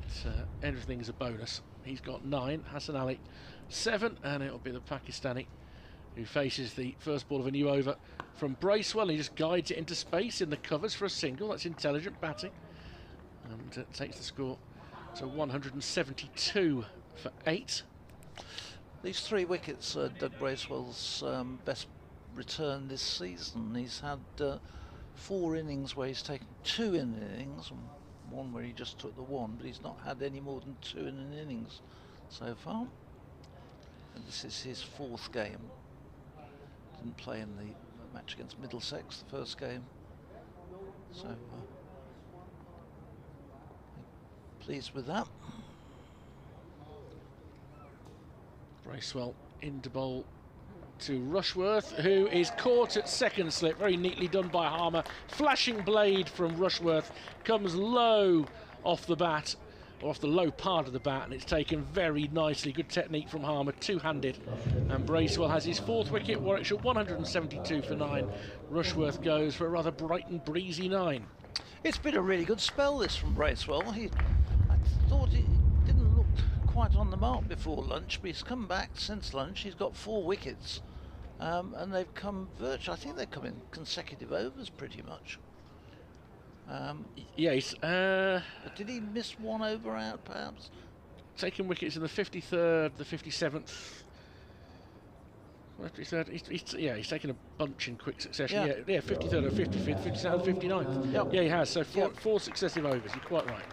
But, everything's a bonus. He's got 9, Hassan Ali 7, and it'll be the Pakistani who faces the first ball of a new over from Bracewell. He just guides it into space in the covers for a single. That's intelligent batting, and takes the score to 172 for 8. These 3 wickets are Doug Bracewell's best return this season. He's had 4 innings where he's taken 2 in innings, and 1 where he just took the 1, but he's not had any more than 2 in an innings so far. And this is his 4th game. Didn't play in the match against Middlesex, the first game. So pleased with that. Bracewell into bowl to Rushworth, who is caught at second slip. Very neatly done by Harmer. Flashing blade from Rushworth comes low off the bat, or off the low part of the bat, and it's taken very nicely. Good technique from Harmer, 2-handed. And Bracewell has his 4th wicket. Warwickshire 172 for 9. Rushworth goes for a rather bright and breezy 9. It's been a really good spell, this, from Bracewell. I thought it didn't look quite quite on the mark before lunch, but he's come back since lunch. He's got 4 wickets, and they've come virtually. I think they've come in consecutive overs pretty much. Yeah, he's, did he miss 1 over out perhaps? Taking wickets in the 53rd, the 57th. 53rd. He's taken a bunch in quick succession. Yeah, 53rd or 55th, 57th, 59th. Yep. Yeah, he has. So 4 successive overs. You're quite right.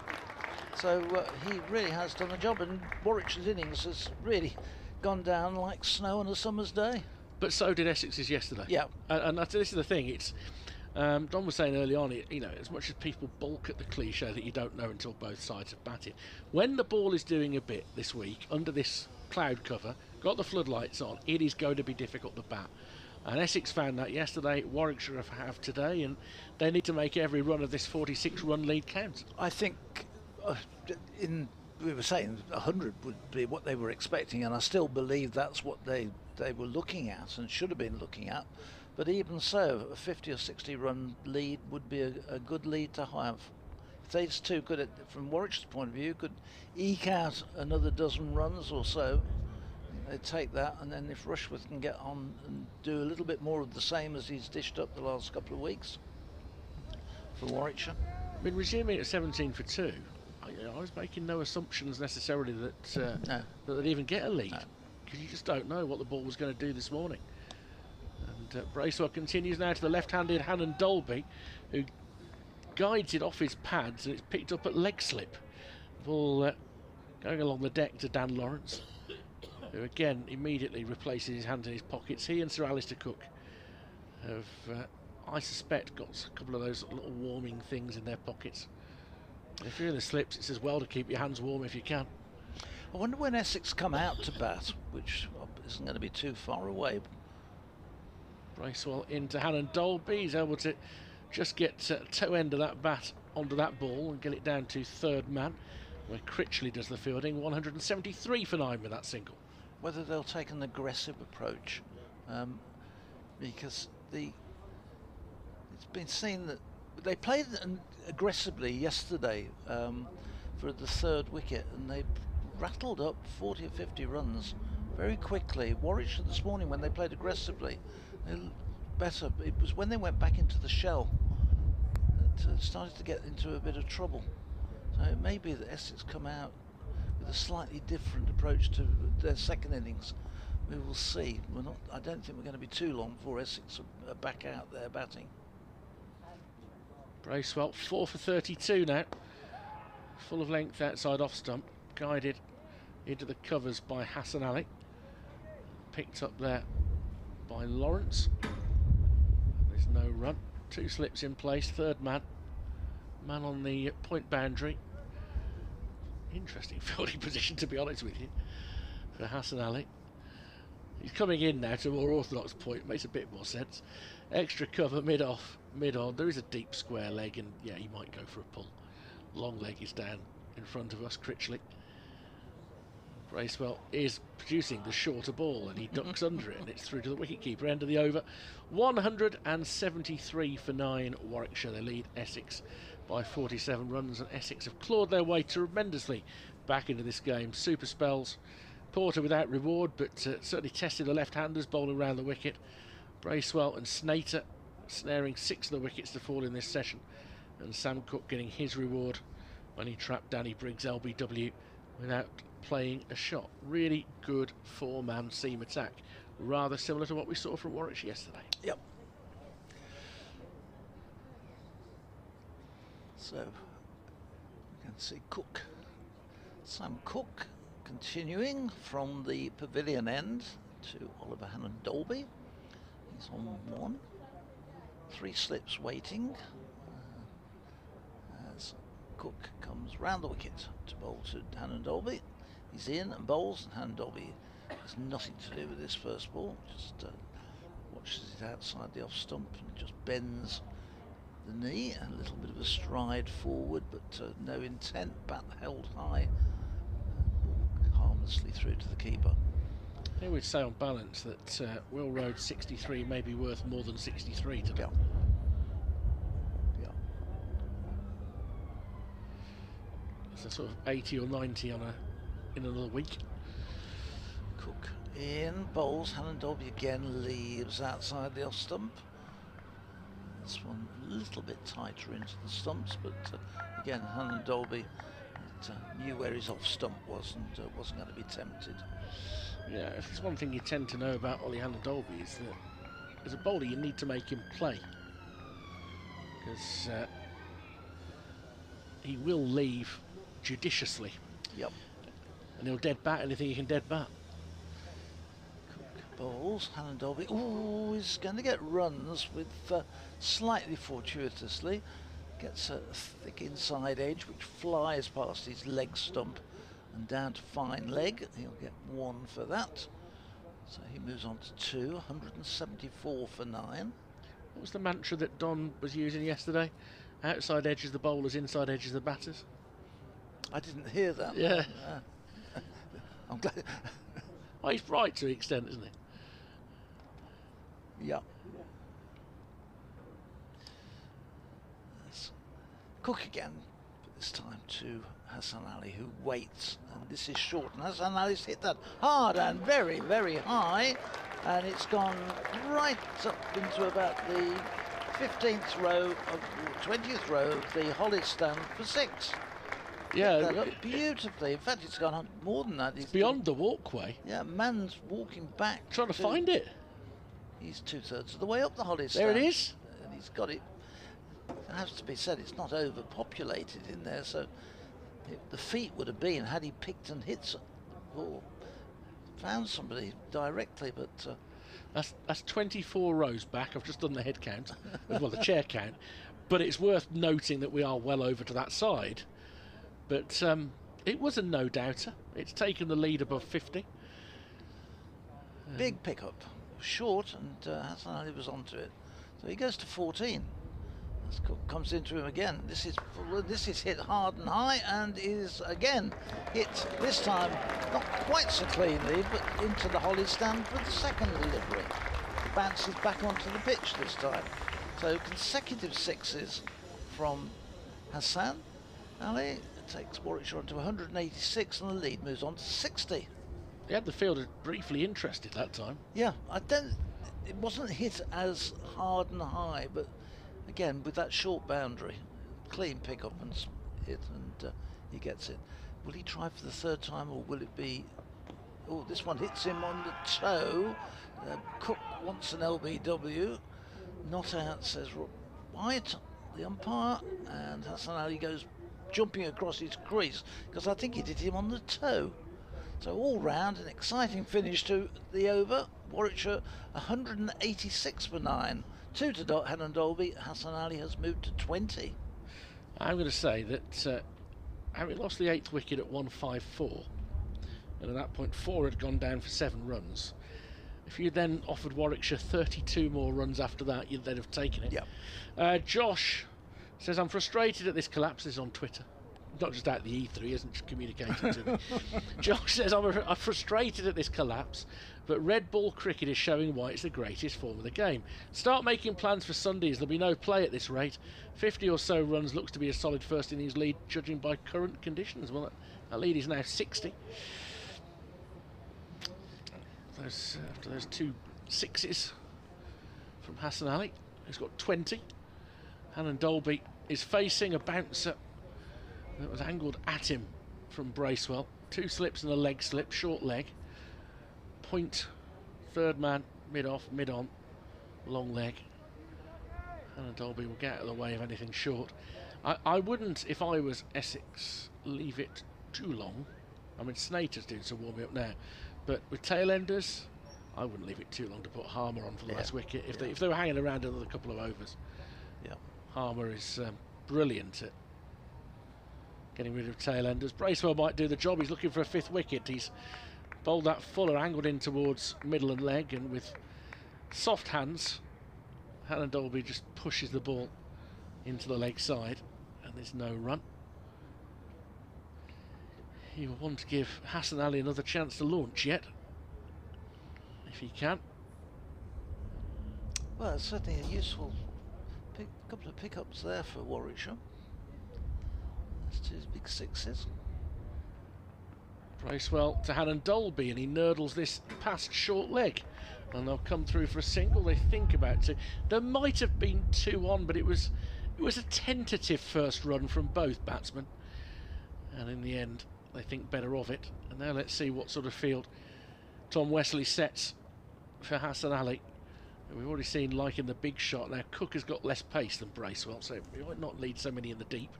So he really has done the job, and Warwickshire's innings has really gone down like snow on a summer's day. But so did Essex's yesterday. Yeah. And this is the thing. It's Don was saying early on, as much as people balk at the cliche that you don't know until both sides have batted, when the ball is doing a bit this week under this cloud cover, got the floodlights on, it is going to be difficult to bat. And Essex found that yesterday, Warwickshire have today, and they need to make every run of this 46-run lead count. I think we were saying 100 would be what they were expecting, and I still believe that's what they were looking at and should have been looking at. But even so, a 50 or 60 run lead would be a good lead to have. If these two could, from Warwickshire's point of view, could eke out another dozen runs or so, they'd take that, and then if Rushworth can get on and do a little bit more of the same as he's dished up the last couple of weeks for Warwickshire. I mean, resuming at 17 for 2, I was making no assumptions necessarily that they'd even get a lead, because you just don't know what the ball was going to do this morning. And Bracewell continues now to the left-handed Hannon Dolby, who guides it off his pads, and it's picked up at leg slip. Ball going along the deck to Dan Lawrence, who again immediately replaces his hands in his pockets. He and Sir Alistair Cook have, I suspect, got a couple of those little warming things in their pockets. If you're in the slips, it's as well to keep your hands warm if you can. I wonder when Essex come out to bat, which isn't going to be too far away. Bracewell into Hannon Dolby. He's able to just get toe end of that bat onto that ball and get it down to third man, where Critchley does the fielding. 173 for 9 with that single. Whether they'll take an aggressive approach, because it's been seen that they played aggressively yesterday for the 3rd wicket, and they rattled up 40 or 50 runs very quickly. Warwickshire this morning, when they played aggressively, they better. It was when they went back into the shell that started to get into a bit of trouble. So it may be that Essex come out with a slightly different approach to their second innings. We will see. I don't think we're going to be too long before Essex are back out there batting. Bracewell 4 for 32 now. Full of length outside off stump, guided into the covers by Hassan Ali. Picked up there by Lawrence. There's no run. 2 slips in place. Third man on the point boundary. Interesting fielding position, to be honest with you, for Hassan Ali. He's coming in now to a more orthodox point. Makes a bit more sense. Extra cover mid-off, mid-on. There is a deep square leg, and yeah, he might go for a pull. Long leg is down in front of us, Critchley. Bracewell is producing the shorter ball, and he ducks under it, and it's through to the wicketkeeper. End of the over. 173 for 9. Warwickshire, they lead Essex by 47 runs, and Essex have clawed their way tremendously back into this game. Super spells. Porter without reward, but certainly tested the left-handers bowling around the wicket. Bracewell and Snater snaring 6 of the wickets to fall in this session, and Sam Cook getting his reward when he trapped Danny Briggs' LBW without playing a shot. Really good 4-man seam attack, rather similar to what we saw from Warwickshire yesterday. Yep. So we can see Cook, Sam Cook, continuing from the pavilion end to Oliver Hannon Dolby. He's on 1. 3 slips waiting as Cook comes round the wicket to bowl to Hannon Dolby. He's in and bowls, and Hannon Dolby has nothing to do with this first ball. Just watches it outside the off stump and just bends the knee, and a little bit of a stride forward, but no intent. Bat held high, harmlessly through to the keeper. I would say on balance that Will Rhodes 63 may be worth more than 63 today. Yeah. It's a sort of 80 or 90 on a in another week. Cook in, bowls, Helen Dolby again, leaves outside the off stump. This one a little bit tighter into the stumps, but again, Helen Dolby knew where his off stump was and wasn't going to be tempted. Yeah, if there's one thing you tend to know about Ollie Helen Dolby is that as a bowler you need to make him play, because he will leave judiciously. Yep. And he'll dead bat anything he can dead bat. Bowls, Helen Dolby. Ooh, he's going to get runs with slightly fortuitously. Gets a thick inside edge which flies past his leg stump and down to fine leg. He'll get 1 for that. So he moves on to 2, 174 for 9. What was the mantra that Don was using yesterday? Outside edge is the bowlers, inside edge is the batters. I didn't hear that. Yeah. I'm glad. Well, he's right to an extent, isn't he? Yeah. Cook again, but this time to Hassan Ali, who waits, and this is short, and Hassan Ali's hit that hard and very, very high, and it's gone right up into about the 15th row, of 20th row of the Hollis stand for 6. Yeah, that up beautifully. In fact, it's gone on more than that. It's beyond the walkway. Yeah, man's walking back. Trying to find it. He's 2/3 of the way up the Hollis There stand. it is. And he's got it. It has to be said, it's not overpopulated in there, so the feat would have been had he picked and hit or found somebody directly, but that's 24 rows back. I've just done the head count, well, the chair count, but it's worth noting that we are well over to that side. But it was a no-doubter. It's taken the lead above 50. Big pickup, short, and Hassan Ali was onto it, so he goes to 14. Comes into him again. This is hit hard and high, and is again hit, this time not quite so cleanly, but into the Holly stand for the second delivery. Bounces back onto the pitch this time. So consecutive 6s from Hassan Ali. Takes Warwickshire on to 186, and the lead moves on to 60. He had the fielder briefly interested that time. Yeah, it wasn't hit as hard and high, but again, with that short boundary, clean pick up and hit, and he gets it. Will he try for the 3rd time, or will it be... Oh, this one hits him on the toe. Cook wants an LBW. Not out, says White, the umpire, and Hassan Ali goes jumping across his crease, because I think he did him on the toe. So all round, an exciting finish to the over. Warwickshire 186 for 9. 2 to Helen Dolby. Hassan Ali has moved to 20. I'm going to say that having lost the 8th wicket at 154, and at that point 4 had gone down for 7 runs. If you then offered Warwickshire 32 more runs after that, they'd have taken it. Yeah. Josh says, I'm frustrated at this collapse. This is on Twitter. Not just out the ether, he isn't communicating to me. Josh says, I'm frustrated at this collapse, but red ball cricket is showing why it's the greatest form of the game. Start making plans for Sundays. There'll be no play at this rate. 50 or so runs looks to be a solid first innings lead, judging by current conditions. Well, that lead is now 60. After those 2 6s from Hassan Ali, who's got 20. Helen Dolby is facing a bouncer that was angled at him from Bracewell. 2 slips and a leg slip, short leg. Point, 3rd man, mid-off, mid-on, long leg. Helen Dolby will get out of the way of anything short. I wouldn't, if I was Essex, leave it too long. I mean, Snater's doing some warming up now, but with tail-enders, I wouldn't leave it too long to put Harmer on for the last wicket if they were hanging around another couple of overs. Yeah, Harmer is brilliant at getting rid of tail-enders. Bracewell might do the job. He's looking for a 5th wicket. He's bowled that fuller, angled in towards middle and leg, and with soft hands, Helen Dolby just pushes the ball into the leg side, and there's no run. He will want to give Hassan Ali another chance to launch yet, if he can. Well, it's certainly a useful couple of pickups there for Warwickshire. That's 2 big 6s. Bracewell to Hannon Dolby, and he nurdles this past short leg, and they'll come through for a single. They think about two. There might have been 2 on, but it was a tentative first run from both batsmen, and in the end they think better of it. And now let's see what sort of field Tom Wesley sets for Hassan Ali. We've already seen, like in the big shot, now Cook has got less pace than Bracewell, so he might not lead so many in the deep.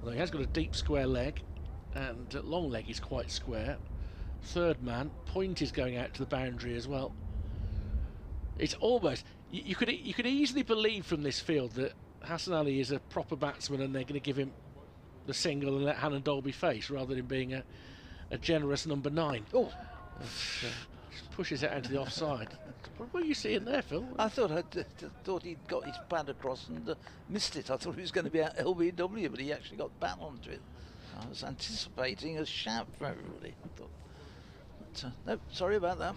Although he has got a deep square leg, and long leg is quite square. Third man, point is going out to the boundary as well. It's almost, you could easily believe from this field that Hassan Ali is a proper batsman and they're going to give him the single and let Hannon Dolby face, rather than being a generous number 9. Oh. Just pushes it out to the offside. What were you seeing there, Phil? I thought he'd got his pad across and missed it. I thought he was going to be out LBW, but he actually got the bat onto it. I was anticipating a shout from everybody. I thought, but, no, sorry about that.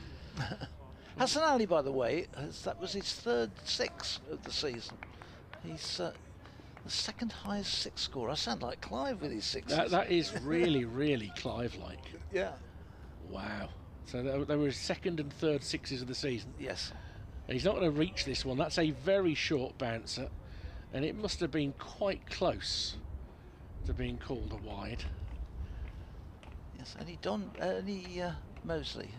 Hassan Ali, by the way, that was his 3rd 6 of the season. He's the 2nd highest 6 scorer. I sound like Clive with his 6s. That is really, really Clive-like. Yeah. Wow. So they were his 2nd and 3rd 6s of the season. Yes. And he's not going to reach this one. That's a very short bouncer, and it must have been quite close to being called a wide. Yes, and Dan Mosley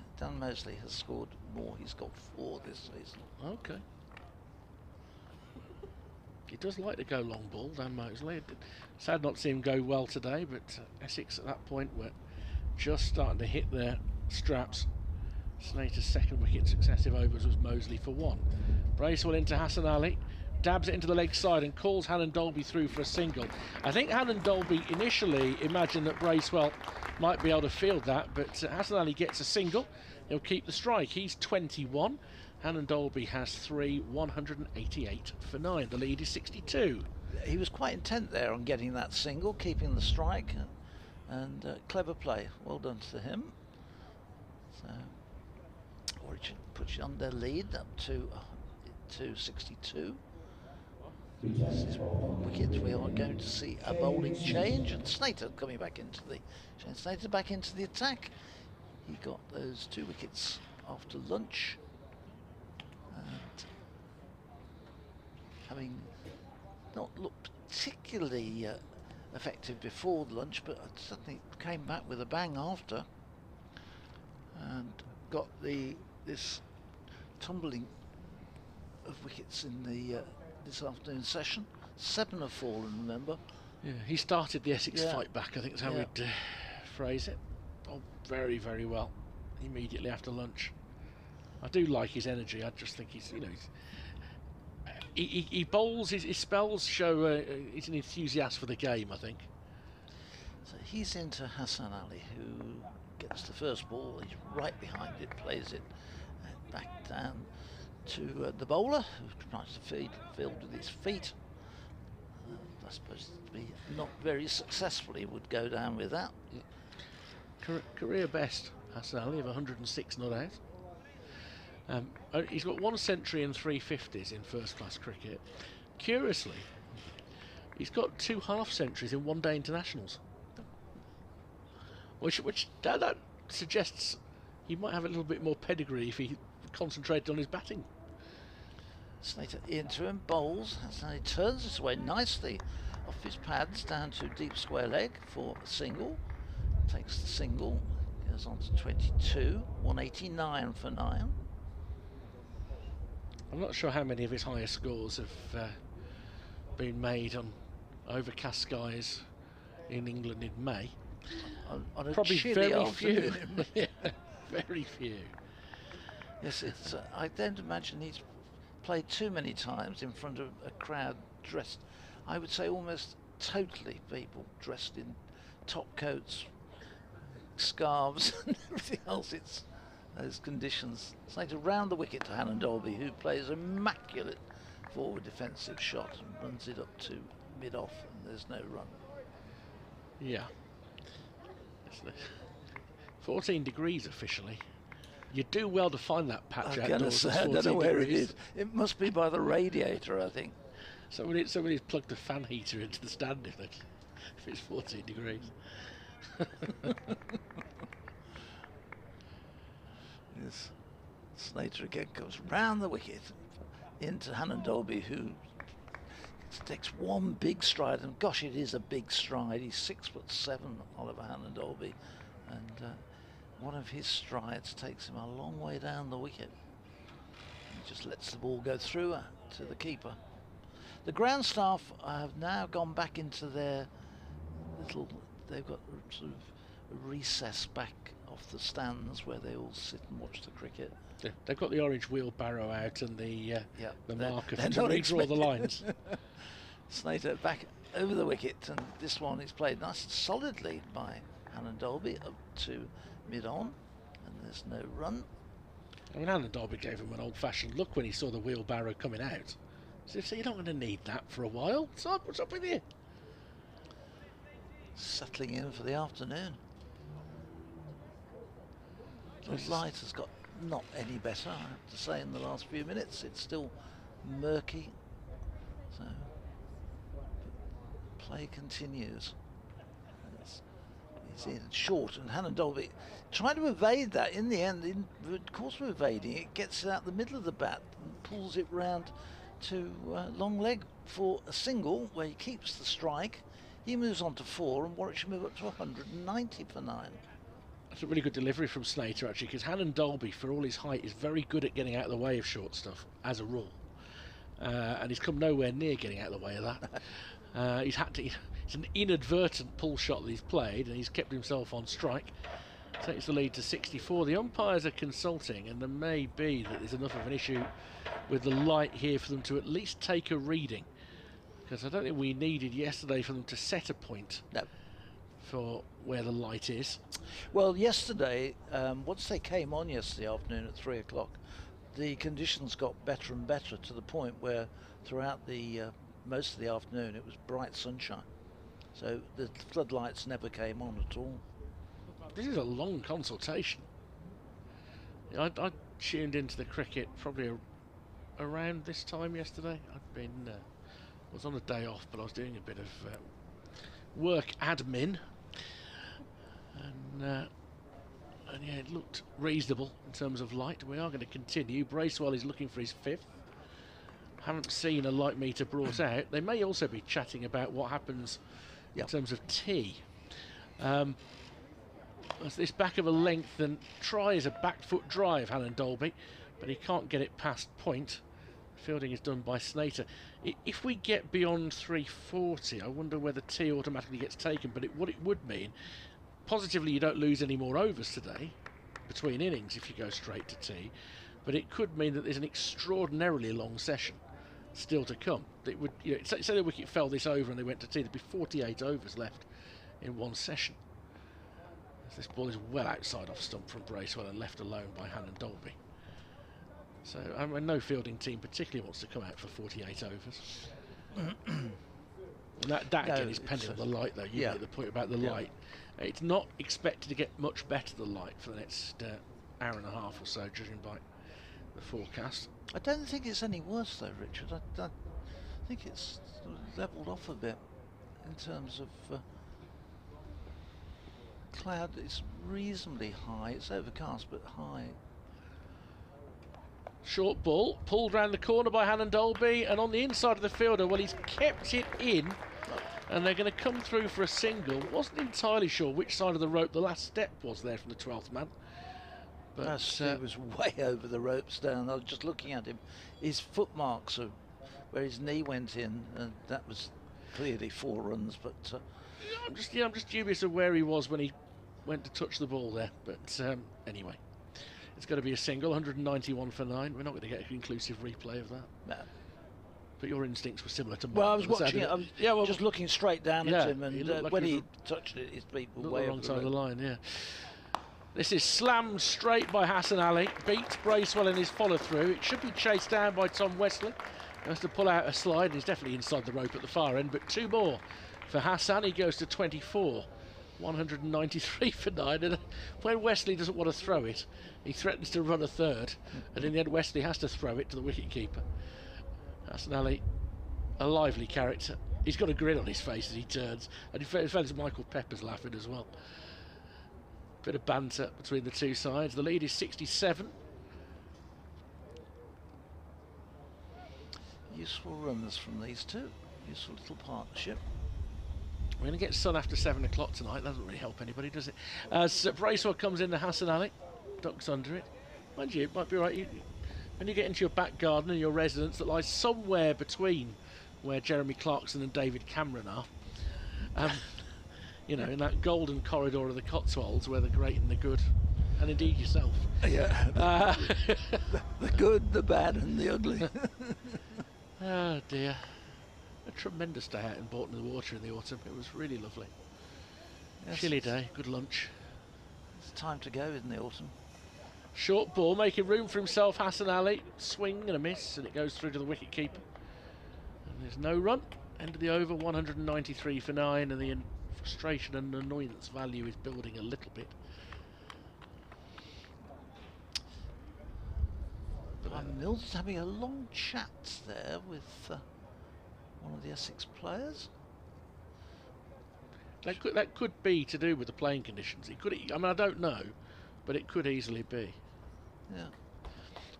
has scored more. He's got 4 this season. Okay. He does like to go long ball, Dan Mosley. Sad not to see him go well today, but Essex at that point were just starting to hit their straps. Snater's 2nd wicket successive overs was Mosley for 1. Bracewell into Hassan Ali, dabs it into the leg side and calls Hannon Dolby through for a single. I think Hannon Dolby initially imagined that Bracewell might be able to field that, but Hassan Ali gets a single. He'll keep the strike. He's 21. Hannon Dolby has 3, 188 for 9. The lead is 62. He was quite intent there on getting that single, keeping the strike, and clever play. Well done to him. So Origin puts on their lead up to 62. This is Wicket. We are going to see a bowling change, and Snater coming back into the attack. He got those 2 wickets after lunch, and having not looked particularly effective before lunch, but suddenly came back with a bang after, and got this tumbling of wickets in the this afternoon session. 7 have fallen, remember. Yeah, he started the Essex fight back, I think is how we'd phrase it. Oh, very, very well. Immediately after lunch. I do like his energy. I just think he's, he bowls. His spells show he's an enthusiast for the game, I think. So he's into Hassan Ali, who gets the first ball. He's right behind it, plays it back down to the bowler, who tries to field with his feet. I suppose to be not very successfully would go down with that. Career best, Hassan Ali, of 106 not out. He's got 1 century and 3 50s in first-class cricket. Curiously, he's got 2 half-centuries in one-day internationals, which that suggests he might have a little bit more pedigree if he concentrated on his batting. Snater into him, bowls, and he turns this way nicely off his pads down to deep square leg for a single. Takes the single, goes on to 22, 189 for 9. I'm not sure how many of his highest scores have been made on overcast skies in England in May. On a probably very few. Yeah, very few. Yes, it's. I don't imagine he's played too many times in front of a crowd dressed, I would say almost totally, people dressed in top coats, scarves and everything else. It's those conditions. It's like around the wicket to Hannon Dolby, who plays immaculate forward defensive shot and runs it up to mid-off, and there's no run. Yeah. 14 degrees officially. You do well to find that patch outdoors. I don't know where it is. It must be by the radiator, I think. Somebody's plugged a fan heater into the stand if it's 14 degrees. This Slater again goes round the wicket into Hannon Dolby, who takes one big stride, and gosh, it is a big stride. He's 6'7", Oliver Hannon Dolby, and one of his strides takes him a long way down the wicket. He just lets the ball go through to the keeper. The ground staff have now gone back into their little, they've got sort of a recess back off the stands where they all sit and watch the cricket. Yeah, they've got the orange wheelbarrow out and the marker to not redraw the lines. Slater back over the wicket, and this one is played nice and solidly by Hannon Dolby up to mid-on, and there's no run. I mean, Hannon Dolby gave him an old-fashioned look when he saw the wheelbarrow coming out. So you're not going to need that for a while. So what's up with you? Settling in for the afternoon. The light has got not any better, I have to say, in the last few minutes. It's still murky, so play continues. He's in short, and Hannon Dolby trying to evade that. In the end, in the course of evading it, gets it out the middle of the bat and pulls it round to long leg for a single, where he keeps the strike. He moves on to 4, and Warwickshire move up to 190 for 9. That's a really good delivery from Slater, actually, because Hannon Dolby, for all his height, is very good at getting out of the way of short stuff, as a rule. And he's come nowhere near getting out of the way of that. It's an inadvertent pull shot that he's played, and he's kept himself on strike. Takes the lead to 64. The umpires are consulting, and there may be that there's enough of an issue with the light here for them to at least take a reading, because I don't think we needed yesterday for them to set a point for where the light is. Well, yesterday, once they came on yesterday afternoon at 3 o'clock, the conditions got better and better, to the point where throughout the most of the afternoon it was bright sunshine, so the floodlights never came on at all. This is a long consultation. I tuned into the cricket probably around this time yesterday. I was on a day off, but I was doing a bit of work admin, and yeah, it looked reasonable in terms of light. We are going to continue. Bracewell is looking for his 5th. Haven't seen a light meter brought out. They may also be chatting about what happens in terms of tee. This back of a length and tries a back foot drive, Hannon Dolby, but he can't get it past point. Fielding is done by Slater. If we get beyond 340, I wonder whether tee automatically gets taken, but what it would mean, positively you don't lose any more overs today between innings if you go straight to tee, but it could mean that there's an extraordinarily long session still to come. It would, say the wicket fell this over and they went to tee, there'd be 48 overs left in one session. This ball is well outside off stump from Bracewell and left alone by Hannon Dolby. So no fielding team particularly wants to come out for 48 overs. that again is pending on the light, though. You make the point about the light. It's not expected to get much better, the light, for the next hour and a half or so, judging by the forecast. I don't think it's any worse, though, Richard. I think it's sort of levelled off a bit in terms of cloud. It's reasonably high. It's overcast, but high. Short ball pulled round the corner by Hannon Dolby, and on the inside of the fielder, well, he's kept it in, and they're going to come through for a single. Wasn't entirely sure which side of the rope the last step was there from the 12th man, but it was way over the ropes down. I was just looking at him. His footmarks are where his knee went in, and that was clearly 4 runs. But I'm just dubious of where he was when he went to touch the ball there. But anyway. It's going to be a single, 191 for 9. We're not going to get a conclusive replay of that. No. But your instincts were similar to mine. Well, I was watching it. I was just looking straight down at him, and like when he touched it, his feet were way wrong over side of the the line. Yeah. This is slammed straight by Hassan Ali. Beats Bracewell in his follow through. It should be chased down by Tom Wesley. He has to pull out a slide. He's definitely inside the rope at the far end, but 2 more for Hassan. He goes to 24. 193 for 9, and when Wesley doesn't want to throw it, he threatens to run a third, and in the end Wesley has to throw it to the wicket-keeper. Hassan Ali, a lively character. He's got a grin on his face as he turns, and in fact Michael Pepper's laughing as well. Bit of banter between the two sides. The lead is 67. Useful runs from these two. Useful little partnership. We're going to get sun after 7 o'clock tonight. That doesn't really help anybody, does it? As Bracewell comes in, the Hassan Ali ducks under it. Mind you, it might be right. When you get into your back garden and your residence that lies somewhere between where Jeremy Clarkson and David Cameron are, you know, in that golden corridor of the Cotswolds where the great and the good, and indeed yourself. Yeah. The good, the bad, and the ugly. Oh dear. A tremendous day out in Bourton-in-the-Water in the autumn. It was really lovely. Yes, chilly day, good lunch. It's time to go in the autumn. Short ball, making room for himself, Hassan Ali. Swing and a miss, and it goes through to the wicket keeper. And there's no run. End of the over, 193 for 9, and the frustration and annoyance value is building a little bit. Mills is having a long chat there with one of the Essex players. That could be to do with the playing conditions. It could. I mean, I don't know, but it could easily be. Yeah.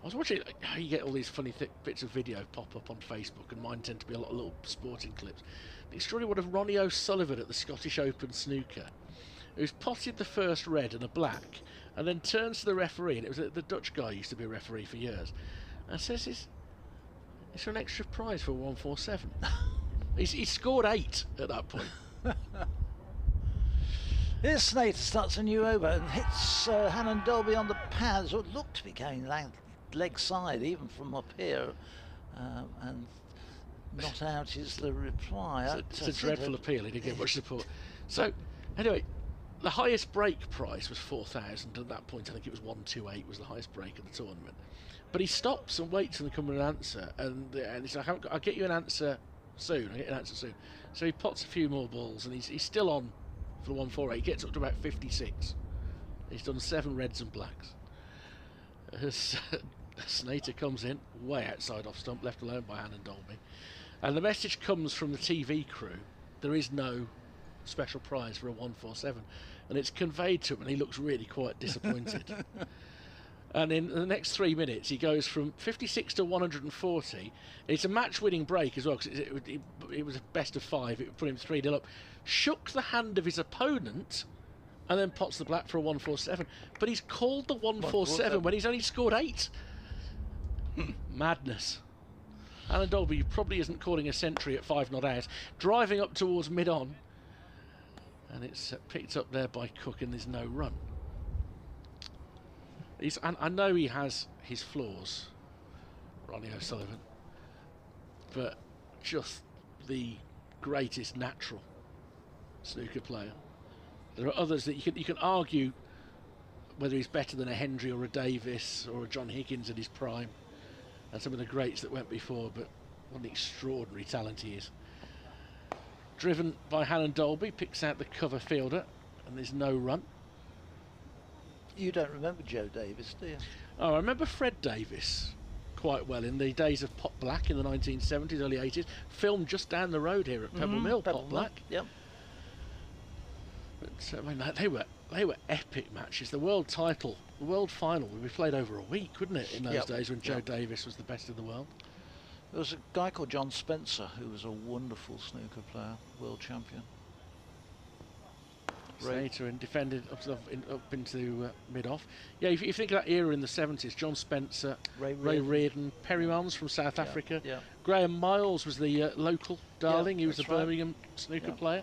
I was watching how you get all these funny bits of video pop up on Facebook, and mine tend to be a lot of little sporting clips. The extraordinary one of Ronnie O'Sullivan at the Scottish Open snooker, who's potted the first red and a black, and then turns to the referee, and it was the Dutch guy who used to be a referee for years, and says, "Is there an extra prize for 147?" He scored 8 at that point. Here's Snater, starts a new over and hits Hannon Dolby on the pads, what looked to be going leg side even from up here, and not out is the reply. It's a dreadful appeal, he didn't get much support. So anyway, the highest break price was 4,000. At that point I think it was 128 was the highest break of the tournament, but he stops and waits and comes with an answer, and he's like, I'll get you an answer soon, so he pots a few more balls, and he's still on for the 148. He gets up to about 56. He's done 7 reds and blacks. Snater comes in way outside off stump, left alone by Hannon Dolby, and the message comes from the TV crew: there is no special prize for a 147, and it's conveyed to him, and he looks really quite disappointed. And in the next 3 minutes he goes from 56 to 140. It's a match-winning break as well, because it was a best of 5. It put him 3-0 up. Shook the hand of his opponent and then pots the black for a 147, but he's called the 147 when he's only scored 8. Madness. Alan Dolby probably isn't calling a century at 5 not out. Driving up towards mid-on, and it's picked up there by Cook, and there's no run. I know he has his flaws, Ronnie O'Sullivan, but just the greatest natural snooker player. There are others that you can argue whether he's better than a Hendry or a Davis or a John Higgins at his prime, and some of the greats that went before, but what an extraordinary talent he is. Driven by Hannon Dolby, picks out the cover fielder, and there's no run. You don't remember Joe Davis, do you? Oh, I remember Fred Davis quite well in the days of Pot Black in the 1970s, early 80s. Filmed just down the road here at Pebble Mill, Pot Black. Yep. But I mean, they were epic matches. The world title, the world final, would be played over a week, wouldn't it? In those days when Joe Davis was the best in the world. There was a guy called John Spencer who was a wonderful snooker player, world champion. Snater and defended up into mid-off. Yeah, if you think of that era in the 70s, John Spencer, Ray Reardon, Perry Mons from South Africa. Yeah. Graham Miles was the local darling. He was a Birmingham snooker player.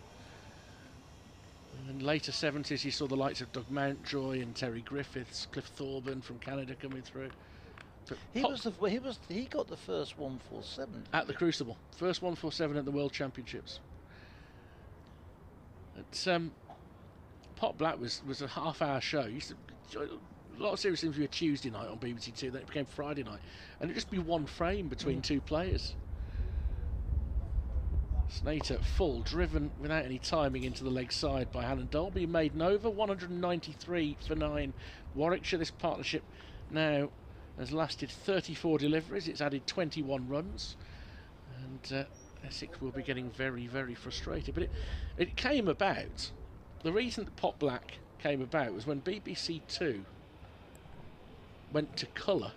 And in later 70s, you saw the likes of Doug Mountjoy and Terry Griffiths, Cliff Thorburn from Canada coming through. He got the first 147 at the Crucible. First 147 at the World Championships. It's Pot Black was a half-hour show. A lot of series seems to be a Tuesday night on BBC Two. Then it became Friday night, and it'd just be one frame between two players. Snater full, driven without any timing into the leg side by Hannon Dolby. Maiden over, 193 for 9. Warwickshire. This partnership now has lasted 34 deliveries. It's added 21 runs, and Essex will be getting very, very frustrated. But it came about. The reason that Pot Black came about was when BBC Two went to colour.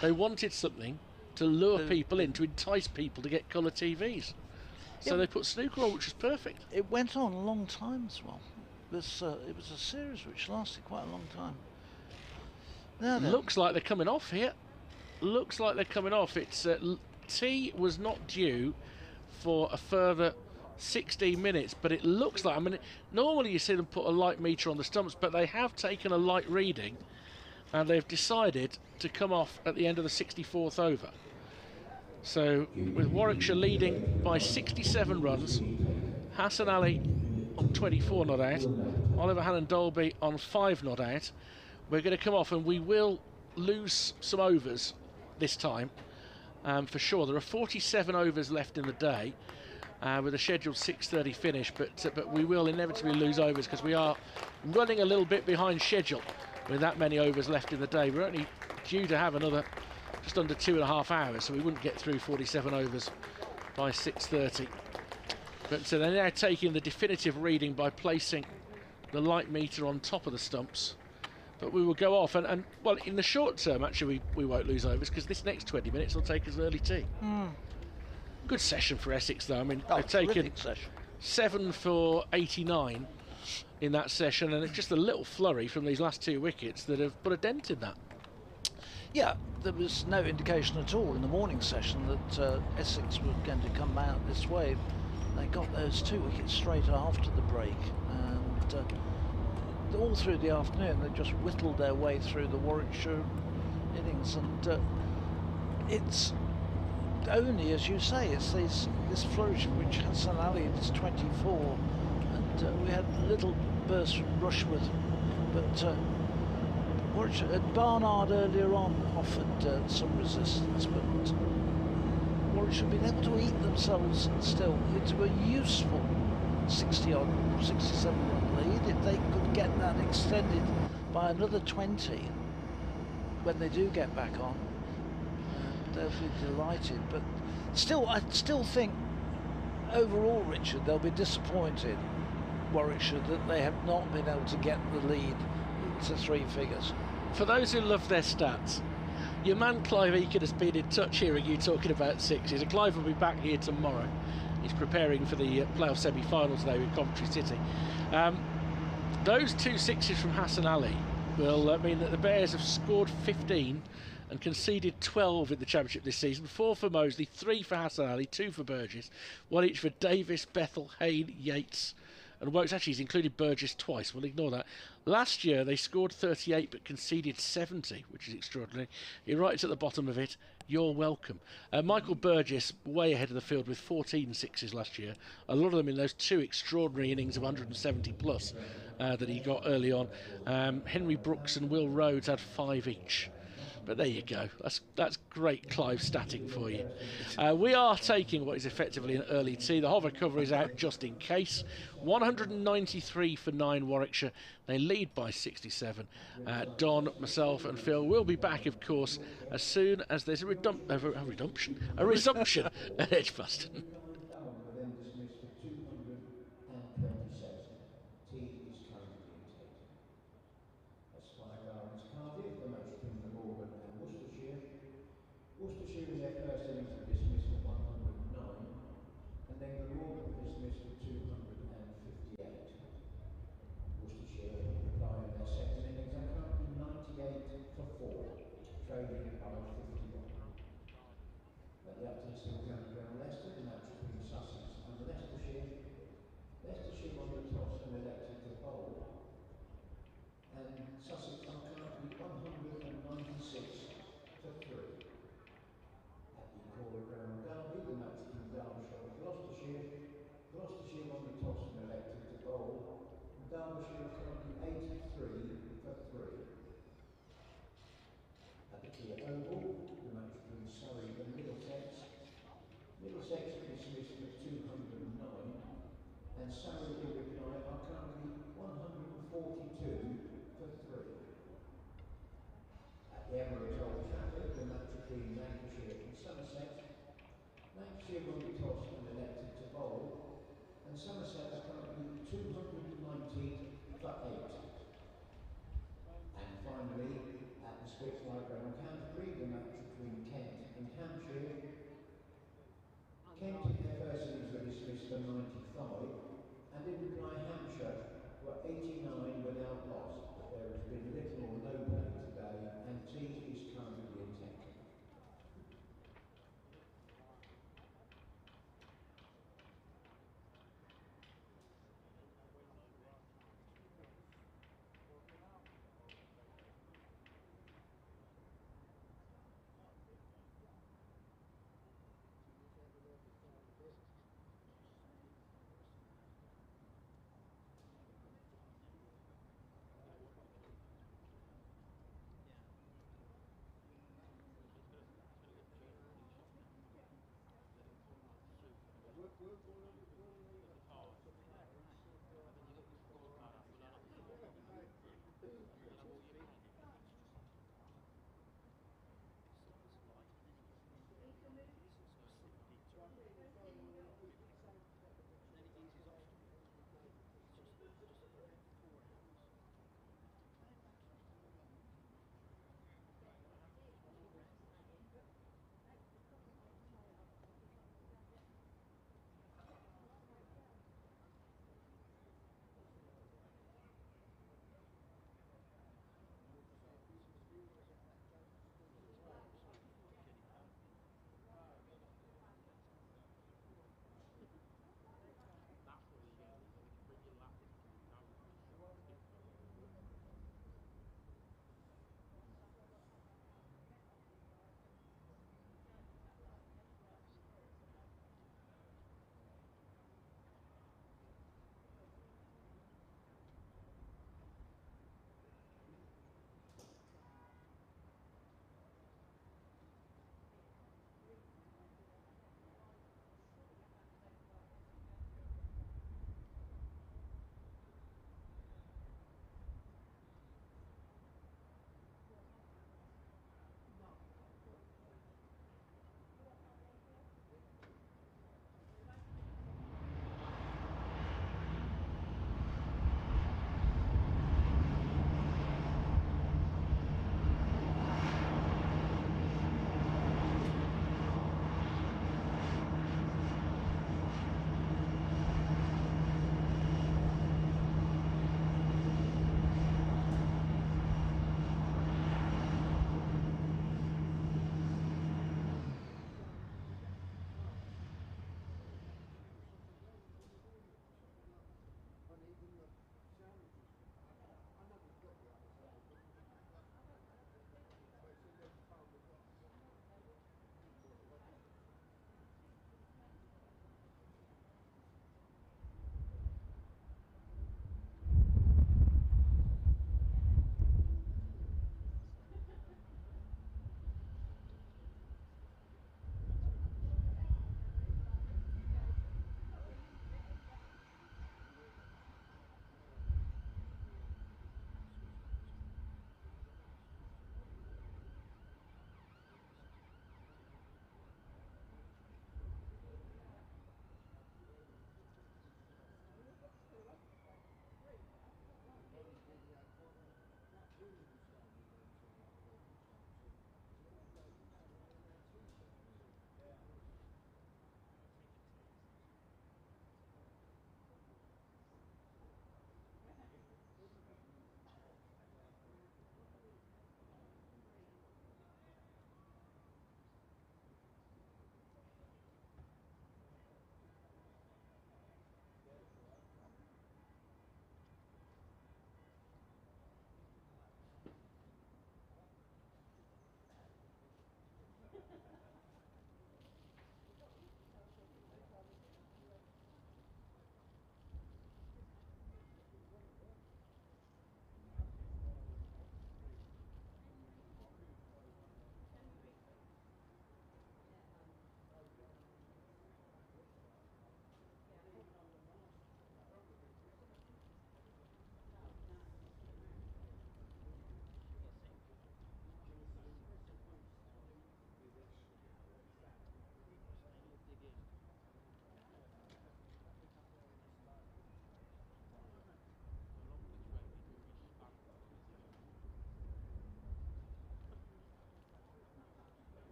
They wanted something to lure people in, to entice people to get colour TVs. So they put snooker on, which was perfect. It went on a long time as well. It was a series which lasted quite a long time. Now looks like they're coming off here. Looks like they're coming off. It's tea was not due for a further 16 minutes, but it looks like, I mean, normally you see them put a light meter on the stumps, but they have taken a light reading and they've decided to come off at the end of the 64th over. So with Warwickshire leading by 67 runs, Hassan Ali on 24 not out, Oliver Hannon Dolby on 5 not out, we're going to come off and we will lose some overs this time, for sure. There are 47 overs left in the day, with a scheduled 6:30 finish, but we will inevitably lose overs because we are running a little bit behind schedule with that many overs left in the day. We're only due to have another just under 2.5 hours, so we wouldn't get through 47 overs by 6:30. But they're now taking the definitive reading by placing the light meter on top of the stumps. But we will go off, and well, in the short term, actually, we won't lose overs because this next 20 minutes will take us early tea. Good session for Essex, though. I mean, they've taken 7 for 89 in that session, and it's just a little flurry from these last 2 wickets that have put a dent in that. Yeah, there was no indication at all in the morning session that Essex were going to come out this way. They got those 2 wickets straight after the break, and all through the afternoon they just whittled their way through the Warwickshire innings, and it's only, as you say, it's this flourish which Hassan Ali is 24, and we had little bursts from Rushworth, but Warwickshire, Barnard earlier on offered some resistance, but Warwickshire have been able to eat themselves still into a useful 60-odd, 67-run lead. If they could get that extended by another 20 when they do get back on, they'll be delighted. But still, I still think overall, Richard, they'll be disappointed, Warwickshire, that they have not been able to get the lead to 3 figures. For those who love their stats, your man Clive Eakin has been in touch hearing you talking about sixes, and Clive will be back here tomorrow. He's preparing for the playoff semi-final today with Coventry City. Those 2 sixes from Hassan Ali will mean that the Bears have scored 15 and conceded 12 in the Championship this season. 4 for Mosley, 3 for Hassan Ali, 2 for Burgess, 1 each for Davis, Bethel, Hayne, Yates and Wokes. Actually, he's included Burgess twice. We'll ignore that. Last year, they scored 38 but conceded 70, which is extraordinary. He writes at the bottom of it, "You're welcome." Michael Burgess, way ahead of the field with 14 sixes last year. A lot of them in those 2 extraordinary innings of 170 plus that he got early on. Henry Brooks and Will Rhodes had 5 each. But there you go. That's great Clive statting for you. We are taking what is effectively an early tea. The hover cover is out just in case. 193 for 9 Warwickshire. They lead by 67. Don, myself and Phil will be back, of course, as soon as there's a resumption at Edgbaston. Worcestershire in their first innings were dismissed for 109, and then Glamorgan were dismissed for 258. Worcestershire reply in their second innings are currently 98 for 4, trailing by 51. But the Upton still going to Leicester, the match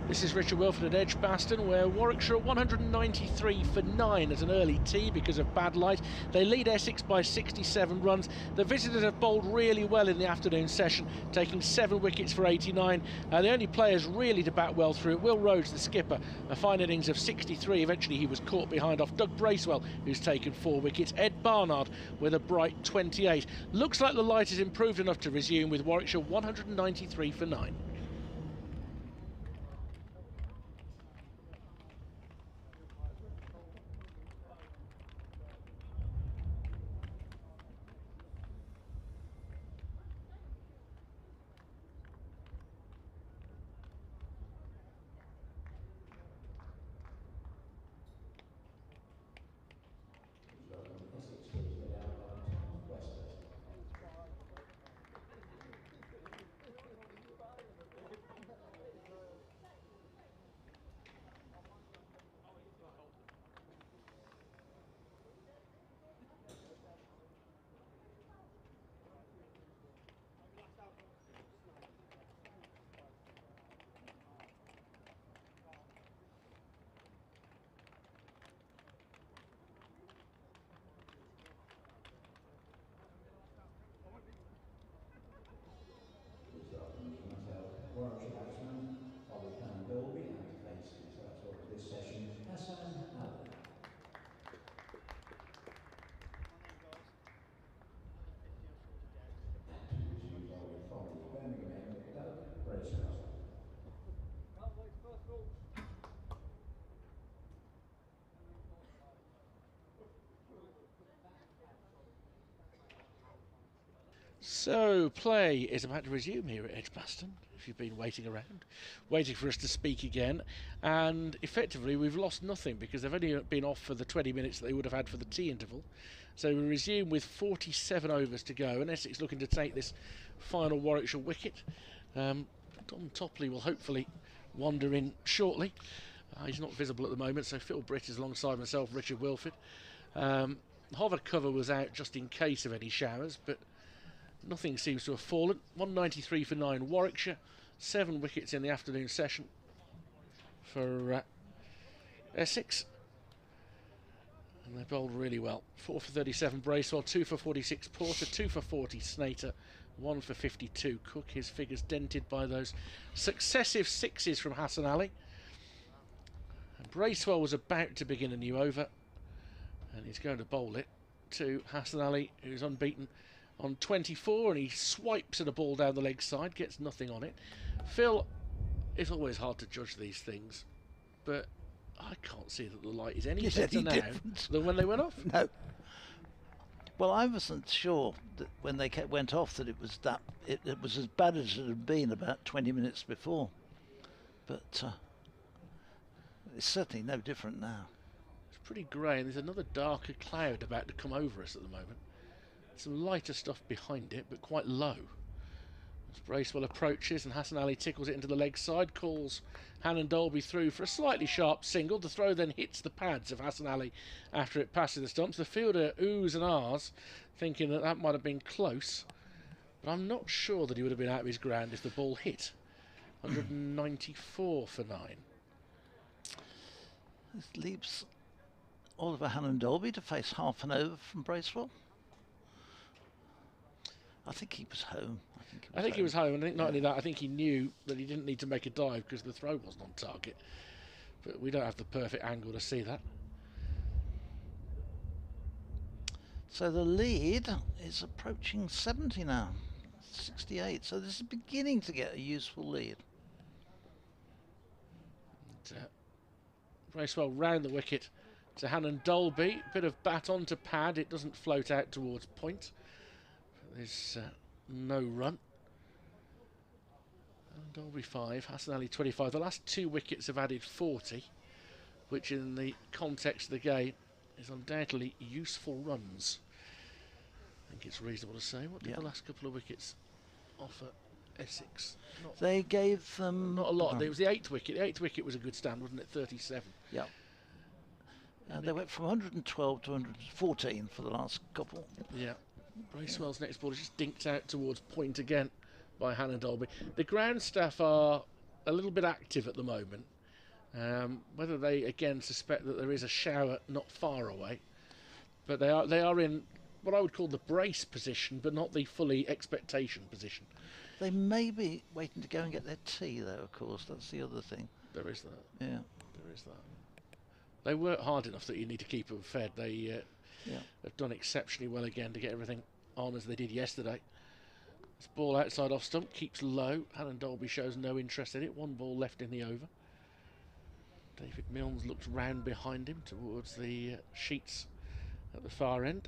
This is Richard Wilford at Edgbaston, where Warwickshire are 193 for 9 at an early tee because of bad light. They lead Essex by 67 runs. The visitors have bowled really well in the afternoon session, taking 7 wickets for 89. The only players really to bat well through it, Will Rhodes, the skipper, a fine innings of 63. Eventually he was caught behind off Doug Bracewell, who's taken 4 wickets. Ed Barnard with a bright 28. Looks like the light has improved enough to resume, with Warwickshire 193 for 9. Warwickshire batsman, Dolby, and to face his first ball of this session, Ali. And to resume bowling from the Birmingham end, Doug Bracewell. So, play is about to resume here at Edgbaston, if you've been waiting around, waiting for us to speak again, and effectively we've lost nothing because they've only been off for the 20 minutes that they would have had for the tea interval. So we resume with 47 overs to go, and Essex looking to take this final Warwickshire wicket. Tom Topley will hopefully wander in shortly. He's not visible at the moment, so Phil Britt is alongside myself, Richard Wilford. Hover cover was out just in case of any showers, but nothing seems to have fallen. 193 for 9 Warwickshire, 7 wickets in the afternoon session for Essex, and they bowled really well. 4 for 37 Bracewell, 2 for 46 Porter, 2 for 40 Snater, 1 for 52 Cook. His figures dented by those successive sixes from Hassan Ali. And Bracewell was about to begin a new over, and he's going to bowl it to Hassan Ali, who's unbeaten on 24, and he swipes at a ball down the leg side, gets nothing on it. Phil, it's always hard to judge these things, but I can't see that the light is any better now than when they went off. No. Well, I wasn't sure that when they went off that it was as bad as it had been about 20 minutes before, but it's certainly no different now. It's pretty grey, and there's another darker cloud about to come over us at the moment. Some lighter stuff behind it, but quite low. As Bracewell approaches and Hassan Ali tickles it into the leg side, calls Hannon Dolby through for a slightly sharp single. The throw then hits the pads of Hassan Ali after it passes the stumps. The fielder oohs and ahs, thinking that might have been close, but I'm not sure that he would have been out of his ground if the ball hit. 194 for 9. This leaves Oliver Hannon Dolby to face half an over from Bracewell. I think he was home. I think he was home, and I think not only that, I think he knew that he didn't need to make a dive because the throw wasn't on target. But we don't have the perfect angle to see that. So the lead is approaching 70 now, 68. So this is beginning to get a useful lead. And, Bracewell round the wicket to Hannon Dolby. Bit of bat onto pad. It doesn't float out towards point. There's no run. And Dolby 5, Hassan Ali 25. The last 2 wickets have added 40, which in the context of the game is undoubtedly useful runs. I think it's reasonable to say. What did the last couple of wickets offer Essex? They gave them... Not a lot. It was the 8th wicket. The 8th wicket was a good stand, wasn't it? 37. Yeah. And they went from 112 to 114 for the last couple. Yeah. Bracewell's next ball is just dinked out towards point again by Hannon Dolby. The ground staff are a little bit active at the moment. Whether they again suspect that there is a shower not far away, but they are in what I would call the brace position, but not the fully expectation position. They may be waiting to go and get their tea, though. Of course, that's the other thing. There is that. Yeah, there is that. They work hard enough that you need to keep them fed. They have done exceptionally well again to get everything on as they did yesterday. This ball outside off stump keeps low. Alan Dolby shows no interest in it. One ball left in the over. David Milnes looks round behind him towards the sheets at the far end.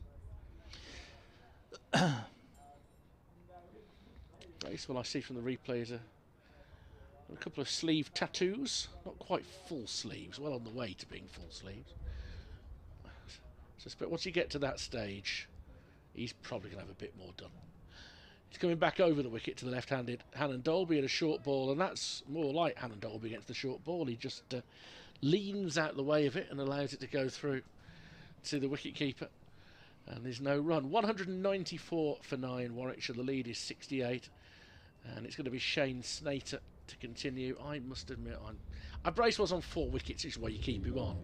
Race, well, I see from the replays a couple of sleeve tattoos, not quite full sleeves, well on the way to being full sleeves. I suspect once you get to that stage, he's probably going to have a bit more done. He's coming back over the wicket to the left-handed Hannon Dolby at a short ball, and that's more like Hannon Dolby against the short ball. He just leans out the way of it and allows it to go through to the wicket-keeper. And there's no run. 194 for 9, Warwickshire. The lead is 68. And it's going to be Shane Snater to continue. I must admit, Brace was on 4 wickets, which is why you keep him on.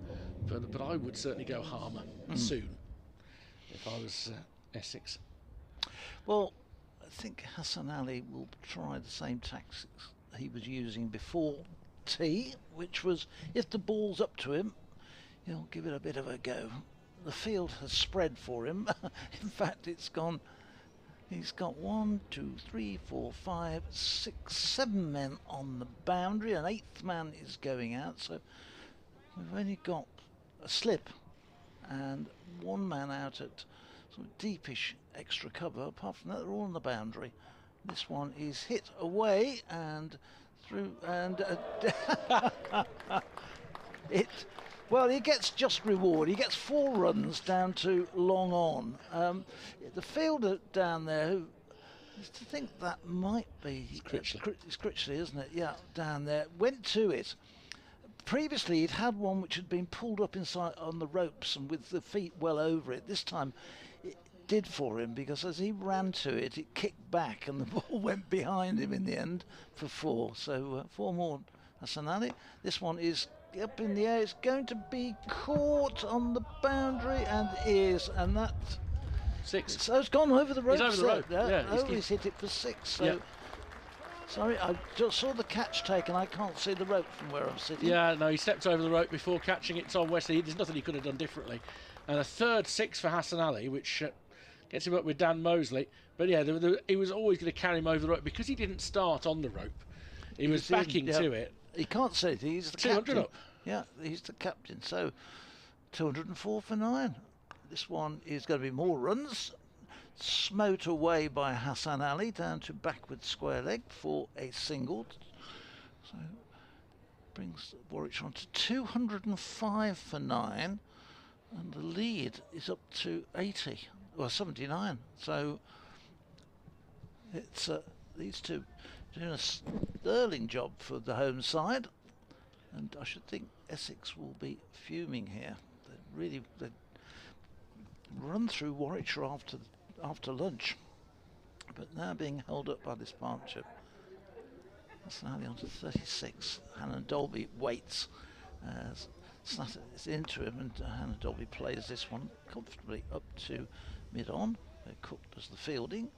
But I would certainly go Harmer soon if I was Essex. Well, I think Hassan Ali will try the same tactics he was using before tea, which was if the ball's up to him, he'll give it a bit of a go. The field has spread for him. In fact, it's gone. He's got 1, 2, 3, 4, 5, 6, 7 men on the boundary. An 8th man is going out, so we've only got a slip and 1 man out at sort of deepish extra cover. Apart from that, they're all on the boundary. This one is hit away and through, and well, he gets just reward. He gets 4 runs down to long on. The fielder down there, who is to think that might be it's Critchley, isn't it? Yeah, down there, went to it. Previously, he'd had one which had been pulled up inside on the ropes and with the feet well over it. This time, it did for him because as he ran to it, it kicked back and the ball went behind him in the end for 4. So 4 more. Hassan Ali. This one is up in the air. It's going to be caught on the boundary and is, and that 6. So it's gone over the rope. He's over the rope. Yeah, he's hit it for 6. So sorry, I just saw the catch taken. I can't see the rope from where I'm sitting. Yeah, no, he stepped over the rope before catching it. Tom Wesley, there's nothing he could have done differently. And a third 6 for Hassan Ali, which gets him up with Dan Mosley. But yeah, he was always going to carry him over the rope because he didn't start on the rope. He was backing to it. He can't say it. He's the 200 captain. Up. Yeah, he's the captain. So 204 for 9. This one is going to be more runs. Smote away by Hassan Ali down to backward square leg for a single. So brings Warwickshire on to 205 for 9. And the lead is up to 80. Well, 79. So it's these two doing a sterling job for the home side, and I should think Essex will be fuming here. They run through Warwickshire after lunch, but now being held up by this partnership. That's now on to 36. Hannon Dolby waits as Snatter is into him, and Hannon Dolby plays this one comfortably up to mid-on. Cook does the fielding.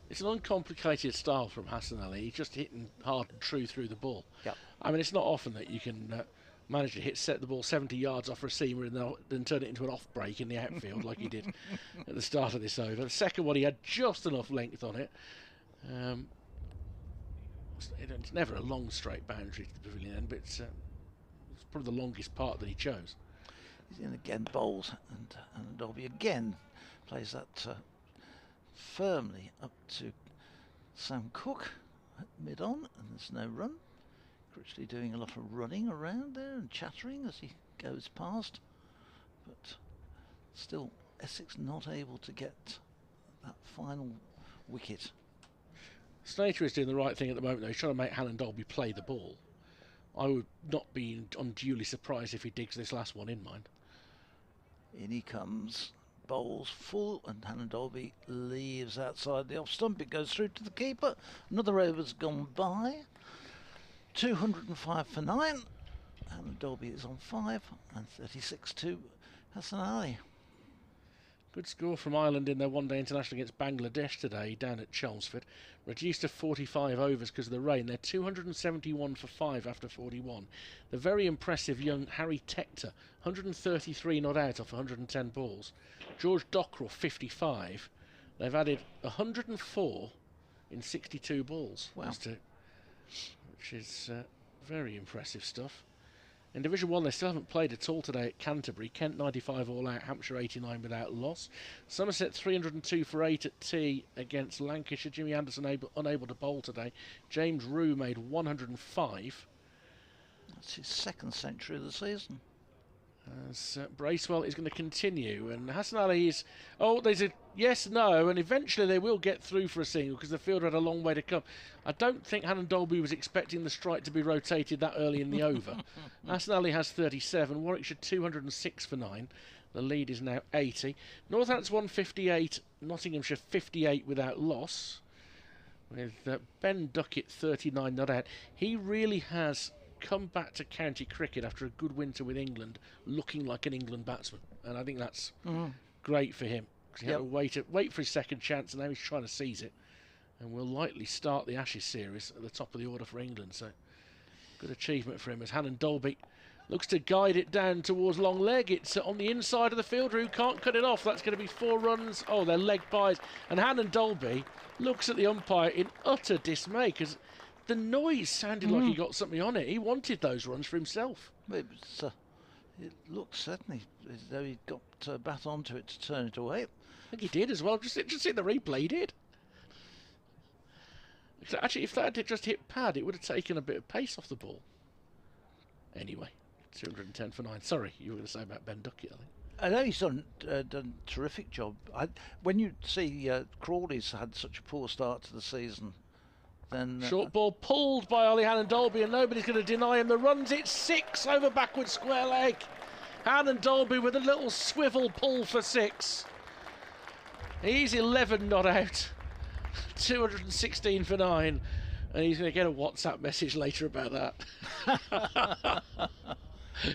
It's an uncomplicated style from Hassan Ali. He's just hitting hard and true through the ball. Yep. I mean, it's not often that you can manage to set the ball 70 yards off for a seamer and then turn it into an off break in the outfield like he did at the start of this over. The second one, he had just enough length on it. It's never a long straight boundary to the pavilion end, but it's probably the longest part that he chose. He's in again, bowls, and Dolby again plays that firmly up to Sam Cook at mid-on, and there's no run. Critchley doing a lot of running around there and chattering as he goes past, but still Essex not able to get that final wicket. Snater is doing the right thing at the moment though. He's trying to make Hannon Dolby play the ball. I would not be unduly surprised if he digs this last one in, mind. In he comes, bowls full, and Hannon Dolby leaves outside the off stump. It goes through to the keeper. Another over's gone by. 205 for 9. And Dolby is on 5, and 36 to Hassan Ali. Good score from Ireland in their one-day international against Bangladesh today down at Chelmsford. Reduced to 45 overs because of the rain. They're 271 for 5 after 41. The very impressive young Harry Tector, 133 not out off 110 balls. George Dockrell, 55. They've added 104 in 62 balls. Wow. Which is very impressive stuff. In Division 1, they still haven't played at all today at Canterbury. Kent 95 all out, Hampshire 89 without loss. Somerset 302 for 8 at tea against Lancashire. Jimmy Anderson unable to bowl today. James Rue made 105. That's his second century of the season. As Bracewell is going to continue, and Hassan Ali is... Oh, there's a yes, no, and eventually they will get through for a single because the fielder had a long way to come. I don't think Hannon Dolby was expecting the strike to be rotated that early in the over. Hassan Ali has 37, Warwickshire 206 for 9. The lead is now 80. Northampton 158, Nottinghamshire 58 without loss. With Ben Duckett 39 not out. He really has come back to county cricket after a good winter with England, looking like an England batsman, and I think that's great for him because he had to wait for his second chance, and now he's trying to seize it, and will likely start the Ashes series at the top of the order for England. So good achievement for him as Hannon Dolby looks to guide it down towards long leg. It's on the inside of the fielder who can't cut it off. That's going to be 4 runs. Oh, they're leg byes, and Hannon Dolby looks at the umpire in utter dismay because the noise sounded like he got something on it. He wanted those runs for himself. It looked certainly as though he'd got a bat onto it to turn it away. I think he did as well. Just in the replay, he did. Actually, if that had just hit pad, it would have taken a bit of pace off the ball. Anyway, 210 for 9. Sorry, you were going to say about Ben Duckett, I think. I know he's done a terrific job. When you see Crawley's had such a poor start to the season, then short ball pulled by Ollie Hannon Dolby, and nobody's going to deny him the runs. It's 6 over backward square leg. Hannon Dolby with a little swivel pull for 6. He's 11 not out. 216 for 9. And he's going to get a WhatsApp message later about that.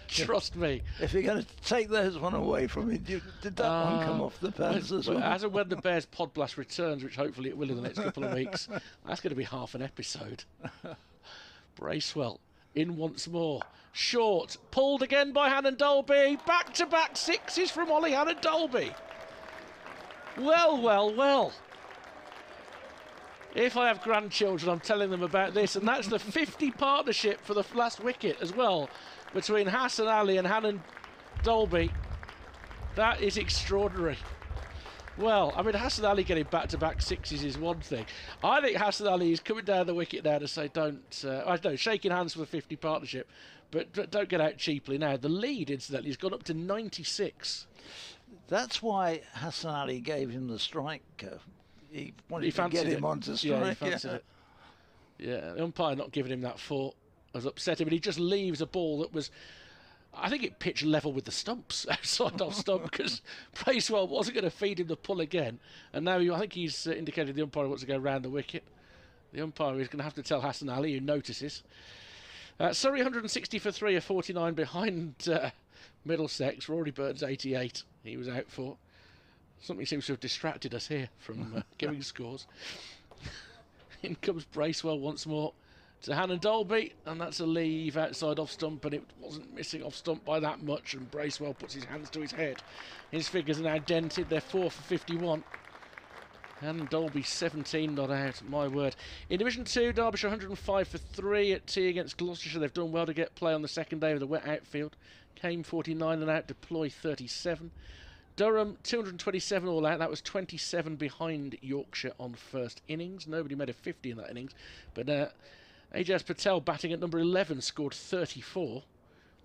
Trust me. If you're going to take those one away from him, did that one come off the pads as well? As and when the Bears Pod Blast returns, which hopefully it will in the next couple of weeks, that's going to be half an episode. Bracewell in once more. Short, pulled again by Hannon Dolby. Back-to-back 6s from Ollie Hannon Dolby. Well, well, well. If I have grandchildren, I'm telling them about this, and that's the 50 partnership for the last wicket as well, between Hassan Ali and Hannon Dolby. That is extraordinary. Well, I mean, Hassan Ali getting back-to-back 6s is one thing. I think Hassan Ali is coming down the wicket now to say, shaking hands for the 50 partnership, but don't get out cheaply now. The lead, incidentally, has gone up to 96. That's why Hassan Ali gave him the strike. He wanted to get him onto strike. Yeah, he fancied it. Yeah, the umpire not giving him that 4 has upset him, but he just leaves a ball that was, I think it pitched level with the stumps, outside off stump, because Bracewell wasn't going to feed him the pull again, and now I think he's indicated the umpire wants to go round the wicket. The umpire is going to have to tell Hassan Ali, who notices. Surrey 160 for 3, a 49 behind Middlesex. Rory Burns 88, he was out for. Something seems to have distracted us here from giving scores. In comes Bracewell once more to Hannon Dolby, and that's a leave outside off stump, and it wasn't missing off stump by that much, and Bracewell puts his hands to his head. His figures are now dented. They're 4 for 51. Hannon Dolby 17 not out, my word. In Division 2, Derbyshire 105 for 3 at tea against Gloucestershire. They've done well to get play on the second day with a wet outfield. Came 49 and out, Deploy 37. Durham 227 all out. That was 27 behind Yorkshire on first innings. Nobody made a 50 in that innings, but Ajaz Patel batting at number 11 scored 34.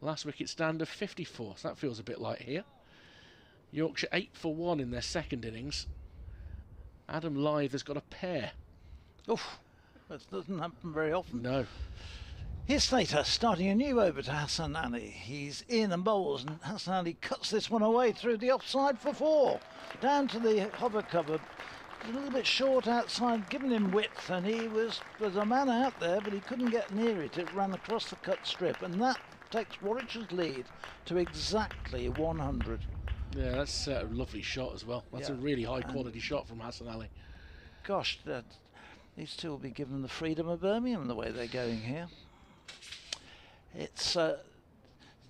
Last wicket stand of 54, so that feels a bit light here. Yorkshire 8 for 1 in their second innings. Adam Lythe has got a pair. Oof, that doesn't happen very often. No. Here's Slater starting a new over to Hassan Ali. He's in and bowls, and Hassan Ali cuts this one away through the offside for 4. Down to the hover cover a little bit short outside, giving him width, and there's a man out there, but he couldn't get near it. It ran across the cut strip, and that takes Warwickshire's lead to exactly 100. Yeah, that's a lovely shot as well. That's a really high quality shot from Hassan Ali. Gosh, these two will be given the freedom of Birmingham the way they're going here. It's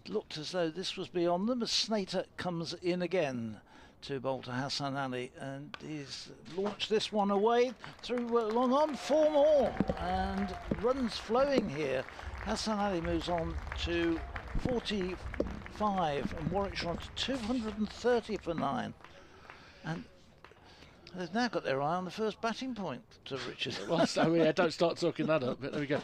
looked as though this was beyond them, as Snater comes in again to bowl to Hassan Ali, and he's launched this one away through long on, 4 more, and runs flowing here. Hassan Ali moves on to 45 and Warwickshire on to 230 for 9, and they've now got their eye on the first batting point to Richard. Well, so yeah, don't start talking that up, but there we go.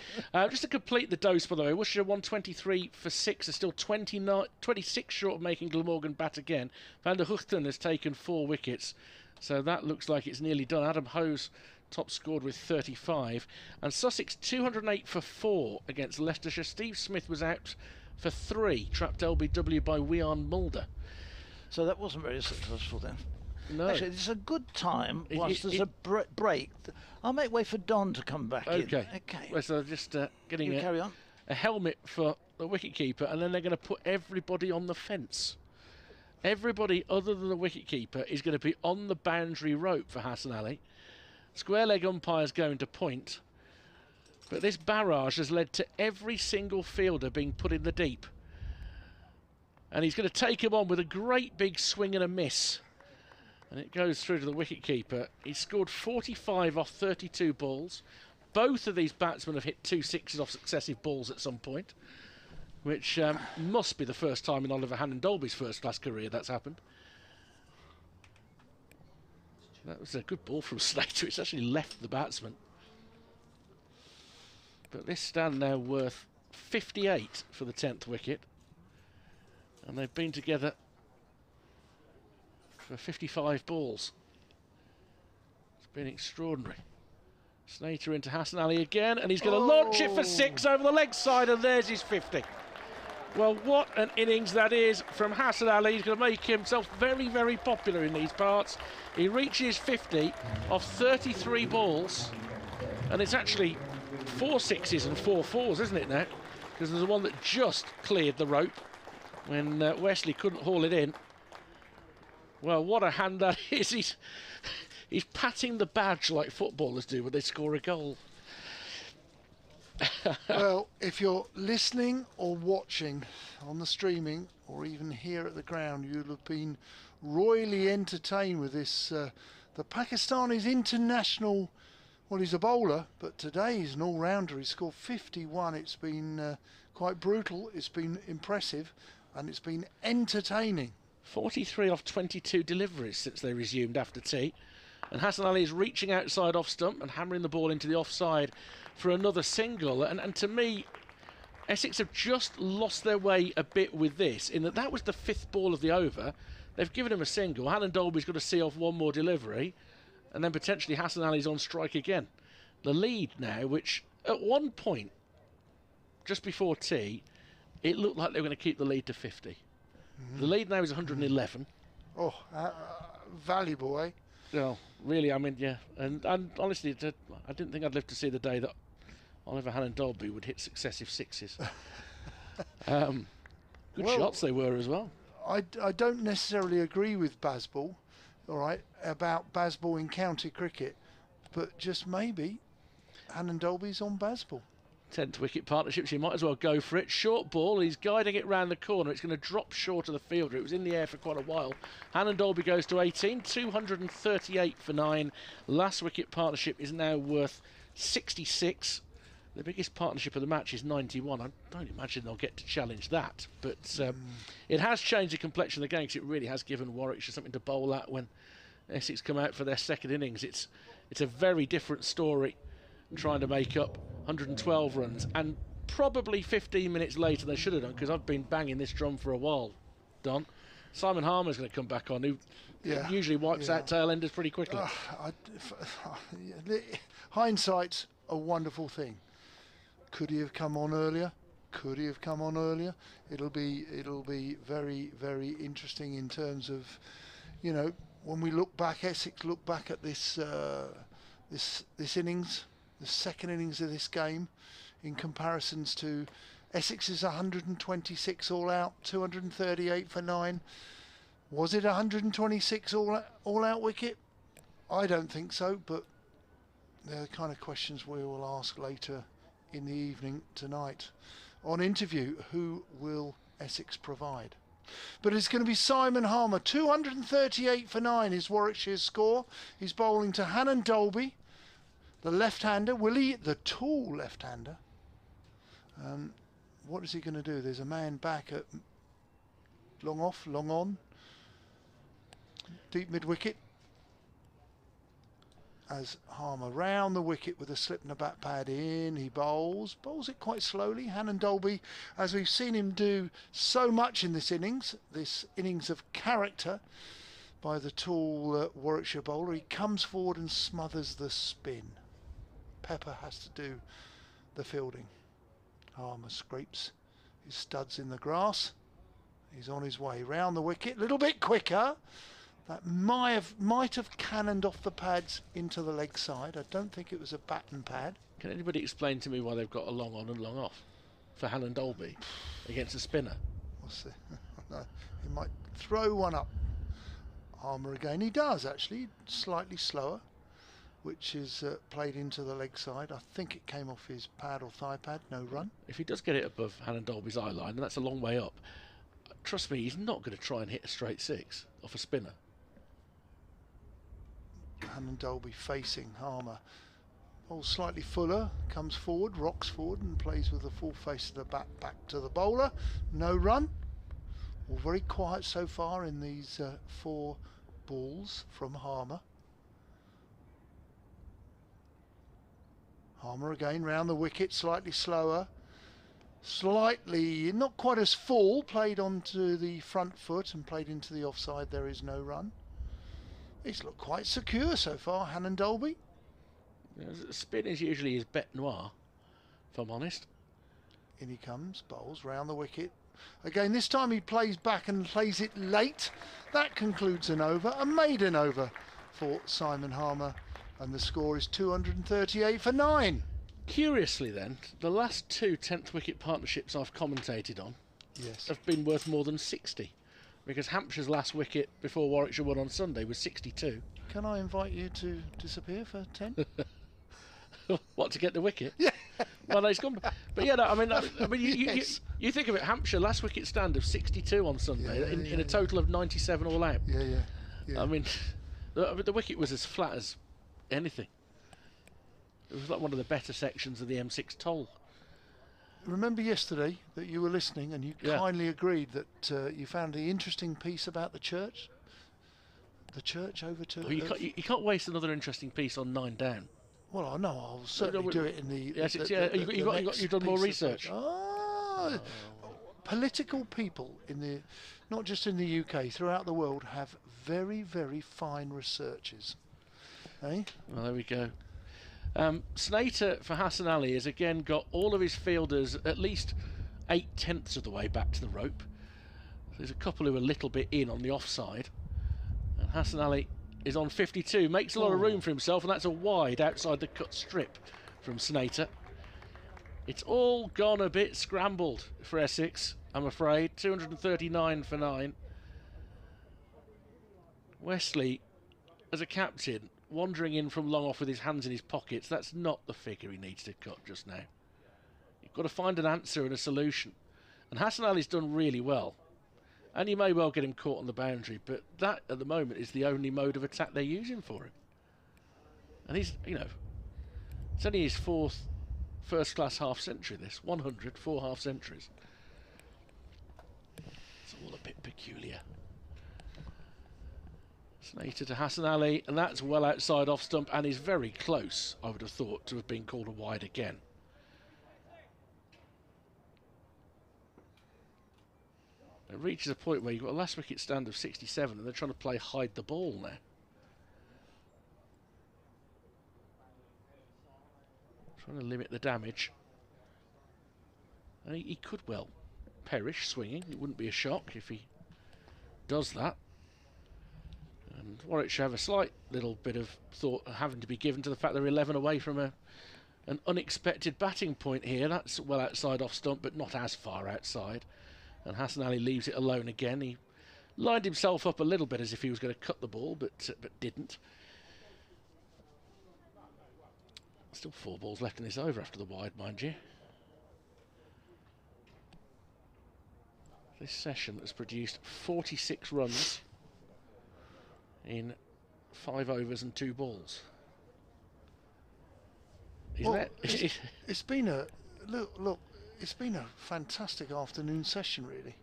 Just to complete the dose, by the way, Worcestershire 123 for 6 are still 26 short of making Glamorgan bat again. Van der Huchten has taken 4 wickets, so that looks like it's nearly done. Adam Hose top scored with 35, and Sussex 208 for 4 against Leicestershire. Steve Smith was out for 3, trapped LBW by Wian Mulder. So that wasn't very successful then. No. Actually, it's a good time whilst there's a break. I'll make way for Don to come back in. Okay. Well, so just getting carry on. A helmet for the wicketkeeper, and then they're going to put everybody on the fence. Everybody other than the wicketkeeper is going to be on the boundary rope for Hassan Ali. Square leg umpires going to point. But this barrage has led to every single fielder being put in the deep. And he's going to take him on with a great big swing and a miss. And it goes through to the wicketkeeper. He's scored 45 off 32 balls. Both of these batsmen have hit 2 sixes off successive balls at some point, which must be the first time in Oliver Hannon-Dolby's first-class career that's happened. That was a good ball from Slater. It's actually left the batsman. But this stand now worth 58 for the 10th wicket. And they've been together for 55 balls. It's been extraordinary. Snater into Hassan Ali again, and he's going to launch it for 6 over the leg side, and there's his 50. Well, what an innings that is from Hassan Ali. He's going to make himself very, very popular in these parts. He reaches 50 off 33 balls, and it's actually 4 sixes and 4 fours, isn't it now? Because there's the one that just cleared the rope when Wesley couldn't haul it in. Well, what a hand that is. He's patting the badge like footballers do when they score a goal. Well, if you're listening or watching on the streaming or even here at the ground, you'll have been royally entertained with this. The Pakistani's international, well, he's a bowler, but today he's an all-rounder. He scored 51. It's been quite brutal. It's been impressive, and it's been entertaining. 43 off 22 deliveries since they resumed after tea. And Hassan Ali is reaching outside off stump and hammering the ball into the offside for another single. And to me, Essex have just lost their way a bit with this, in that was the 5th ball of the over. They've given him a single. Hannon-Dolby's got to see off one more delivery, and then potentially Hassan Ali's on strike again. The lead now, which at one point, just before tea, it looked like they were going to keep the lead to 50. The lead now is 111. Oh, valuable, eh? Well, really, I mean, yeah. And honestly, I didn't think I'd live to see the day that Oliver Hannon-Dolby would hit successive 6s. Good shots they were as well. I don't necessarily agree with Bazball, all right, about Bazball in county cricket, but just maybe Hannon-Dolby's on Bazball. 10th wicket partnership, so you might as well go for it. Short ball, he's guiding it round the corner. It's going to drop short of the fielder. It was in the air for quite a while. Hannon-Dolby goes to 18, 238 for 9. Last wicket partnership is now worth 66. The biggest partnership of the match is 91. I don't imagine they'll get to challenge that. But it has changed the complexion of the game, because it really has given Warwickshire something to bowl at when Essex come out for their second innings. It's a very different story, trying to make up 112 runs, and probably 15 minutes later they should have done, because I've been banging this drum for a while, Don. Simon Harmer's going to come back on, who usually wipes out tail-enders pretty quickly. Hindsight's a wonderful thing. Could he have come on earlier? Could he have come on earlier? It'll be very, very interesting in terms of, you know, when we look back, Essex look back at this this innings, the second innings of this game, in comparisons to Essex's 126 all out, 238 for 9. Was it 126 all out wicket? I don't think so, but they're the kind of questions we will ask later in the evening tonight. On Interview, who will Essex provide? But it's going to be Simon Harmer. 238 for 9 is Warwickshire's score. He's bowling to Hannon Dolby, the left-hander. Willie, the tall left-hander. What is he going to do? There's a man back at long off, long on. Deep mid-wicket. As Harmer round the wicket with a slip and a bat pad in, he bowls it quite slowly. Hannon Dolby, as we've seen him do so much in this innings of character by the tall Warwickshire bowler, he comes forward and smothers the spin. Pepper has to do the fielding. Harmer scrapes his studs in the grass. He's on his way round the wicket, a little bit quicker. That might have cannoned off the pads into the leg side. I don't think it was a baton pad. Can anybody explain to me why they've got a long on and long off for Hannon Dolby against a spinner? We'll see. He might throw one up. Harmer again. He does actually, slightly slower, which is played into the leg side. I think it came off his pad or thigh pad. No run. If he does get it above Hannon Dolby's eye line, and that's a long way up, trust me, he's not going to try and hit a straight 6 off a spinner. Hannon Dolby facing Harmer. Bowls slightly fuller, comes forward, rocks forward and plays with the full face of the bat back to the bowler. No run. All very quiet so far in these 4 balls from Harmer. Harmer again round the wicket, slightly slower. Slightly, not quite as full, played onto the front foot and played into the offside. There is no run. He's looked quite secure so far, Hannon Dolby. Spin is usually his bête noire, if I'm honest. In he comes, bowls round the wicket. Again, this time he plays back and plays it late. That concludes an over, a maiden over for Simon Harmer, and the score is 238 for 9. Curiously then, the last 2 10th wicket partnerships I've commentated on have been worth more than 60. Because Hampshire's last wicket before Warwickshire won on Sunday was 62. Can I invite you to disappear for 10? What, to get the wicket? Yeah. Well, no, it's gone. But yeah, no, I mean, you think of it. Hampshire last wicket stand of 62 on Sunday in a total of 97 all out. Yeah. I mean, the wicket was as flat as anything. It was like one of the better sections of the M6 toll. Remember yesterday that you were listening and you kindly agreed that you found the interesting piece about the church? The church over to... Well, you can't waste another interesting piece on 9 down. Well, I know, I'll certainly do it in the... Yes, you've done more research. Political people, not just in the UK, throughout the world, have very, very fine researches. Eh? Well, there we go. Snater for Hassan Ali has again got all of his fielders at least 8/10 of the way back to the rope. There's a couple who are a little bit in on the offside. And Hassan Ali is on 52, makes a lot of room for himself, and that's a wide outside the cut strip from Snater. It's all gone a bit scrambled for Essex, I'm afraid. 239 for 9. Wesley, as a captain, wandering in from long off with his hands in his pockets, that's not the figure he needs to cut just now. You've got to find an answer and a solution. And Hassan Ali's done really well. And you may well get him caught on the boundary, but that, at the moment, is the only mode of attack they're using for him. And he's, it's only his 4th first-class half-century, this. 100, 4 half-centuries. It's all a bit peculiar. Snater to Hassan Ali, and that's well outside off stump and is very close, I would have thought, to have been called a wide again. It reaches a point where you've got a last wicket stand of 67 and they're trying to play hide the ball now. Trying to limit the damage. And he could well perish swinging. It wouldn't be a shock if he does that. And Warwickshire have a slight little bit of thought having to be given to the fact they're 11 away from an unexpected batting point here. That's well outside off stump, but not as far outside. And Hassan Ali leaves it alone again. He lined himself up a little bit as if he was going to cut the ball, but didn't. Still 4 balls left in this over after the wide, mind you. This session has produced 46 runs in 5 overs and 2 balls. It's been a look. It's been a fantastic afternoon session, really.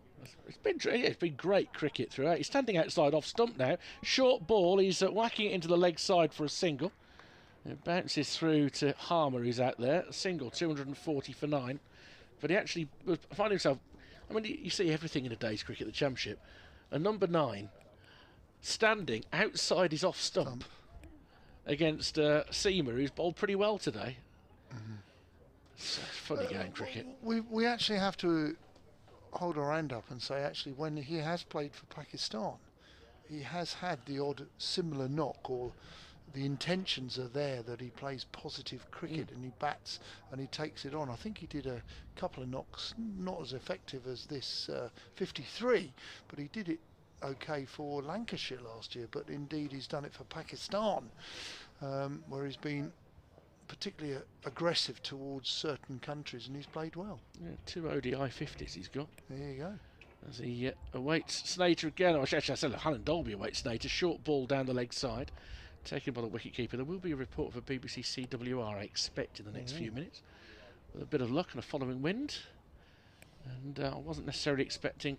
It's been great cricket throughout. He's standing outside off stump now. Short ball. He's whacking it into the leg side for a single. It bounces through to Harmer, who's out there. A single, 240 for 9. But he actually found himself. I mean, you see everything in a day's cricket, the Championship. A number 9 standing outside his off stump against Seamer, who's bowled pretty well today. It's a funny game, cricket. We actually have to hold our hand up and say, actually, when he has played for Pakistan, he has had the odd similar knock, or the intentions are there that he plays positive cricket and he bats and he takes it on. I think he did a couple of knocks, not as effective as this 53, but he did it okay for Lancashire last year. But indeed he's done it for Pakistan, where he's been particularly aggressive towards certain countries, and he's played well. Yeah, 2 ODI 50s he's got. There you go. As he awaits Snater again. Or actually, I said Alan Dolby awaits Snater. Short ball down the leg side, taken by the wicketkeeper. There will be a report for BBC CWR, I expect, in the next few minutes, with a bit of luck and a following wind. And I wasn't necessarily expecting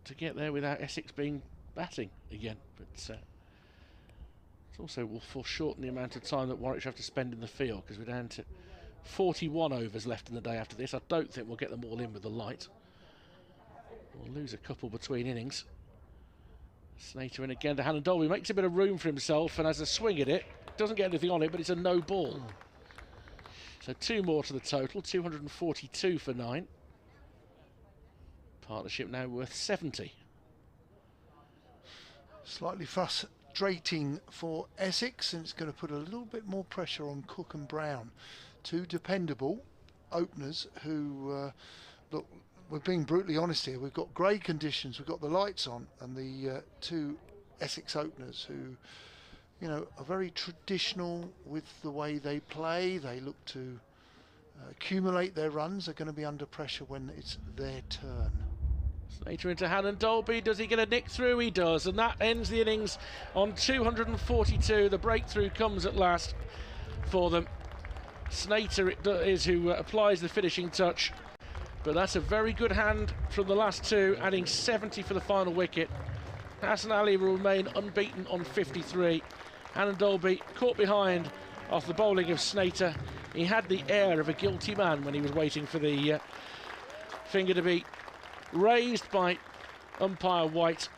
to get there without Essex being batting again, but it also will foreshorten the amount of time that Warwickshire have to spend in the field, because we're down to 41 overs left in the day after this. I don't think we'll get them all in with the light. We'll lose a couple between innings. Snater in again to Hannon Dolby, makes a bit of room for himself and has a swing at it. Doesn't get anything on it, but it's a no ball. So 2 more to the total, 242 for 9. Partnership now worth 70. Slightly frustrating for Essex, and it's going to put a little bit more pressure on Cook and Brown, 2 dependable openers who, look, we're being brutally honest here, we've got grey conditions, we've got the lights on, and the 2 Essex openers who, you know, are very traditional with the way they play. They look to accumulate their runs, are going to be under pressure when it's their turn. Snater into Hannon Dolby. Does he get a nick through? He does, and that ends the innings on 242. The breakthrough comes at last for them. Snater it is who applies the finishing touch, but that's a very good hand from the last 2, adding 70 for the final wicket. Hassan Ali will remain unbeaten on 53. Hannon Dolby caught behind off the bowling of Snater. He had the air of a guilty man when he was waiting for the finger to be raised by umpire White.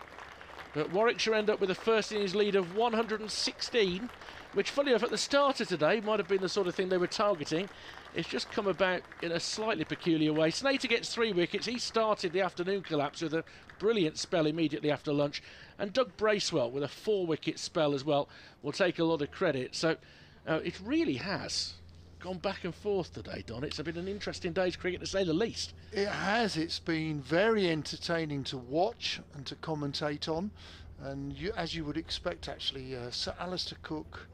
But Warwickshire end up with a first innings lead of 116, which, funny enough, at the start of today might have been the sort of thing they were targeting. It's just come about in a slightly peculiar way. Snater gets 3 wickets. He started the afternoon collapse with a brilliant spell immediately after lunch. And Doug Bracewell with a 4-wicket spell as well will take a lot of credit. So it really has gone back and forth today, Don. It's been an interesting day's cricket, to say the least. It has. It's been very entertaining to watch and to commentate on. And as you would expect, actually, Sir Alistair Cook,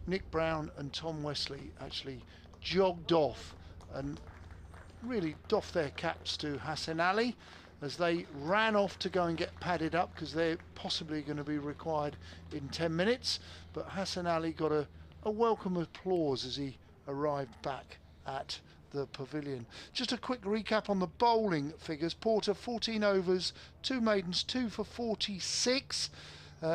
Nick Brown and Tom Wesley actually jogged off and really doffed their caps to Hassan Ali as they ran off to go and get padded up, because they're possibly going to be required in 10 minutes. But Hassan Ali got a welcome applause as he arrived back at the pavilion. Just a quick recap on the bowling figures. Porter 14 overs, 2 maidens, 2 for 46.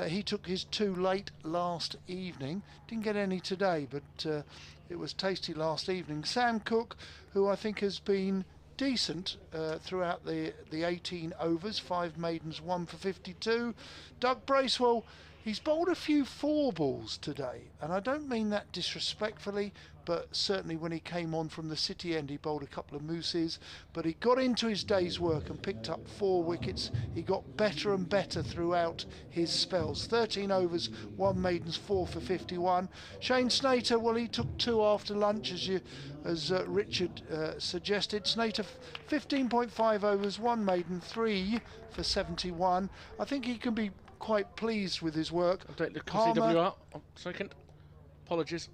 He took his 2 late last evening. Didn't get any today, but it was tasty last evening. Sam Cook, who I think has been decent throughout the 18 overs, 5 maidens, 1 for 52. Doug Bracewell, He's bowled a few 4 balls today, and I don't mean that disrespectfully, but certainly when he came on from the City end he bowled a couple of mooses, but he got into his day's work and picked up 4 wickets. He got better and better throughout his spells. 13 overs, 1 maidens, 4 for 51. Shane Snater, well, he took 2 after lunch, as Richard suggested. Snater 15.5 overs, 1 maiden, 3 for 71. I think he can be quite pleased with his work. Update the CWR. Second. Apologies.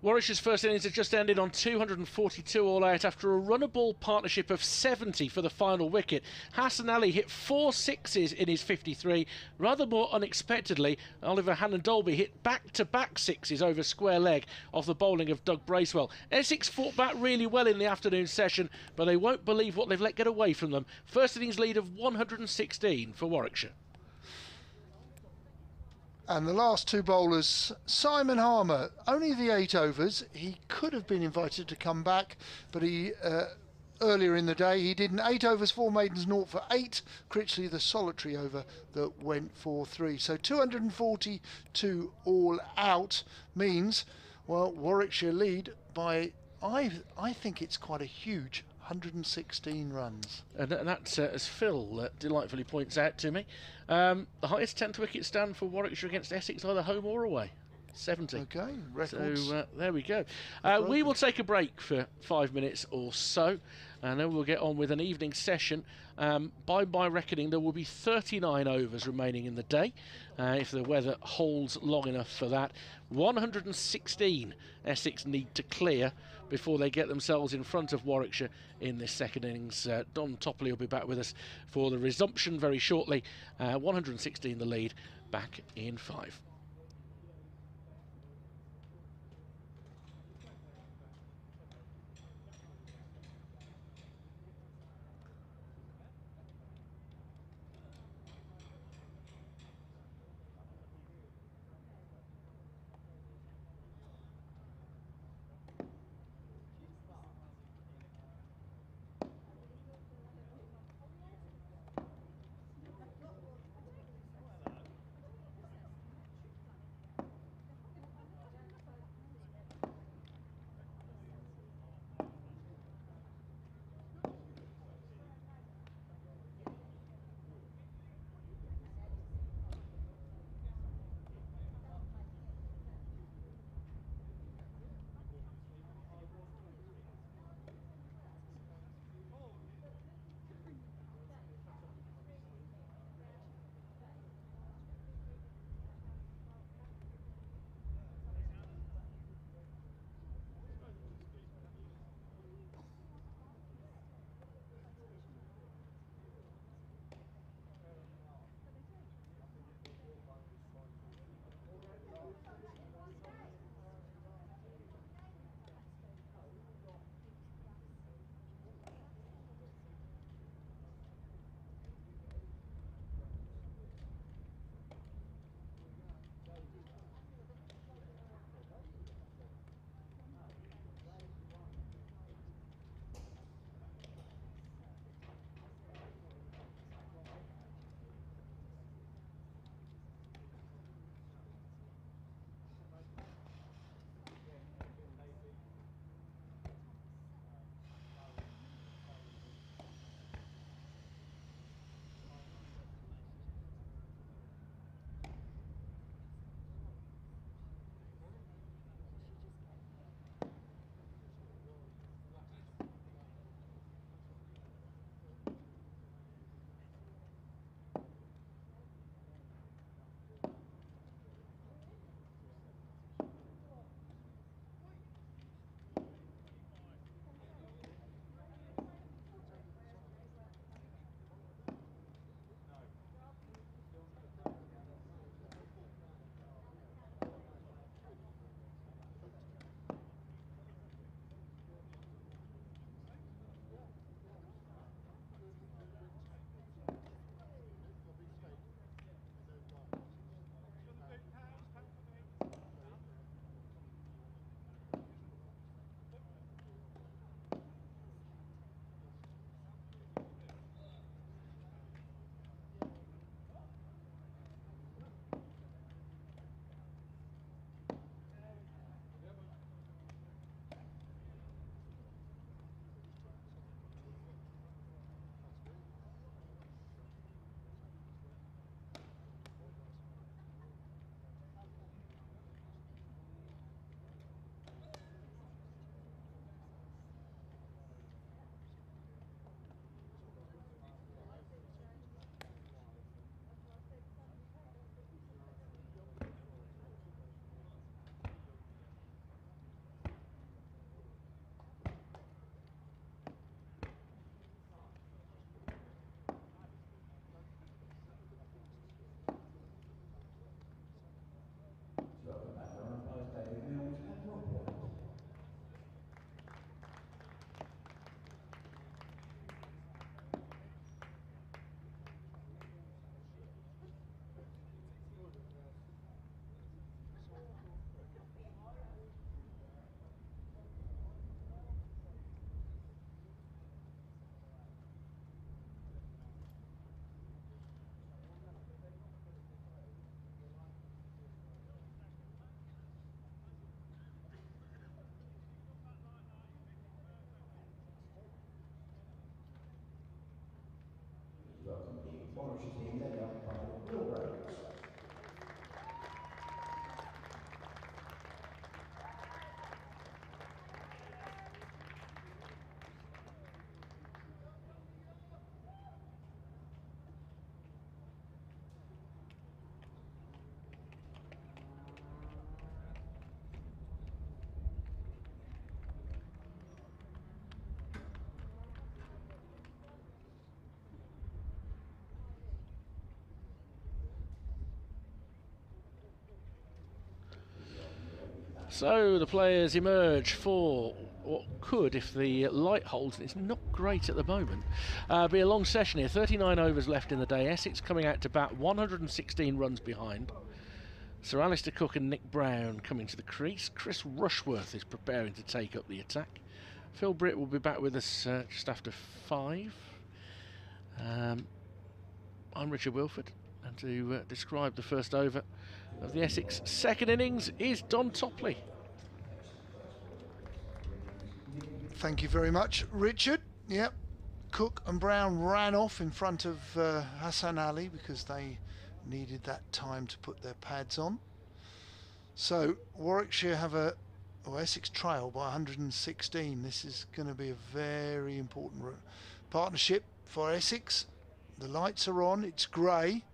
Warwickshire's first innings had just ended on 242 all out after a run-a-ball partnership of 70 for the final wicket. Hassan Ali hit 4 sixes in his 53. Rather more unexpectedly, Oliver Hannon-Dolby hit back-to-back sixes over square leg off the bowling of Doug Bracewell. Essex fought back really well in the afternoon session, but they won't believe what they've let get away from them. First innings lead of 116 for Warwickshire. And the last 2 bowlers, Simon Harmer, only the 8 overs. He could have been invited to come back, but he earlier in the day he didn't. 8 overs, 4 maidens, 0 for 8. Critchley the solitary over that went for 3. So 242 all out means, well, Warwickshire lead by, I think it's quite a huge 116 runs. And that's, as Phil delightfully points out to me, the highest 10th wicket stand for Warwickshire against Essex, either home or away. 70. Okay, records. So there we go. We will take a break for 5 minutes or so, and then we'll get on with an evening session. By my reckoning, there will be 39 overs remaining in the day, if the weather holds long enough for that. 116 Essex need to clear before they get themselves in front of Warwickshire in this second innings. Don Topley will be back with us for the resumption very shortly. 116 the lead, back in 5. So the players emerge for what could, if the light holds, and it's not great at the moment, be a long session here. 39 overs left in the day. Essex coming out to bat, 116 runs behind. Sir Alistair Cook and Nick Brown coming to the crease. Chris Rushworth is preparing to take up the attack. Phil Britt will be back with us just after 5. I'm Richard Wilford, and to describe the first over of the Essex second innings is Don Topley. Thank you very much, Richard. Yep, Cook and Brown ran off in front of Hassan Ali because they needed that time to put their pads on. So Warwickshire have Essex trail by 116. This is going to be a very important partnership for Essex. The lights are on, it's grey.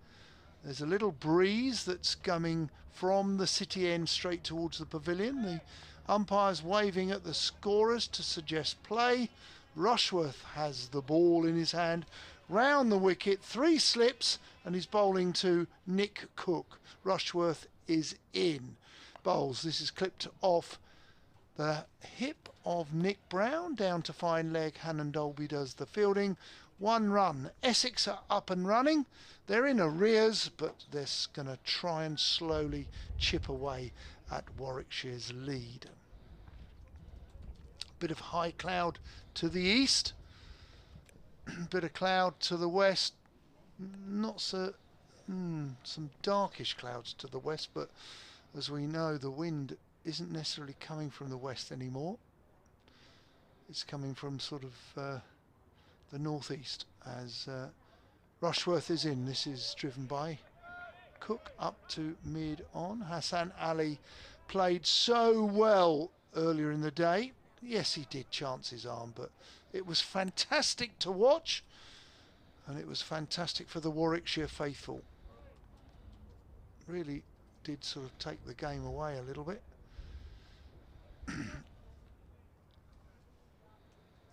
There's a little breeze that's coming from the city end straight towards the pavilion. The umpire's waving at the scorers to suggest play. Rushworth has the ball in his hand. Round the wicket, 3 slips, and he's bowling to Nick Cook. Rushworth is in. Bowls, this is clipped off the hip of Nick Brown, down to fine leg. Hannon Dolby does the fielding. 1 run. Essex are up and running. They're in arrears, but they're going to try and slowly chip away at Warwickshire's lead. Bit of high cloud to the east. Bit of cloud to the west. Not so... some darkish clouds to the west, but as we know, the wind isn't necessarily coming from the west anymore. It's coming from sort of the northeast as Rushworth is in. This is driven by Cook up to mid on. Hassan Ali played so well earlier in the day. Yes, he did chance his arm, but it was fantastic to watch, and it was fantastic for the Warwickshire faithful. Really did sort of take the game away a little bit.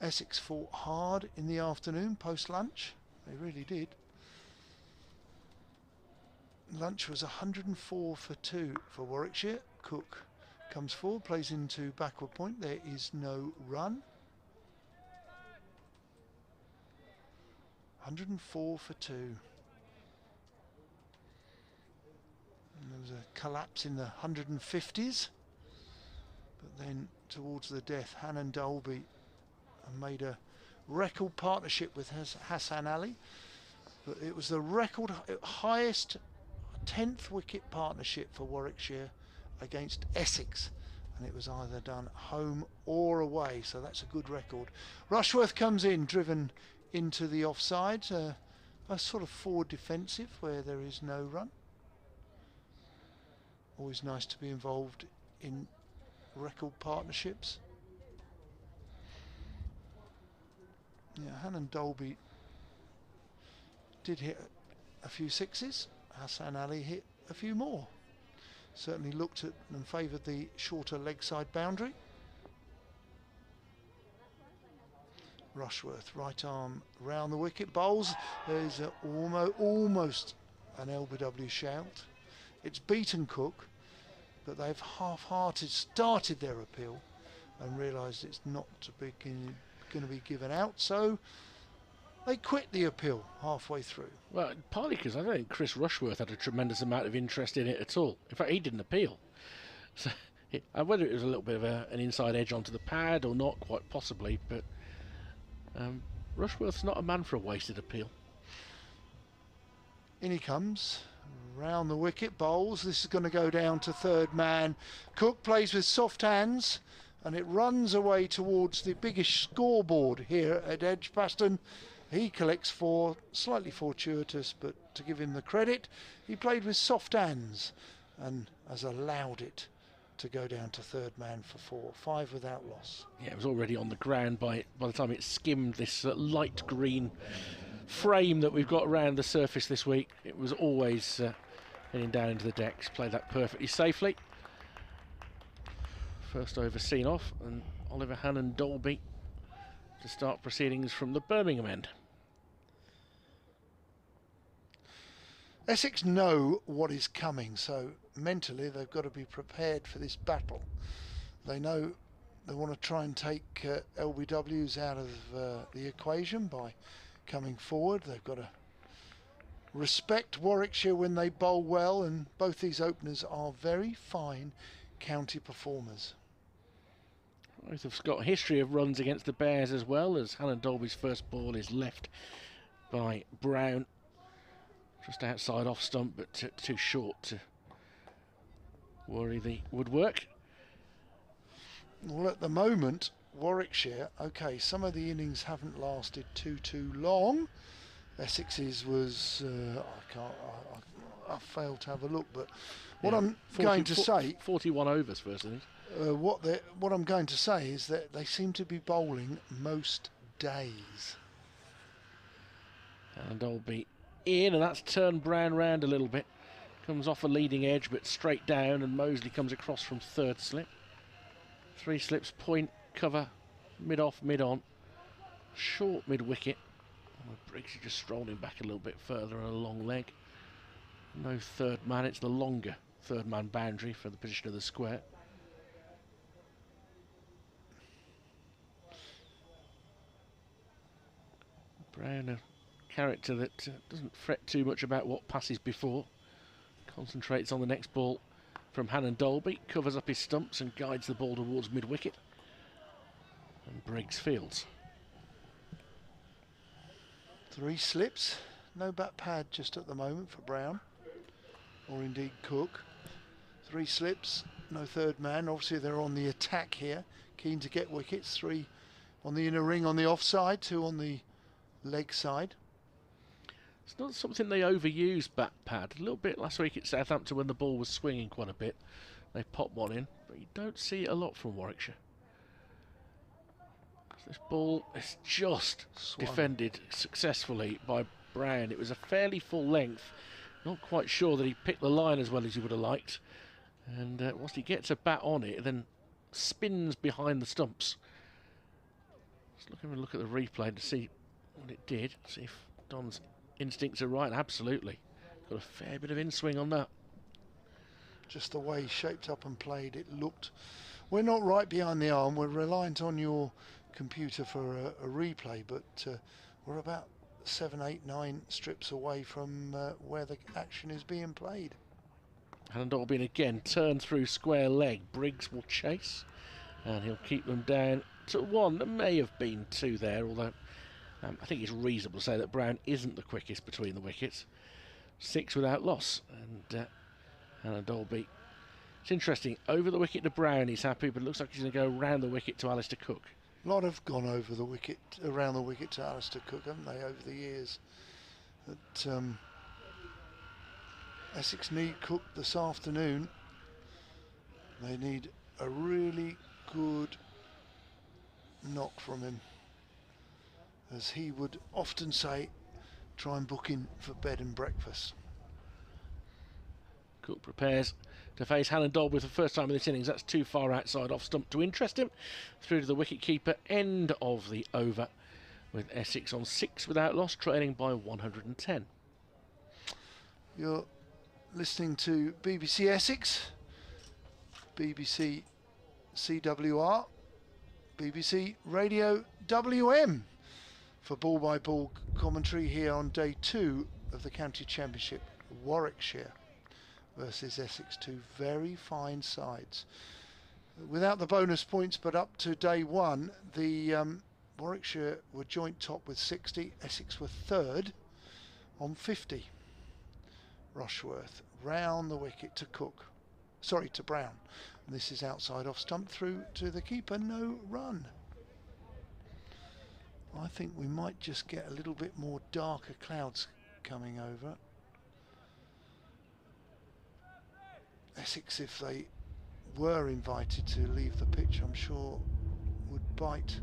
Essex fought hard in the afternoon post-lunch. They really did. Lunch was 104 for 2 for Warwickshire. Cook comes forward, plays into backward point. There is no run. 104 for 2. And there was a collapse in the 150s. But then towards the death, Hannon Dolby made a record partnership with Hassan Ali. But it was the record highest 10th wicket partnership for Warwickshire against Essex, and it was either done home or away, so that's a good record. Rushworth comes in, driven into the offside, a sort of forward defensive where there is no run. Always nice to be involved in record partnerships. Yeah, Hannon Dolby did hit a few sixes. Hassan Ali hit a few more. Certainly looked at and favoured the shorter leg side boundary. Rushworth, right arm round the wicket, bowls. There's almost an LBW shout. It's beaten Cook, but they've half-hearted started their appeal and realised it's not going to be given out, so they quit the appeal halfway through. Well, partly because I don't think Chris Rushworth had a tremendous amount of interest in it at all. In fact, he didn't appeal. So whether it was a little bit of an inside edge onto the pad or not, quite possibly, but Rushworth's not a man for a wasted appeal. In he comes, round the wicket, bowls. This is going to go down to third man. Cook plays with soft hands, and it runs away towards the biggest scoreboard here at Edgbaston. He collects 4, slightly fortuitous, but to give him the credit, he played with soft hands and has allowed it to go down to third man for 4, 5 without loss. Yeah, it was already on the ground by the time it skimmed this light green frame that we've got around the surface this week. It was always heading down into the decks. Played that perfectly safely. First over seen off, and Oliver Hannon Dolby to start proceedings from the Birmingham end. Essex know what is coming, so mentally they've got to be prepared for this battle. They know they want to try and take LBWs out of the equation by coming forward. They've got to respect Warwickshire when they bowl well, and both these openers are very fine county performers. Both have got a history of runs against the Bears as well, as Hannah Dolby's first ball is left by Brown. Just outside off stump, but too short to worry the woodwork. Well, at the moment, Warwickshire, okay, some of the innings haven't lasted too long. Essex's was, I failed to have a look, but what I'm going to say... 41 overs first innings. What I'm going to say is that they seem to be bowling most days. And Dolby in, and that's turned Brown round a little bit. Comes off a leading edge, but straight down, and Mosley comes across from third slip. 3 slips, point, cover, mid-off, mid-on. Short mid-wicket. Briggs is just strolling back a little bit further on a long leg. No third man, it's the longer third man boundary for the position of the square. Brown, a character that doesn't fret too much about what passes before. Concentrates on the next ball from Hannon Dolby, covers up his stumps and guides the ball towards mid-wicket. And Briggs fields. 3 slips, no bat pad just at the moment for Brown, or indeed Cook. 3 slips, no third man. Obviously they're on the attack here, keen to get wickets. 3 on the inner ring on the offside, 2 on the leg side. It's not something they overuse, bat pad. A little bit last week at Southampton when the ball was swinging quite a bit. They popped one in, but you don't see it a lot from Warwickshire. This ball is just defended successfully by Brown. It was a fairly full length. Not quite sure that he picked the line as well as he would have liked. And once he gets a bat on it, then spins behind the stumps. Just have a look at the replay to see what it did. See if Don's instincts are right. Absolutely. Got a fair bit of in-swing on that. Just the way he shaped up and played, it looked... We're not right behind the arm. We're reliant on your computer for a replay, but we're about 7, 8, 9 strips away from where the action is being played. And Dolby again turned through square leg. Briggs will chase, and he'll keep them down to 1. There may have been 2 there, although I think it's reasonable to say that Brown isn't the quickest between the wickets. 6 without loss, and Hannah Dolby. It's interesting, over the wicket to Brown he's happy, but it looks like he's going to go round the wicket to Alistair Cook. A lot have gone over the wicket, around the wicket to Alistair Cook, haven't they, over the years? But Essex need Cook this afternoon. They need a really good knock from him. As he would often say, try and book in for bed and breakfast. Cook prepares to face Hannah Dolby for the first time in this innings. That's too far outside off stump to interest him. Through to the wicket-keeper, end of the over, with Essex on 6 without loss, trailing by 110. You're listening to BBC Essex, BBC CWR, BBC Radio WM for ball-by-ball commentary here on day 2 of the County Championship. Warwickshire versus Essex, 2 very fine sides. Without the bonus points, but up to day 1, the Warwickshire were joint top with 60, Essex were third on 50. Rushworth round the wicket to Cook, sorry, to Brown. And this is outside off stump through to the keeper, no run. I think we might just get a little bit more darker clouds coming over. Essex, if they were invited to leave the pitch, I'm sure would bite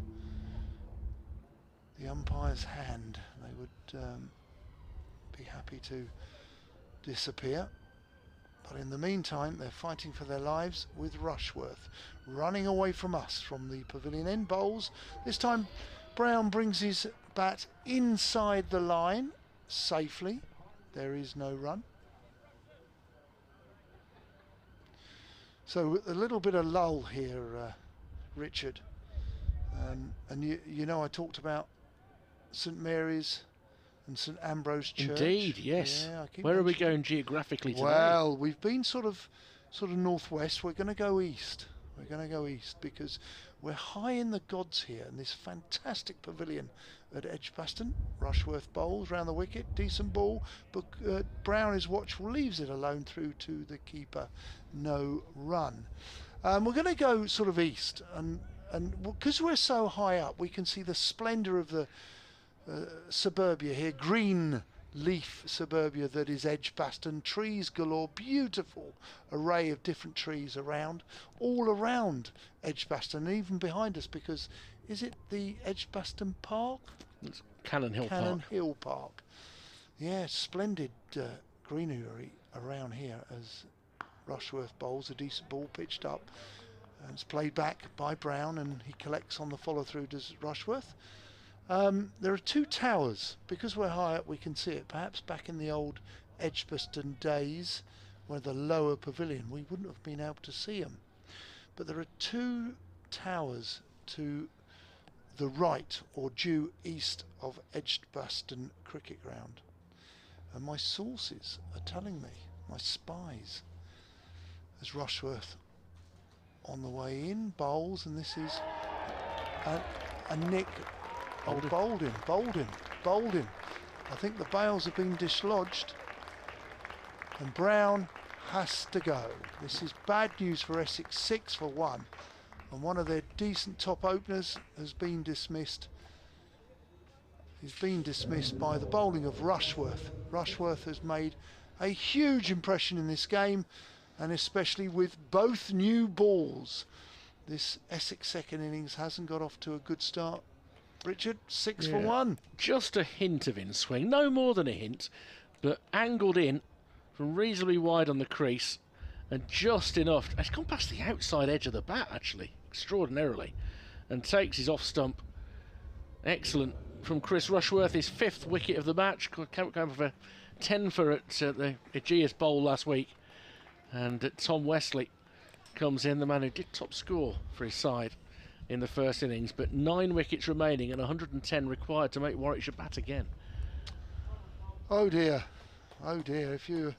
the umpire's hand. They would be happy to disappear. But in the meantime, they're fighting for their lives with Rushworth running away from us from the pavilion end. Bowls. This time Brown brings his bat inside the line safely. There is no run. So a little bit of lull here, Richard. And you know, I talked about St Mary's and St Ambrose Church. Indeed, yes. Yeah, where are we going geographically today? Well, we've been sort of northwest. We're going to go east. We're going to go east because we're high in the gods here in this fantastic pavilion at Edgbaston. Rushworth bowls round the wicket, decent ball, but Brown is watchful, leaves it alone through to the keeper, no run. We're going to go sort of east, and because we're so high up, we can see the splendour of the suburbia here, green leaf suburbia that is Edgbaston, trees galore, beautiful array of different trees around, all around Edgbaston, even behind us, because is it the Edgbaston Park? It's Cannon Hill Park. Cannon Hill Park. Yeah, splendid greenery around here as Rushworth bowls a decent ball pitched up, and it's played back by Brown, and he collects on the follow through, does Rushworth. There are two towers. Because we're high up, we can see it. Perhaps back in the old Edgbaston days, where the lower pavilion, we wouldn't have been able to see them. But there are two towers to the right, or due east of Edgbaston Cricket Ground. And my sources are telling me, my spies, as Rushworth on the way in, bowls, and this is a Nick. Oh, bowled him. I think the bails have been dislodged, and Brown has to go. This is bad news for Essex, 6 for 1, and one of their decent top openers has been dismissed. He's been dismissed by the bowling of Rushworth. Rushworth has made a huge impression in this game, and especially with both new balls. This Essex second innings hasn't got off to a good start. Richard, 6 for 1. Just a hint of in swing, no more than a hint, but angled in from reasonably wide on the crease, and just enough. It's gone past the outside edge of the bat, actually, extraordinarily, and takes his off stump. Excellent from Chris Rushworth, his 5th wicket of the match. Came for 10 for at the Aegeus Bowl last week, and Tom Wesley comes in, the man who did top score for his side in the first innings, but 9 wickets remaining and 110 required to make Warwickshire bat again. Oh dear, if you're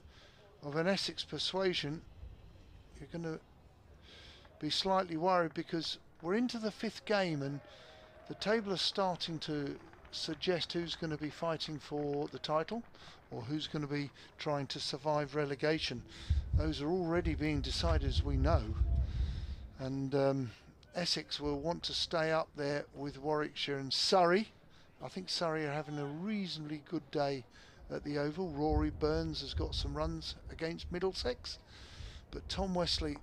of an Essex persuasion, you're going to be slightly worried, because we're into the 5th game and the table is starting to suggest who's going to be fighting for the title or who's going to be trying to survive relegation. Those are already being decided, as we know, and Essex will want to stay up there with Warwickshire and Surrey. I think Surrey are having a reasonably good day at the Oval. Rory Burns has got some runs against Middlesex, but Tom Wesley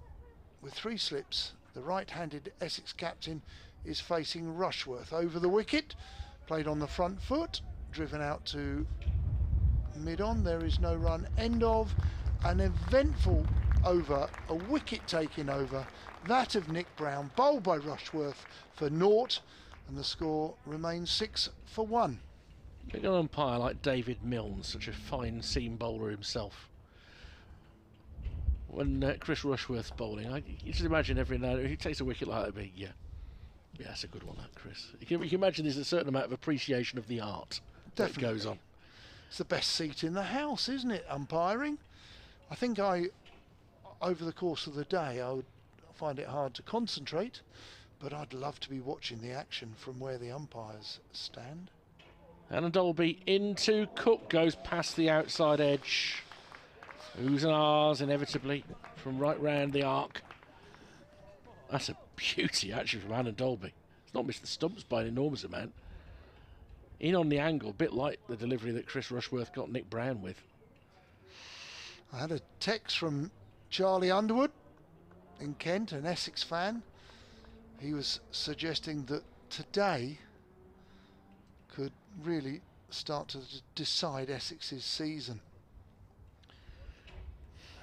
with 3 slips, the right-handed Essex captain, is facing Rushworth over the wicket, played on the front foot, driven out to mid-on. There is no run. End of an eventful over, a wicket taking over, that of Nick Brown, bowled by Rushworth for naught, and the score remains 6 for 1. Look at an umpire like David Milne, such a fine seam bowler himself. When Chris Rushworth's bowling, you just imagine every now and then he takes a wicket like that, yeah, that's a good one, that Chris. You can imagine there's a certain amount of appreciation of the art that goes on. It's the best seat in the house, isn't it, umpiring? I think over the course of the day, I would find it hard to concentrate, but I'd love to be watching the action from where the umpires stand. And Dolby into Cook, goes past the outside edge. Oohs and ahs inevitably from right round the arc. That's a beauty actually from Anna Dolby. It's not missed the stumps by an enormous amount. In on the angle, a bit like the delivery that Chris Rushworth got Nick Brown with. I had a text from Charlie Underwood in Kent, an Essex fan. He was suggesting that today could really start to decide Essex's season.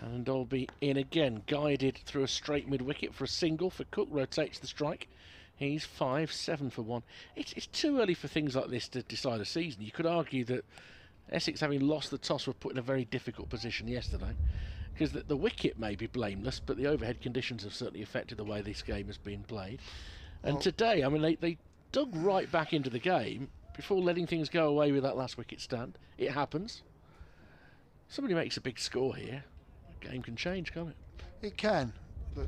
And Dolby in again, guided through a straight mid-wicket for a single for Cook, rotates the strike. He's 5-7 for 1. It's too early for things like this to decide a season. You could argue that Essex, having lost the toss, were put in a very difficult position yesterday. because the wicket may be blameless, but the overhead conditions have certainly affected the way this game has been played. And today, I mean, they dug right back into the game before letting things go away with that last wicket stand. It happens. Somebody makes a big score here, the game can change, can't it? It can, but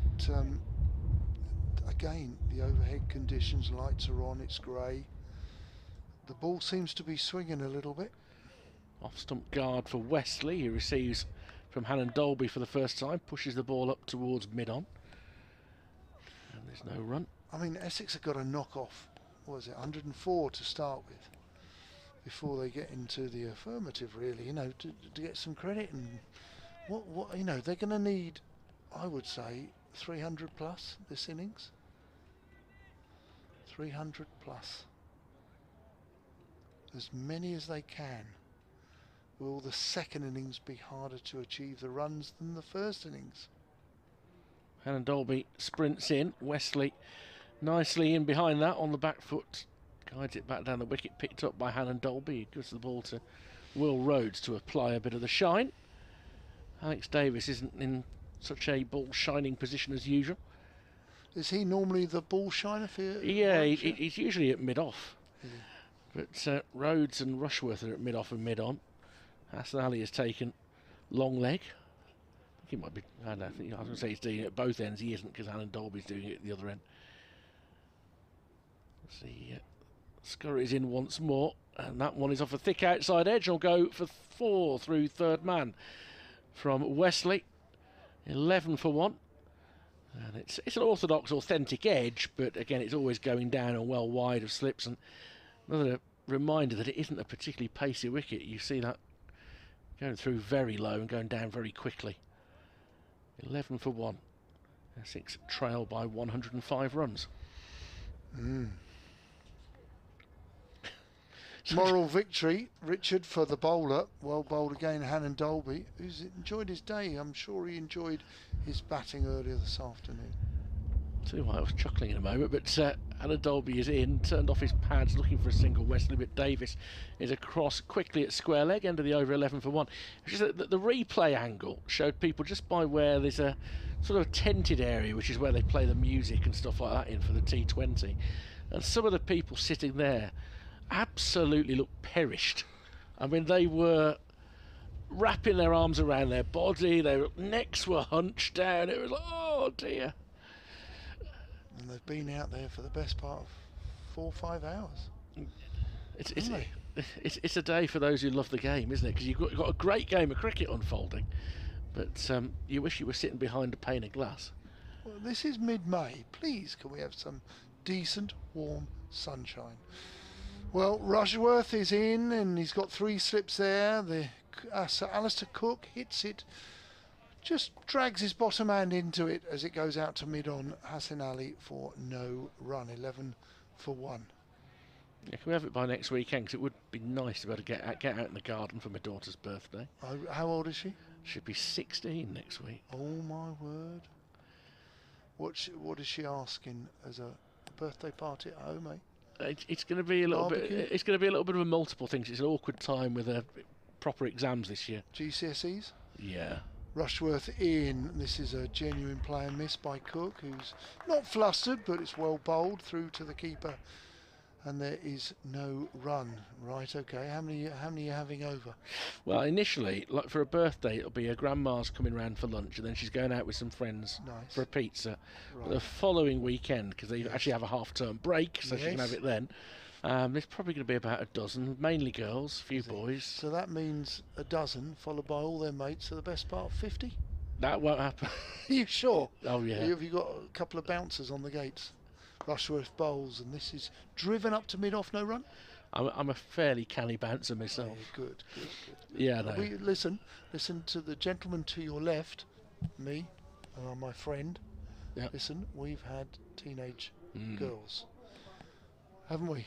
again, the overhead conditions, lights are on, it's grey. The ball seems to be swinging a little bit. Off stump guard for Wesley, who receives from Hannon Dolby for the first time, pushes the ball up towards mid-on. And there's no run. I mean, Essex have got a knock off, what was it, 104 to start with, before they get into the affirmative, really, you know, to get some credit. And what you know, they're going to need, I would say, 300 plus this innings. 300 plus. As many as they can. Will the second innings be harder to achieve the runs than the first innings? Hannon Dolby sprints in. Wesley nicely in behind that on the back foot. Guides it back down the wicket, picked up by Hannon Dolby. Gives the ball to Will Rhodes to apply a bit of the shine. Alex Davis isn't in such a ball shining position as usual. Is he normally the ball shiner for you? Yeah, he's usually at mid-off. But Rhodes and Rushworth are at mid-off and mid-on. Hassan Ali has taken long leg. I think he might be, I don't know, I was going to say he's doing it at both ends. He isn't, because Hannon Dolby's doing it at the other end. Let's see, scurries in once more, and that one is off a thick outside edge. Will go for 4 through third man from Wesley. 11 for 1. And it's an orthodox, authentic edge, but again, it's always going down and well wide of slips. And another reminder that it isn't a particularly pacey wicket. You see that going through very low and going down very quickly. 11 for 1. Essex trail by 105 runs. Moral victory, Richard, for the bowler. Well bowled again, Hannon Dolby, who's enjoyed his day. I'm sure he enjoyed his batting earlier this afternoon. Too I was chuckling in a moment, but Hannon Dolby is in, turned off his pads looking for a single. Wesley, but Davis is across quickly at square leg, end of the over. 11 for 1. It's just that the replay angle showed people just by where there's a sort of tented area, which is where they play the music and stuff like that in for the T20, and some of the people sitting there absolutely looked perished. I mean, they were wrapping their arms around their body, their necks were hunched down. It was like, oh dear. And they've been out there for the best part of 4 or 5 hours. It's a day for those who love the game, isn't it? Because you've got a great game of cricket unfolding, but you wish you were sitting behind a pane of glass. Well, this is mid-May. Please, can we have some decent, warm sunshine? Well, Rushworth is in, and he's got 3 slips there. Sir Alistair Cook hits it, just drags his bottom hand into it as it goes out to mid-on. Hassan Ali for no run. 11 for 1. Yeah, can we have it by next weekend? Because it would be nice to be able to get out in the garden for my daughter's birthday. How old is she? She'll be 16 next week. Oh my word! What is she asking as a birthday party at home, eh? It's going to be a little bit. It's going to be a little bit of a multiple things. It's an awkward time with proper exams this year. GCSEs. Yeah. Rushworth in. This is a genuine play and miss by Cook, who's not flustered, but it's well bowled through to the keeper, and there is no run. Right, okay. How many are you having over? Well, initially, like for a birthday, it'll be her grandma's coming round for lunch, and then she's going out with some friends for a pizza. Right. But the following weekend, because they actually have a half-term break, so she can have it then. There's probably going to be about a dozen, mainly girls, a few boys. So that means a dozen, followed by all their mates, for the best part of 50? That won't happen. Are you sure? Oh, yeah. Have you got a couple of bouncers on the gates? Rushworth bowls, and this is driven up to mid-off, no run? I'm a fairly canny bouncer myself. Oh, good. Yeah, no. Listen to the gentleman to your left, me, my friend. Yep. Listen, we've had teenage girls, haven't we?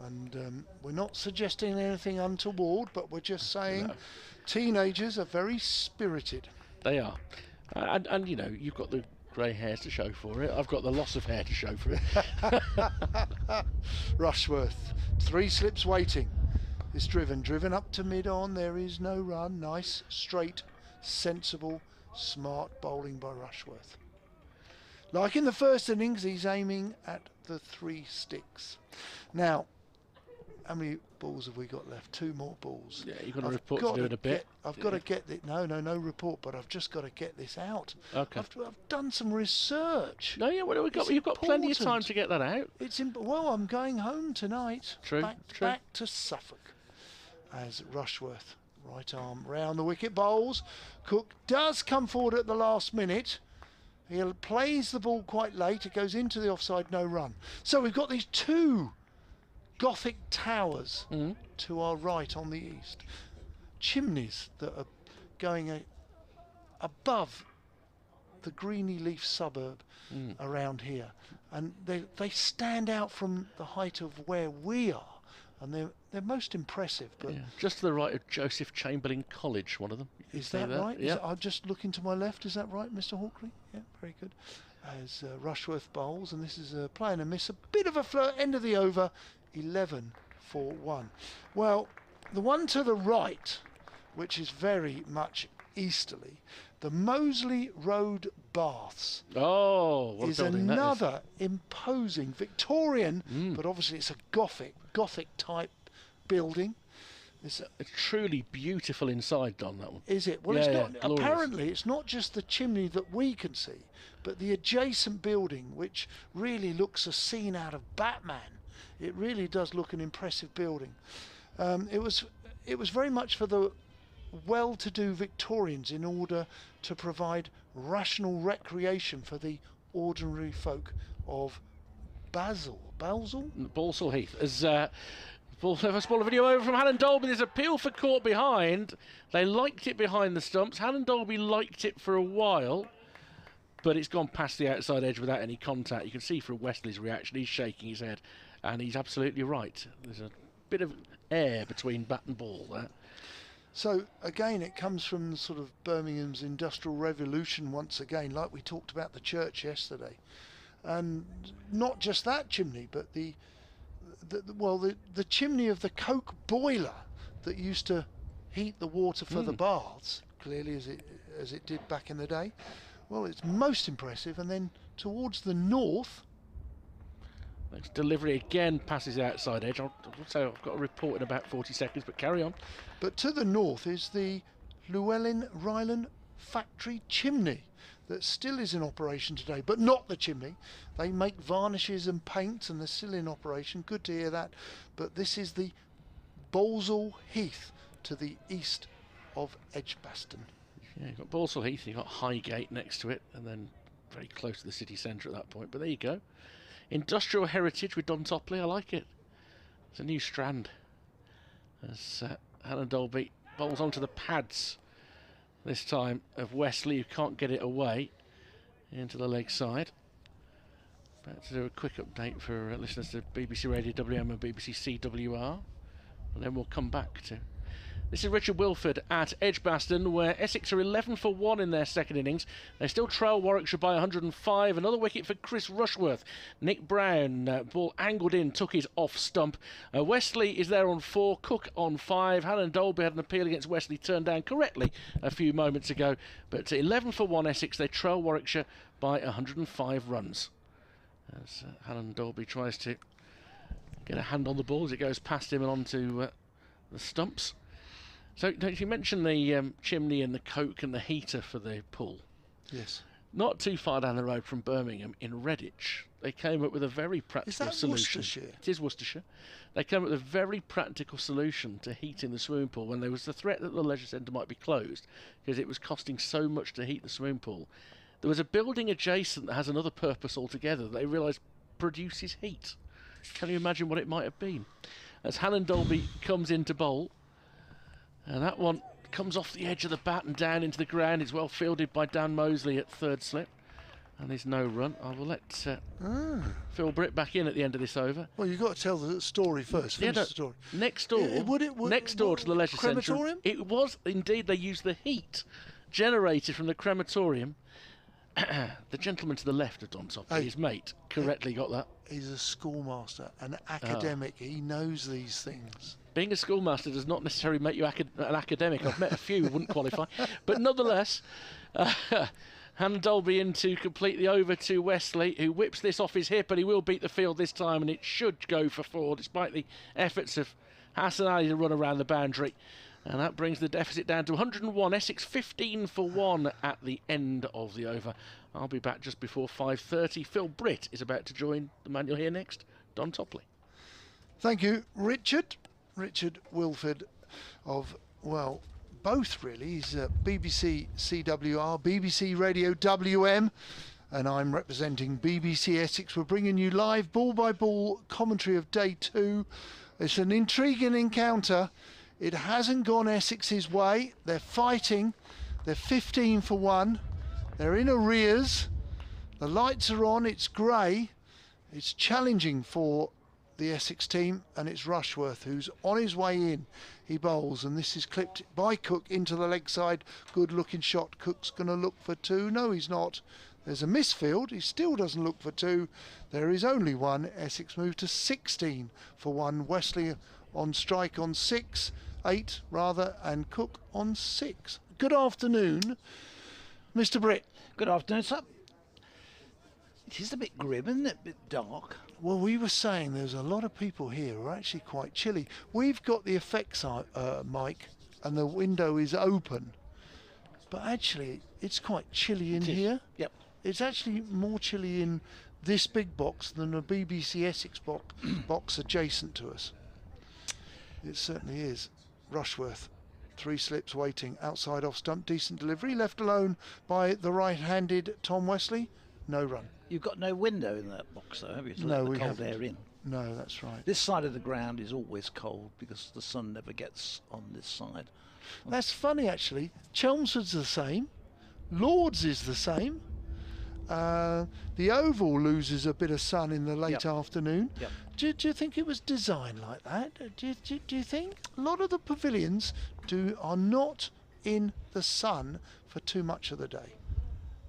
And we're not suggesting anything untoward, but we're just saying teenagers are very spirited. They are. And you know, you've got the grey hairs to show for it. I've got the loss of hair to show for it. Rushworth, 3 slips waiting. It's driven up to mid-on. There is no run. Nice straight sensible, smart bowling by Rushworth. Like in the first innings, he's aiming at the 3 sticks. Now, how many balls have we got left? 2 more balls. Yeah, you've got a report to do in a bit. I've got to get this. No report, but I've just got to get this out. Okay. I've done some research. No, yeah, well, you've got plenty of time to get that out. Well, I'm going home tonight. True. Back to Suffolk. As Rushworth, right arm round the wicket, bowls. Cook does come forward at the last minute. He plays the ball quite late. It goes into the offside, no run. So we've got these 2 Gothic towers to our right on the east. Chimneys that are going above the Greeny Leaf suburb around here. And they stand out from the height of where we are. And they're most impressive. But just to the right of Joseph Chamberlain College, one of them. Is that right? Yeah. I'm just looking to my left. Is that right, Mr. Hawkley? Yeah, very good. As Rushworth bowls, and this is a play and a miss. A bit of a flirt. End of the over, 11 for 1. Well, the one to the right, which is very much easterly, the Moseley Road Baths. Oh, what is a building another that imposing Victorian, but obviously it's a Gothic type building. It's truly beautiful inside, Don, that one. Is it? Well, yeah, it's not. glorious. Apparently, it's not just the chimney that we can see, but the adjacent building, which really looks a scene out of Batman. It really does look an impressive building. It was very much for the well-to-do Victorians in order to provide rational recreation for the ordinary folk of Balsall Heath. As first ball, a video over from Helen Dolby. There's appeal for caught behind. They liked it behind the stumps. Helen Dolby liked it for a while, but it's gone past the outside edge without any contact. You can see from Wesley's reaction, he's shaking his head, and he's absolutely right. There's a bit of air between bat and ball there. So again, it comes from sort of Birmingham's Industrial Revolution once again, like we talked about the church yesterday, and not just that chimney, but the chimney of the coke boiler that used to heat the water for the baths, clearly as it did back in the day. Well, it's most impressive, and then towards the north. Next delivery again passes the outside edge. I'll say I've got a report in about 40 seconds, but carry on. But to the north is the Llewellyn-Ryland factory chimney that still is in operation today, but not the chimney. They make varnishes and paints, and they're still in operation. Good to hear that. But this is the Balsall Heath to the east of Edgbaston. Yeah, you've got Balsall Heath, you've got Highgate next to it, and then very close to the city centre at that point. But there you go. Industrial heritage with Don Topley, I like it. It's a new strand. As Helen Dolby bowls onto the pads, this time of Wesley, who can't get it away, into the leg side. Back to do a quick update for listeners to BBC Radio WM and BBC CWR, and then we'll come back to... This is Richard Wilford at Edgbaston, where Essex are 11 for 1 in their second innings. They still trail Warwickshire by 105. Another wicket for Chris Rushworth. Nick Brown, ball angled in, took it off stump. Wesley is there on 4, Cook on 5. Helen Dolby had an appeal against Wesley, turned down correctly a few moments ago. But 11 for 1 Essex, they trail Warwickshire by 105 runs. As Helen Dolby tries to get a hand on the ball as it goes past him and onto the stumps. So, you mentioned the chimney and the coke and the heater for the pool. Yes. Not too far down the road from Birmingham, in Redditch, they came up with a very practical solution. Is that Worcestershire? It is Worcestershire. They came up with a very practical solution to heating the swimming pool when there was the threat that the leisure centre might be closed because it was costing so much to heat the swimming pool. There was a building adjacent that has another purpose altogether that they realised produces heat. Can you imagine what it might have been? As Helen Dolby comes into bowl, and that one comes off the edge of the bat and down into the ground. It's well fielded by Dan Moseley at third slip. And there's no run. I will let Phil Britt back in at the end of this over. Well, you've got to tell the story first. Finish the story. Next door, next door to the leisure centre. Crematorium? It was indeed. They used the heat generated from the crematorium The gentleman to the left of Don Topley, his mate, correctly got that. He's a schoolmaster, an academic. He knows these things. Being a schoolmaster does not necessarily make you an academic. I've met a few who wouldn't qualify. But nonetheless, Han Dolby in to complete the over to Wesley, who whips this off his hip, and he will beat the field this time, and it should go for 4, despite the efforts of Hassan Ali to run around the boundary. And that brings the deficit down to 101. Essex 15 for 1 at the end of the over. I'll be back just before 5:30. Phil Britt is about to join the man you'll hear next, Don Topley. Thank you, Richard. Richard Wilford of, well, both really. He's BBC CWR, BBC Radio WM, and I'm representing BBC Essex. We're bringing you live ball-by-ball commentary of day 2. It's an intriguing encounter. It hasn't gone Essex's way. They're fighting. They're 15 for 1. They're in arrears. The lights are on. It's grey. It's challenging for the Essex team, and it's Rushworth who's on his way in. He bowls, and this is clipped by Cook into the leg side. Good looking shot. Cook's going to look for 2. No, he's not. There's a misfield. He still doesn't look for 2. There is only 1. Essex move to 16 for 1. Wesley on strike on 8 rather, and Cook on 6. Good afternoon, Mr. Britt. Good afternoon, sir. It is a bit grim, isn't it? A bit dark. Well, we were saying there's a lot of people here who are actually quite chilly. We've got the effects mic, and the window is open, but actually it's quite chilly in here. Yep. It's actually more chilly in this big box than the BBC Essex box adjacent to us. It certainly is. Rushworth, 3 slips waiting outside off stump. Decent delivery, left alone by the right-handed Tom Wesley. No run. You've got no window in that box, though, have you? To No, let we the cold haven't. air in. No, that's right. This side of the ground is always cold because the sun never gets on this side. That's funny, actually. Chelmsford's the same. Lord's is the same. The Oval loses a bit of sun in the late afternoon. Yep. Do you think it was designed like that? Do you think a lot of the pavilions are not in the sun for too much of the day?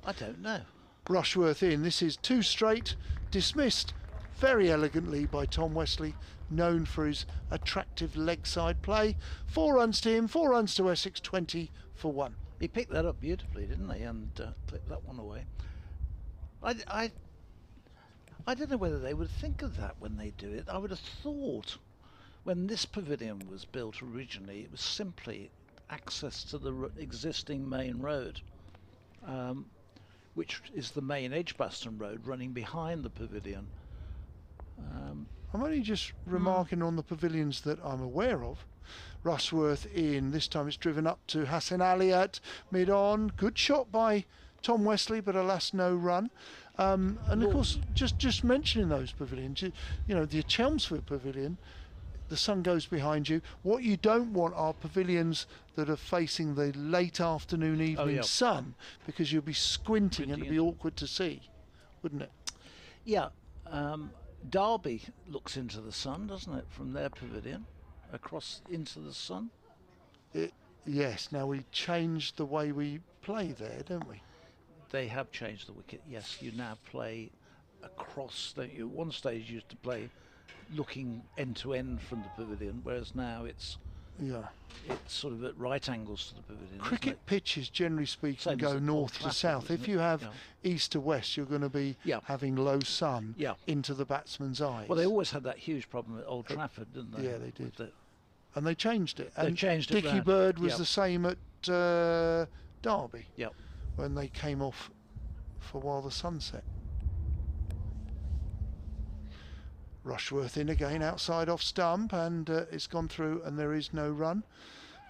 I don't know. Rushworth in. This is 2 straight, dismissed very elegantly by Tom Wesley, known for his attractive leg side play. 4 runs to him, 4 runs to Essex, 20 for 1. He picked that up beautifully, didn't he? And clipped that one away. I don't know whether they would think of that when they do it. I would have thought when this pavilion was built originally, it was simply access to the existing main road, which is the main Edgbaston road running behind the pavilion. I'm only just remarking on the pavilions that I'm aware of. Rushworth in. This time it's driven up to Hassan Ali at mid-on. Good shot by Tom Wesley, but alas, no run. And of course, just mentioning those pavilions, you know, the Chelmsford pavilion, the sun goes behind you. What you don't want are pavilions that are facing the late afternoon, evening sun, because you'll be squinting and it'll be awkward to see, wouldn't it? Yeah. Derby looks into the sun, doesn't it, from their pavilion, across into the sun? Yes. Now we changed the way we play there, don't we? They have changed the wicket. Yes, you now play across. At one stage you used to play looking end to end from the pavilion, whereas now it's sort of at right angles to the pavilion. Cricket pitches, generally speaking, go north to south. If you have east to west, you're going to be having low sun into the batsman's eyes. Well, they always had that huge problem at Old Trafford, didn't they? Yeah, they did. And they changed it. They changed it. Dickie Bird was the same at Derby. Yep. When they came off for while the sun set. Rushworth in again outside off stump, and it's gone through and there is no run.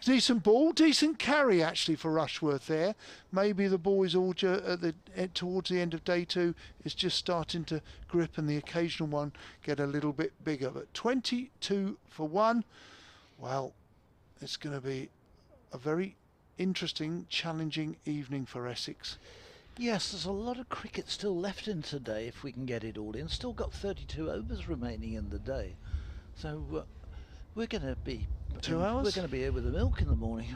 Decent ball, decent carry actually for Rushworth there. Maybe the ball is all towards the end of day 2 is just starting to grip, and the occasional one get a little bit bigger. But 22 for 1. Well, it's going to be a very interesting, challenging evening for Essex. Yes, there's a lot of cricket still left in today if we can get it all in. Still got 32 overs remaining in the day. So we're going to be 2 hours? We're going to be here with the milk in the morning.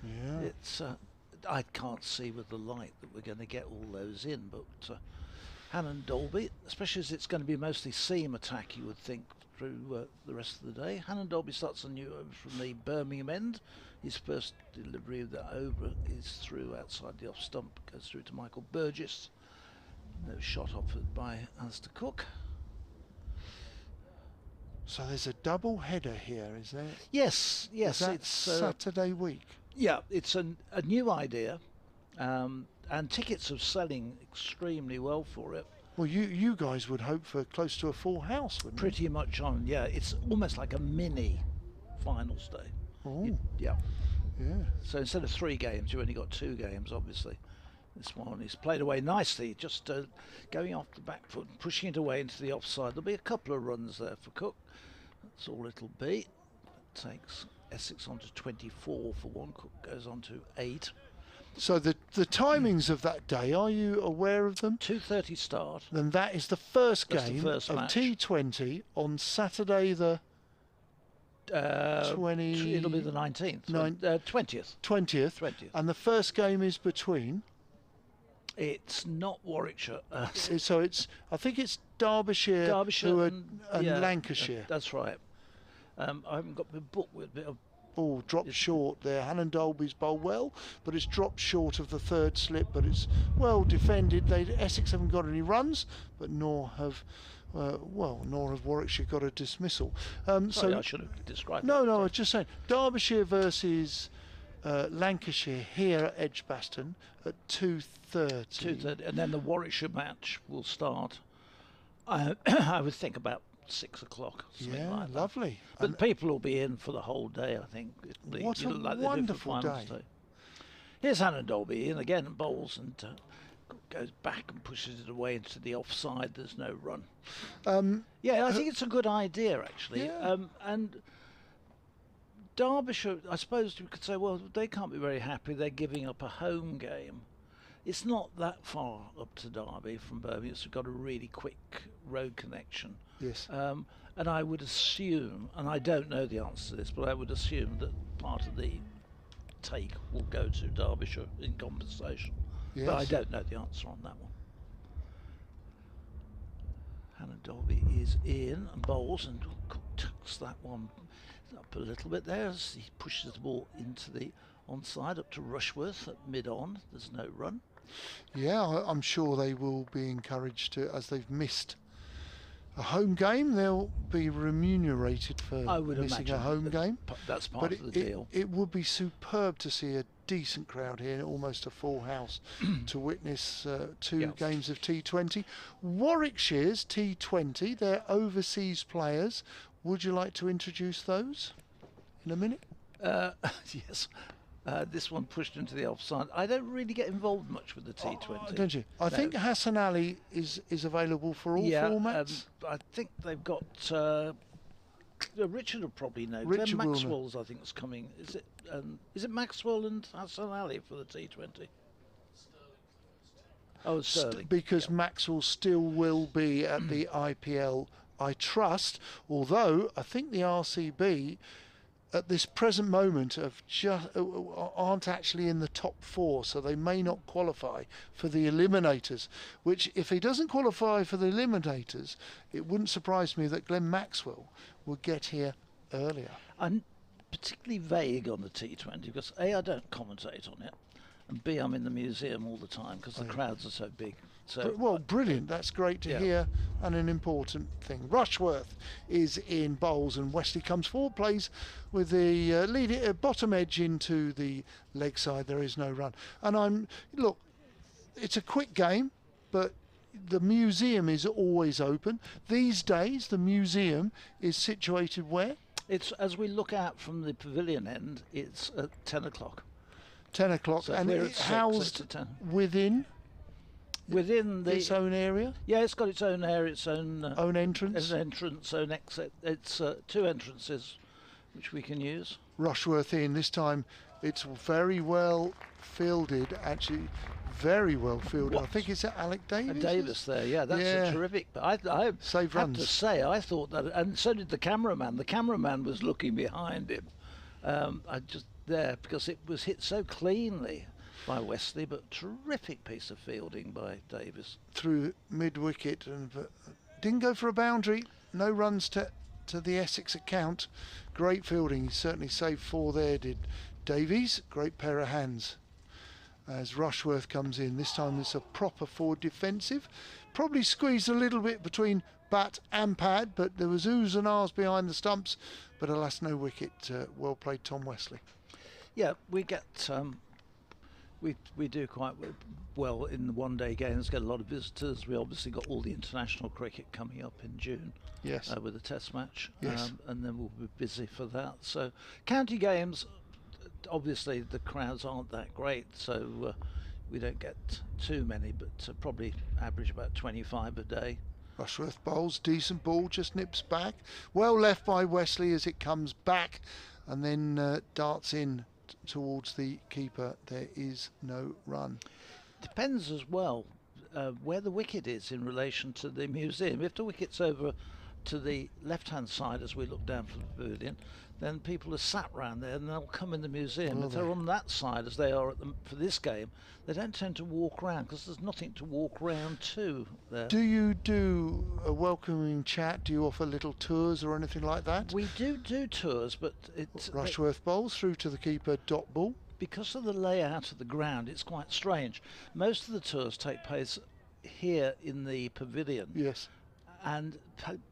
Yeah. It's I can't see with the light that we're going to get all those in, but Hannon Dolby, especially as it's going to be mostly seam attack, you would think, through the rest of the day. Hannon Dolby starts a new over from the Birmingham end. His first delivery of the over is through outside the off stump, goes through to Michael Burgess. No shot offered by Alistair Cook. So there's a double header here, is there? Yes, yes. Is that it's Saturday week. Yeah, it's a new idea, and tickets are selling extremely well for it. Well, you guys would hope for close to a full house, wouldn't Pretty much on, yeah. It's almost like a mini finals day. Oh. Yeah. Yeah. So instead of 3 games, you only got 2 games, obviously. This one is played away nicely, just going off the back foot and pushing it away into the offside. There'll be a couple of runs there for Cook. That's all it'll be. It takes Essex on to 24 for 1. Cook goes on to 8. So the timings of that day, are you aware of them? 2:30 start. Then that is the first That's the game first of match. T20 on Saturday the 20... It'll be the 19th. 20th. 20th. And the first game is between... It's not Warwickshire. So it's, I think it's Derbyshire and Lancashire. That's right. I haven't got my book with a bit of... Ball dropped short there. Hannon Dolby's bowled well, but it's dropped short of the third slip, but it's well defended. Essex haven't got any runs, but nor have Warwickshire got a dismissal. Sorry, I should have described No, I was just saying. Derbyshire versus Lancashire here at Edgbaston at 2:30. 2:30, and then the Warwickshire match will start. I would think about 6 o'clock. Yeah, like lovely. But And people will be in for the whole day, I think. what a wonderful day. Here's Hannon Dolby in again, bowls and goes back and pushes it away into the offside. There's no run. Yeah, I think it's a good idea, actually. Yeah. And Derbyshire, I suppose you could say, well, they can't be very happy. They're giving up a home game. It's not that far up to Derby from Birmingham. It's got a really quick road connection. Yes. And I would assume, and I don't know the answer to this, but I would assume that part of the take will go to Derbyshire in compensation. Yes. But I don't know the answer on that one. Hannon Dolby is in and bowls and tucks that one up a little bit there as he pushes the ball into the onside up to Rushworth at mid-on. There's no run. Yeah, I'm sure they will be encouraged to, as they've missed a home game, they'll be remunerated for missing a home game. That's part of the deal. It would be superb to see a decent crowd here, almost a full house, to witness 2 games of T20. Warwickshire's T20, they're overseas players. Would you like to introduce those in a minute? Yes. This one pushed into the offside. I don't really get involved much with the T20. Don't you? I think Hassan Ali is available for all formats. I think they've got Richard will probably know. Richard Glenn Maxwell's, I think, is coming. Is it Maxwell and Hassan Ali for the T20? Oh, Sterling. Because Maxwell still will be at the IPL, I trust. Although I think the RCB at this present moment aren't actually in the top 4, so they may not qualify for the eliminators, which if he doesn't qualify for the eliminators, it wouldn't surprise me that Glenn Maxwell would get here earlier. I'm particularly vague on the T20 because A, I don't commentate on it, and B, I'm in the museum all the time because the crowds are so big. So well, brilliant. That's great to hear, and an important thing. Rushworth is in bowls, and Wesley comes forward, plays with the bottom edge into the leg side. There is no run. And look, it's a quick game, but the museum is always open. These days, the museum is situated where? It's, as we look out from the pavilion end, it's at 10 o'clock. 10 o'clock, So and we're it's at 6, housed it's at 10. within its own area. Yeah, it's got its own area, its own entrance, own exit. It's 2 entrances, which we can use. Rushworth in this time. It's very well fielded, actually, very well fielded. I think it's at Alec Davis. Davis there, yeah, that's a terrific. But I have to say, I thought that, and so did the cameraman. The cameraman was looking behind him. Because it was hit so cleanly. by Wesley, but terrific piece of fielding by Davies. Through mid-wicket and didn't go for a boundary. No runs to the Essex account. Great fielding. He certainly saved 4 there, did Davies. Great pair of hands. As Rushworth comes in, this time it's a proper forward defensive. Probably squeezed a little bit between bat and pad, but there was oohs and ahs behind the stumps, but alas, no wicket. Well played, Tom Wesley. Yeah, we get we do quite well in the one-day games. Get a lot of visitors. We obviously got all the international cricket coming up in June. Yes. With a test match. Yes. And then we'll be busy for that. So county games, obviously the crowds aren't that great, so we don't get too many, but probably average about 25 a day. Rushworth bowls, decent ball, just nips back. Well left by Wesley as it comes back and then darts in towards the keeper. There is no run. Depends as well where the wicket is in relation to the museum. If the wicket's over to the left-hand side as we look down from the pavilion, then people are sat round there and they'll come in the museum. If they're on that side as they are for this game, they don't tend to walk around because there's nothing to walk round to there. Do you do a welcoming chat? Do you offer little tours or anything like that? We do tours, but it's Rushworth bowls through to the keeper, dot ball. Because of the layout of the ground, it's quite strange. Most of the tours take place here in the pavilion. Yes. And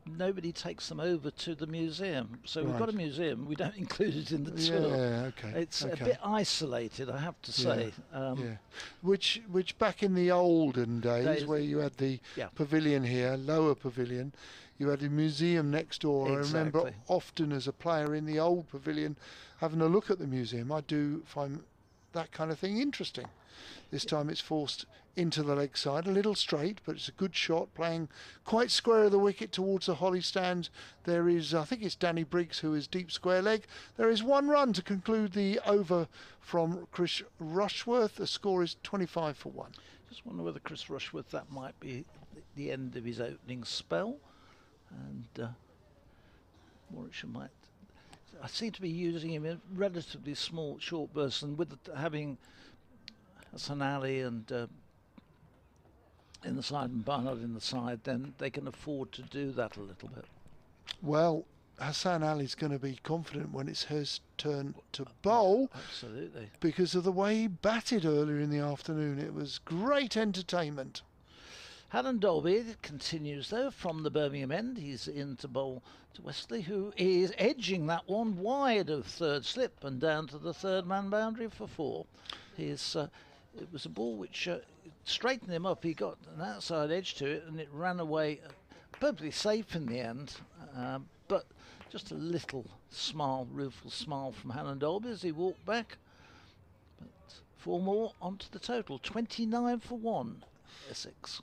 nobody takes them over to the museum. So we've got a museum, we don't include it in the tour. Yeah, okay. It's a bit isolated, I have to say. Which back in the olden days where you had the pavilion here, lower pavilion, you had a museum next door. Exactly. I remember often as a player in the old pavilion having a look at the museum. I do find that kind of thing interesting. This time it's forced into the leg side, a little straight, but it's a good shot, playing quite square of the wicket towards the holly stand. There is, I think it's Danny Briggs who is deep square leg. There is 1 run to conclude the over from Chris Rushworth. The score is 25 for 1. Just wonder whether Chris Rushworth, that might be the end of his opening spell, and Warwickshire might. I seem to be using him in relatively small, short bursts, and with having Hassan Ali and in the side and Barnard in the side, then they can afford to do that a little bit. Well, Hassan Ali's going to be confident when it's his turn to bowl. Absolutely. Because of the way he batted earlier in the afternoon. It was great entertainment. Hanan Dolby continues though from the Birmingham end. He's in to bowl to Wesley, who is edging that one wide of third slip and down to the third man boundary for 4. It was a ball which straightened him up. He got an outside edge to it and it ran away perfectly safe in the end. But just a little smile, rueful smile from Hanan Dolby as he walked back. But 4 more onto the total. 29 for 1, Essex.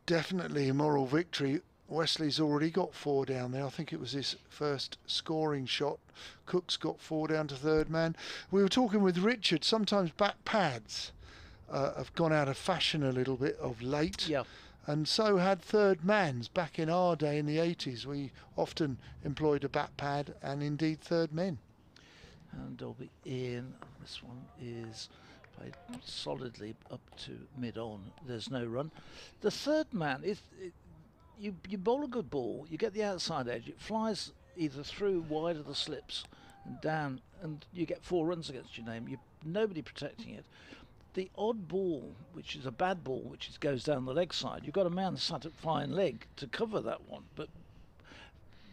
Definitely a moral victory. Wesley's already got 4 down there. I think it was his first scoring shot. Cook's got 4 down to third man. We were talking with Richard. Sometimes bat pads have gone out of fashion a little bit of late. Yeah. And so had third mans. Back in our day in the 80s, we often employed a bat pad and indeed third men. And Dolby in. This one is played solidly up to mid-on. There's no run. The third man, you bowl a good ball, you get the outside edge, it flies either through wide of the slips and down, and you get 4 runs against your name. Nobody protecting it. The odd ball, which is a bad ball, which goes down the leg side, you've got a man sat at fine leg to cover that one. But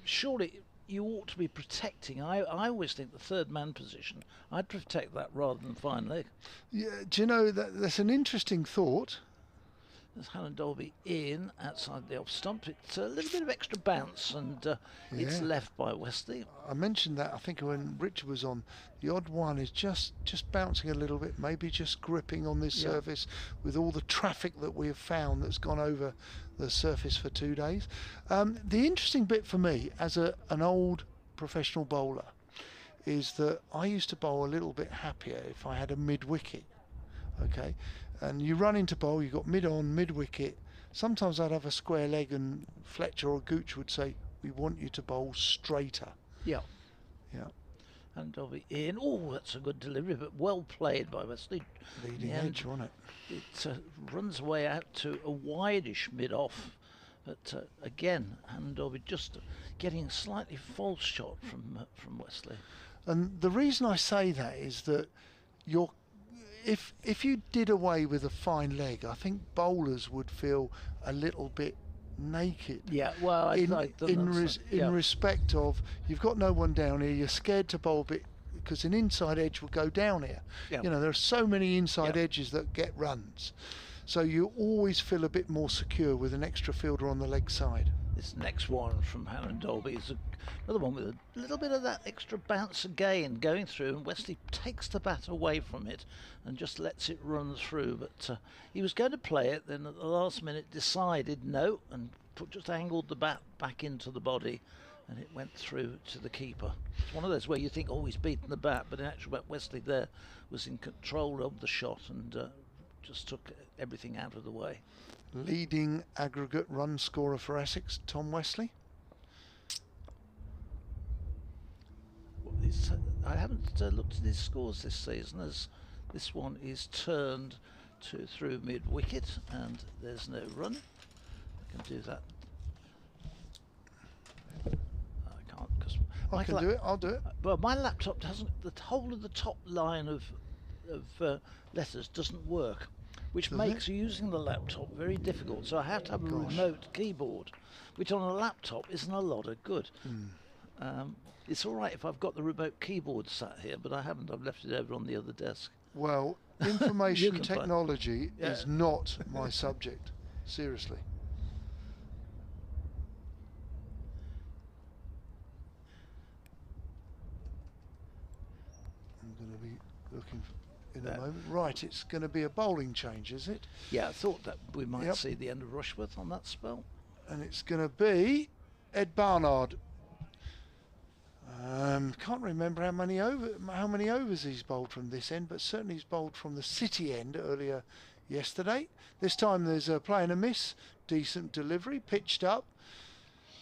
surely you ought to be protecting. I always think the third man position, I'd protect that rather than fine leg. Yeah, do you know, that's an interesting thought. There's Hanan Dolby in outside the off stump. It's a little bit of extra bounce and it's left by Wesley. I mentioned that I think when Richard was on. The odd one is just bouncing a little bit, maybe just gripping on this surface with all the traffic that we have found that's gone over the surface for 2 days. The interesting bit for me as an old professional bowler is that I used to bowl a little bit happier if I had a mid-wicket. Okay, and you run into bowl, you've got mid-on, mid-wicket. Sometimes I'd have a square leg and Fletcher or Gooch would say, we want you to bowl straighter. Yeah. Yeah. And I'll be in. Oh, that's a good delivery, but well played by Wesley. Leading edge, wasn't it? It runs away out to a wideish mid-off, but again, and I'll be just getting a slightly false shot from Wesley. And the reason I say that is that if you did away with a fine leg, I think bowlers would feel a little bit naked. Yeah, well, in respect of you've got no one down here, you're scared to bowl a bit because an inside edge will go down here. Yeah. You know, there are so many inside edges that get runs, so you always feel a bit more secure with an extra fielder on the leg side. This next one from Hannah Dolby is another one with a little bit of that extra bounce again going through, and Wesley takes the bat away from it and just lets it run through. But he was going to play it, then at the last minute decided no, and just angled the bat back into the body, and it went through to the keeper. It's one of those where you think, oh, he's beaten the bat, but in actual fact Wesley there was in control of the shot and just took everything out of the way. Leading aggregate run scorer for Essex, Tom Wesley. I haven't looked at his scores this season, as this one is turned through mid wicket and there's no run. I can do that. I can't because I can do it. I'll do it. Well, my laptop doesn't. The whole of the top line of letters doesn't work, which makes using the laptop very difficult. So I have to have a remote keyboard, which on a laptop isn't a lot of good. It's all right if I've got the remote keyboard sat here, but I haven't. I've left it over on the other desk. Well, information technology is not my subject. Seriously. I'm going to be looking in a moment. Right, it's going to be a bowling change, is it? Yeah, I thought that we might see the end of Rushworth on that spell. And it's going to be Ed Barnard. Can't remember how many overs he's bowled from this end, but certainly he's bowled from the City end earlier yesterday. This time there's a play and a miss, decent delivery, pitched up.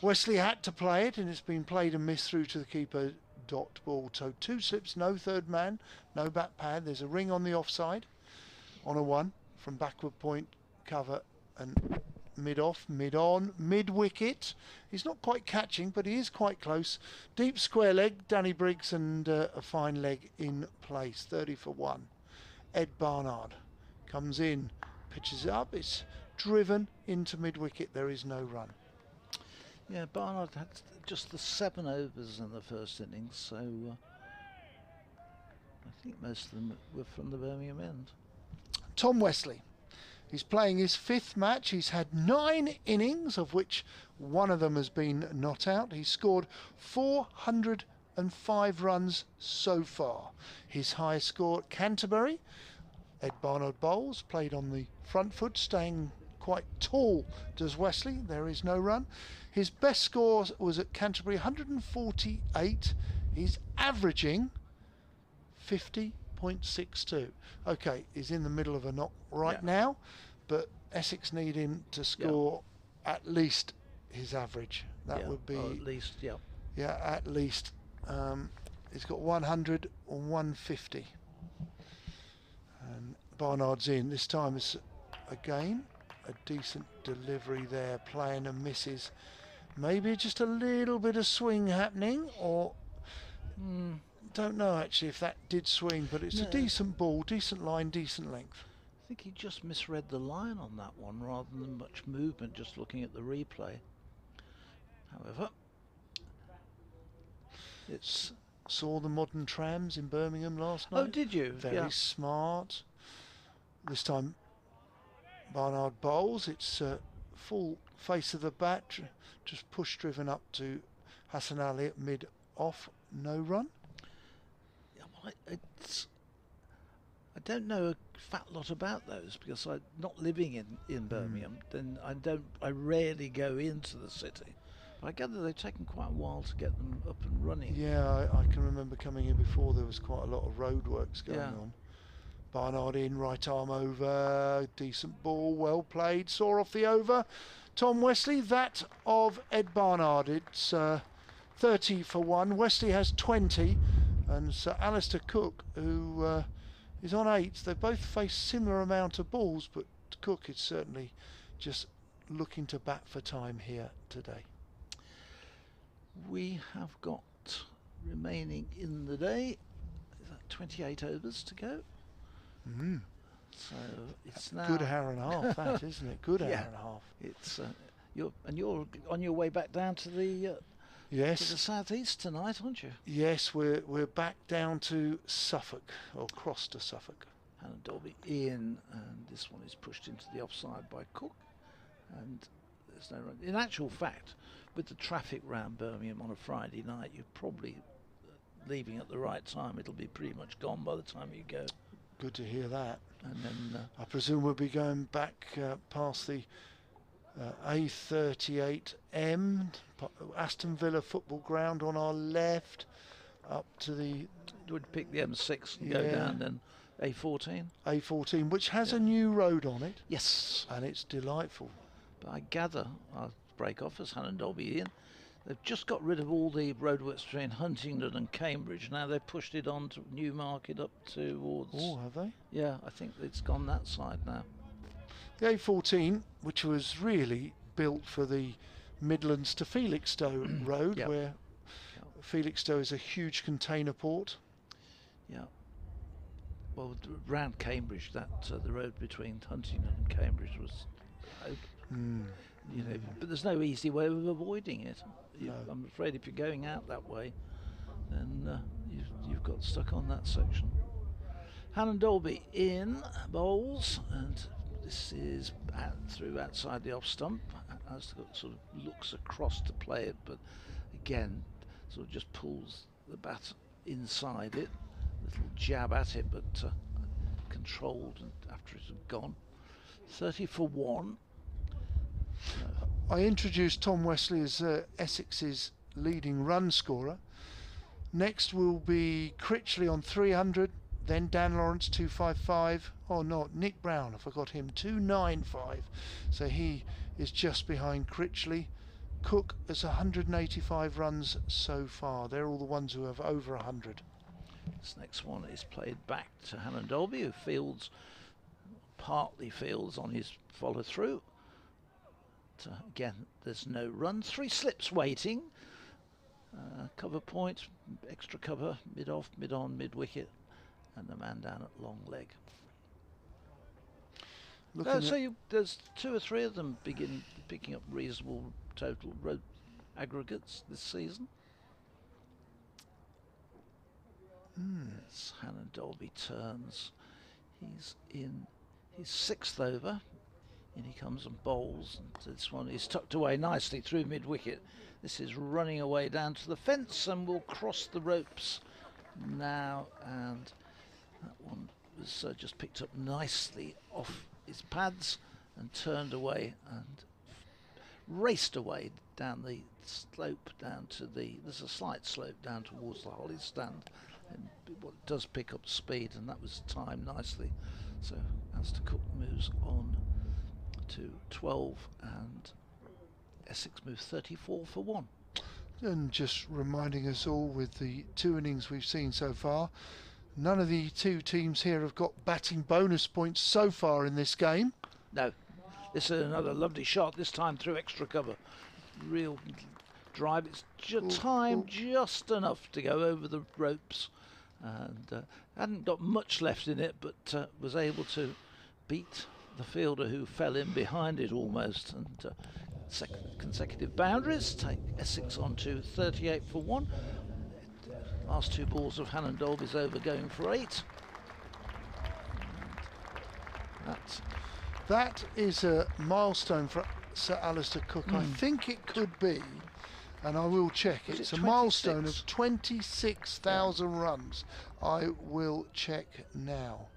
Wesley had to play it, and it's been played and missed through to the keeper. Dot ball. So 2 slips, no third man, no bat pad. There's a ring on the offside on a 1 from backward point cover and mid off, mid on, mid wicket. He's not quite catching, but he is quite close. Deep square leg, Danny Briggs, and a fine leg in place. 30 for 1. Ed Barnard comes in, pitches it up. It's driven into mid wicket. There is no run. Yeah, Barnard had just the 7 overs in the first innings, so I think most of them were from the Birmingham end. Tom Wesley. He's playing his 5th match. He's had 9 innings, of which 1 of them has been not out. He's scored 405 runs so far. His highest score at Canterbury. Ed Barnard bowls, played on the front foot, staying quite tall does Wesley. There is no run. His best score was at Canterbury, 148. He's averaging 50.62. Okay, he's in the middle of a knock now, but Essex need him to score at least his average. That would be at least, at least. He's got 100 or 150. And Barnard's in. This time it's again a decent delivery there, playing and misses. Maybe just a little bit of swing happening, or don't know actually if that did swing, but it's a decent ball, decent line, decent length. I think he just misread the line on that one rather than much movement, just looking at the replay. However, it's... Saw the modern trams in Birmingham last night. Oh, did you? Very smart. This time Barnard bowls. It's full face of the bat, just push driven up to Hassan Ali at mid off, no run. Yeah, well, I don't know a fat lot about those because I'm not living in Birmingham. Then I rarely go into the city. I gather they've taken quite a while to get them up and running. Yeah, I can remember coming in before. There was quite a lot of road works going on. Barnard in, right arm over, decent ball, well played, saw off the over. Tom Wesley, that of Ed Barnard. It's 30 for 1. Wesley has 20. and Sir Alistair Cook, who is on 8. They both face similar amount of balls, but Cook is certainly just looking to bat for time here today. We have got remaining in the day 28 overs to go. So it's now good hour and a half, that, isn't it? Good hour and a half. It's you're on your way back down to the yes, to the southeast tonight, aren't you? Yes, we're back down to Suffolk, or cross to Suffolk. Hannah Dolby in, and this one is pushed into the offside by Cook, and there's no run. In actual fact, with the traffic round Birmingham on a Friday night, you're probably leaving at the right time. It'll be pretty much gone by the time you go. Good to hear that. And then I presume we'll be going back past the A38M, Aston Villa football ground on our left, up to the... Would pick the M6 and go down, then A14. A14, which has a new road on it. Yes. And it's delightful. But I gather, I'll break off as Hannah Dolby in, they've just got rid of all the roadworks between Huntingdon and Cambridge. Now they've pushed it on to Newmarket up towards... Oh, have they? Yeah, I think it's gone that side now. The A14, which was really built for the Midlands to Felixstowe road, where Felixstowe is a huge container port. Yeah. Well, round Cambridge, that the road between Huntingdon and Cambridge was open. You know, but there's no easy way of avoiding it. I'm afraid if you're going out that way, then you've got stuck on that section. Hannah Dolby in bowls, and this is through outside the off stump. As sort of looks across to play it, but again, sort of just pulls the bat inside it. Little jab at it, but controlled and after it had gone. 30 for 1. I introduced Tom Wesley as Essex's leading run scorer. Next will be Critchley on 300, then Dan Lawrence 255. Oh no, Nick Brown, I forgot him, 295. So he is just behind Critchley. Cook has 185 runs so far. They're all the ones who have over 100. This next one is played back to Hannah Dolby, who partly fields on his follow through. Again, there's no run. 3 slips waiting. Cover point, extra cover, mid off, mid on, mid wicket, and the man down at long leg. So there's 2 or 3 of them picking up reasonable total road aggregates this season. As Hannah Dolby turns, he's in his 6th over. In he comes and bowls, and this one is tucked away nicely through mid-wicket. This is running away down to the fence and will cross the ropes now, and that one was just picked up nicely off his pads and turned away and raced away down the slope down to there's a slight slope down towards the Holly stand, and it does pick up speed, and that was timed nicely. So Alistair Cook moves on to 12, and Essex moves 34 for 1. And just reminding us all, with the 2 innings we've seen so far, none of the 2 teams here have got batting bonus points so far in this game. No. This is another lovely shot, this time through extra cover. Real drive. It's timed just enough to go over the ropes, and hadn't got much left in it, but was able to beat the fielder who fell in behind it almost. And consecutive boundaries take Essex on to 38 for 1. Last 2 balls of Hannah Dolby's over, going for 8. That is a milestone for Sir Alistair Cook. I think it could be, and I will check. It's a milestone of 26,000 runs. I will check now.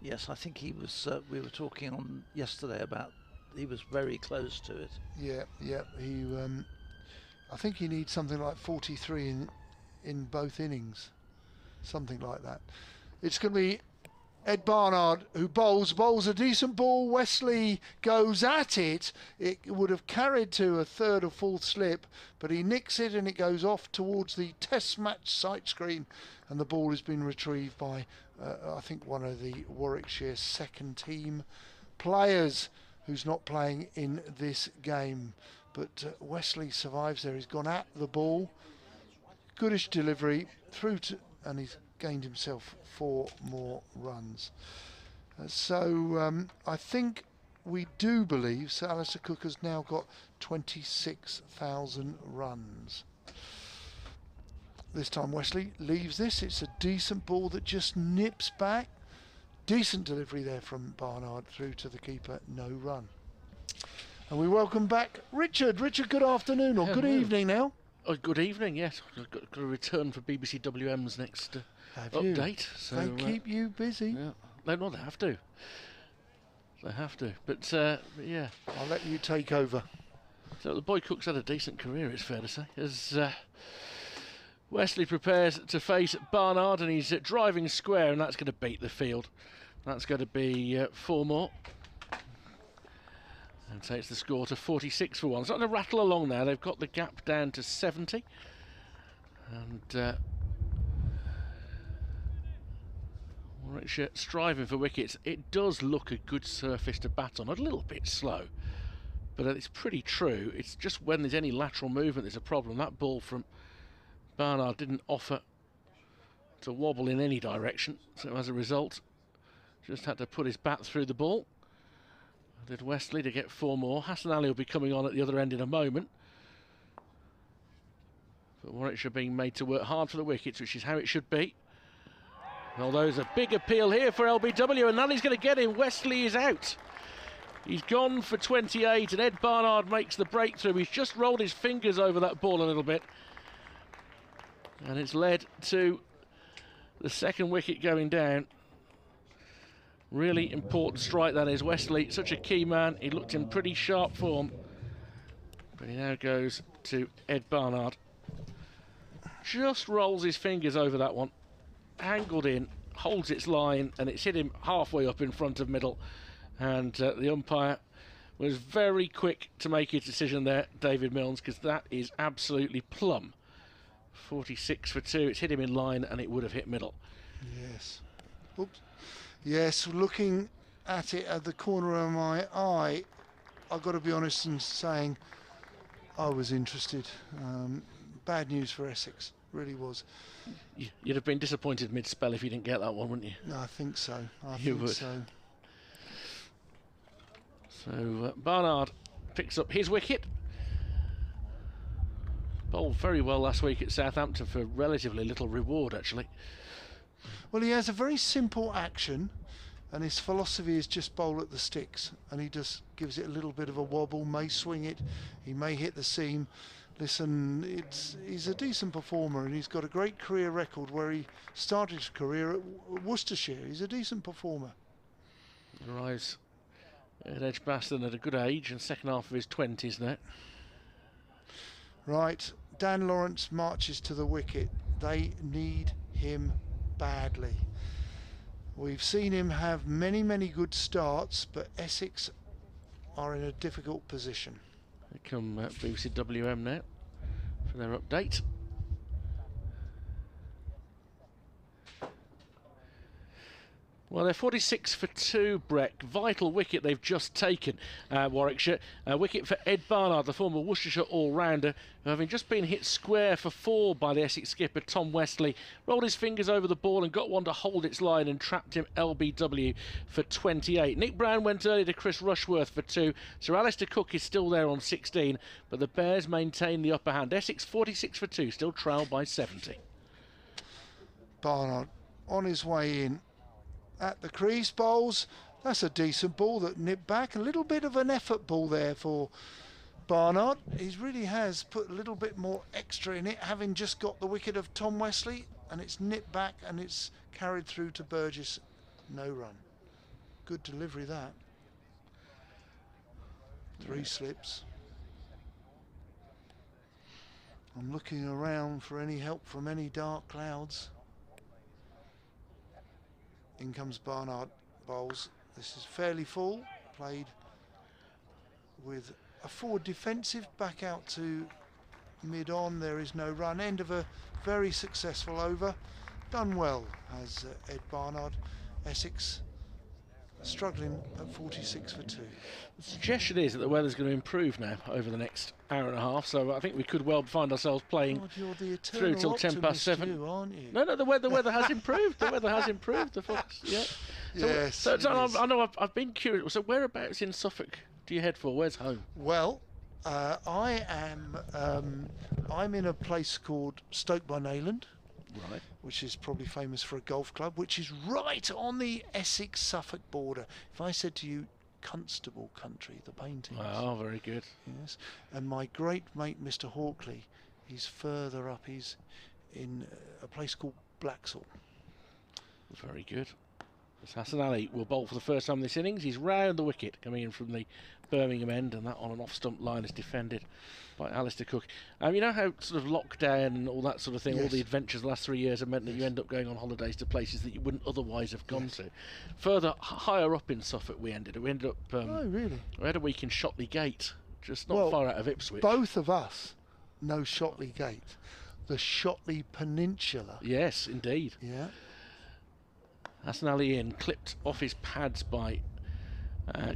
Yes, I think he was. We were talking on yesterday about he was very close to it. Yeah. He. I think he needs something like 43 in both innings, something like that. It's going to be Ed Barnard, who bowls a decent ball. Wesley goes at it. It would have carried to a third or fourth slip, but he nicks it and it goes off towards the test match sight screen, and the ball has been retrieved by, I think, one of the Warwickshire second team players who's not playing in this game. But Wesley survives there. He's gone at the ball. Goodish delivery through to, and he's gained himself 4 more runs. So I think we do believe Sir Alistair Cook has now got 26,000 runs. This time Wesley leaves this. It's a decent ball that just nips back. Decent delivery there from Barnard through to the keeper. No run. And we welcome back Richard. Richard, good afternoon or good evening now. Oh, good evening, yes. I've got a return for BBC WM's next update. So, they keep you busy. Yeah. No, they have to. They have to. But yeah. I'll let you take over. So the boy Cook's had a decent career, it's fair to say. As Wesley prepares to face Barnard, and he's driving square, and that's going to beat the field. That's going to be 4 more. And takes the score to 46 for 1. Starting to rattle along now. They've got the gap down to 70. And Warwickshire striving for wickets. It does look a good surface to bat on. A little bit slow, but it's pretty true. It's just when there's any lateral movement there's a problem. That ball from Barnard didn't offer to wobble in any direction. So as a result, just had to put his bat through the ball. Did Wesley to get 4 more. Hassan Ali will be coming on at the other end in a moment. But Warwickshire being made to work hard for the wickets, which is how it should be. Although there's a big appeal here for LBW, and Ali's going to get him. Wesley is out. He's gone for 28, and Ed Barnard makes the breakthrough. He's just rolled his fingers over that ball a little bit. And it's led to the second wicket going down. Really important strike that is. Wesley, such a key man. He looked in pretty sharp form. But he now goes to Ed Barnard. Just rolls his fingers over that one. Angled in, holds its line, and it's hit him halfway up in front of middle. And the umpire was very quick to make his decision there, David Milnes, because that is absolutely plumb. 46 for 2. It's hit him in line, and it would have hit middle. Yes. Oops. Yes, looking at it at the corner of my eye, I've got to be honest in saying I was interested. Bad news for Essex, really was. You'd have been disappointed mid-spell if you didn't get that one, wouldn't you? No, I think so. I You think would. so. So Barnard picks up his wicket. Bowled very well last week at Southampton for relatively little reward, actually. Well, he has a very simple action, and his philosophy is just bowl at the sticks, and he just gives it a little bit of a wobble, may swing it, he may hit the seam. Listen, he's a decent performer, and he's got a great career record where he started his career at Worcestershire. He's a decent performer. Arrives at Edgbaston at a good age, and second half of his 20s now. Right, Dan Lawrence marches to the wicket. They need him badly. We've seen him have many good starts, but Essex are in a difficult position. They come BBC WM now for their update. Well, they're 46 for 2, Breck. Vital wicket they've just taken, Warwickshire. Wicket for Ed Barnard, the former Worcestershire all-rounder, having just been hit square for 4 by the Essex skipper, Tom Wesley. Rolled his fingers over the ball and got one to hold its line and trapped him LBW for 28. Nick Brown went early to Chris Rushworth for 2. Sir Alistair Cook is still there on 16, but the Bears maintain the upper hand. Essex 46 for 2, still trailed by 70. Barnard on his way in. At the crease, bowls. That's a decent ball that nipped back. A little bit of an effort ball there for Barnard. He really has put a little bit more extra in it, having just got the wicket of Tom Wesley, and it's nipped back and it's carried through to Burgess. No run. Good delivery that. 3 slips. I'm looking around for any help from any dark clouds. In comes Barnard Bowles. This is fairly full, played with a forward defensive, back out to mid-on. There is no run. End of a very successful over. Done well as Ed Barnard. Essex struggling at 46 for 2. The suggestion is that the weather's going to improve now over the next hour and a half, so I think we could well find ourselves playing through till 10 past 7. You, aren't you? No, the weather has improved. The weather has improved. The forecast, yeah. Yes. So I know I've been curious. So whereabouts in Suffolk do you head for? Where's home? Well, I'm in a place called Stoke by Nayland. Right. Which is probably famous for a golf club, which is right on the Essex-Suffolk border. If I said to you, Constable country, the paintings. Oh, very good. Yes. And my great mate, Mr. Hawkley, he's further up. He's in a place called Blacksall. Very good. As Hassan Ali will bowl for the first time in this innings. He's round the wicket, coming in from the Birmingham end, and that on an off-stump line is defended by Alistair Cook. You know how sort of lockdown and all that sort of thing, all the adventures the last 3 years have meant that you end up going on holidays to places that you wouldn't otherwise have gone to. Further higher up in Suffolk we ended up... oh, really? We had a week in Shotley Gate, just not far out of Ipswich. Both of us know Shotley Gate, the Shotley Peninsula. Yes, indeed. Yeah. Hassan Ali in, clipped off his pads by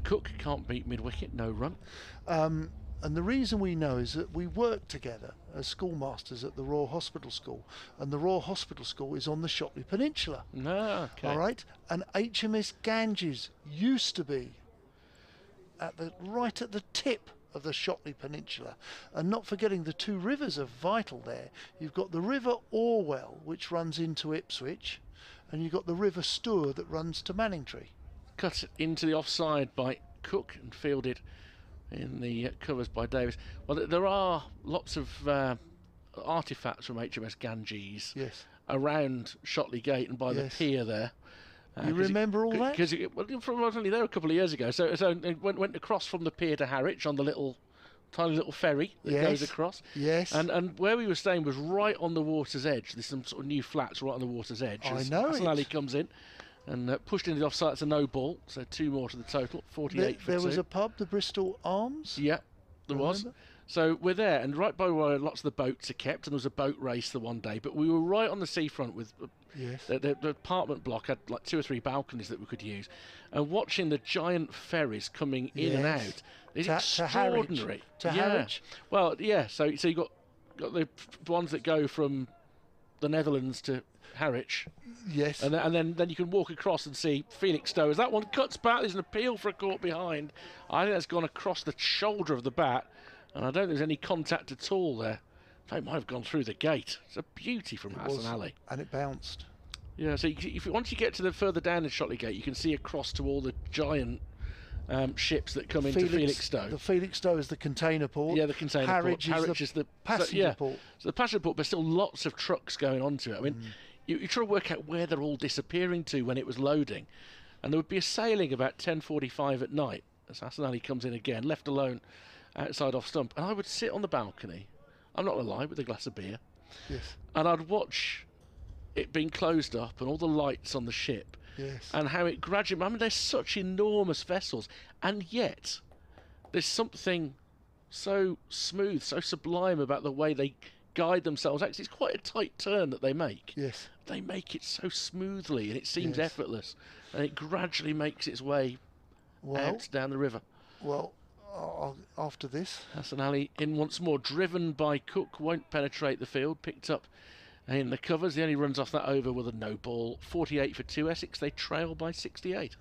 Cook. Can't beat mid-wicket, no run. And the reason we know is that we worked together as schoolmasters at the Royal Hospital School, and the Royal Hospital School is on the Shotley Peninsula. No, okay. All right, and HMS Ganges used to be right at the tip of the Shotley Peninsula, and not forgetting the two rivers are vital there. You've got the River Orwell, which runs into Ipswich, and you've got the River Stour that runs to Manningtree. Cut into the offside by Cook and fielded in the covers by Davis. Well, there are lots of artefacts from HMS Ganges around Shotley Gate and by the pier there. You remember all that? Because I was only there a couple of years ago. So it went across from the pier to Harwich on the tiny little ferry that goes across. Yes. And where we were staying was right on the water's edge. There's some sort of new flats right on the water's edge. I know Hassan Ali comes in and pushed into the offside. It's a no ball, so 2 more to the total, 48 for 2. There was a pub, the Bristol Arms? Yeah, there was. So we're there, and right by where lots of the boats are kept, and there was a boat race the one day, but we were right on the seafront with the apartment block had like 2 or 3 balconies that we could use, and watching the giant ferries coming in and out is extraordinary. To Harwich? Well, yeah, so you got the ones that go from the Netherlands to Harwich. Yes. And then you can walk across and see Felixstowe. As that one cuts back, there's an appeal for a caught behind. I think that's gone across the shoulder of the bat, and I don't think there's any contact at all there. In fact, it might have gone through the gate. It's a beauty from Hassan Ali. And it bounced. Yeah, so once you get to the further down in Shotley Gate, you can see across to all the giant ships that come into Felixstowe. The Felixstowe is the container port. Yeah, the container port. Harwich is the passenger port. So the passenger port, but still lots of trucks going onto it. I mean, you try to work out where they're all disappearing to when it was loading. And there would be a sailing about 10:45 at night as Hassan Ali comes in again, left alone outside off stump. And I would sit on the balcony, I'm not going to lie, with a glass of beer. Yes. And I'd watch it being closed up and all the lights on the ship. Yes. And how it gradually... I mean, they're such enormous vessels. And yet, there's something so smooth, so sublime about the way they guide themselves. Actually, it's quite a tight turn that they make. Yes. They make it so smoothly, and it seems effortless. And it gradually makes its way out down the river. Well, after this... Hassan Ali in once more, driven by Cook, won't penetrate the field, picked up in the covers. He only runs off that over with a no ball. 48 for 2 Essex. They trail by 68.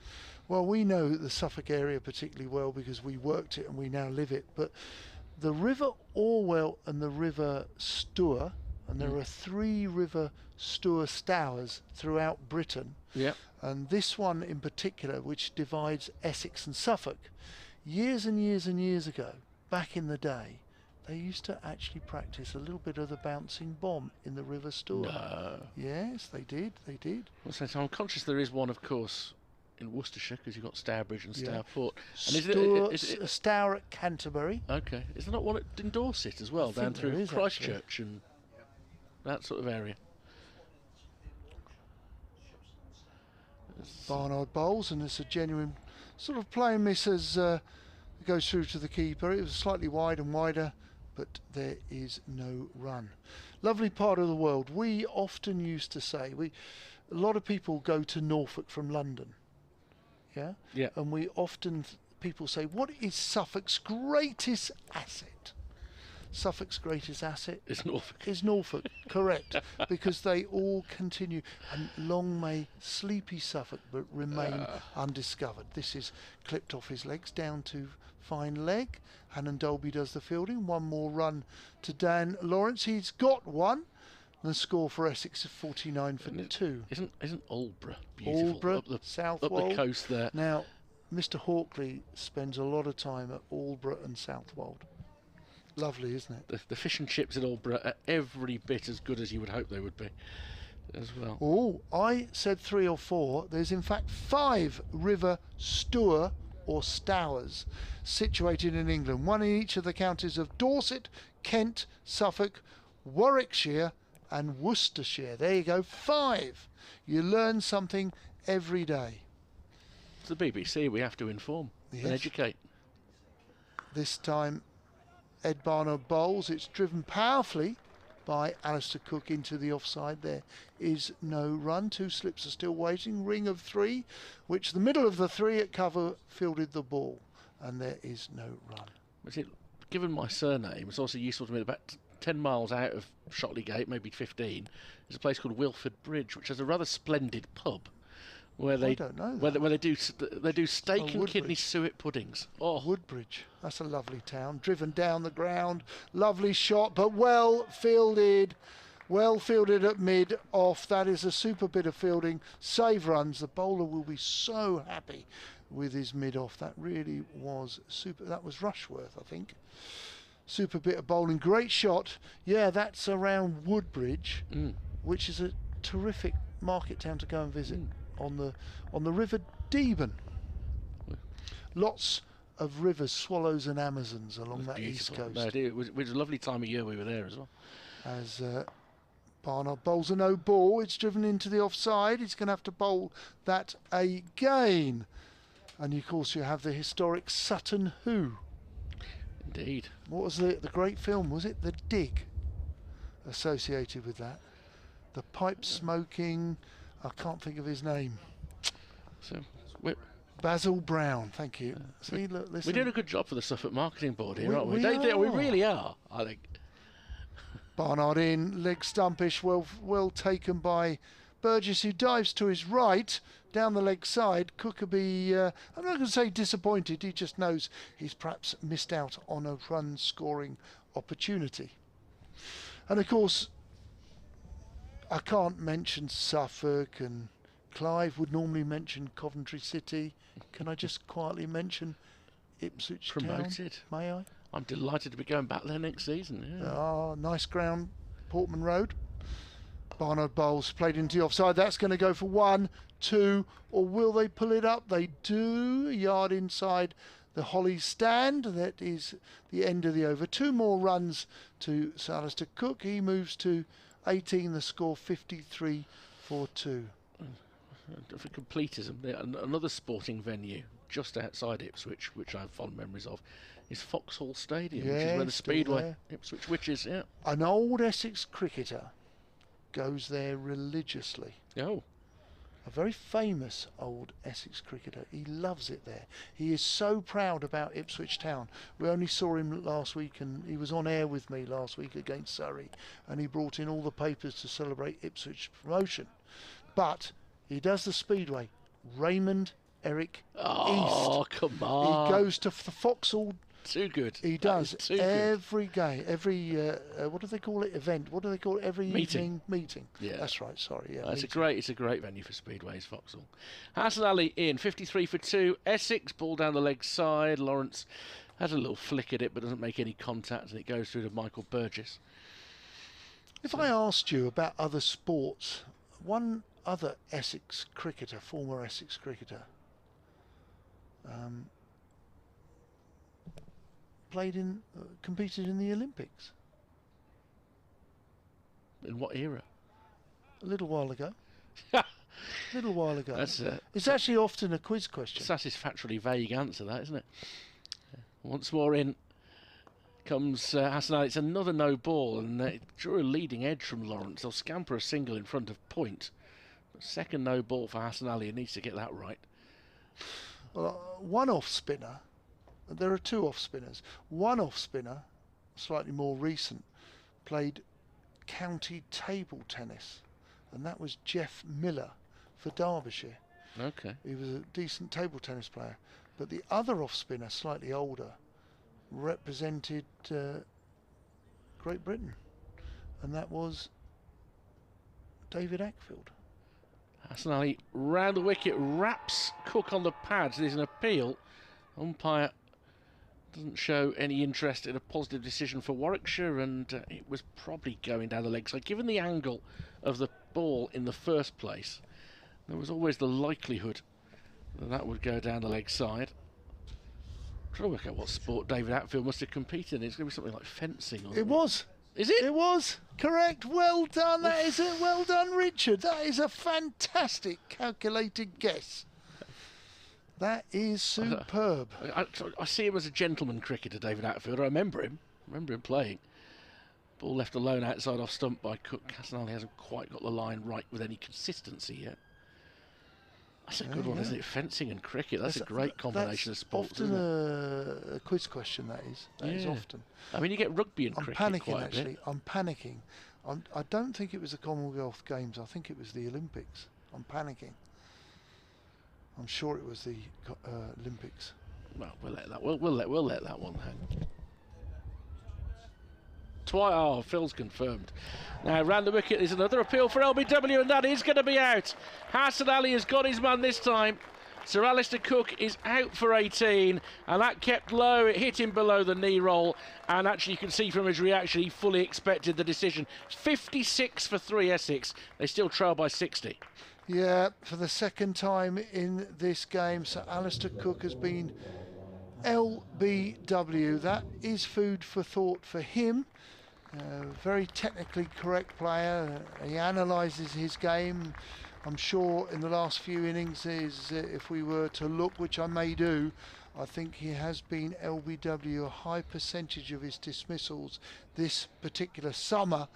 Well, we know the Suffolk area particularly well because we worked it and we now live it. But the River Orwell and the River Stour, and there are 3 River Stour Stowers throughout Britain. Yeah. And this one in particular, which divides Essex and Suffolk, years and years and years ago, back in the day, they used to actually practice a little bit of the bouncing bomb in the River Stour. No. Yes, they did. They did. Well, so I'm conscious there is one, of course, in Worcestershire because you've got Stourbridge and Stourport. And is it a Stour at Canterbury? Okay. Is there not one in Dorset as well, down through Christchurch and that sort of area? Barnard bowls, and it's a genuine sort of play and miss as it goes through to the keeper. It was slightly wide and wider, but there is no run. Lovely part of the world. We often used to say, a lot of people go to Norfolk from London, yeah? Yeah. And we often, people say, what is Suffolk's greatest asset? Suffolk's greatest asset is Norfolk. Is Norfolk, correct? Because they all continue, and long may sleepy Suffolk but remain undiscovered. This is clipped off his legs down to fine leg. Hannon Dolby does the fielding. One more run to Dan Lawrence. He's got one. The score for Essex is 49 for 2. Isn't Aldborough beautiful? Aldborough, Southwold. Up the coast there. Now, Mr. Hawkley spends a lot of time at Aldborough and Southwold. Lovely, isn't it? The fish and chips at Aldborough are every bit as good as you would hope they would be as well. Oh, I said 3 or 4. There's in fact 5 river stour or stowers situated in England, one in each of the counties of Dorset, Kent, Suffolk, Warwickshire and Worcestershire. There you go, 5. You learn something every day. It's the BBC, we have to inform and educate. This time Ed Barnard bowls. It's driven powerfully by Alistair Cook into the offside. There is no run. 2 slips are still waiting. Ring of 3, which the middle of the 3 at cover fielded the ball, and there is no run. Given my surname, it's also useful to me. About 10 miles out of Shotley Gate, maybe 15, there's a place called Wilford Bridge, which has a rather splendid pub. Where they do steak and kidney suet puddings. Oh, Woodbridge, that's a lovely town. Driven down the ground, lovely shot, but well fielded at mid off. That is a super bit of fielding. Save runs. The bowler will be so happy with his mid off. That really was super. That was Rushworth, I think. Super bit of bowling. Great shot. Yeah, that's around Woodbridge, which is a terrific market town to go and visit. On the River Deben. Lots of rivers, swallows and Amazons along that east coast. No, it was a lovely time of year we were there as well. As Barnard bowls a no ball, it's driven into the offside. He's going to have to bowl that again. And of course you have the historic Sutton Hoo. Indeed. What was the great film, was it? The Dig, associated with that. The pipe smoking, I can't think of his name. Basil Brown, thank you. See, look, listen. We're doing a good job for the Suffolk Marketing Board here, aren't we? We really are, I think. Barnard in, leg stumpish, well taken by Burgess, who dives to his right, down the leg side. Cookerby, I'm not going to say disappointed, he just knows he's perhaps missed out on a run scoring opportunity. And of course, I can't mention Suffolk, and Clive would normally mention Coventry City. Can I just quietly mention Ipswich Promoted. Town? May I? I'm delighted to be going back there next season. Yeah. Ah, nice ground, Portman Road. Barnard bowls played into the offside. That's going to go for 1, 2, or will they pull it up? They do. A yard inside the Holly stand. That is the end of the over. 2 more runs to Sir Alistair Cook. He moves to 18, the score 53 for 2. For completism, another sporting venue just outside Ipswich, which I have fond memories of, is Foxhall Stadium, which is where the Speedway Ipswich Witches. Yeah, an old Essex cricketer goes there religiously. Oh, a very famous old Essex cricketer. He loves it there. He is so proud about Ipswich Town. We only saw him last week, and he was on air with me last week against Surrey, and he brought in all the papers to celebrate Ipswich promotion. But he does the Speedway. Raymond Eric East. Oh, come on. He goes to the Foxhall. Too good. He does every game, every what do they call it? Event. What do they call it? Every evening meeting. Yeah, that's right. Sorry. Yeah, it's a great venue for speedways. Foxhall. Hasan Ali in 53 for 2. Essex ball down the leg side. Lawrence has a little flick at it, but doesn't make any contact, and it goes through to Michael Burgess. If I asked you about other sports, one other Essex cricketer, former Essex cricketer, competed in the Olympics. In what era? A little while ago. little while ago. That's it's actually often a quiz question. Satisfactorily vague answer, that, isn't it? Once more in comes Hassan Ali. It's another no ball, and it drew a leading edge from Lawrence. They'll scamper a single in front of point. But second no ball for Hassan Ali. He needs to get that right. Well, one off spinner. There are two off spinners. One off spinner, slightly more recent, played county table tennis, and that was Jeff Miller for Derbyshire. Okay. He was a decent table tennis player. But the other off spinner, slightly older, represented Great Britain, and that was David Ackfield. Hassan Ali round the wicket, wraps Cook on the pads. There's an appeal. Umpire doesn't show any interest in a positive decision for Warwickshire, and it was probably going down the leg side. Given the angle of the ball in the first place, there was always the likelihood that that would go down the leg side. I'm trying to work out what sport David Ackfield must have competed in. It's going to be something like fencing. Or It was. Is it? It was. Correct. Well done. That is it. Well done, Richard. That is a fantastic calculated guess. That is superb. I see him as a gentleman cricketer, David Ackfield. I remember him. Playing. Ball left alone outside off stump by Cook. Hassan Ali hasn't quite got the line right with any consistency yet. That's a good one, isn't it? Fencing and cricket. That's a great combination of sports. Often a quiz question. That is often. I mean, you get rugby and cricket. I'm panicking quite actually. A bit. I'm panicking. I don't think it was the Commonwealth Games. I think it was the Olympics. I'm panicking. I'm sure it was the Olympics. Well, we'll let that. We'll let that one hang. Phil's confirmed. Now, round the wicket is another appeal for LBW, and that is going to be out. Hassan Ali has got his man this time. Sir Alistair Cook is out for 18, and that kept low. It hit him below the knee roll, and actually you can see from his reaction he fully expected the decision. 56 for 3 Essex. They still trail by 60. Yeah, for the second time in this game, Sir Alistair Cook has been LBW. That is food for thought for him. Very technically correct player. He analyses his game. I'm sure in the last few innings, if we were to look, which I may do, I think he has been LBW. A high percentage of his dismissals this particular summer,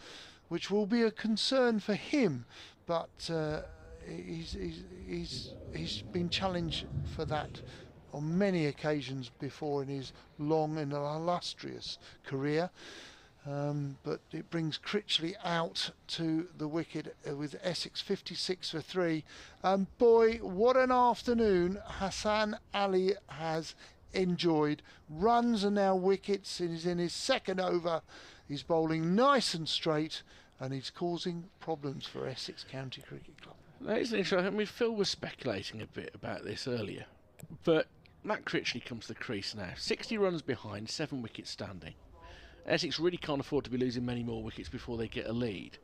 which will be a concern for him. But he's been challenged for that on many occasions before in his long and illustrious career. But it brings Critchley out to the wicket with Essex 56 for 3. Boy, what an afternoon Hassan Ali has enjoyed. Runs are now wickets. He's in his second over. He's bowling nice and straight, and he's causing problems for Essex County Cricket Club. That is interesting. I mean, Phil was speculating a bit about this earlier, but Matt Critchley comes to the crease now. 60 runs behind, 7 wickets standing. Essex really can't afford to be losing many more wickets before they get a lead.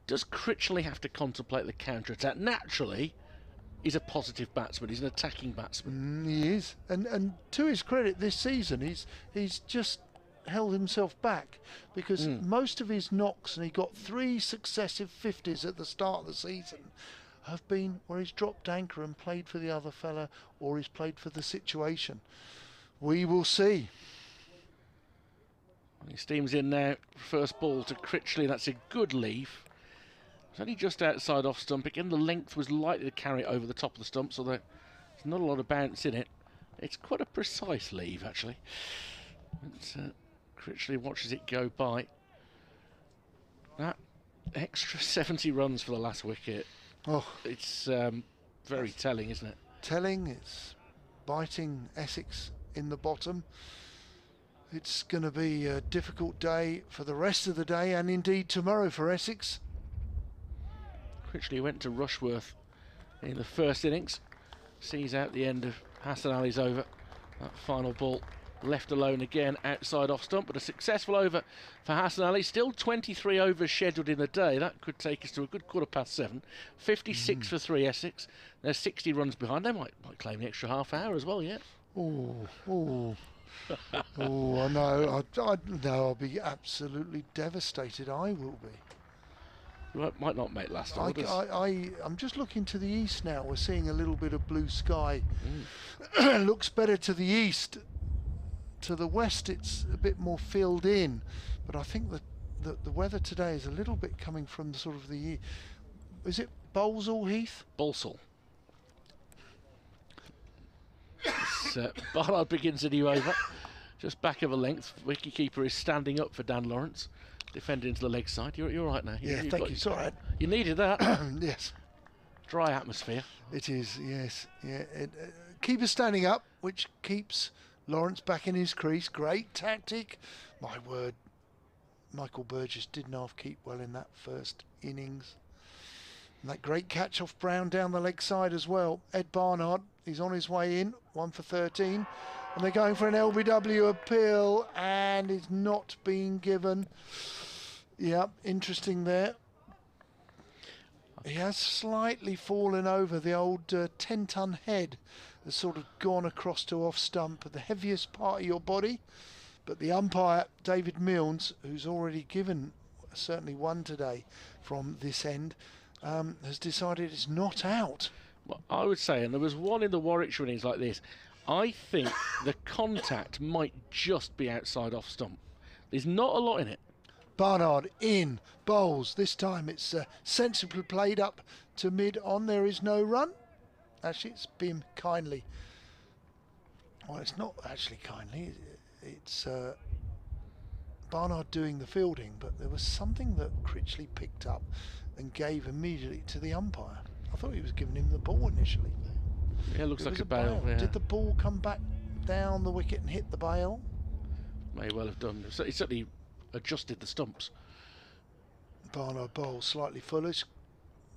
Does Critchley have to contemplate the counter-attack? Naturally, he's a positive batsman. He's an attacking batsman. He is. And to his credit, this season, he's just held himself back because most of his knocks, and he got 3 successive 50s at the start of the season, have been where he's dropped anchor and played for the other fella, or he's played for the situation. We will see. He steams in now. First ball to Critchley. That's a good leave. It's only just outside off stump. Again, the length was likely to carry it over the top of the stump, so there's not a lot of bounce in it. It's quite a precise leave, actually. Critchley watches it go by. That extra 70 runs for the last wicket. Oh, it's very telling, isn't it? Telling. It's biting Essex in the bottom. It's going to be a difficult day for the rest of the day, and indeed tomorrow for Essex. Critchley went to Rushworth in the first innings. Sees out the end of Hassan Ali's over. That final ball left alone again outside off stump, but a successful over for Hassan Ali. Still 23 overs scheduled in the day. That could take us to a good 7:15. 56 for 3 Essex. They're 60 runs behind. They might claim the extra half hour as well yet. Oh. Oh, I know. I'll be absolutely devastated. I will be. Might not make last orders. I'm just looking to the east now. We're seeing a little bit of blue sky. Looks better to the east. To the west, it's a bit more filled in. But I think that the weather today is a little bit coming from sort of the... Is it Bolsall Heath? Bolsall. Barnard begins a new over. Just back of a length. Wicketkeeper is standing up for Dan Lawrence. Defending to the leg side. You're right now. Yeah, thank you. Sorry. You needed that. Yes. Dry atmosphere. It is, yes. Yeah. Keeper standing up, which keeps Lawrence back in his crease. Great tactic. My word. Michael Burgess didn't half keep well in that first innings. And that great catch off Brown down the leg side as well. Ed Barnard, he's on his way in, 1 for 13. And they're going for an LBW appeal, and it's not being given. Yep, interesting there. He has slightly fallen over. The old 10-ton head has sort of gone across to off stump, the heaviest part of your body. But the umpire, David Milnes, who's already given certainly one today from this end, has decided it's not out. Well, I would say, and there was one in the Warwickshire innings like this, I think the contact might just be outside off stump. There's not a lot in it. Barnard in, bowls. This time it's sensibly played up to mid-on. There is no run. Actually, it's been kindly. Well, it's not actually kindly. It's Barnard doing the fielding, but there was something that Critchley picked up and gave immediately to the umpire. I thought he was giving him the ball initially. Yeah, looks like a bail. Yeah. Did the ball come back down the wicket and hit the bail? May well have done. He certainly adjusted the stumps. Barnard bowl slightly foolish,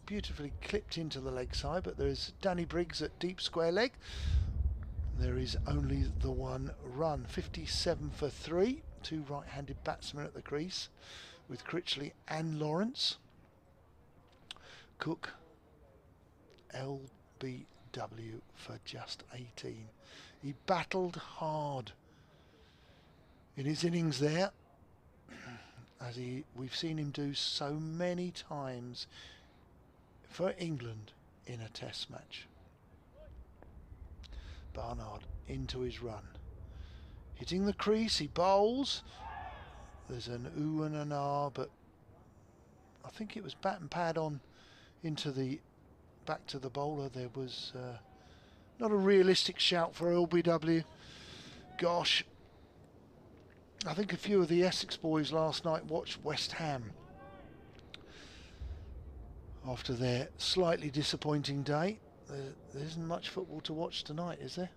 beautifully clipped into the leg side, but there is Danny Briggs at deep square leg. There is only the one run. 57 for 3. Two right-handed batsmen at the crease with Critchley and Lawrence. Cook, LBW for just 18. He battled hard in his innings there, as we've seen him do so many times for England in a test match. Barnard into his run. Hitting the crease, he bowls. There's an ooh and an ah, but I think it was bat and pad on into the back to the bowler. There was not a realistic shout for LBW. Gosh, I think a few of the Essex boys last night watched West Ham after their slightly disappointing day. There isn't much football to watch tonight, is there?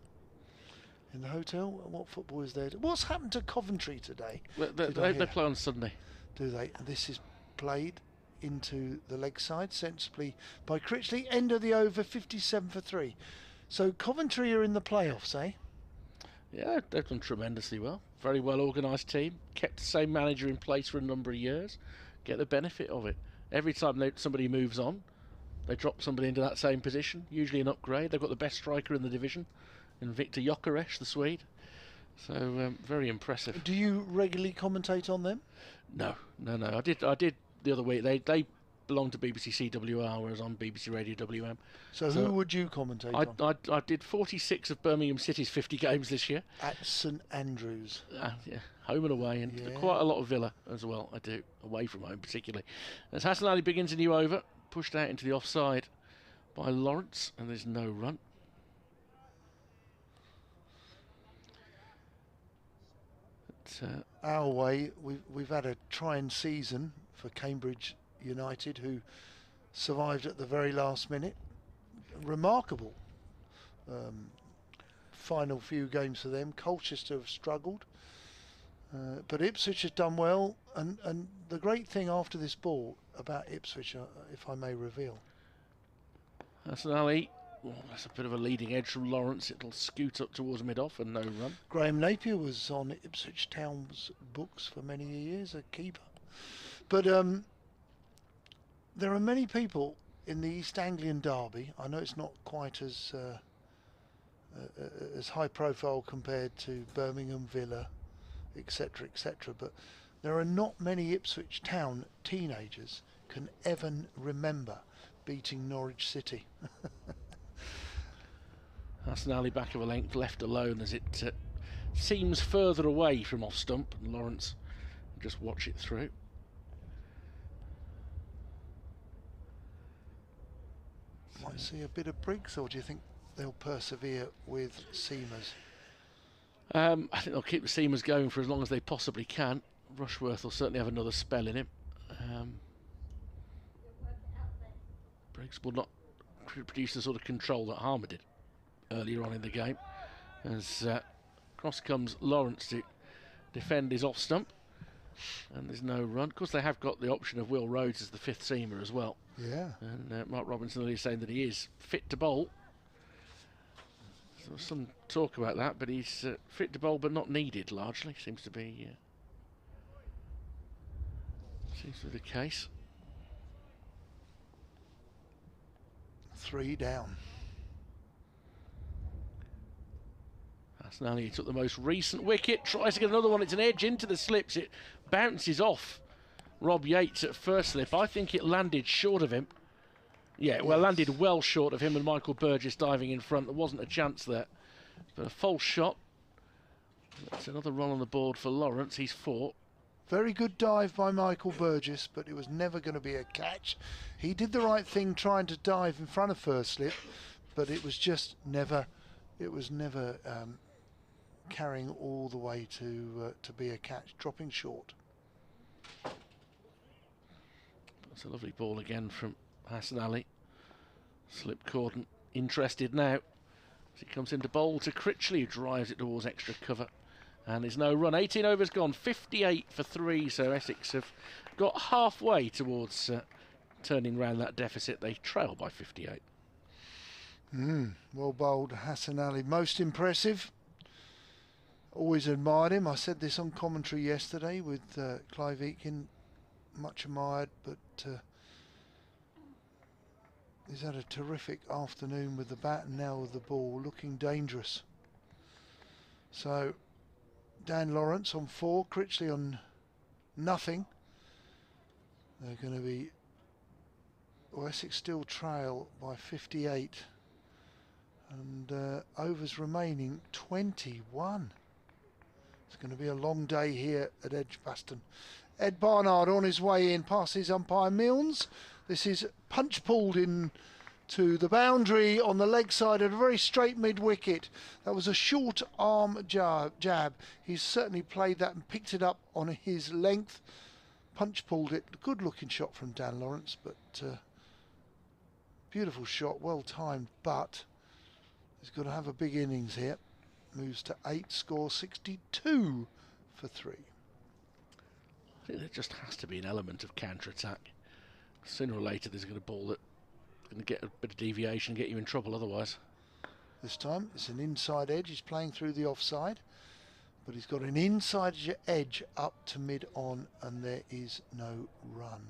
In the hotel? What football is there? What's happened to Coventry today? They play on Sunday. Do they? And this is played into the leg side sensibly by Critchley. End of the over, 57 for 3. So Coventry are in the playoffs, eh? Yeah, they've done tremendously well. Very well organised team. Kept the same manager in place for a number of years. Get the benefit of it. Every time somebody moves on, they drop somebody into that same position, usually an upgrade. They've got the best striker in the division, in Victor Gyökeres, the Swede. So very impressive. Do you regularly commentate on them? No. I did the other week. They belong to BBC CWR, whereas I'm BBC Radio WM. So who would you commentate on? I did 46 of Birmingham City's 50 games this year. At St Andrews. Yeah, home and away, and quite a lot of Villa as well. I do, away from home particularly. As Hassan Ali begins a new over, pushed out into the offside by Lawrence, and there's no run. Our way, we've had a trying season for Cambridge United, who survived at the very last minute. Remarkable final few games for them. Colchester have struggled, but Ipswich has done well, and the great thing after this ball about Ipswich, if I may reveal. Hassan Ali, that's a bit of a leading edge from Lawrence. It'll scoot up towards mid-off and no run. Graham Napier was on Ipswich Town's books for many years, a keeper. But there are many people in the East Anglian derby. I know it's not quite as high profile compared to Birmingham, Villa, etc., etc., but there are not many Ipswich Town teenagers can ever remember beating Norwich City. Hassanali back of a length, left alone as it seems further away from off stump, and Lawrence just watch it through. Might see a bit of Briggs, or do you think they'll persevere with Seamers? I think they'll keep the Seamers going for as long as they possibly can. Rushworth will certainly have another spell in him. Briggs will not produce the sort of control that Harmer did earlier on in the game. As across comes Lawrence to defend his off stump, and there's no run. Of course, they have got the option of Will Rhodes as the fifth seamer as well. Yeah. And Mark Robinson earlier saying that he is fit to bowl. So there's some talk about that, but he's fit to bowl but not needed largely. Seems to be the case. 3 down. Hassanali took the most recent wicket, tries to get another one. It's an edge into the slips. It bounces off Rob Yates at first slip. I think it landed short of him. Yeah, well, landed well short of him and Michael Burgess diving in front. There wasn't a chance there. But a false shot. That's another run on the board for Lawrence. He's 4. Very good dive by Michael Burgess, but it was never going to be a catch. He did the right thing trying to dive in front of first slip, but it was just never, carrying all the way to be a catch, dropping short. That's a lovely ball again from Hassanali. Slip Corden interested now as he comes into bowl to Critchley, who drives it towards extra cover. And there's no run. 18 overs gone, 58 for 3, so Essex have got halfway towards turning round that deficit. They trail by 58. Well bowled, Hassanali. Most impressive. Always admired him. I said this on commentary yesterday with Clive Eakin. Much admired, but he's had a terrific afternoon with the bat and now with the ball, looking dangerous. So Dan Lawrence on 4, Critchley on nothing. They're going to be, well, Essex still trail by 58, and overs remaining 21. It's going to be a long day here at Edgbaston. Ed Barnard on his way in, passes umpire Milnes. This is punch pulled in to the boundary on the leg side at a very straight mid-wicket. That was a short arm jab. He's certainly played that and picked it up on his length. Punch pulled it. Good looking shot from Dan Lawrence, but beautiful shot, well timed, but he's got to have a big innings here. Moves to 8, score 62 for 3. I think there just has to be an element of counter-attack. Sooner or later there's going to ball that going to get a bit of deviation and get you in trouble otherwise. This time it's an inside edge. He's playing through the offside, but he's got an inside edge up to mid-on, and there is no run.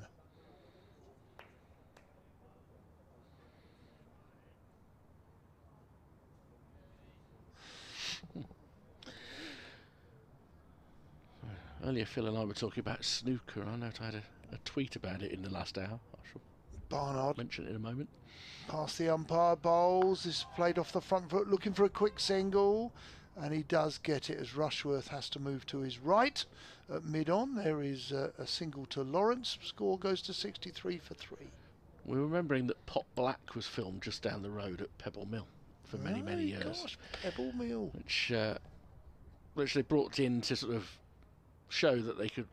Earlier Phil and I were talking about snooker. I know I had a tweet about it in the last hour. I shall Barnard mention it in a moment. Past the umpire, bowls. This is played off the front foot, looking for a quick single, and he does get it as Rushworth has to move to his right at mid-on. There is a single to Lawrence. Score goes to 63 for 3. We're remembering that Pot Black was filmed just down the road at Pebble Mill for many years. Gosh, Pebble Mill. Which they brought in to sort of show that they could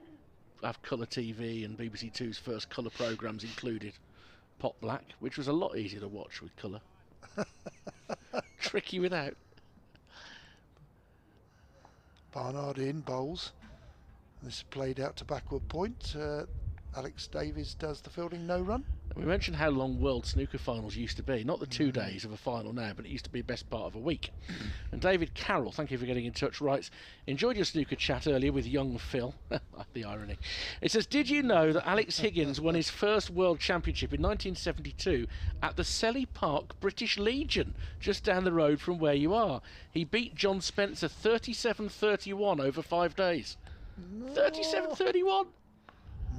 have colour TV, and BBC Two's first colour programmes included Pot Black, which was a lot easier to watch with colour. Tricky without. Barnard in, bowls. This is played out to backward point. Alex Davies does the fielding, no run. We mentioned how long World Snooker finals used to be. Not the 2 days of a final now, but it used to be the best part of a week. And David Carroll, thank you for getting in touch, writes, enjoyed your snooker chat earlier with young Phil. The irony. It says, did you know that Alex Higgins won his first World Championship in 1972 at the Selly Park British Legion, just down the road from where you are? He beat John Spencer 37-31 over 5 days. 37-31?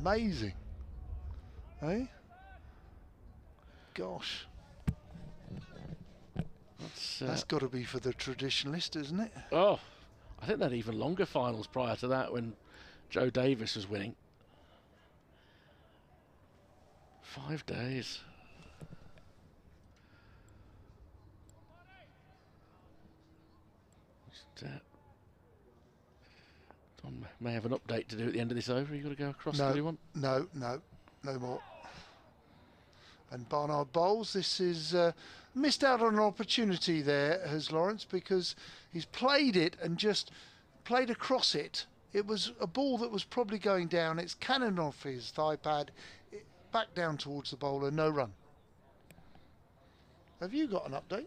Amazing. Eh? Gosh. That's got to be for the traditionalist, isn't it? Oh, I think they had even longer finals prior to that when Joe Davis was winning. 5 days. Tom may have an update to do at the end of this over. You got to go across to do one? No more. And Barnard bowls. This is missed out on an opportunity there, has Lawrence, because he's played it and just played across it. It was a ball that was probably going down. It's cannoned off his thigh pad, back down towards the bowler, no run. Have you got an update?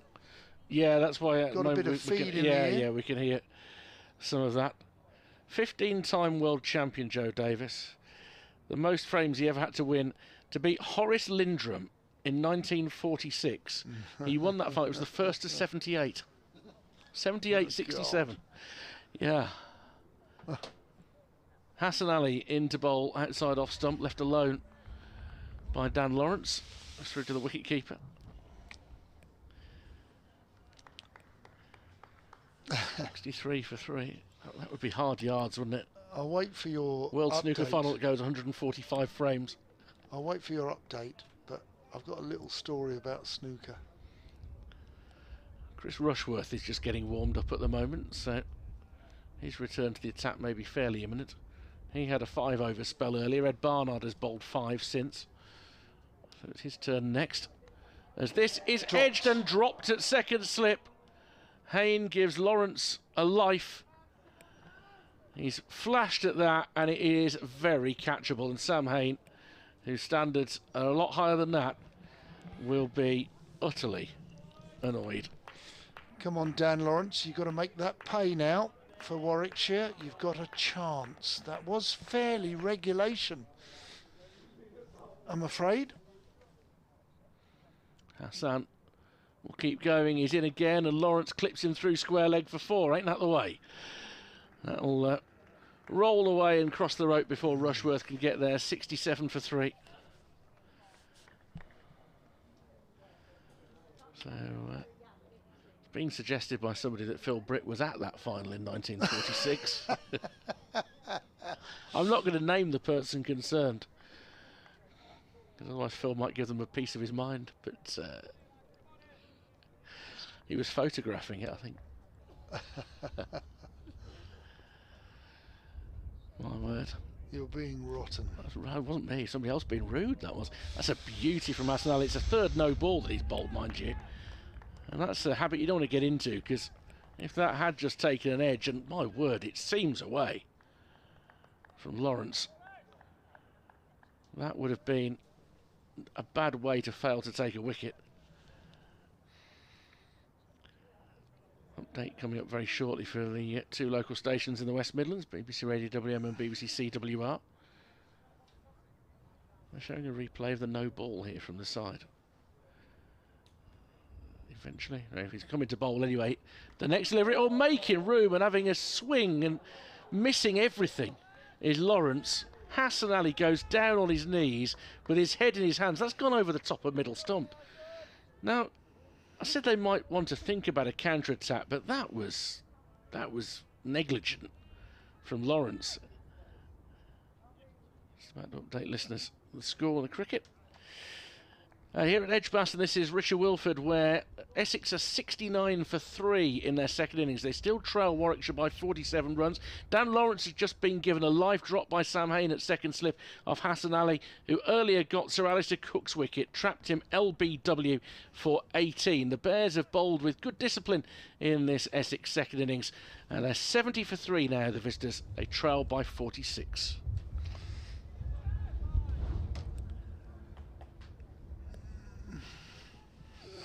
Yeah, that's why. Got a bit of feed in the ear. Yeah, we can hear some of that. 15-time world champion Joe Davis. The most frames he ever had to win to beat Horace Lindrum in 1946. He won that fight. It was the first of 78. 78-67. Yeah. Hassan Ali into bowl outside off stump, left alone by Dan Lawrence. Through to the wicket keeper. $63 for 3. That would be hard yards, wouldn't it? I'll wait for your World update. Snooker final that goes 145 frames. I'll wait for your update, but I've got a little story about snooker. Chris Rushworth is just getting warmed up at the moment, so his return to the attack may be fairly imminent. He had a 5-over spell earlier. Ed Barnard has bowled 5 since. So it's his turn next. As this is edged and dropped at second slip. Hayne gives Lawrence a life. He's flashed at that, and it is very catchable. And Sam Hayne, whose standards are a lot higher than that, will be utterly annoyed. Come on, Dan Lawrence, you've got to make that pay now for Warwickshire. You've got a chance. That was fairly regulation, I'm afraid. Hassan will keep going. He's in again, and Lawrence clips him through square leg for 4. Ain't that the way? That'll roll away and cross the rope before Rushworth can get there. 67 for 3. So it's been suggested by somebody that Phil Britt was at that final in 1946. I'm not going to name the person concerned, because otherwise Phil might give them a piece of his mind. But he was photographing it, I think. My word. You're being rotten. That wasn't me. Somebody else being rude, that was. That's a beauty from Hassan Ali. It's a third no ball that he's bowled, mind you. And that's a habit you don't want to get into, because if that had just taken an edge, and my word, it seems away from Lawrence, that would have been a bad way to fail to take a wicket. Update coming up very shortly for the 2 local stations in the West Midlands, BBC Radio WM and BBC CWR. They're showing a replay of the no ball here from the side. Eventually, if he's coming to bowl anyway, the next delivery, or making room and having a swing and missing everything, is Lawrence. Hassan Ali goes down on his knees with his head in his hands. That's gone over the top of middle stump. Now, I said they might want to think about a counter-attack, but that was negligent from Lawrence. Just about to update listeners the score of the cricket. Here at Edgbaston, this is Richard Wilford, where Essex are 69 for 3 in their second innings. They still trail Warwickshire by 47 runs. Dan Lawrence has just been given a live drop by Sam Hayne at second slip of Hassan Ali, who earlier got Sir Alistair Cook's wicket, trapped him LBW for 18. The Bears have bowled with good discipline in this Essex second innings, and they're 70 for 3 now, the visitors. They trail by 46.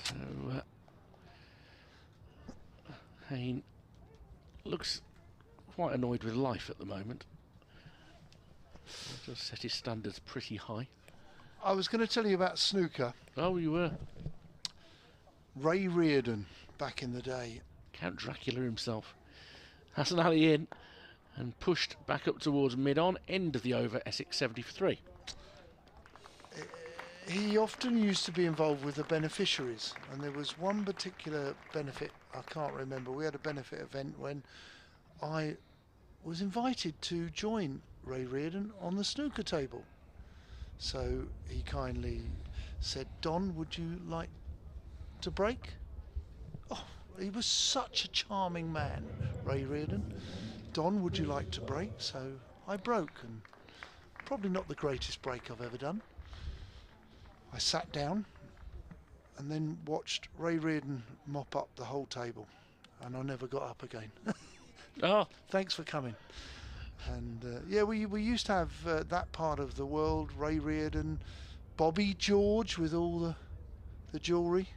So, Hayne looks quite annoyed with life at the moment. Just set his standards pretty high. I was going to tell you about snooker. Oh, you were? Ray Reardon, back in the day. Count Dracula himself. Hassan Ali in and pushed back up towards mid-on. End of the over, Essex 70 for 3. he often used to be involved with the beneficiaries, and there was one particular benefit, I can't remember, we had a benefit event when I was invited to join Ray Reardon on the snooker table. So he kindly said, "Don, would you like to break?" Oh, he was such a charming man, Ray Reardon. "Don, would you like to break?" So I broke, and probably not the greatest break I've ever done. I sat down and then watched Ray Reardon mop up the whole table, and I never got up again. Oh, thanks for coming. And yeah, we used to have that part of the world, Ray Reardon, Bobby George with all the jewellery.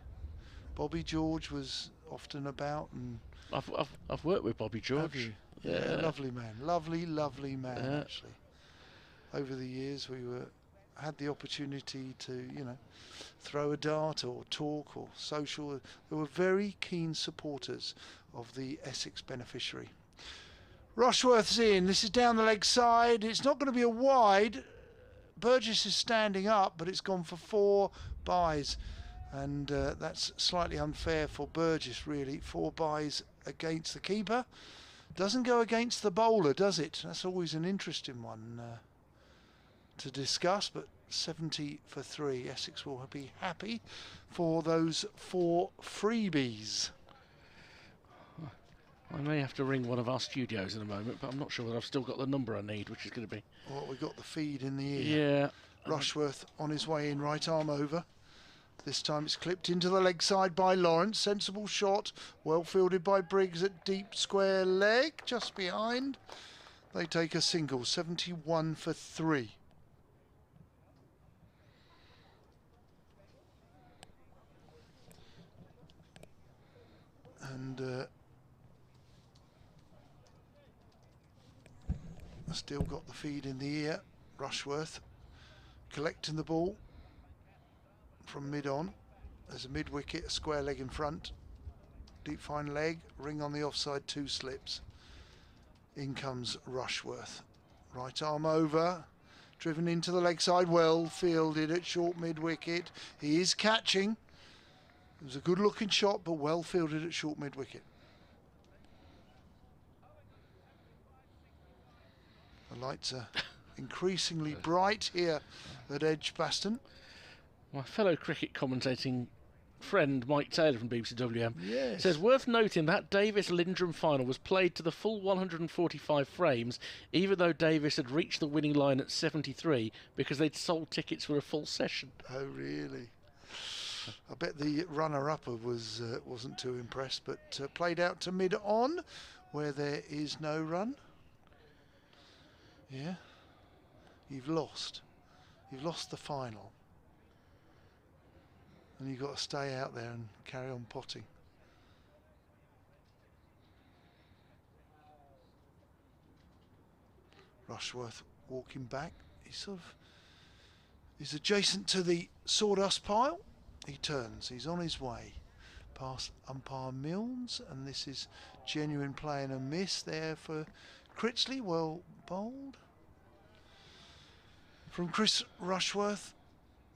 Bobby George was often about, and I've worked with Bobby George. Yeah, lovely man, lovely man actually. Over the years, we had the opportunity to, throw a dart or talk or social. They were very keen supporters of the Essex beneficiary. Rushworth's in. This is down the leg side. It's not going to be a wide. Burgess is standing up, but it's gone for 4 byes. And that's slightly unfair for Burgess, really. 4 byes against the keeper. Doesn't go against the bowler, does it? That's always an interesting one to discuss, but 70 for 3. Essex will be happy for those 4 freebies. I may have to ring one of our studios in a moment, but I'm not sure whether I've still got the number I need, which is going to be... Well, we've got the feed in the ear. Yeah. Rushworth on his way in, right arm over. This time it's clipped into the leg side by Lawrence. Sensible shot, well fielded by Briggs at deep square leg, just behind. They take a single, 71 for 3. And still got the feed in the ear. Rushworth collecting the ball from mid on. There's a mid wicket, a square leg in front. Deep fine leg, ring on the offside, 2 slips. In comes Rushworth. Right arm over, driven into the leg side, well fielded at short mid wicket. He is catching. It was a good looking shot, but well fielded at short mid wicket. The lights are increasingly bright here at Edgbaston. My fellow cricket commentating friend Mike Taylor from BBC WM Yes. says, worth noting that Davis-Lindrum final was played to the full 145 frames, even though Davis had reached the winning line at 73 because they'd sold tickets for a full session. Oh, really? I bet the runner-up wasn't too impressed, but played out to mid-on, where there is no run. Yeah, you've lost. You've lost the final. And you've got to stay out there and carry on potting. Rushworth walking back. He's adjacent to the sawdust pile. He turns. He's on his way past umpire Milnes, and this is genuine play and a miss there for Critchley. Well bowled from Chris Rushworth,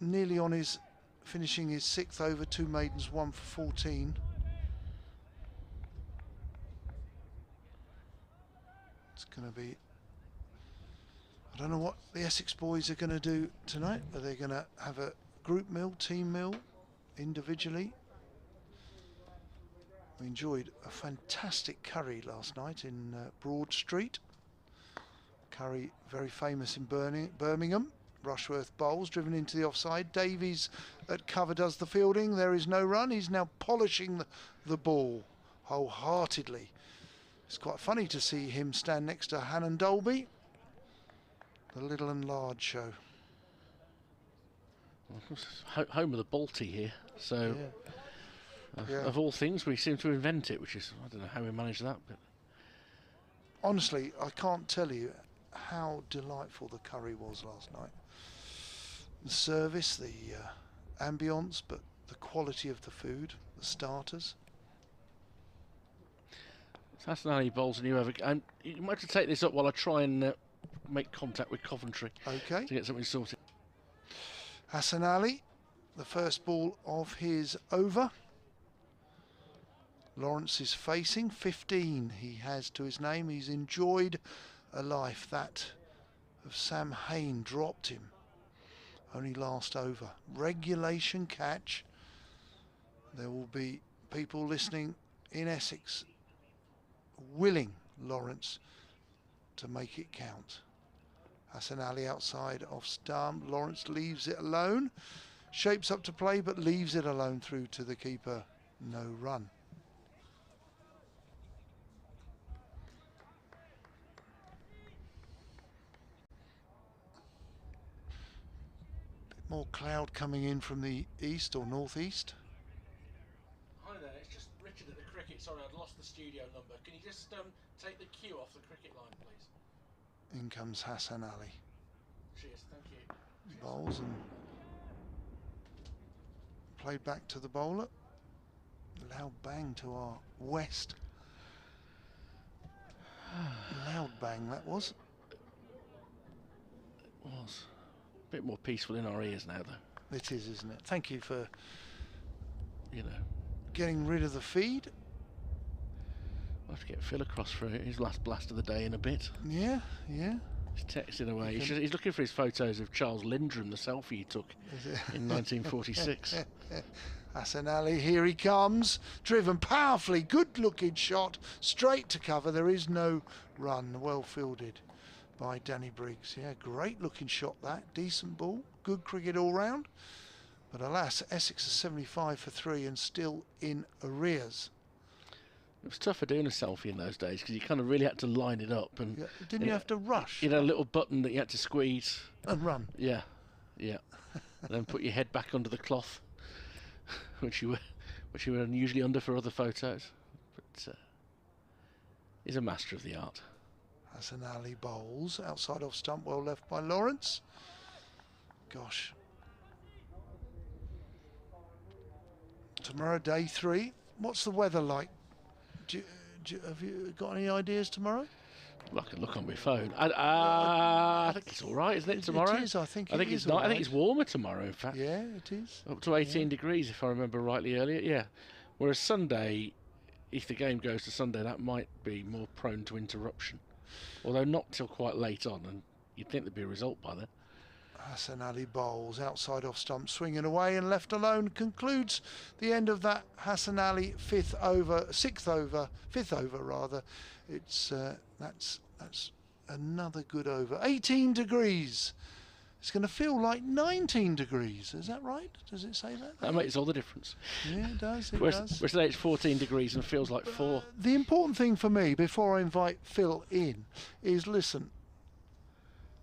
nearly on his finishing his 6th over, 2 maidens, 1 for 14. It's going to be, I don't know what the Essex boys are going to do tonight. Are they going to have a group meal, team meal, individually? We enjoyed a fantastic curry last night in Broad Street. Curry, very famous in Birmingham. Rushworth bowls, driven into the offside. Davies at cover does the fielding. There is no run. He's now polishing the ball wholeheartedly. It's quite funny to see him stand next to Hannon Dolby. The little and large show. Home of the Balti here, so yeah. Of all things we seem to invent it, which is, I don't know how we manage that, but honestly I can't tell you how delightful the curry was last night. The service, the ambience, but the quality of the food, the starters. So that's how many bowls and you ever. And you might have to take this up while I try and make contact with Coventry. Okay. To get something sorted. Hassan Ali, the first ball of his over. Lawrence is facing 15. He has to his name. He's enjoyed a life. That of Sam Hain dropped him. Only last over. Regulation catch. There will be people listening in Essex willing Lawrence to make it count. Hassan Ali outside off stump. Lawrence leaves it alone. Shapes up to play but leaves it alone through to the keeper. No run. Bit more cloud coming in from the east or northeast. Hi there, it's just Richard at the cricket. Sorry, I'd lost the studio number. Can you just take the cue off the cricket line, please? In comes Hassan Ali. Cheers, thank you. Bowls and played back to the bowler. Loud bang to our west. Loud bang that was. It was. A bit more peaceful in our ears now, though. It is, isn't it? Thank you for, you know, getting rid of the feed. I'll have to get Phil across for his last blast of the day in a bit. Yeah, yeah. He's texting away. He's looking for his photos of Charles Lindrum, the selfie he took in 1946. Hassan Ali, here he comes. Driven powerfully, good looking shot, straight to cover. There is no run, well fielded by Danny Briggs. Yeah, great looking shot that. Decent ball, good cricket all round. But alas, Essex is 75 for 3 and still in arrears. It was tougher doing a selfie in those days because you kind of really had to line it up. And yeah, didn't you have to rush? You had a little button that you had to squeeze. And run. Yeah, yeah. And then put your head back under the cloth, which you were usually under for other photos. But he's a master of the art. Hassan Ali bowls outside off stump, well left by Lawrence. Gosh. Tomorrow, day 3. What's the weather like? Have you got any ideas tomorrow? Well, I can look on my phone. I think it's all right, isn't it, tomorrow? It is, I think it's not. I think it's warmer tomorrow, in fact. Yeah, it is. Up to 18 degrees, if I remember rightly earlier, yeah. Whereas Sunday, if the game goes to Sunday, that might be more prone to interruption. Although not till quite late on, and you'd think there'd be a result by then. Hassan Ali bowls outside off stump, swinging away and left alone. Concludes the end of that Hassan Ali fifth over. It's that's another good over. 18 degrees. It's going to feel like 19 degrees. Is that right? Does it say that? That makes all the difference. Yeah, it does. Whereas today it's 14 degrees and feels like 4. The important thing for me before I invite Phil in is listen.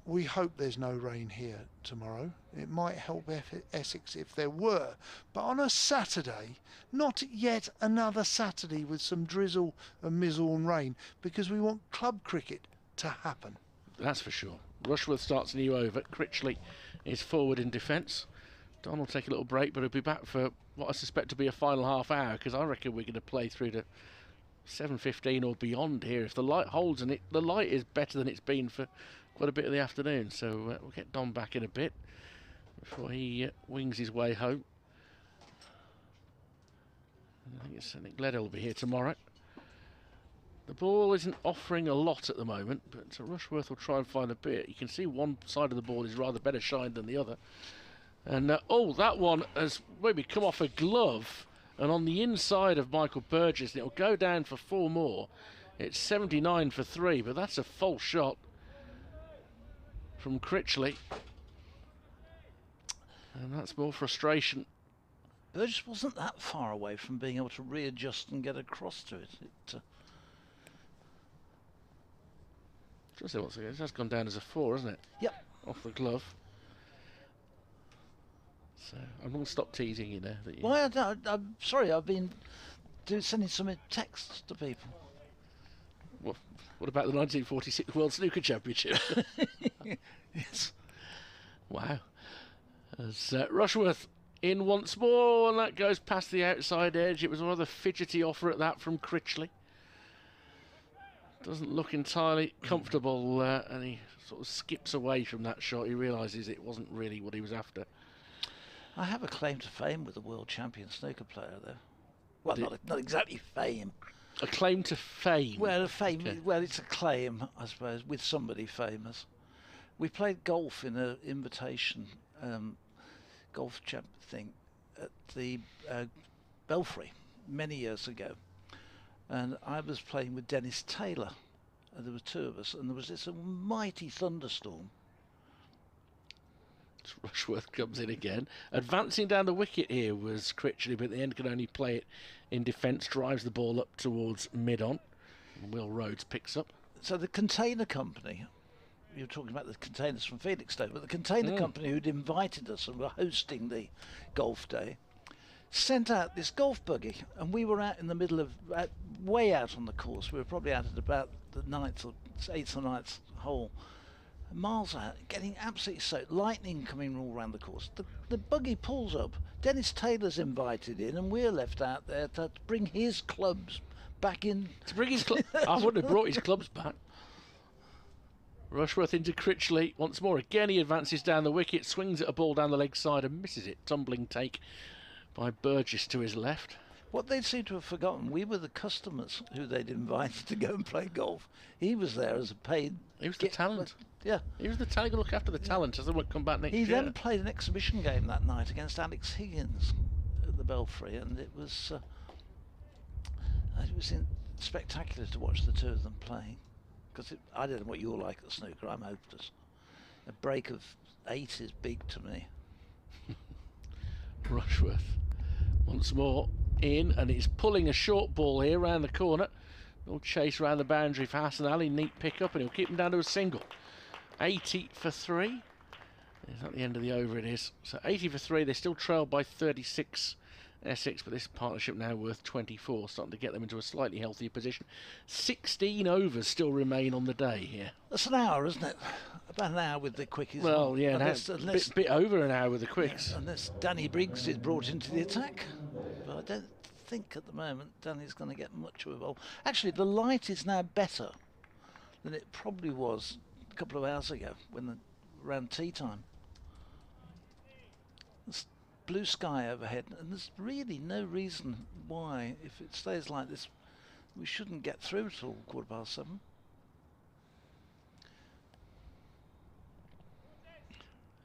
We hope there's no rain here tomorrow. It might help Essex if there were. But on a Saturday, not yet another Saturday with some drizzle and mizzle and rain, because we want club cricket to happen. That's for sure. Rushworth starts a new over. Critchley is forward in defence. Don will take a little break, but he'll be back for what I suspect to be a final half hour, because I reckon we're going to play through to 7:15 or beyond here. If the light holds, and the light is better than it's been for quite a bit of the afternoon, so we'll get Don back in a bit before he wings his way home. I think Gledhill will be here tomorrow. The ball isn't offering a lot at the moment, but Rushworth will try and find a bit. You can see one side of the ball is rather better shined than the other. And oh, that one has maybe come off a glove and on the inside of Michael Burgess, and it'll go down for 4 more. It's 79 for 3, but that's a false shot from Critchley, and that's more frustration. Burgess wasn't that far away from being able to readjust and get across to it. It has gone down as a 4, hasn't it? Yep. Off the glove. So I'm going to stop teasing you now. Well, I'm sorry, I've been sending some texts to people. What about the 1946 World Snooker Championship? Yes. Wow. As Rushworth in once more, and that goes past the outside edge. It was a rather fidgety offer at that from Critchley. Doesn't look entirely comfortable, and he sort of skips away from that shot. He realises it wasn't really what he was after. I have a claim to fame with a world champion snooker player, though. Well, not exactly fame. A claim to fame? Well, fame. Okay. Well, it's a claim, I suppose, with somebody famous. We played golf in an invitation golf champ thing at the Belfry many years ago, and I was playing with Dennis Taylor, and there were two of us, and there was this mighty thunderstorm. Rushworth comes in again. Advancing down the wicket here was Critchley, but at the end can only play it in defence, drives the ball up towards mid-on. Will Rhodes picks up. So the container company, you were talking about the containers from Felixstowe, but the container company who'd invited us and were hosting the golf day sent out this golf buggy, and we were out in the middle of, way out on the course. We were probably out at about the 8th or 9th hole. Miles out, getting absolutely soaked, lightning coming all around the course. The buggy pulls up, Dennis Taylor's invited in, and we're left out there to bring his clubs back in. To bring his clubs? I wouldn't have brought his clubs back. Rushworth into Critchley once more. Again he advances down the wicket, swings at a ball down the leg side and misses it. Tumbling take by Burgess to his left. What they seem to have forgotten, we were the customers who they'd invited to go and play golf. He was there as a paid... He was the talent. Yeah. He was the talent. Look after the talent as they would come back next year. He then played an exhibition game that night against Alex Higgins at the Belfry, and it was spectacular to watch the two of them playing. Because I don't know what you're like at snooker, I'm hopeless. A break of 8 is big to me. Rushworth once more in, and he's pulling a short ball here round the corner. No chase round the boundary for Hassan Ali. Neat pick up, and he'll keep him down to a single. 80 for 3. Is that the end of the over? It is. So 80 for 3. They're still trailed by 36 Essex, but this partnership now worth 24, starting to get them into a slightly healthier position. 16 overs still remain on the day here. That's an hour, isn't it? About an hour with the quickies. Well, yeah, unless, bit over an hour with the quicks. Yeah, unless Danny Briggs is brought into the attack. But I don't think at the moment Danny's going to get much of a ball. Actually, the light is now better than it probably was a couple of hours ago around tea time. There's blue sky overhead, and there's really no reason why, if it stays like this, we shouldn't get through till 7:15.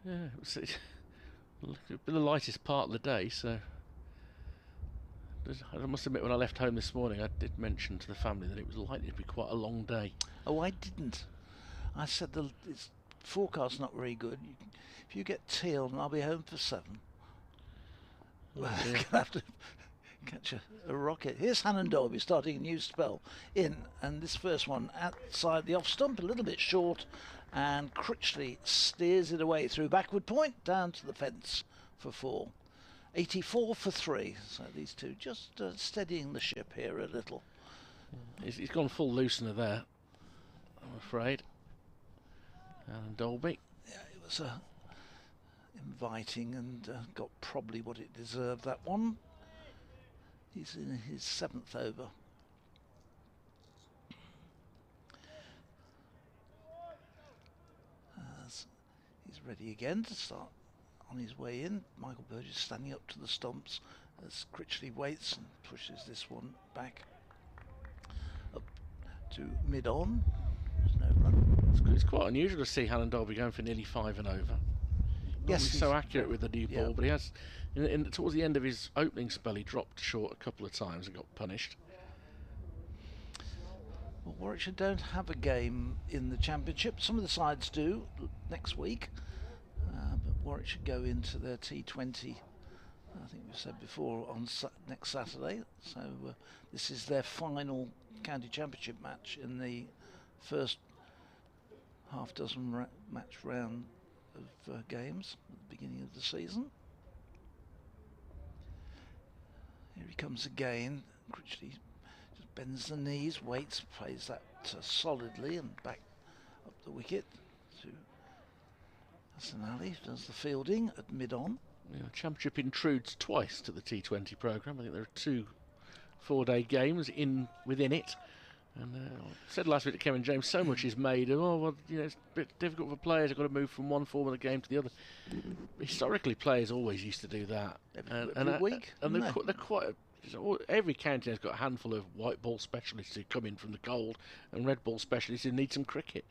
Yeah, it's been the lightest part of the day, so I must admit, when I left home this morning, I did mention to the family that it was likely to be quite a long day. Oh, I didn't. I said it's forecast not very good. If you get teal, and I'll be home for 7. Well, I'm going to have to catch a rocket. Here's Hannon Dolby starting a new spell in, and this first one outside the off stump, a little bit short, and Critchley steers it away through backward point down to the fence for 4. 84 for 3. So these two just steadying the ship here a little. He's gone full loosener there, I'm afraid. Hannon Dolby. Yeah, it was inviting and got probably what it deserved, that one. He's in his 7th over. He's ready again to start on his way in. Michael Burgess standing up to the stumps as Critchley waits and pushes this one back up to mid-on. There's no run. It's quite unusual to see Hannon Dolby going for nearly 5 and over. Yes, he's so accurate with the new ball, but he has, towards the end of his opening spell, he dropped short a couple of times and got punished. Well, Warwickshire don't have a game in the Championship. Some of the sides do next week, but Warwickshire go into their T20, I think we said before, on next Saturday. So this is their final County Championship match in the first half-dozen match round of games at the beginning of the season. Here he comes again. Critchley just bends the knees, waits, plays that solidly and back up the wicket to Hassan Ali, does the fielding at mid-on. Yeah, Championship intrudes twice to the T20 programme. I think there are 2 4-day games within it. And I said last week to Kevin James, so much is made of, it's a bit difficult for players, they've got to move from one form of the game to the other. Historically, players always used to do that. Every week? And they're quite... Every county has got a handful of white ball specialists who come in from the cold and red ball specialists who need some cricket.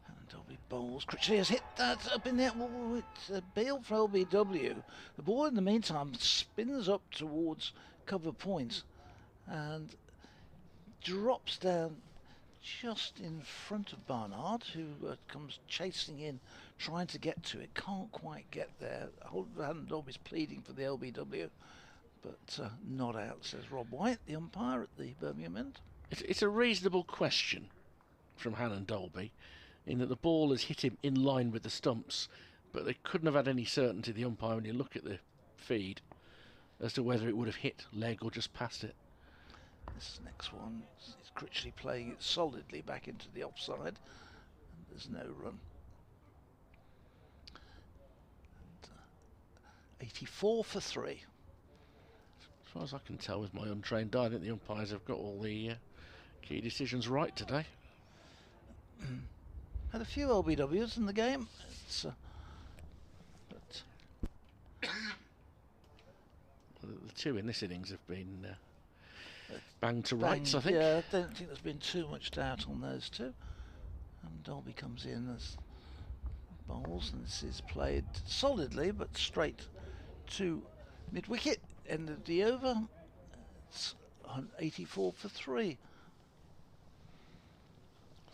And Dobby bowls. Critchley has hit that up in there. It's a bail for LBW. The ball in the meantime spins up towards cover point and drops down just in front of Barnard, who comes chasing in, trying to get to it. Can't quite get there. Dobby's pleading for the LBW, but not out, says Rob White, the umpire at the Birmingham end. It's a reasonable question from Hannon Dolby, in that the ball has hit him in line with the stumps, but they couldn't have had any certainty, the umpire, when you look at the feed, as to whether it would have hit leg or just past it. This next one is Critchley playing it solidly back into the offside, and there's no run. And, 84 for 3. As far as I can tell with my untrained eye, I think the umpires have got all the key decisions right today. Had a few LBWs in the game, but the two in this innings have been banged to rights, I think. Yeah, I don't think there's been too much doubt on those two. And Dolby comes in as bowls, and this is played solidly but straight to mid-wicket. End of the over. It's 84 for 3.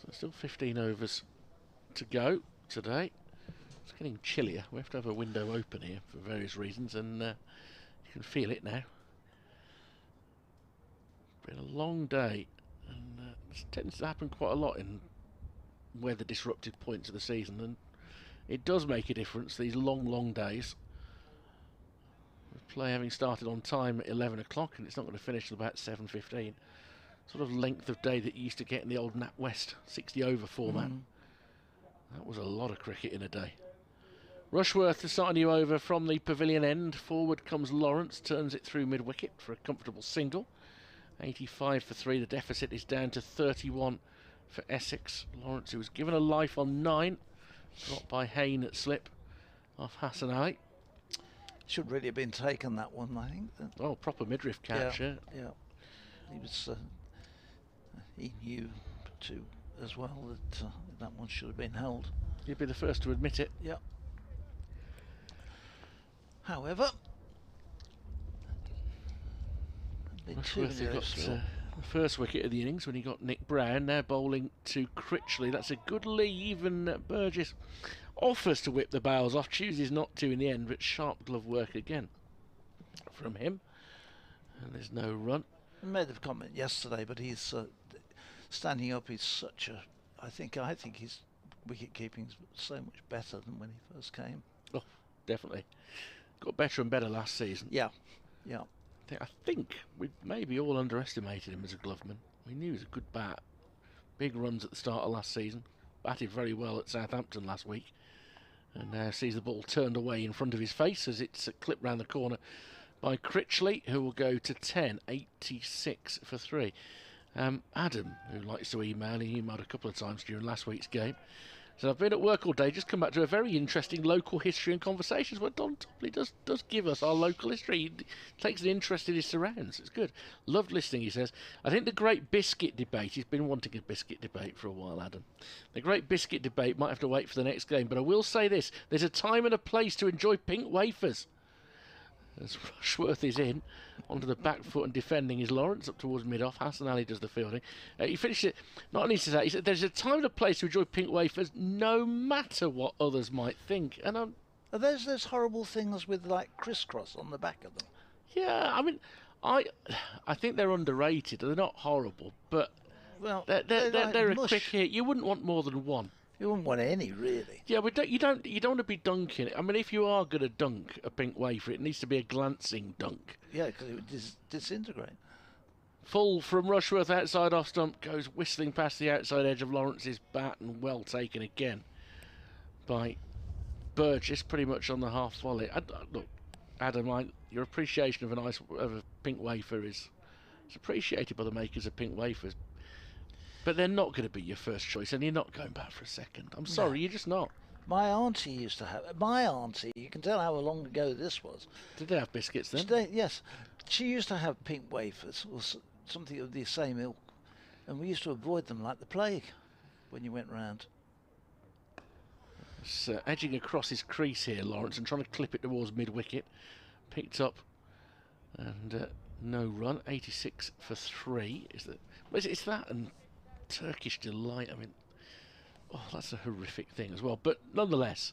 So still 15 overs to go today. It's getting chillier. We have to have a window open here for various reasons, and you can feel it now. It's been a long day, and this tends to happen quite a lot in weather disrupted points of the season, and it does make a difference, these long days. Play having started on time at 11 o'clock, and it's not going to finish till about 7:15. Sort of length of day that you used to get in the old NatWest 60 over format. That was a lot of cricket in a day. Rushworth to start a new over from the pavilion end. Forward comes Lawrence, turns it through mid-wicket for a comfortable single. 85 for 3, the deficit is down to 31 for Essex. Lawrence, who was given a life on 9, dropped by Hayne at slip off Hassan Ali. Should really have been taken, that one, I think. Oh, proper midriff catch, yeah. He was. He knew too as well that that one should have been held. You'd be the first to admit it. Yeah. However, Rushworth got the first wicket of the innings when he got Nick Brown. Now bowling to Critchley. That's a good leave, and Burgess offers to whip the bails off, chooses not to in the end, but sharp glove work again from him, and there's no run. I made the comment yesterday, but he's standing up. He's such a. I think his wicket keeping's so much better than when he first came. Oh, definitely got better and better last season. Yeah. I think we maybe all underestimated him as a gloveman. We knew he was a good bat. Big runs at the start of last season. Batted very well at Southampton last week, and now sees the ball turned away in front of his face as it's clipped round the corner by Critchley, who will go to 10, 86 for 3. Adam, who likes to email, he emailed a couple of times during last week's game. So I've been at work all day, just come back to a very interesting local history and conversations. Well, Don Topley does give us our local history. He takes an interest in his surrounds. It's good. Loved listening, he says. I think the Great Biscuit debate, he's been wanting a biscuit debate for a while, Adam. The Great Biscuit debate might have to wait for the next game, but I will say this. There's a time and a place to enjoy pink wafers. As Rushworth is in, onto the back foot and defending is Lawrence up towards mid-off. Hassan Ali does the fielding. He finished it, not only to that, he said there's a time and a place to enjoy pink wafers no matter what others might think. And are those horrible things with like crisscross on the back of them? Yeah, I mean, I think they're underrated. They're not horrible, but they're like a quick hit. You wouldn't want more than one. You wouldn't want any, really. Yeah, but you don't want to be dunking it. I mean, if you are going to dunk a pink wafer, it needs to be a glancing dunk. Yeah, because it would disintegrate. Full from Rushworth outside off stump, goes whistling past the outside edge of Lawrence's bat, and well taken again by Burgess, pretty much on the half volley. Look, Adam, your appreciation of a pink wafer is It's appreciated by the makers of pink wafers, but they're not going to be your first choice, and you're not going back for a second. I'm sorry, you're just not. My auntie used to have. My auntie, you can tell how long ago this was. Did they have biscuits then? Yes. She used to have pink wafers, or something of the same ilk, and we used to avoid them like the plague when you went round. It's edging across his crease here, Lawrence, and trying to clip it towards mid-wicket. Picked up, and no run. 86 for 3. It's that and Turkish delight. I mean, oh, that's a horrific thing as well. But nonetheless,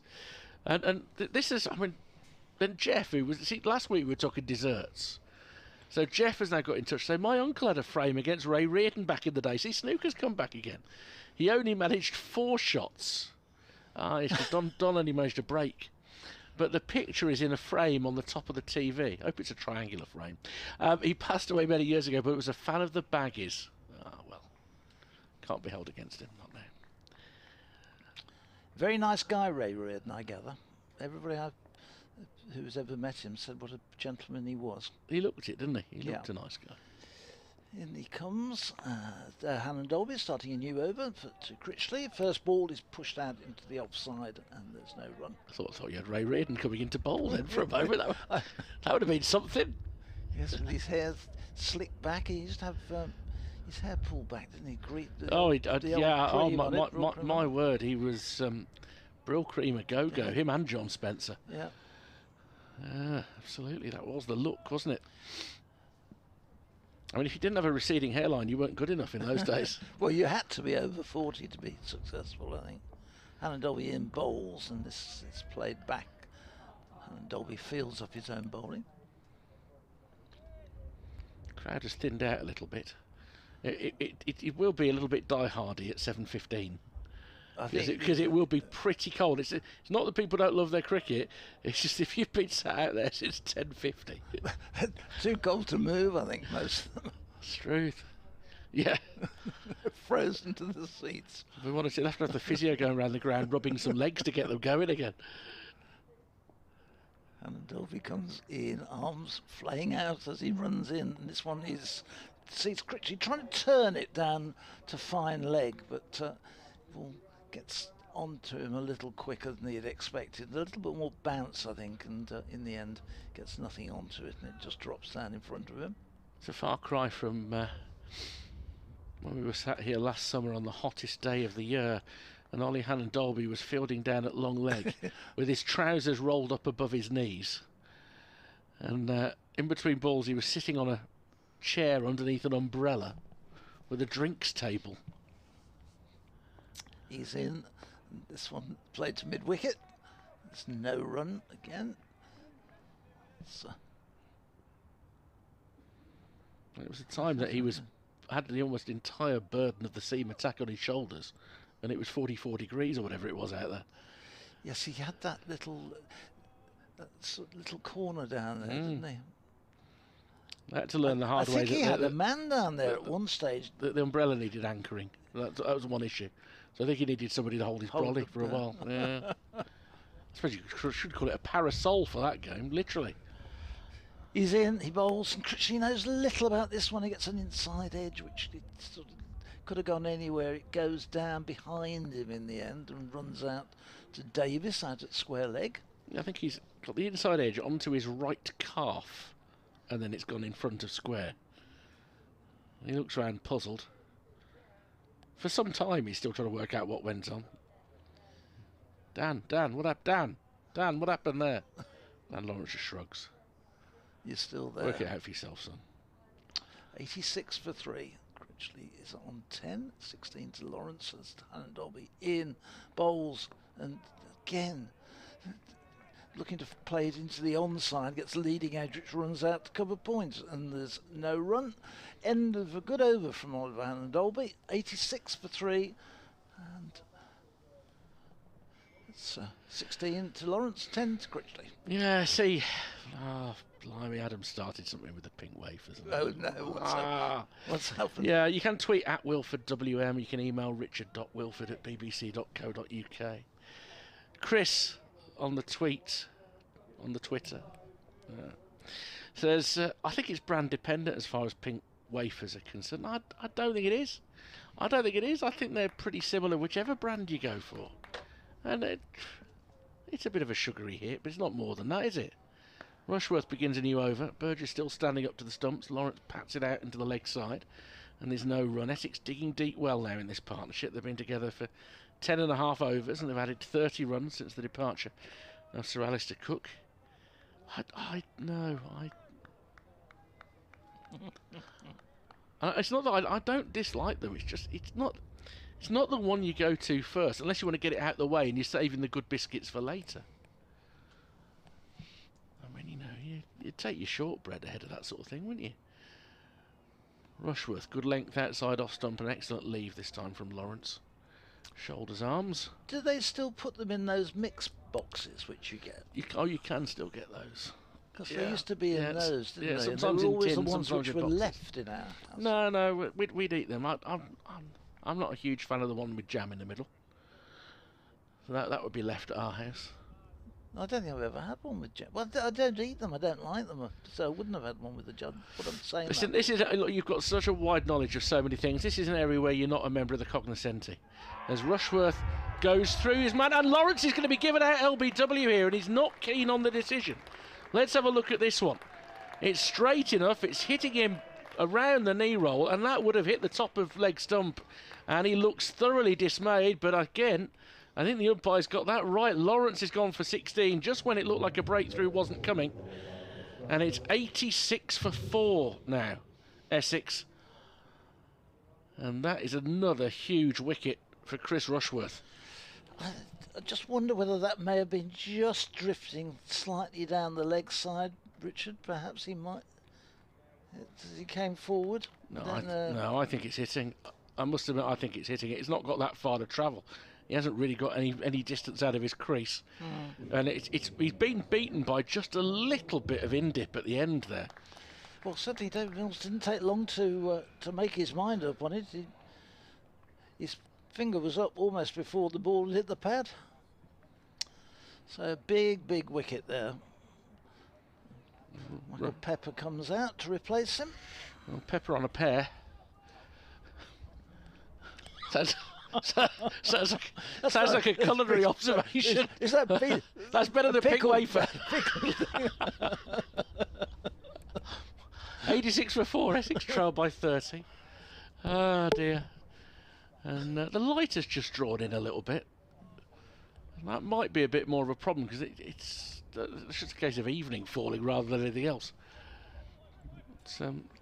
and this is, I mean, then Jeff, who was, see, last week we were talking desserts. So Jeff has now got in touch. So my uncle had a frame against Ray Reardon back in the day. See, snooker's come back again. He only managed 4 shots. Don only managed a break. But the picture is in a frame on the top of the TV. I hope it's a triangular frame. He passed away many years ago, but was a fan of the Baggies. Ah, well, can't be held against him, not now. Very nice guy, Ray Reardon, I gather. Everybody who's ever met him said what a gentleman he was. He looked it, didn't he? He looked a nice guy. In he comes. Hannon Dolby starting a new over to Critchley. First ball is pushed out into the offside, and there's no run. I thought you had Ray Reardon coming into bowl then for a moment. That would have been something. Yes, with his hair slicked back. He used to have his hair pulled back, didn't he? My word, he was Brill Cream a go-go. Him and John Spencer. Yeah. Absolutely, that was the look, wasn't it? I mean, if you didn't have a receding hairline, you weren't good enough in those days. Well, you had to be over 40 to be successful, I think. Hannon Dolby in bowls, and this is played back. Hannon Dolby fields up his own bowling. Crowd has thinned out a little bit. It will be a little bit die-hardy at 7:15. Because it will be pretty cold. It's not that people don't love their cricket. It's just if you've been sat out there since 10:50. Too cold to move, I think, most of them. It's truth. Yeah. Frozen to the seats. We want to have to have the physio going around the ground rubbing some legs to get them going again. And Dolby comes in, arms flaying out as he runs in. And this one sees Critchley trying to turn it down to fine leg, but ball gets onto him a little quicker than he had expected. A little bit more bounce, I think, and in the end gets nothing onto it, and it just drops down in front of him. It's a far cry from when we were sat here last summer on the hottest day of the year, and Ollie Hannon Dolby was fielding down at long leg with his trousers rolled up above his knees, and in between balls he was sitting on a chair underneath an umbrella with a drinks table. He's in. This one played to mid-wicket. There's no run again. It was a time that he had the almost entire burden of the seam attack on his shoulders, and it was 44 degrees or whatever it was out there. Yes, he had that little corner down there, didn't he? I had to learn the hard way. I think he had a man down there at one stage. The umbrella needed anchoring. That was one issue. So I think he needed somebody to hold his brolly for a while. Yeah. I suppose you should call it a parasol for that game, literally. He's in, he bowls, and Critchley knows little about this one. He gets an inside edge, which it sort of could have gone anywhere. It goes down behind him in the end and runs out to Davis out at square leg. I think he's got the inside edge onto his right calf, and then it's gone in front of square. He looks around puzzled. For some time, he's still trying to work out what went on. Dan, what happened? Dan, what happened there? And Lawrence just shrugs. You're still there. Work it out for yourself, son. 86 for 3. Critchley is on 10. 16 to Lawrence as Hannon Dolby in bowls, and again looking to play it into the onside, gets leading edge, which runs out to cover points, and there's no run. End of a good over from Oliver Hannon Dolby. 86 for 3, and it's 16 to Lawrence, 10 to Critchley. Yeah, see, blimey, Adam started something with the pink wafers. Oh no, what's happened? Yeah, you can tweet at Wilford WM, you can email richard.wilford@bbc.co.uk. Chris on the tweet, on the Twitter, says, I think it's brand dependent as far as pink wafers are concerned. I don't think it is. I don't think it is. I think they're pretty similar, whichever brand you go for. And it's a bit of a sugary hit, but it's not more than that, is it? Rushworth begins a new over. Burgess still standing up to the stumps. Lawrence pats it out into the leg side, and there's no run. Essex digging deep well now in this partnership. They've been together for 10.5 overs, and they've added 30 runs since the departure of Sir Alistair Cook. It's not that I don't dislike them. It's just it's not the one you go to first, unless you want to get it out of the way and you're saving the good biscuits for later. I mean, you know, you'd take your shortbread ahead of that sort of thing, wouldn't you? Rushworth, good length outside off stump, an excellent leave this time from Lawrence. Shoulders, arms. Do they still put them in those mix boxes which you get? You can still get those. Because they used to be in those, didn't they? Sometimes they were always in the ones which were boxes. left in our house. No, we'd eat them. I'm not a huge fan of the one with jam in the middle. So that would be left at our house. I don't think I've ever had one with jam. Well, I don't eat them. I don't like them, so I wouldn't have had one with the jam. But I'm saying Listen, look, you've got such a wide knowledge of so many things. This is an area where you're not a member of the cognoscenti. As Rushworth goes through his man, and Lawrence is going to be given out LBW here, and he's not keen on the decision. Let's have a look at this one. It's straight enough. It's hitting him around the knee roll, and that would have hit the top of leg stump, and he looks thoroughly dismayed. But again, I think the umpire's got that right. Lawrence has gone for 16 just when it looked like a breakthrough wasn't coming, and it's 86 for 4 now, Essex, and that is another huge wicket for Chris Rushworth. I just wonder whether that may have been just drifting slightly down the leg side, Richard. Perhaps he might. As he came forward. No, I think it's hitting. I must admit, I think it's hitting it. It's not got that far to travel. He hasn't really got any distance out of his crease, and he's been beaten by just a little bit of in-dip at the end there. Well, certainly David Mills didn't take long to make his mind up on it. His finger was up almost before the ball hit the pad. So a big wicket there. Michael Pepper comes out to replace him. Well, Pepper on a pair. Sounds like a culinary observation. Is that beef? That's better than pig wafer. 86 for 4. Essex trail by 30. Oh dear. And the light has just drawn in a little bit. That might be a bit more of a problem because it's just a case of evening falling rather than anything else.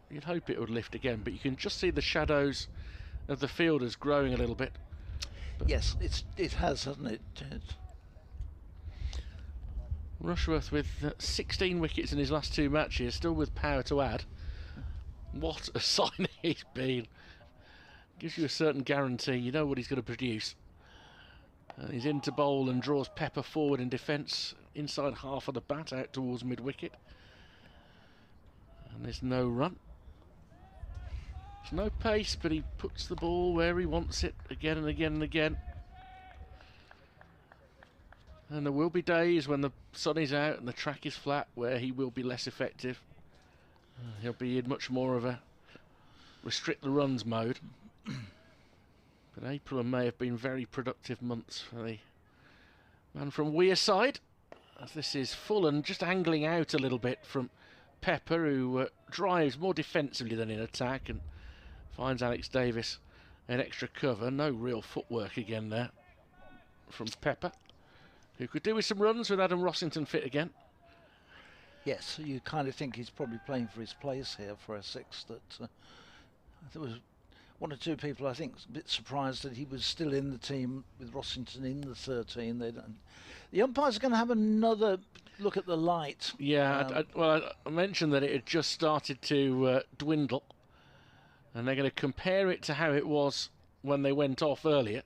You'd hope it would lift again, but you can just see the shadows of the fielders growing a little bit. But yes, it has, hasn't it? Rushworth with 16 wickets in his last 2 matches, still with power to add. What a signing he's been. Gives you a certain guarantee, you know what he's going to produce. He's in to bowl and draws Pepper forward in defence, inside half of the bat, out towards mid-wicket. And there's no run. There's no pace, but he puts the ball where he wants it again and again and again. And there will be days when the sun is out and the track is flat where he will be less effective. He'll be in much more of a restrict the runs mode. But April and May have been very productive months for the man from Wearside, as this is full and just angling out a little bit from Pepper, who drives more defensively than in attack and finds Alex Davis an extra cover. No real footwork again there from Pepper, who could do with some runs with Adam Rossington fit again. Yes, you kind of think he's probably playing for his place here for Essex. That there was one or two people, I think, a bit surprised that he was still in the team with Rossington in the 13. The umpires are going to have another look at the light. Yeah, I mentioned that it had just started to dwindle, and they're going to compare it to how it was when they went off earlier.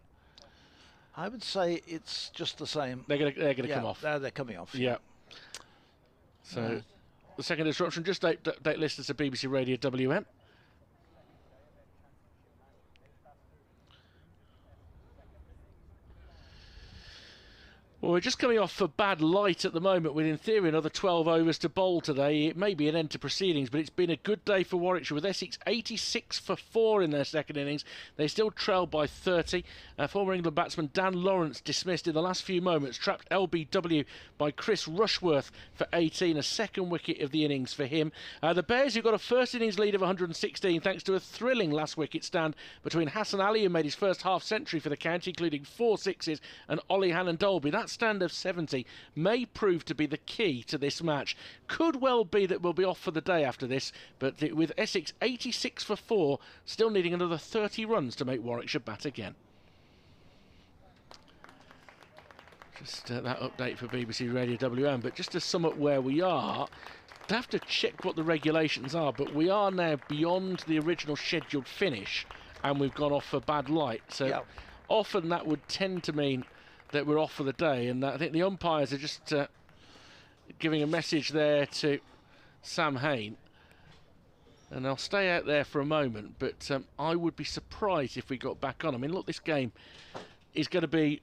I would say it's just the same. They're going to come off. They're coming off. Yeah. So the second disruption, just date listed to BBC Radio WM. Well, we're just coming off for bad light at the moment with, in theory, another 12 overs to bowl today. It may be an end to proceedings, but it's been a good day for Warwickshire with Essex 86 for 4 in their second innings. They still trail by 30. Former England batsman Dan Lawrence dismissed in the last few moments, trapped LBW by Chris Rushworth for 18, a second wicket of the innings for him. The Bears, who got a first innings lead of 116 thanks to a thrilling last wicket stand between Hassan Ali, who made his first half century for the county, including 4 sixes, and Ollie Hannon-Dolby. That stand of 70 may prove to be the key to this match. Could well be that we'll be off for the day after this, but with Essex 86 for 4, still needing another 30 runs to make Warwickshire bat again. Just that update for BBC Radio WM, but just to sum up where we are, I have to check what the regulations are, but we are now beyond the original scheduled finish and we've gone off for bad light, so often that would tend to mean that we're off for the day, and I think the umpires are just giving a message there to Sam Hain, and I'll stay out there for a moment, but I would be surprised if we got back on. I mean, look, this game is going to be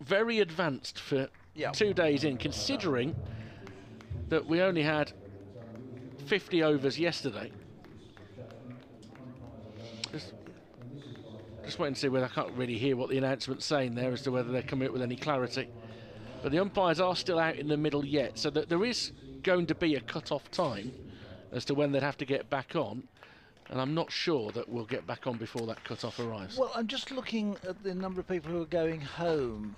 very advanced for 2 days in, considering that we only had 50 overs yesterday. Just wait and see whether I can't really hear what the announcement's saying there as to whether they're coming up with any clarity. But the umpires are still out in the middle yet, so that there is going to be a cut-off time as to when they'd have to get back on, and I'm not sure that we'll get back on before that cut-off arrives. Well, I'm just looking at the number of people who are going home.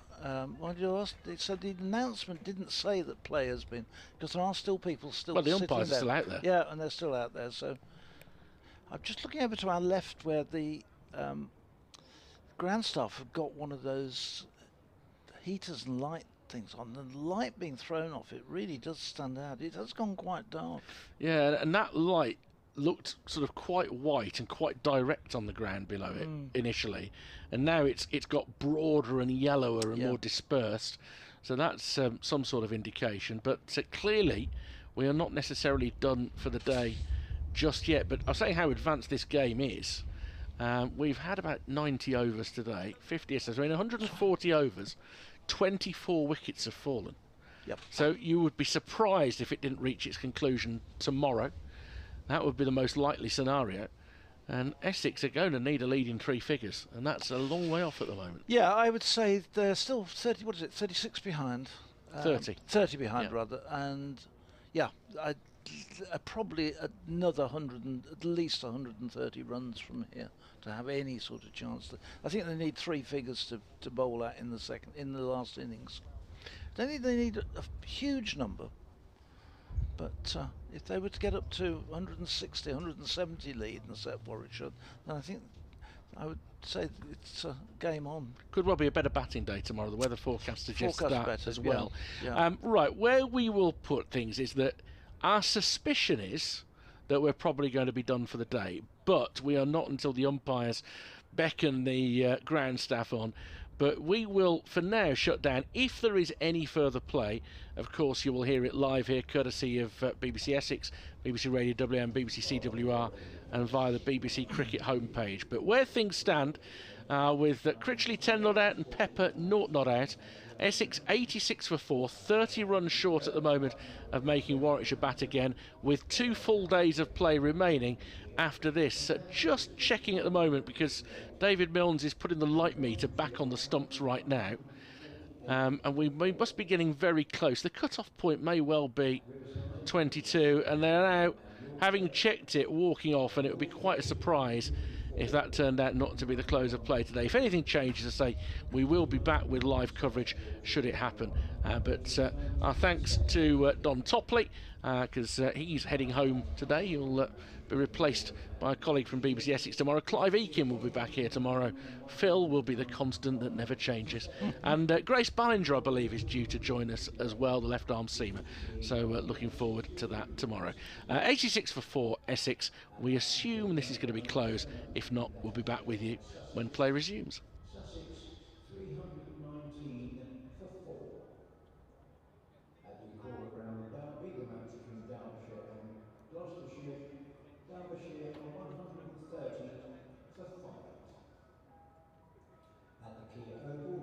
Why did you ask? So the announcement didn't say that players been, because there are still people still. Well, the umpires are still out there. Yeah, and they're still out there. So I'm just looking over to our left where the ground staff have got one of those heaters and light things on, and the light being thrown off it really does stand out. It has gone quite dark. Yeah, and that light looked sort of quite white and quite direct on the ground below it initially, and now it's got broader and yellower and more dispersed, so that's some sort of indication. But clearly we are not necessarily done for the day just yet. But I'll say how advanced this game is. We've had about 90 overs today, 50 essays. We're in 140 overs, 24 wickets have fallen. So you would be surprised if it didn't reach its conclusion tomorrow. That would be the most likely scenario. And Essex are going to need a lead in 3 figures, and that's a long way off at the moment. Yeah, I would say they're still 30, what is it, 36 behind? 30. 30 behind, rather. And, yeah, probably another 100 and at least 130 runs from here to have any sort of chance. I think they need 3 figures to bowl at in the last innings. They need a huge number. But if they were to get up to 160, 170 lead and set Warwickshire, then I think I would say that it's game on. Could well be a better batting day tomorrow. The weather forecast suggests that better, as well. Yeah. Right, where we will put things is that our suspicion is that we're probably going to be done for the day, but we are not until the umpires beckon the ground staff on. But we will, for now, shut down. If there is any further play, of course, you will hear it live here, courtesy of BBC Essex, BBC Radio WM, BBC CWR, and via the BBC Cricket homepage. But where things stand, with Critchley 10 not out and Pepper 0 not out, Essex 86 for 4, 30 runs short at the moment of making Warwickshire bat again, with 2 full days of play remaining after this. Just checking at the moment, because David Milnes is putting the light meter back on the stumps right now, and we must be getting very close. The cut-off point may well be 22, and they're now, having checked it, walking off, and it would be quite a surprise if that turned out not to be the close of play today. If anything changes, I say, we will be back with live coverage should it happen. But our thanks to Don Topley, because he's heading home today. He'll be replaced by a colleague from BBC Essex tomorrow. Clive Eakin will be back here tomorrow. Phil will be the constant that never changes. And Grace Ballinger, I believe, is due to join us as well, the left-arm seamer. So looking forward to that tomorrow. 86 for 4, Essex. We assume this is going to be close. If not, we'll be back with you when play resumes. Sussex 319 for 4. At the corner ground, Derby, the match between Derbyshire and Gloucestershire. Derbyshire are 130 for 5. At the Kia Oval,